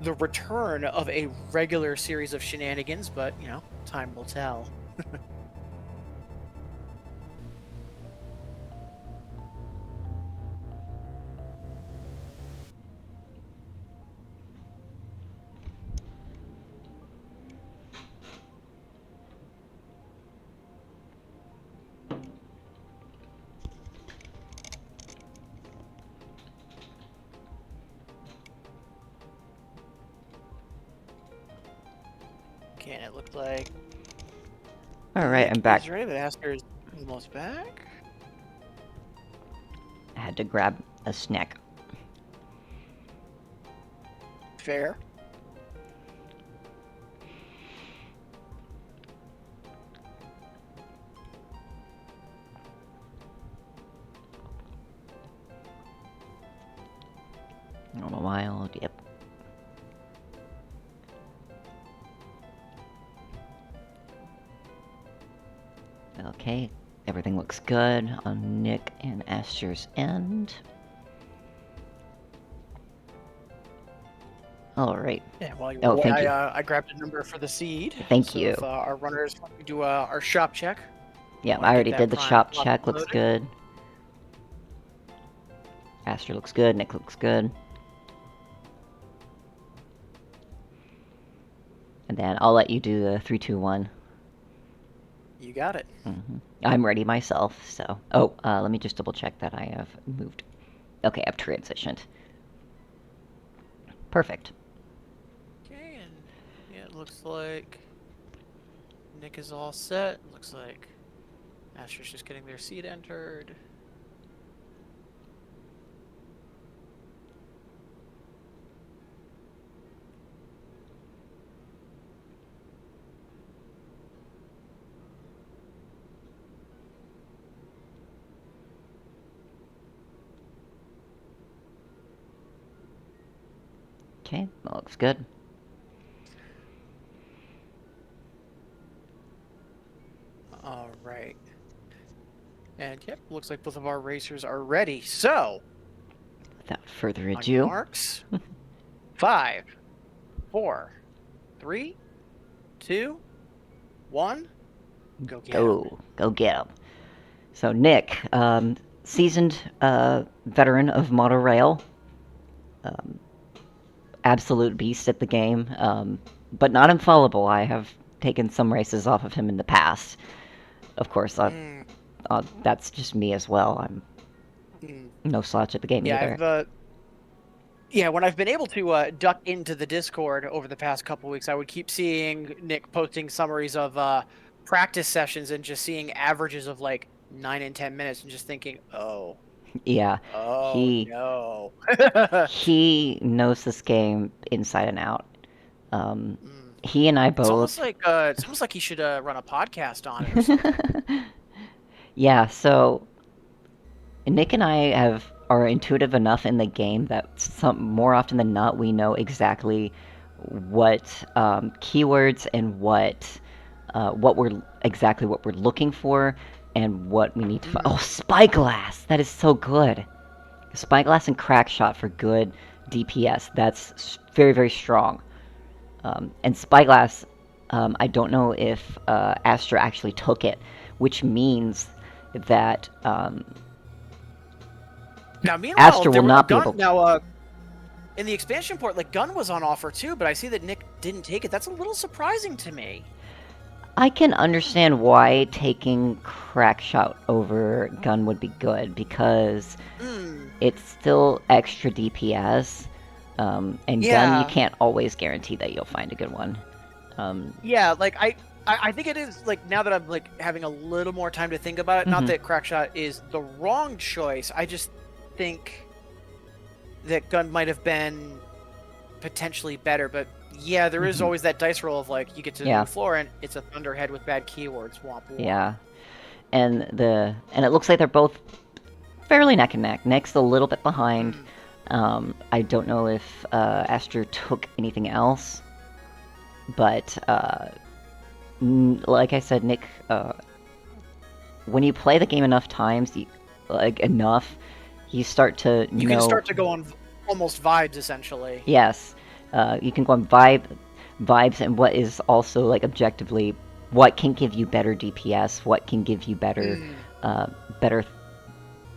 the return of a regular series of shenanigans, but, you know, time will tell. Okay, and it looked like... Alright, I'm back. He's ready, but Aster is almost back. I had to grab a snack. Fair. Normal wild, yep. Okay, everything looks good on Nick and Aster's end. Alright. Yeah, while you Oh, thank you. I grabbed a number for the seed. Thank so you. If our runners want to do our shop check. Yeah, Wanna I get already that did the prime shop block check, looks loaded? good. Aster looks good, Nick looks good. And then I'll let you do the 3, 2, 1. You got it. I'm ready myself, so... Oh, let me just double check that I have moved. Okay, I've transitioned. Perfect. Okay, and yeah, it looks like Nick is all set. Looks like Aster's just getting their seed entered. Okay, that looks good. All right. And yep, looks like both of our racers are ready. So, Without further on your ado... marks, 5, 4, 3, 2, 1, go get 'em. Go get him. So Nick, seasoned veteran of Monorail, absolute beast at the game, but not infallible. I have taken some races off of him in the past. Of course, that's just me as well. I'm no slouch at the game either. When I've been able to duck into the Discord over the past couple weeks, I would keep seeing Nick posting summaries of practice sessions and just seeing averages of like 9 and 10 minutes and just thinking, oh. Yeah. No. He knows this game inside and out. He and I both. It's almost like he should run a podcast on it or something. Yeah, so Nick and I are intuitive enough in the game that more often than not we know exactly what keywords and what we're looking for and what we need to find. Oh, Spyglass! That is so good. Spyglass and Crackshot for good DPS. That's very, very strong. And Spyglass, I don't know if Astra actually took it, which means that now, meanwhile, Astra will not be able to. Now, in the expansion port, like Gun was on offer too, but I see that Nick didn't take it. That's a little surprising to me. I can understand why taking Crackshot over Gun would be good, because it's still extra DPS, and Gun, you can't always guarantee that you'll find a good one. Yeah, like I think it is, like, now that I'm like having a little more time to think about it, not that Crackshot is the wrong choice, I just think that Gun might have been potentially better, but yeah, there is always that dice roll of like you get to the new floor and it's a Thunderhead with bad keywords. Womp womp. Yeah, and it looks like they're both fairly neck and neck. Nick's a little bit behind. I don't know if Astra took anything else, but like I said, Nick, when you play the game enough times, you start to You can start to go on almost vibes essentially. Yes. You can go on vibes, and what is also like objectively what can give you better DPS, what can give you better better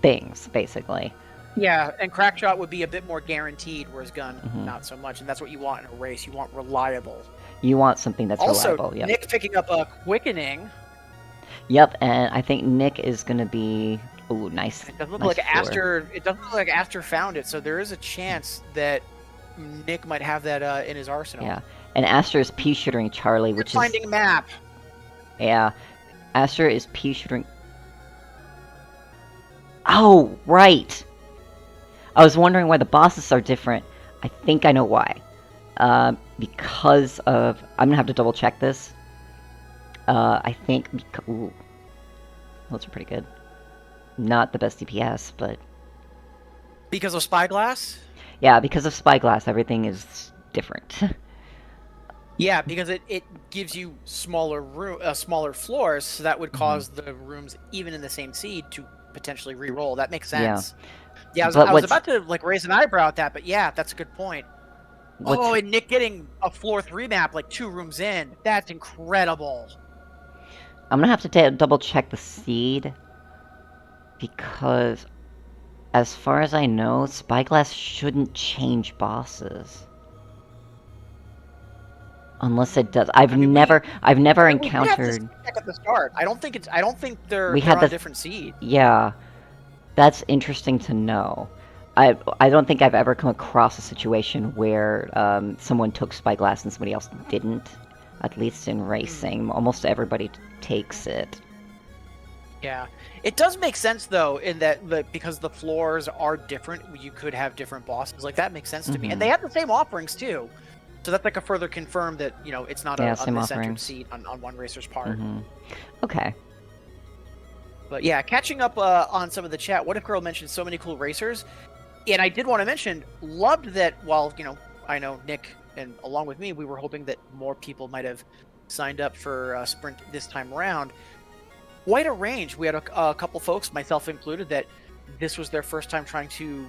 things, basically. Yeah, and Crackshot would be a bit more guaranteed, whereas Gun not so much, and that's what you want in a race. You want reliable. You want something that's reliable. Also, Nick picking up a Quickening. Yep, and I think Nick is going to be nice. It doesn't look like Astra. It doesn't look like Astra found it, so there is a chance that Nick might have that in his arsenal. Yeah, and Astra is P-shooting Charlie, which finding map. Yeah, Astra is P-shooting. Oh, right. I was wondering why the bosses are different. I think I know why. Because of... I'm gonna have to double check this. I think... Ooh. Those are pretty good. Not the best DPS, but... Because of Spyglass? Yeah, because of Spyglass, everything is different. Yeah, because it gives you smaller floors, so that would cause the rooms, even in the same seed, to potentially re-roll. That makes sense. Yeah, I was about to like raise an eyebrow at that, but yeah, that's a good point. Oh, and Nick getting a floor 3 map like 2 rooms in. That's incredible. I'm gonna have to double check the seed, because as far as I know, Spyglass shouldn't change bosses. Unless it does. I've never encountered. Check at the start. I don't think they're on a different seed. Yeah, that's interesting to know. I don't think I've ever come across a situation where someone took Spyglass and somebody else didn't. At least in racing, almost everybody takes it. Yeah, it does make sense though, in that because the floors are different, you could have different bosses. Like that makes sense to me, and they have the same offerings too. So that's like a further confirm that it's not a miscentered seat on one racer's part. Okay. But yeah, catching up on some of the chat. What If Girl mentioned so many cool racers, and I did want to mention, loved that while I know Nick and along with me, we were hoping that more people might have signed up for Sprint this time around. Quite a range. We had a couple folks, myself included, that this was their first time trying to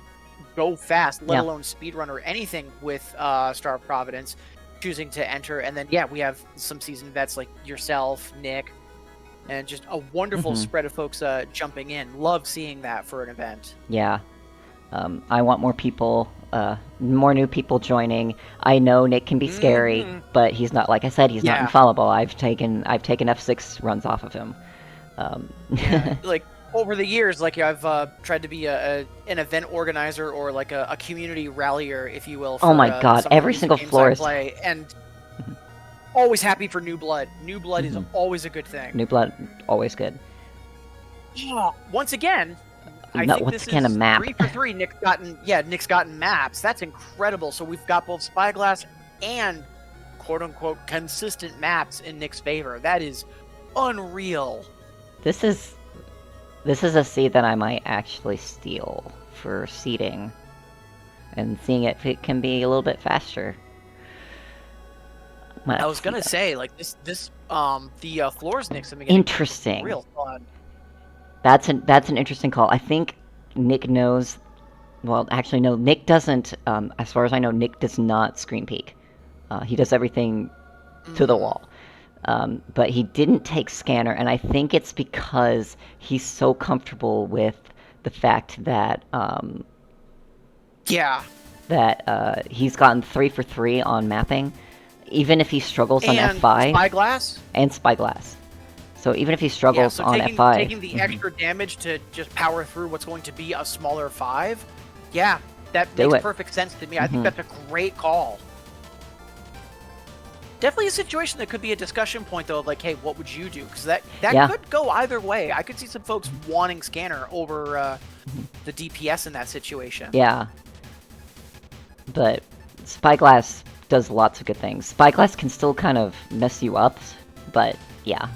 go fast, let alone speedrun or anything with Star of Providence. choosing to enter, and then yeah, we have some seasoned vets like yourself, Nick, and just a wonderful spread of folks jumping in. Love seeing that for an event. Yeah. I want more people, more new people joining. I know Nick can be scary, but he's not. Like I said, he's not Yeah. infallible. I've taken F6 runs off of him. Like over the years, like I've tried to be an event organizer or like a community rallier, if you will. For, Oh my God! some of Every these single games I florist. play, and always happy for new blood. New blood is always a good thing. New blood, always good. Once again, I No, think once this again, a is map. 3 for 3. Nick's gotten maps. That's incredible. So we've got both Spyglass and quote unquote consistent maps in Nick's favor. That is unreal. This is a seed that I might actually steal for seeding, and seeing if it can be a little bit faster. I was gonna say, like the floors Nick's beginning Interesting. real fun. That's an interesting call. I think Nick knows. Well, actually, no. Nick doesn't. As far as I know, Nick does not screen peek. He does everything to the wall. But he didn't take scanner, and I think it's because he's so comfortable with the fact that he's gotten 3 for 3 on mapping, even if he struggles on F5 Spyglass and Spyglass. So even if he struggles on F5, taking the extra damage to just power through what's going to be a smaller 5, yeah, that makes perfect sense to me. I think that's a great call. Definitely a situation that could be a discussion point, though, of like, hey, what would you do? Because that could go either way. I could see some folks wanting scanner over the DPS in that situation. Yeah. But Spyglass does lots of good things. Spyglass can still kind of mess you up, but yeah.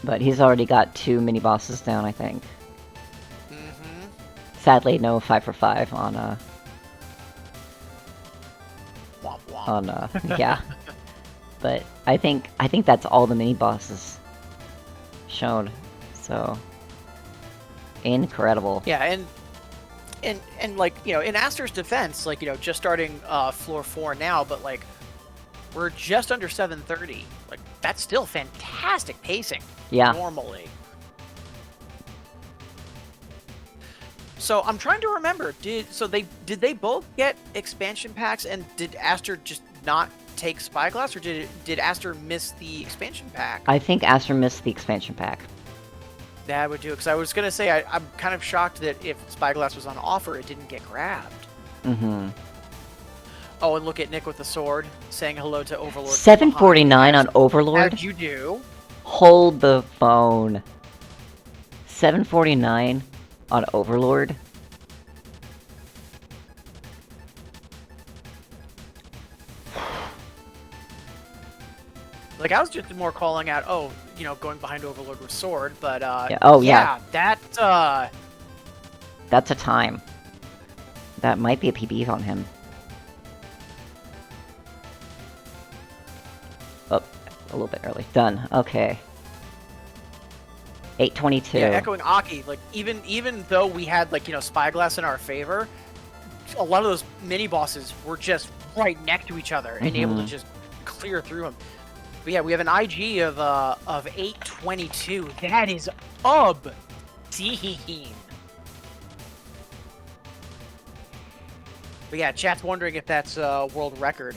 But he's already got 2 mini bosses down, I think. Sadly, no 5 for 5 on Womp womp. yeah. But I think that's all the mini bosses shown. So incredible. Yeah, and like, you know, in Aster's defense, like, you know, just starting floor 4 now, but like we're just under 7:30. Like that's still fantastic pacing. Yeah. Normally. So I'm trying to remember. Did they both get expansion packs, and did Aster just not take Spyglass, or did Aster miss the expansion pack? I think Aster missed the expansion pack. That would do it, because I was gonna say I'm kind of shocked that if Spyglass was on offer, it didn't get grabbed. Oh, and look at Nick with the sword saying hello to Overlord. 749 on Overlord. How'd you do? Hold the phone. 749 on Overlord. Like, I was just more calling out, oh, you know, going behind Overlord with sword, but yeah. Oh yeah. That's a time. That might be a PB on him. Oh, a little bit early. Done. Okay. 822. Yeah, echoing Aki, like even though we had, like, you know, Spyglass in our favor, a lot of those mini bosses were just right next to each other and able to just clear through them. But yeah, we have an IG of 822. That is obscene. But yeah, chat's wondering if that's a world record.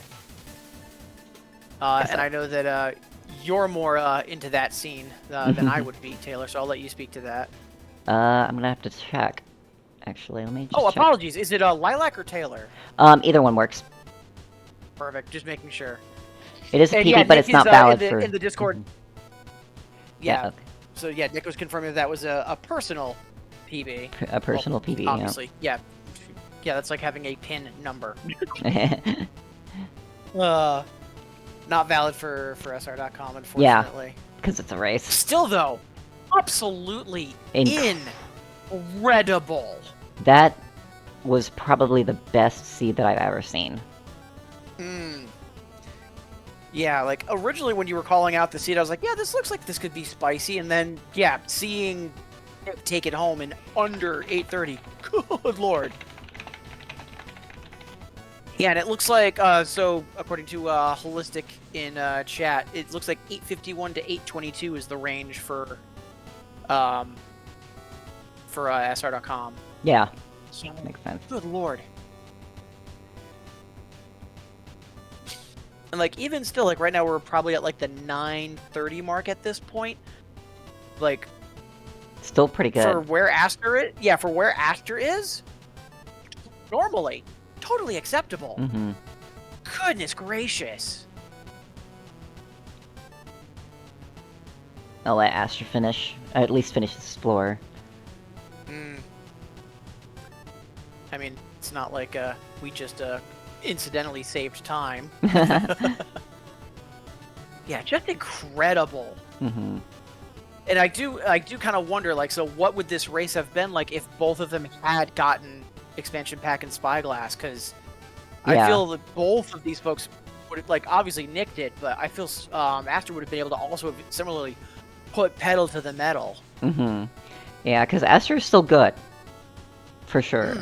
And I know that you're more into that scene than I would be, Taylor, so I'll let you speak to that. I'm gonna have to check. Actually, let me just check. Apologies. Is it Lilac or Taylor? Either one works. Perfect. Just making sure. It is a And PB, yeah, but Nick it's not is, valid in the Discord. Yeah. okay. So yeah, Nick was confirming that was a personal PB. A personal PB, obviously. Yeah. Yeah, that's like having a pin number. yeah. Not valid for SR.com, unfortunately. Because it's a race. Still, though, absolutely incredible. That was probably the best seed that I've ever seen. Yeah, like, originally when you were calling out the seed, I was like, yeah, this looks like this could be spicy. And then, yeah, seeing take it home in under 8:30. Good lord. Yeah, and it looks like, so according to Holistic in chat, it looks like 851 to 822 is the range for SR.com. Yeah, So, makes sense. good lord. And like, even still, like right now we're probably at like the 930 mark at this point. Like, Still pretty good. for where Aster is, yeah, for where Aster is, normally, totally acceptable. Mm-hmm. Goodness gracious. I'll let Aster finish. At least finish this floor. I mean, it's not like we just incidentally saved time. Yeah, just incredible. Mm-hmm. And I do kind of wonder, like, so what would this race have been like if both of them had gotten expansion pack and Spyglass? Because Yeah. I feel that both of these folks would have, like, obviously Nick did, but I feel Aster would have been able to also have similarly put pedal to the metal. Mm-hmm. Yeah, because Aster is still good. For sure.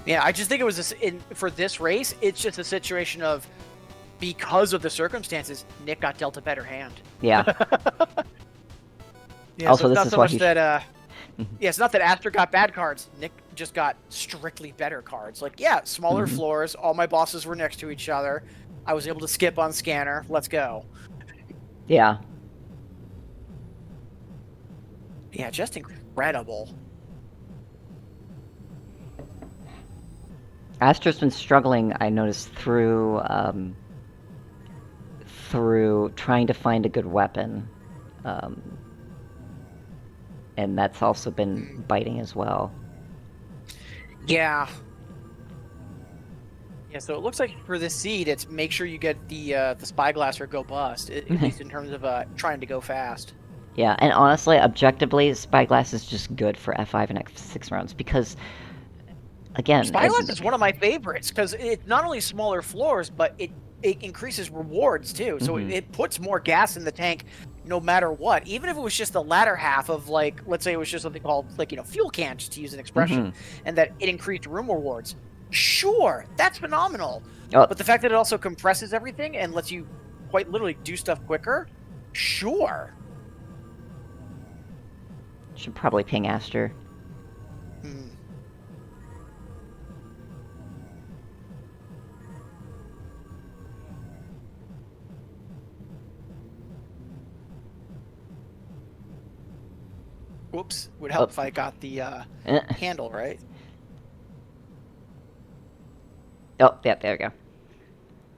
Yeah, I just think it was for this race, it's just a situation of, because of the circumstances, Nick got dealt a better hand. Yeah. Yeah, Also, so this it's not is so why much he that yeah, it's not that Aster got bad cards. Nick just got strictly better cards. Like, yeah, smaller floors. All my bosses were next to each other. I was able to skip on scanner. Let's go. Yeah. Yeah, just incredible. Aster's been struggling, I noticed, through trying to find a good weapon. And that's also been biting as well. Yeah. Yeah, so it looks like for this seed, it's make sure you get the Spyglass or go bust, at least in terms of trying to go fast. Yeah, and honestly, objectively, Spyglass is just good for F5 and F6 rounds because, again, Spyglass is one of my favorites because it's not only smaller floors, but it increases rewards too. So it puts more gas in the tank no matter what. Even if it was just the latter half of, like, let's say it was just something called, like, fuel can, just to use an expression, and that it increased room rewards. Sure, that's phenomenal. Oh. But the fact that it also compresses everything and lets you quite literally do stuff quicker, sure. Should probably ping Aster. Whoops, would help if I got the handle right. Oh, yeah, there we go.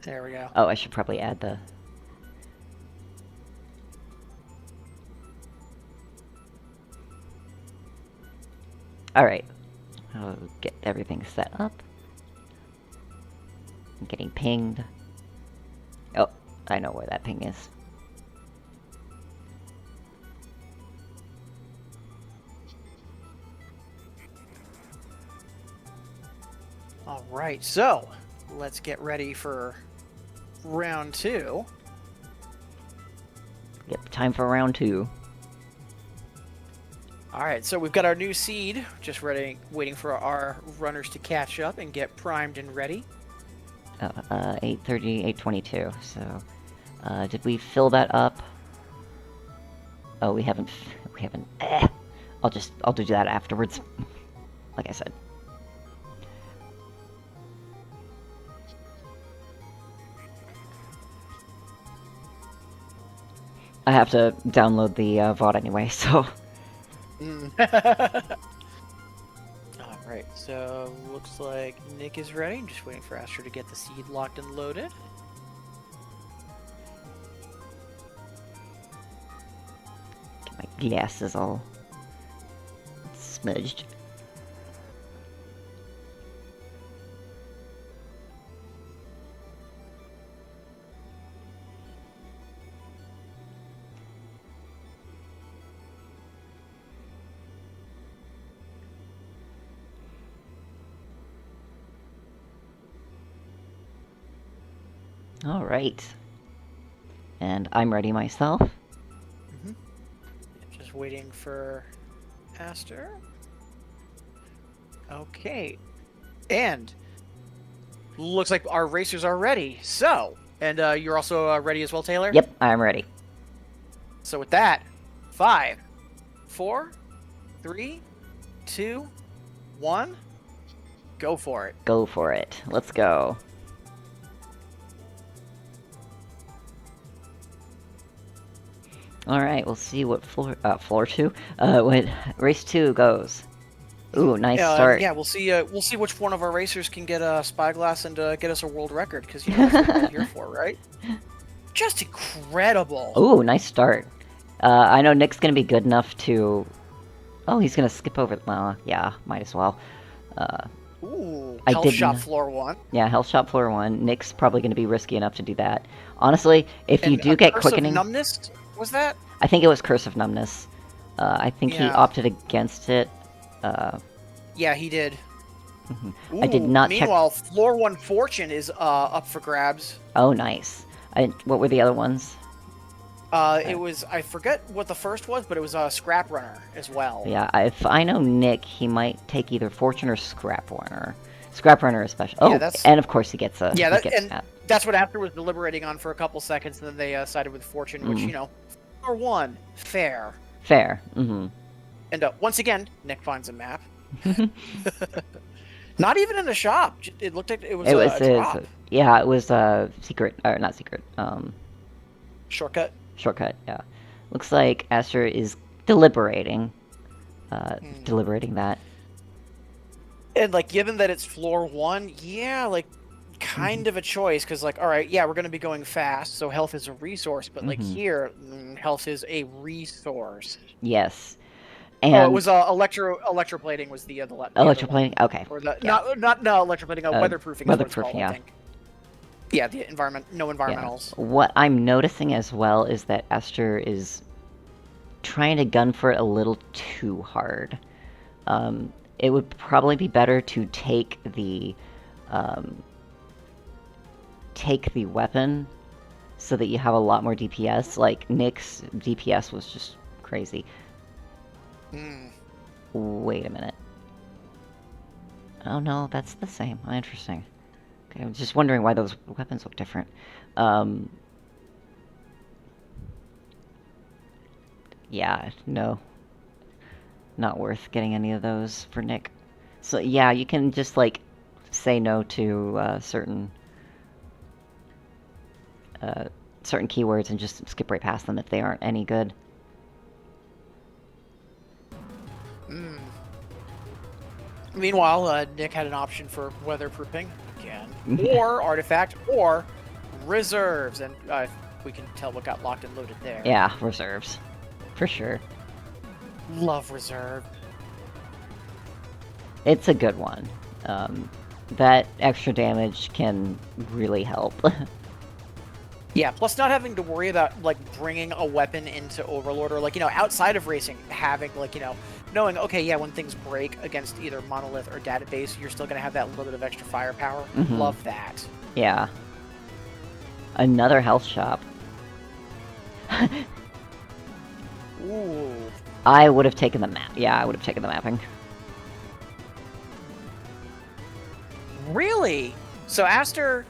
There we go. Oh, I should probably add the... Alright. I'll get everything set up. I'm getting pinged. Oh, I know where that ping is. Alright, so let's get ready for round 2. Yep, time for round 2. Alright, so we've got our new seed, just waiting for our runners to catch up and get primed and ready. 8:30, 8:22. So, did we fill that up? Oh, we haven't. I'll do that afterwards. Like I said. I have to download the VOD anyway, so. Alright, so looks like Nick is ready. I'm just waiting for Aster to get the seed locked and loaded. Get my glasses all smudged. Alright. And I'm ready myself. Just Just waiting for Aster. Okay. And looks like our racers are ready. So, and you're also ready as well, Taylor? Yep, I'm ready. So with that, 5, 4, 3, 2, 1, go for it. Go for it. Let's go. All right, we'll see what floor 2, what race 2 goes. Ooh, nice start. Yeah, we'll see. We'll see which one of our racers can get a spyglass and get us a world record, because you know that's what we're here for, right? Just incredible. Ooh, nice start. I know Nick's gonna be good enough to. Oh, he's gonna skip over. Well, yeah, might as well. Ooh, I health didn't- shot floor 1. Yeah, health shot floor 1. Nick's probably gonna be risky enough to do that. Honestly, if you And do a get Curse of quickening, numbness, was that? I think it was Curse of Numbness. I think he Yeah. opted against it. Yeah, he did. I did Ooh, not check. Meanwhile, floor 1 fortune is up for grabs. Oh, nice. What were the other ones? It was, I forget what the first was, but it was a scrap runner as well. Yeah, if I know Nick, he might take either Fortune or Scrap Runner. Scrap Runner especially. Oh, Yeah, that's- and of course he gets a. Yeah, he gets and that. that's what After was deliberating on for a couple seconds, and then they sided with fortune, which, Mm. you know, floor 1, fair. Fair. Mm-hmm. And once again, Nick finds a map. Not even in a shop. It looked like it was, a drop. Yeah, it was secret, or not secret. Shortcut. Shortcut. Yeah. Looks like Aster is deliberating. Deliberating that. And, like, given that it's floor 1, yeah, like, kind of a choice, because, like, all right, yeah, we're going to be going fast, so health is a resource, but, like, here, health is a resource. Yes. And Oh, it was electroplating was the other one. electroplating. Okay. Or the Yeah. not electroplating, weatherproofing. Is what it's weatherproof, called, yeah. I think. Yeah, the environment, no Yeah. environmentals. What I'm noticing as well is that Aster is trying to gun for it a little too hard. It would probably be better to take the weapon so that you have a lot more DPS. Like Nick's DPS was just crazy. Wait a minute. Oh no, that's the same. Interesting. Okay, I'm just wondering why those weapons look different. Yeah, no. Not worth getting any of those for Nick. So yeah, you can just like say no to certain keywords and just skip right past them if they aren't any good. Meanwhile, Nick had an option for weatherproofing again, or artifact, or reserves, and we can tell what got locked and loaded there. Yeah, reserves. For sure. Love reserve. It's a good one. That extra damage can really help. Yeah, plus not having to worry about, like, bringing a weapon into Overlord, or, like, you know, outside of racing, having, like, you know, knowing, okay, yeah, when things break against either Monolith or Database, you're still going to have that little bit of extra firepower. Love that. Yeah. Another health shop. Ooh. I would have taken the map. Yeah, I would have taken the mapping. Really? So Aster...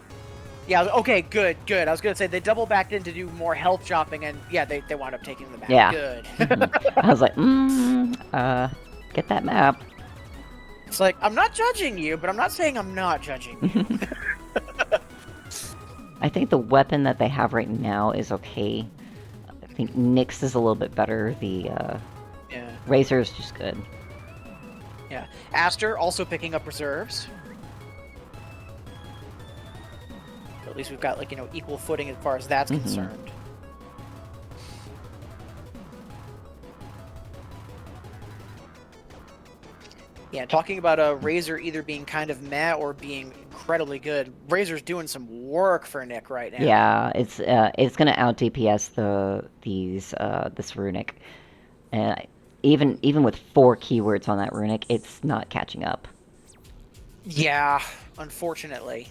Yeah, okay, good. I was going to say, they double backed in to do more health shopping, and yeah, they wound up taking the map. Yeah. Good. I was like, get that map. It's like, I'm not judging you, but I'm not saying I'm not judging you. I think the weapon that they have right now is okay. I think Nyx is a little bit better. The Yeah. Razor is just good. Yeah. Aster also picking up reserves. At least we've got, like, you know, equal footing as far as that's concerned. Yeah, talking about a Razor either being kind of meh or being incredibly good. Razor's doing some work for Nick right now. Yeah, it's gonna out DPS this runic, and even with 4 keywords on that runic, it's not catching up. Yeah, unfortunately.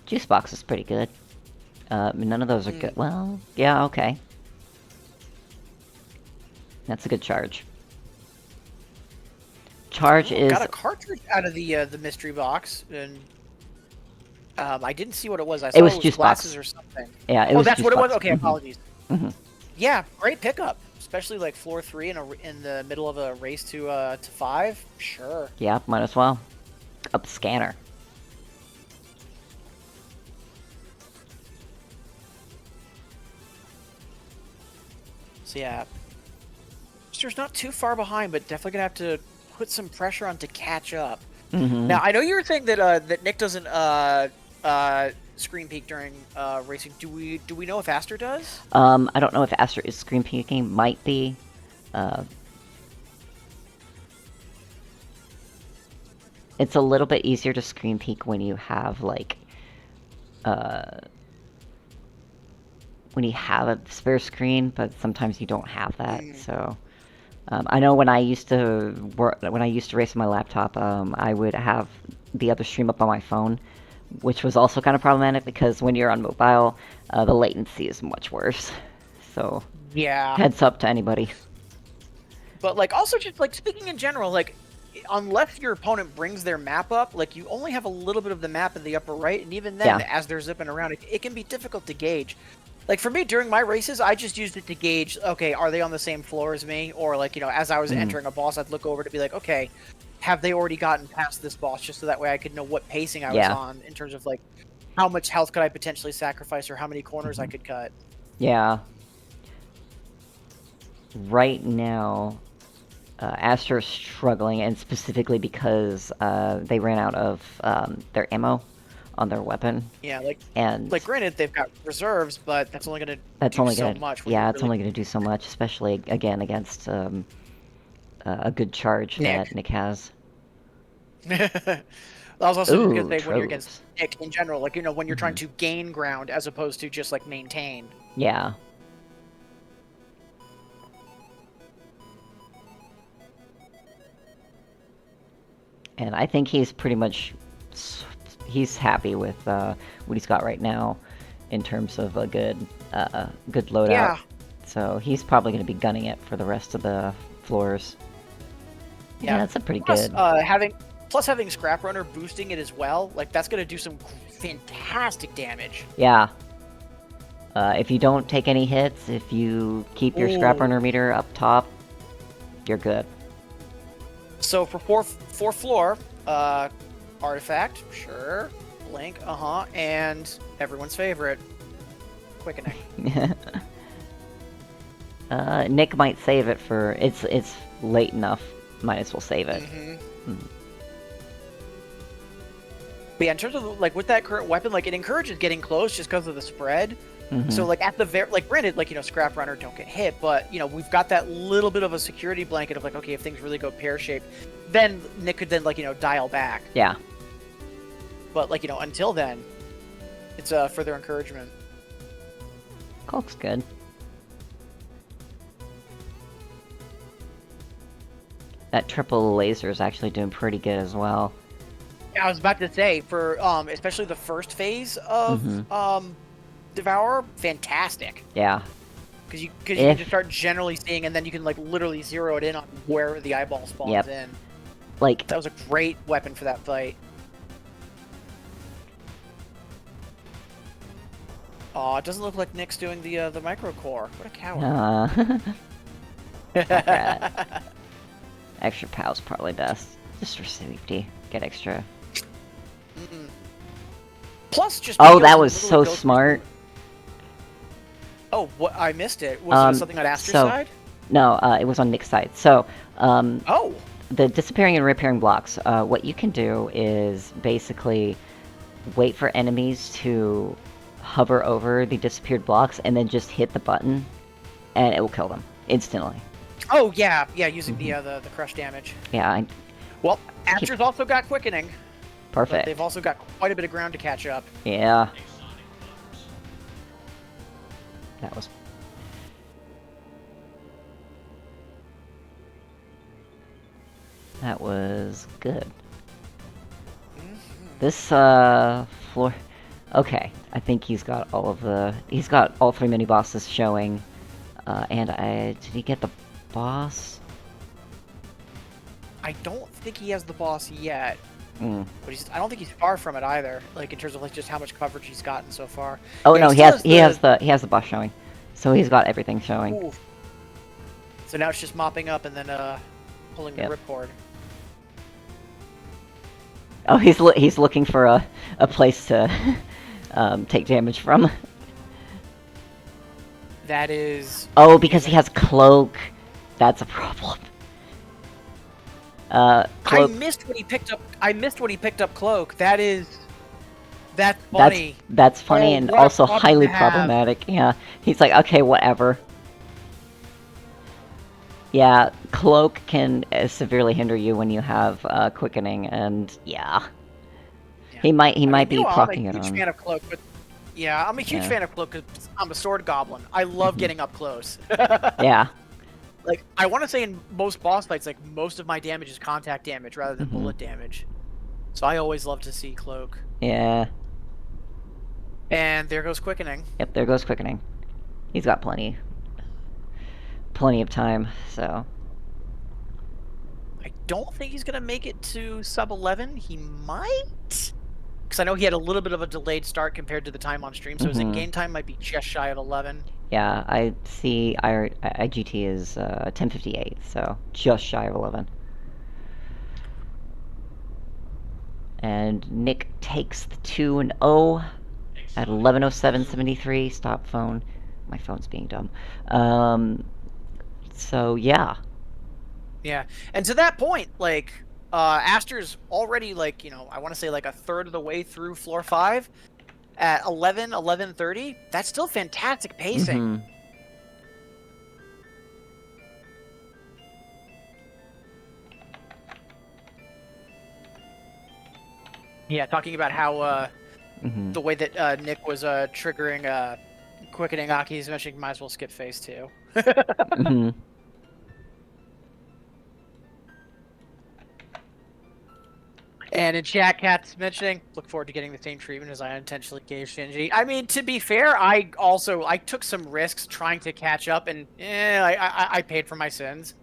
Juice box is pretty good. None of those are good. Well, yeah, okay. That's a good charge. Charge is... Got a cartridge out of the mystery box, and I didn't see what it was. I saw It was it was juice glasses box. or something. Yeah, it Oh, was that's juice what it was? box. Okay, apologies. Mhm. Yeah, great pickup. Especially like floor 3 in the middle of a race to 5. Sure. Yeah, might as well. Up the scanner. So yeah, Mister's not too far behind, but definitely gonna have to put some pressure on to catch up. Now I know you were saying that that Nick doesn't screen peek during racing. Do we know if Aster does? I don't know if Aster is screen peeking. Might be. It's a little bit easier to screen peek when you have, like, when you have a spare screen, but sometimes you don't have that, so... I know when I used to race on my laptop, I would have the other stream up on my phone, which was also kind of problematic because when you're on mobile, the latency is much worse. So, Yeah. heads up to anybody. But like also just like speaking in general, like unless your opponent brings their map up, like you only have a little bit of the map in the upper right, and even then, as they're zipping around, it can be difficult to gauge. Like for me, during my races, I just used it to gauge, okay, are they on the same floor as me? Or like, you know, as I was entering a boss, I'd look over to be like, okay, have they already gotten past this boss? Just so that way I could know what pacing I was on in terms of like, how much health could I potentially sacrifice or how many corners I could cut. Yeah. Right now, Aster is struggling, and specifically because they ran out of their ammo on their weapon. Yeah, like and granted they've got reserves, but that's only gonna so much. Yeah, it's only gonna do so much, especially again against a good charge that Nick has. I was also gonna say when you're tropes. against Nick in general, like you know when you're trying to gain ground as opposed to just like maintain. Yeah. And I think he's pretty much he's happy with what he's got right now in terms of a good loadout. Yeah. So he's probably going to be gunning it for the rest of the floors. Yeah, that's a pretty good. Having Scrap Runner boosting it as well, like that's going to do some fantastic damage. Yeah. If you don't take any hits, if you keep your Scrap Runner meter up top, you're good. So for fourth floor, Artifact, sure, Blink, and everyone's favorite, Quickening. Nick might save it for it's late enough. Might as well save it. But yeah, in terms of like with that current weapon, like it encourages getting close just because of the spread. So like at the granted, like you know, Scrap Runner don't get hit, but you know we've got that little bit of a security blanket of like, okay, if things really go pear shaped, then Nick could then like you know dial back. Yeah. But like you know, until then, it's further encouragement. Colk's good. That triple laser is actually doing pretty good as well. Yeah, I was about to say for especially the first phase of Devour, fantastic. Yeah. Because you can just start generally seeing, and then you can like literally zero it in on where the eyeball spawns in. Like that was a great weapon for that fight. Oh, it doesn't look like Nick's doing the micro core. What a coward. Extra POW's probably best, just for safety. Get extra. Plus, just that was so smart. Oh, what? I missed it. Was it something on Aster's side? No, it was on Nick's side. So, the disappearing and repairing blocks. What you can do is basically wait for enemies to hover over the disappeared blocks and then just hit the button, and it will kill them instantly. Oh yeah, using the crush damage. Yeah. Well, Aster's also got quickening. Perfect. But they've also got quite a bit of ground to catch up. Yeah. That was... That was good. This floor... Okay, I think he's got all of the... He's got all 3 mini-bosses showing. Did he get the boss? I don't think he has the boss yet. Mm. But I don't think he's far from it either. Like in terms of like just how much coverage he's gotten so far. Oh Yeah, no, he has the boss showing. So he's got everything showing. Ooh. So now it's just mopping up and then pulling the Yep. ripcord. Oh, he's looking for a place to take damage from. That is. Oh, because he has cloak. That's a problem. I Cloak. missed when he picked up cloak. That's funny. That's funny Oh, and what a also problem highly to have. problematic. Yeah, he's like, okay, whatever. Yeah, cloak can severely hinder you when you have quickening, and yeah, Yeah. he might be Meanwhile, proccing I'm a it huge on. fan of cloak, but yeah, I'm a huge Yeah. fan of cloak because I'm a sword goblin. I love getting up close. Yeah. Like I want to say in most boss fights, like most of my damage is contact damage rather than Mhm. bullet damage. So I always love to see cloak. Yeah. And there goes quickening. Yep, there goes quickening. He's got plenty of time, so. I don't think he's gonna make it to sub 11. He might, because I know he had a little bit of a delayed start compared to the time on stream, so his in-game time might be just shy of 11. Yeah, I see IGT is 10:58, so just shy of 11. And Nick takes the 2-0 at 11:07:73. Stop phone. My phone's being dumb. So yeah. Yeah, and to that point, like Aster's already like I want to say like a third of the way through floor 5 at 11:30. That's still fantastic pacing. Mhm. Yeah, talking about how Mhm. the way that Nick was triggering quickening Aki's mentioning might as well skip phase 2. Mhm. And in chat, Cat's mentioning, look forward to getting the same treatment as I unintentionally gave Shinji. I mean, to be fair, I took some risks trying to catch up, and I paid for my sins.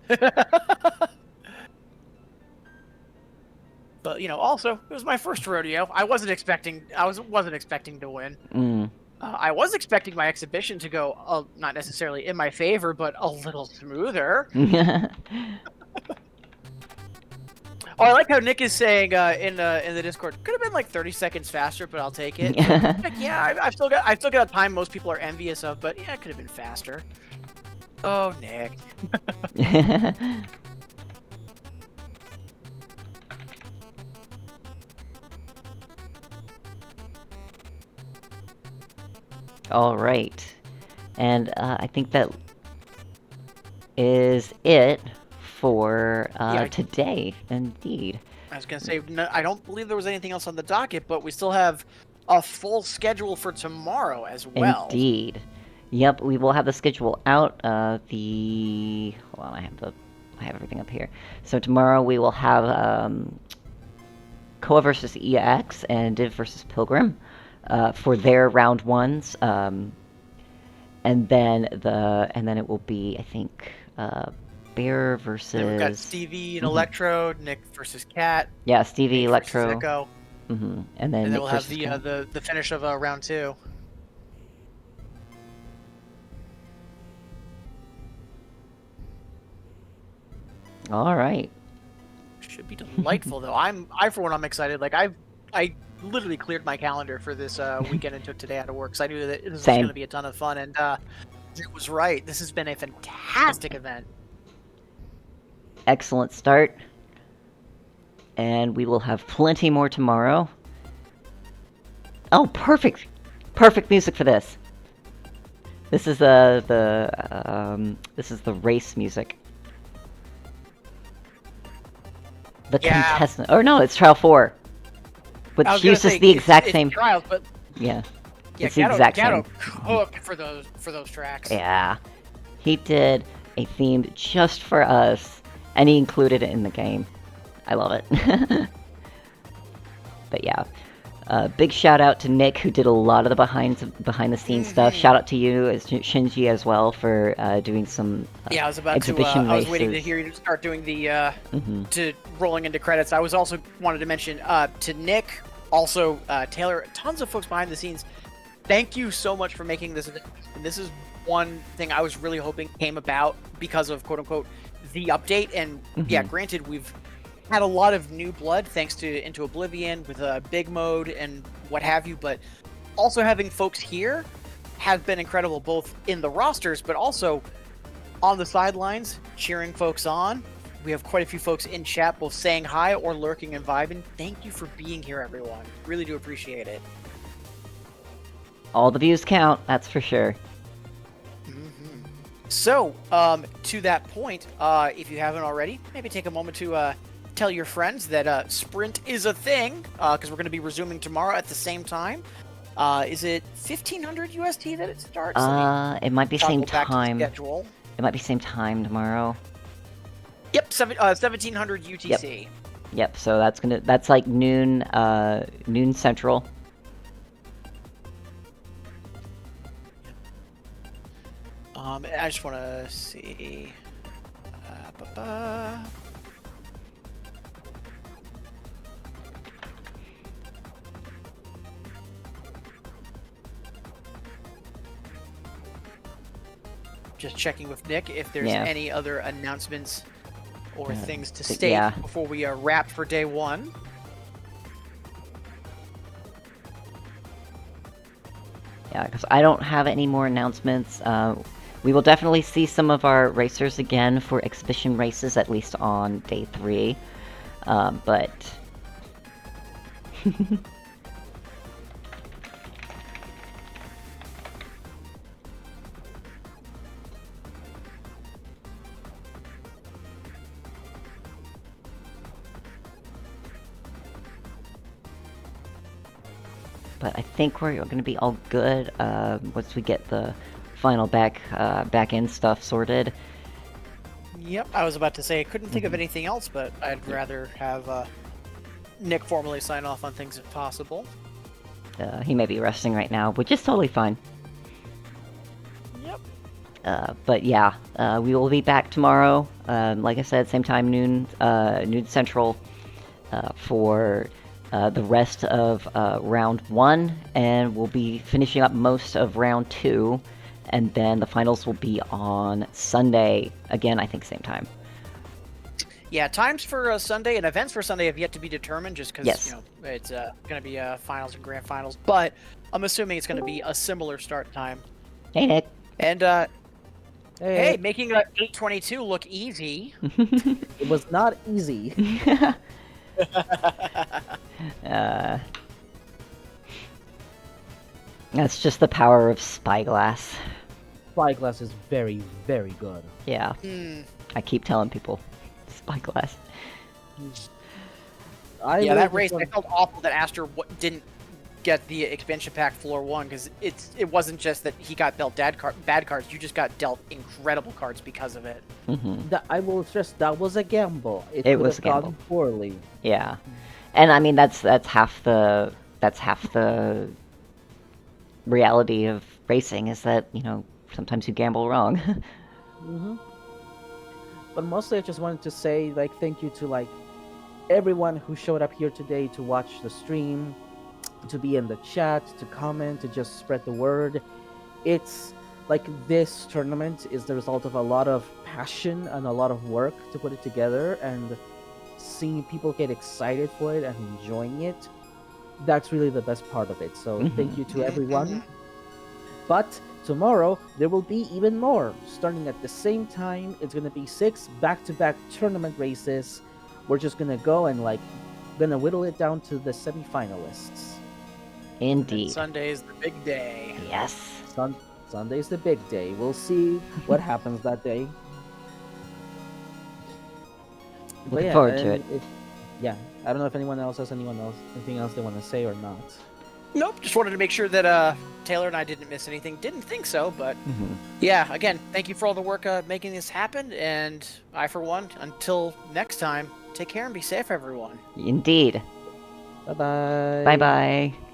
But also, it was my first rodeo. I wasn't expecting to win. Mm. I was expecting my exhibition to go not necessarily in my favor, but a little smoother. Oh, I like how Nick is saying in the Discord, could have been like 30 seconds faster, but I'll take it. Like, yeah, I've still got a time most people are envious of, but yeah, it could have been faster. Oh, Nick. All right, and I think that is it for Yeah. today. Indeed. I was gonna say I don't believe there was anything else on the docket, but we still have a full schedule for tomorrow as well. Indeed. Yep, we will have the schedule out. Hold on, I have everything up here. So tomorrow we will have Koa versus EX and Div versus Pilgrim for their round ones. And then it will be, I think, Bear versus. Then we've got Stevie and Electrode, Nick versus Cat. Yeah, Stevie, Nick Electro. versus Echo. And then And then Nick we'll have versus Cat. the finish of round 2. All right. Should be delightful though. I for one I'm excited. Like I literally cleared my calendar for this weekend and took today out of work because I knew that this was Same. going to be a ton of fun, and it was right. This has been a fantastic event. Excellent start. And we will have plenty more tomorrow. Oh, perfect! Perfect music for this. This is the race music. The contestant. Or no, it's Trial 4. Which I was gonna uses say, the exact it's same. trials, but Yeah. yeah, It's the exact same. Gatto cooked for those tracks. Yeah. He did a themed just for us, and he included it in the game. I love it. But yeah. Big shout out to Nick, who did a lot of the behind the scenes stuff. Shout out to you, as Shinji, as well, for doing some Yeah, I was about to. exhibition I was waiting to races. hear you start doing the to rolling into credits. I was also wanted to mention to Nick, also Taylor, tons of folks behind the scenes. Thank you so much for making this. This is one thing I was really hoping came about because of quote unquote the update. And yeah, granted, we've had a lot of new blood thanks to Into Oblivion with a big mode and what have you, but also having folks here have been incredible, both in the rosters but also on the sidelines cheering folks on. We have quite a few folks in chat both saying hi or lurking and vibing. Thank you for being here, everyone. Really do appreciate it. All the views count, that's for sure. So, to that point, if you haven't already, maybe take a moment to tell your friends that Sprint is a thing, because we're going to be resuming tomorrow at the same time. Is it 1500 UST that it starts? It might be same Toggle back to the time. schedule. It might be same time tomorrow. Yep, 1700 UTC. Yep. So that's like noon central. I just want to see. Just checking with Nick if there's any other announcements or things to state before we wrap for day one. Yeah, because I don't have any more announcements. We will definitely see some of our racers again for exhibition races, at least on day 3. But... But I think we're going to be all good once we get the final back-end stuff sorted. Yep, I was about to say I couldn't think of anything else, but I'd rather have Nick formally sign off on things if possible. He may be resting right now, which is totally fine. Yep. But yeah, we will be back tomorrow. Like I said, same time, noon central, for the rest of round 1, and we'll be finishing up most of round 2, and then the finals will be on Sunday, again, I think same time. Yeah, times for Sunday and events for Sunday have yet to be determined, just because Yes. It's going to be finals and grand finals, but I'm assuming it's going to be a similar start time. Hey, Nick. And hey, making 822 look easy. It was not easy. That's just the power of Spyglass. Spyglass is very, very good. Yeah, I keep telling people, Spyglass. That race, I felt awful that Aster didn't get the expansion pack floor 1, because it wasn't just that he got dealt bad cards, you just got dealt incredible cards because of it. I will stress, that was a gamble. It It could was have a gamble. gone poorly. Yeah, and I mean that's half the reality of racing, is that sometimes you gamble wrong. But mostly I just wanted to say thank you to everyone who showed up here today to watch the stream, to be in the chat, to comment, to just spread the word. It's this tournament is the result of a lot of passion and a lot of work to put it together, and seeing people get excited for it and enjoying it, that's really the best part of it. So thank you to everyone. But tomorrow there will be even more. Starting at the same time, it's going to be 6 back-to-back tournament races. We're just going to go and gonna whittle it down to the semi-finalists. Indeed. And Sunday's the big day. Yes. Sunday's the big day. We'll see what happens that day. Looking forward to it. I don't know if anyone else has anything else they want to say or not. Nope, just wanted to make sure that Taylor and I didn't miss anything. Didn't think so, but yeah, again, thank you for all the work making this happen, and I, for one, until next time, take care and be safe, everyone. Indeed. Bye bye. Bye bye.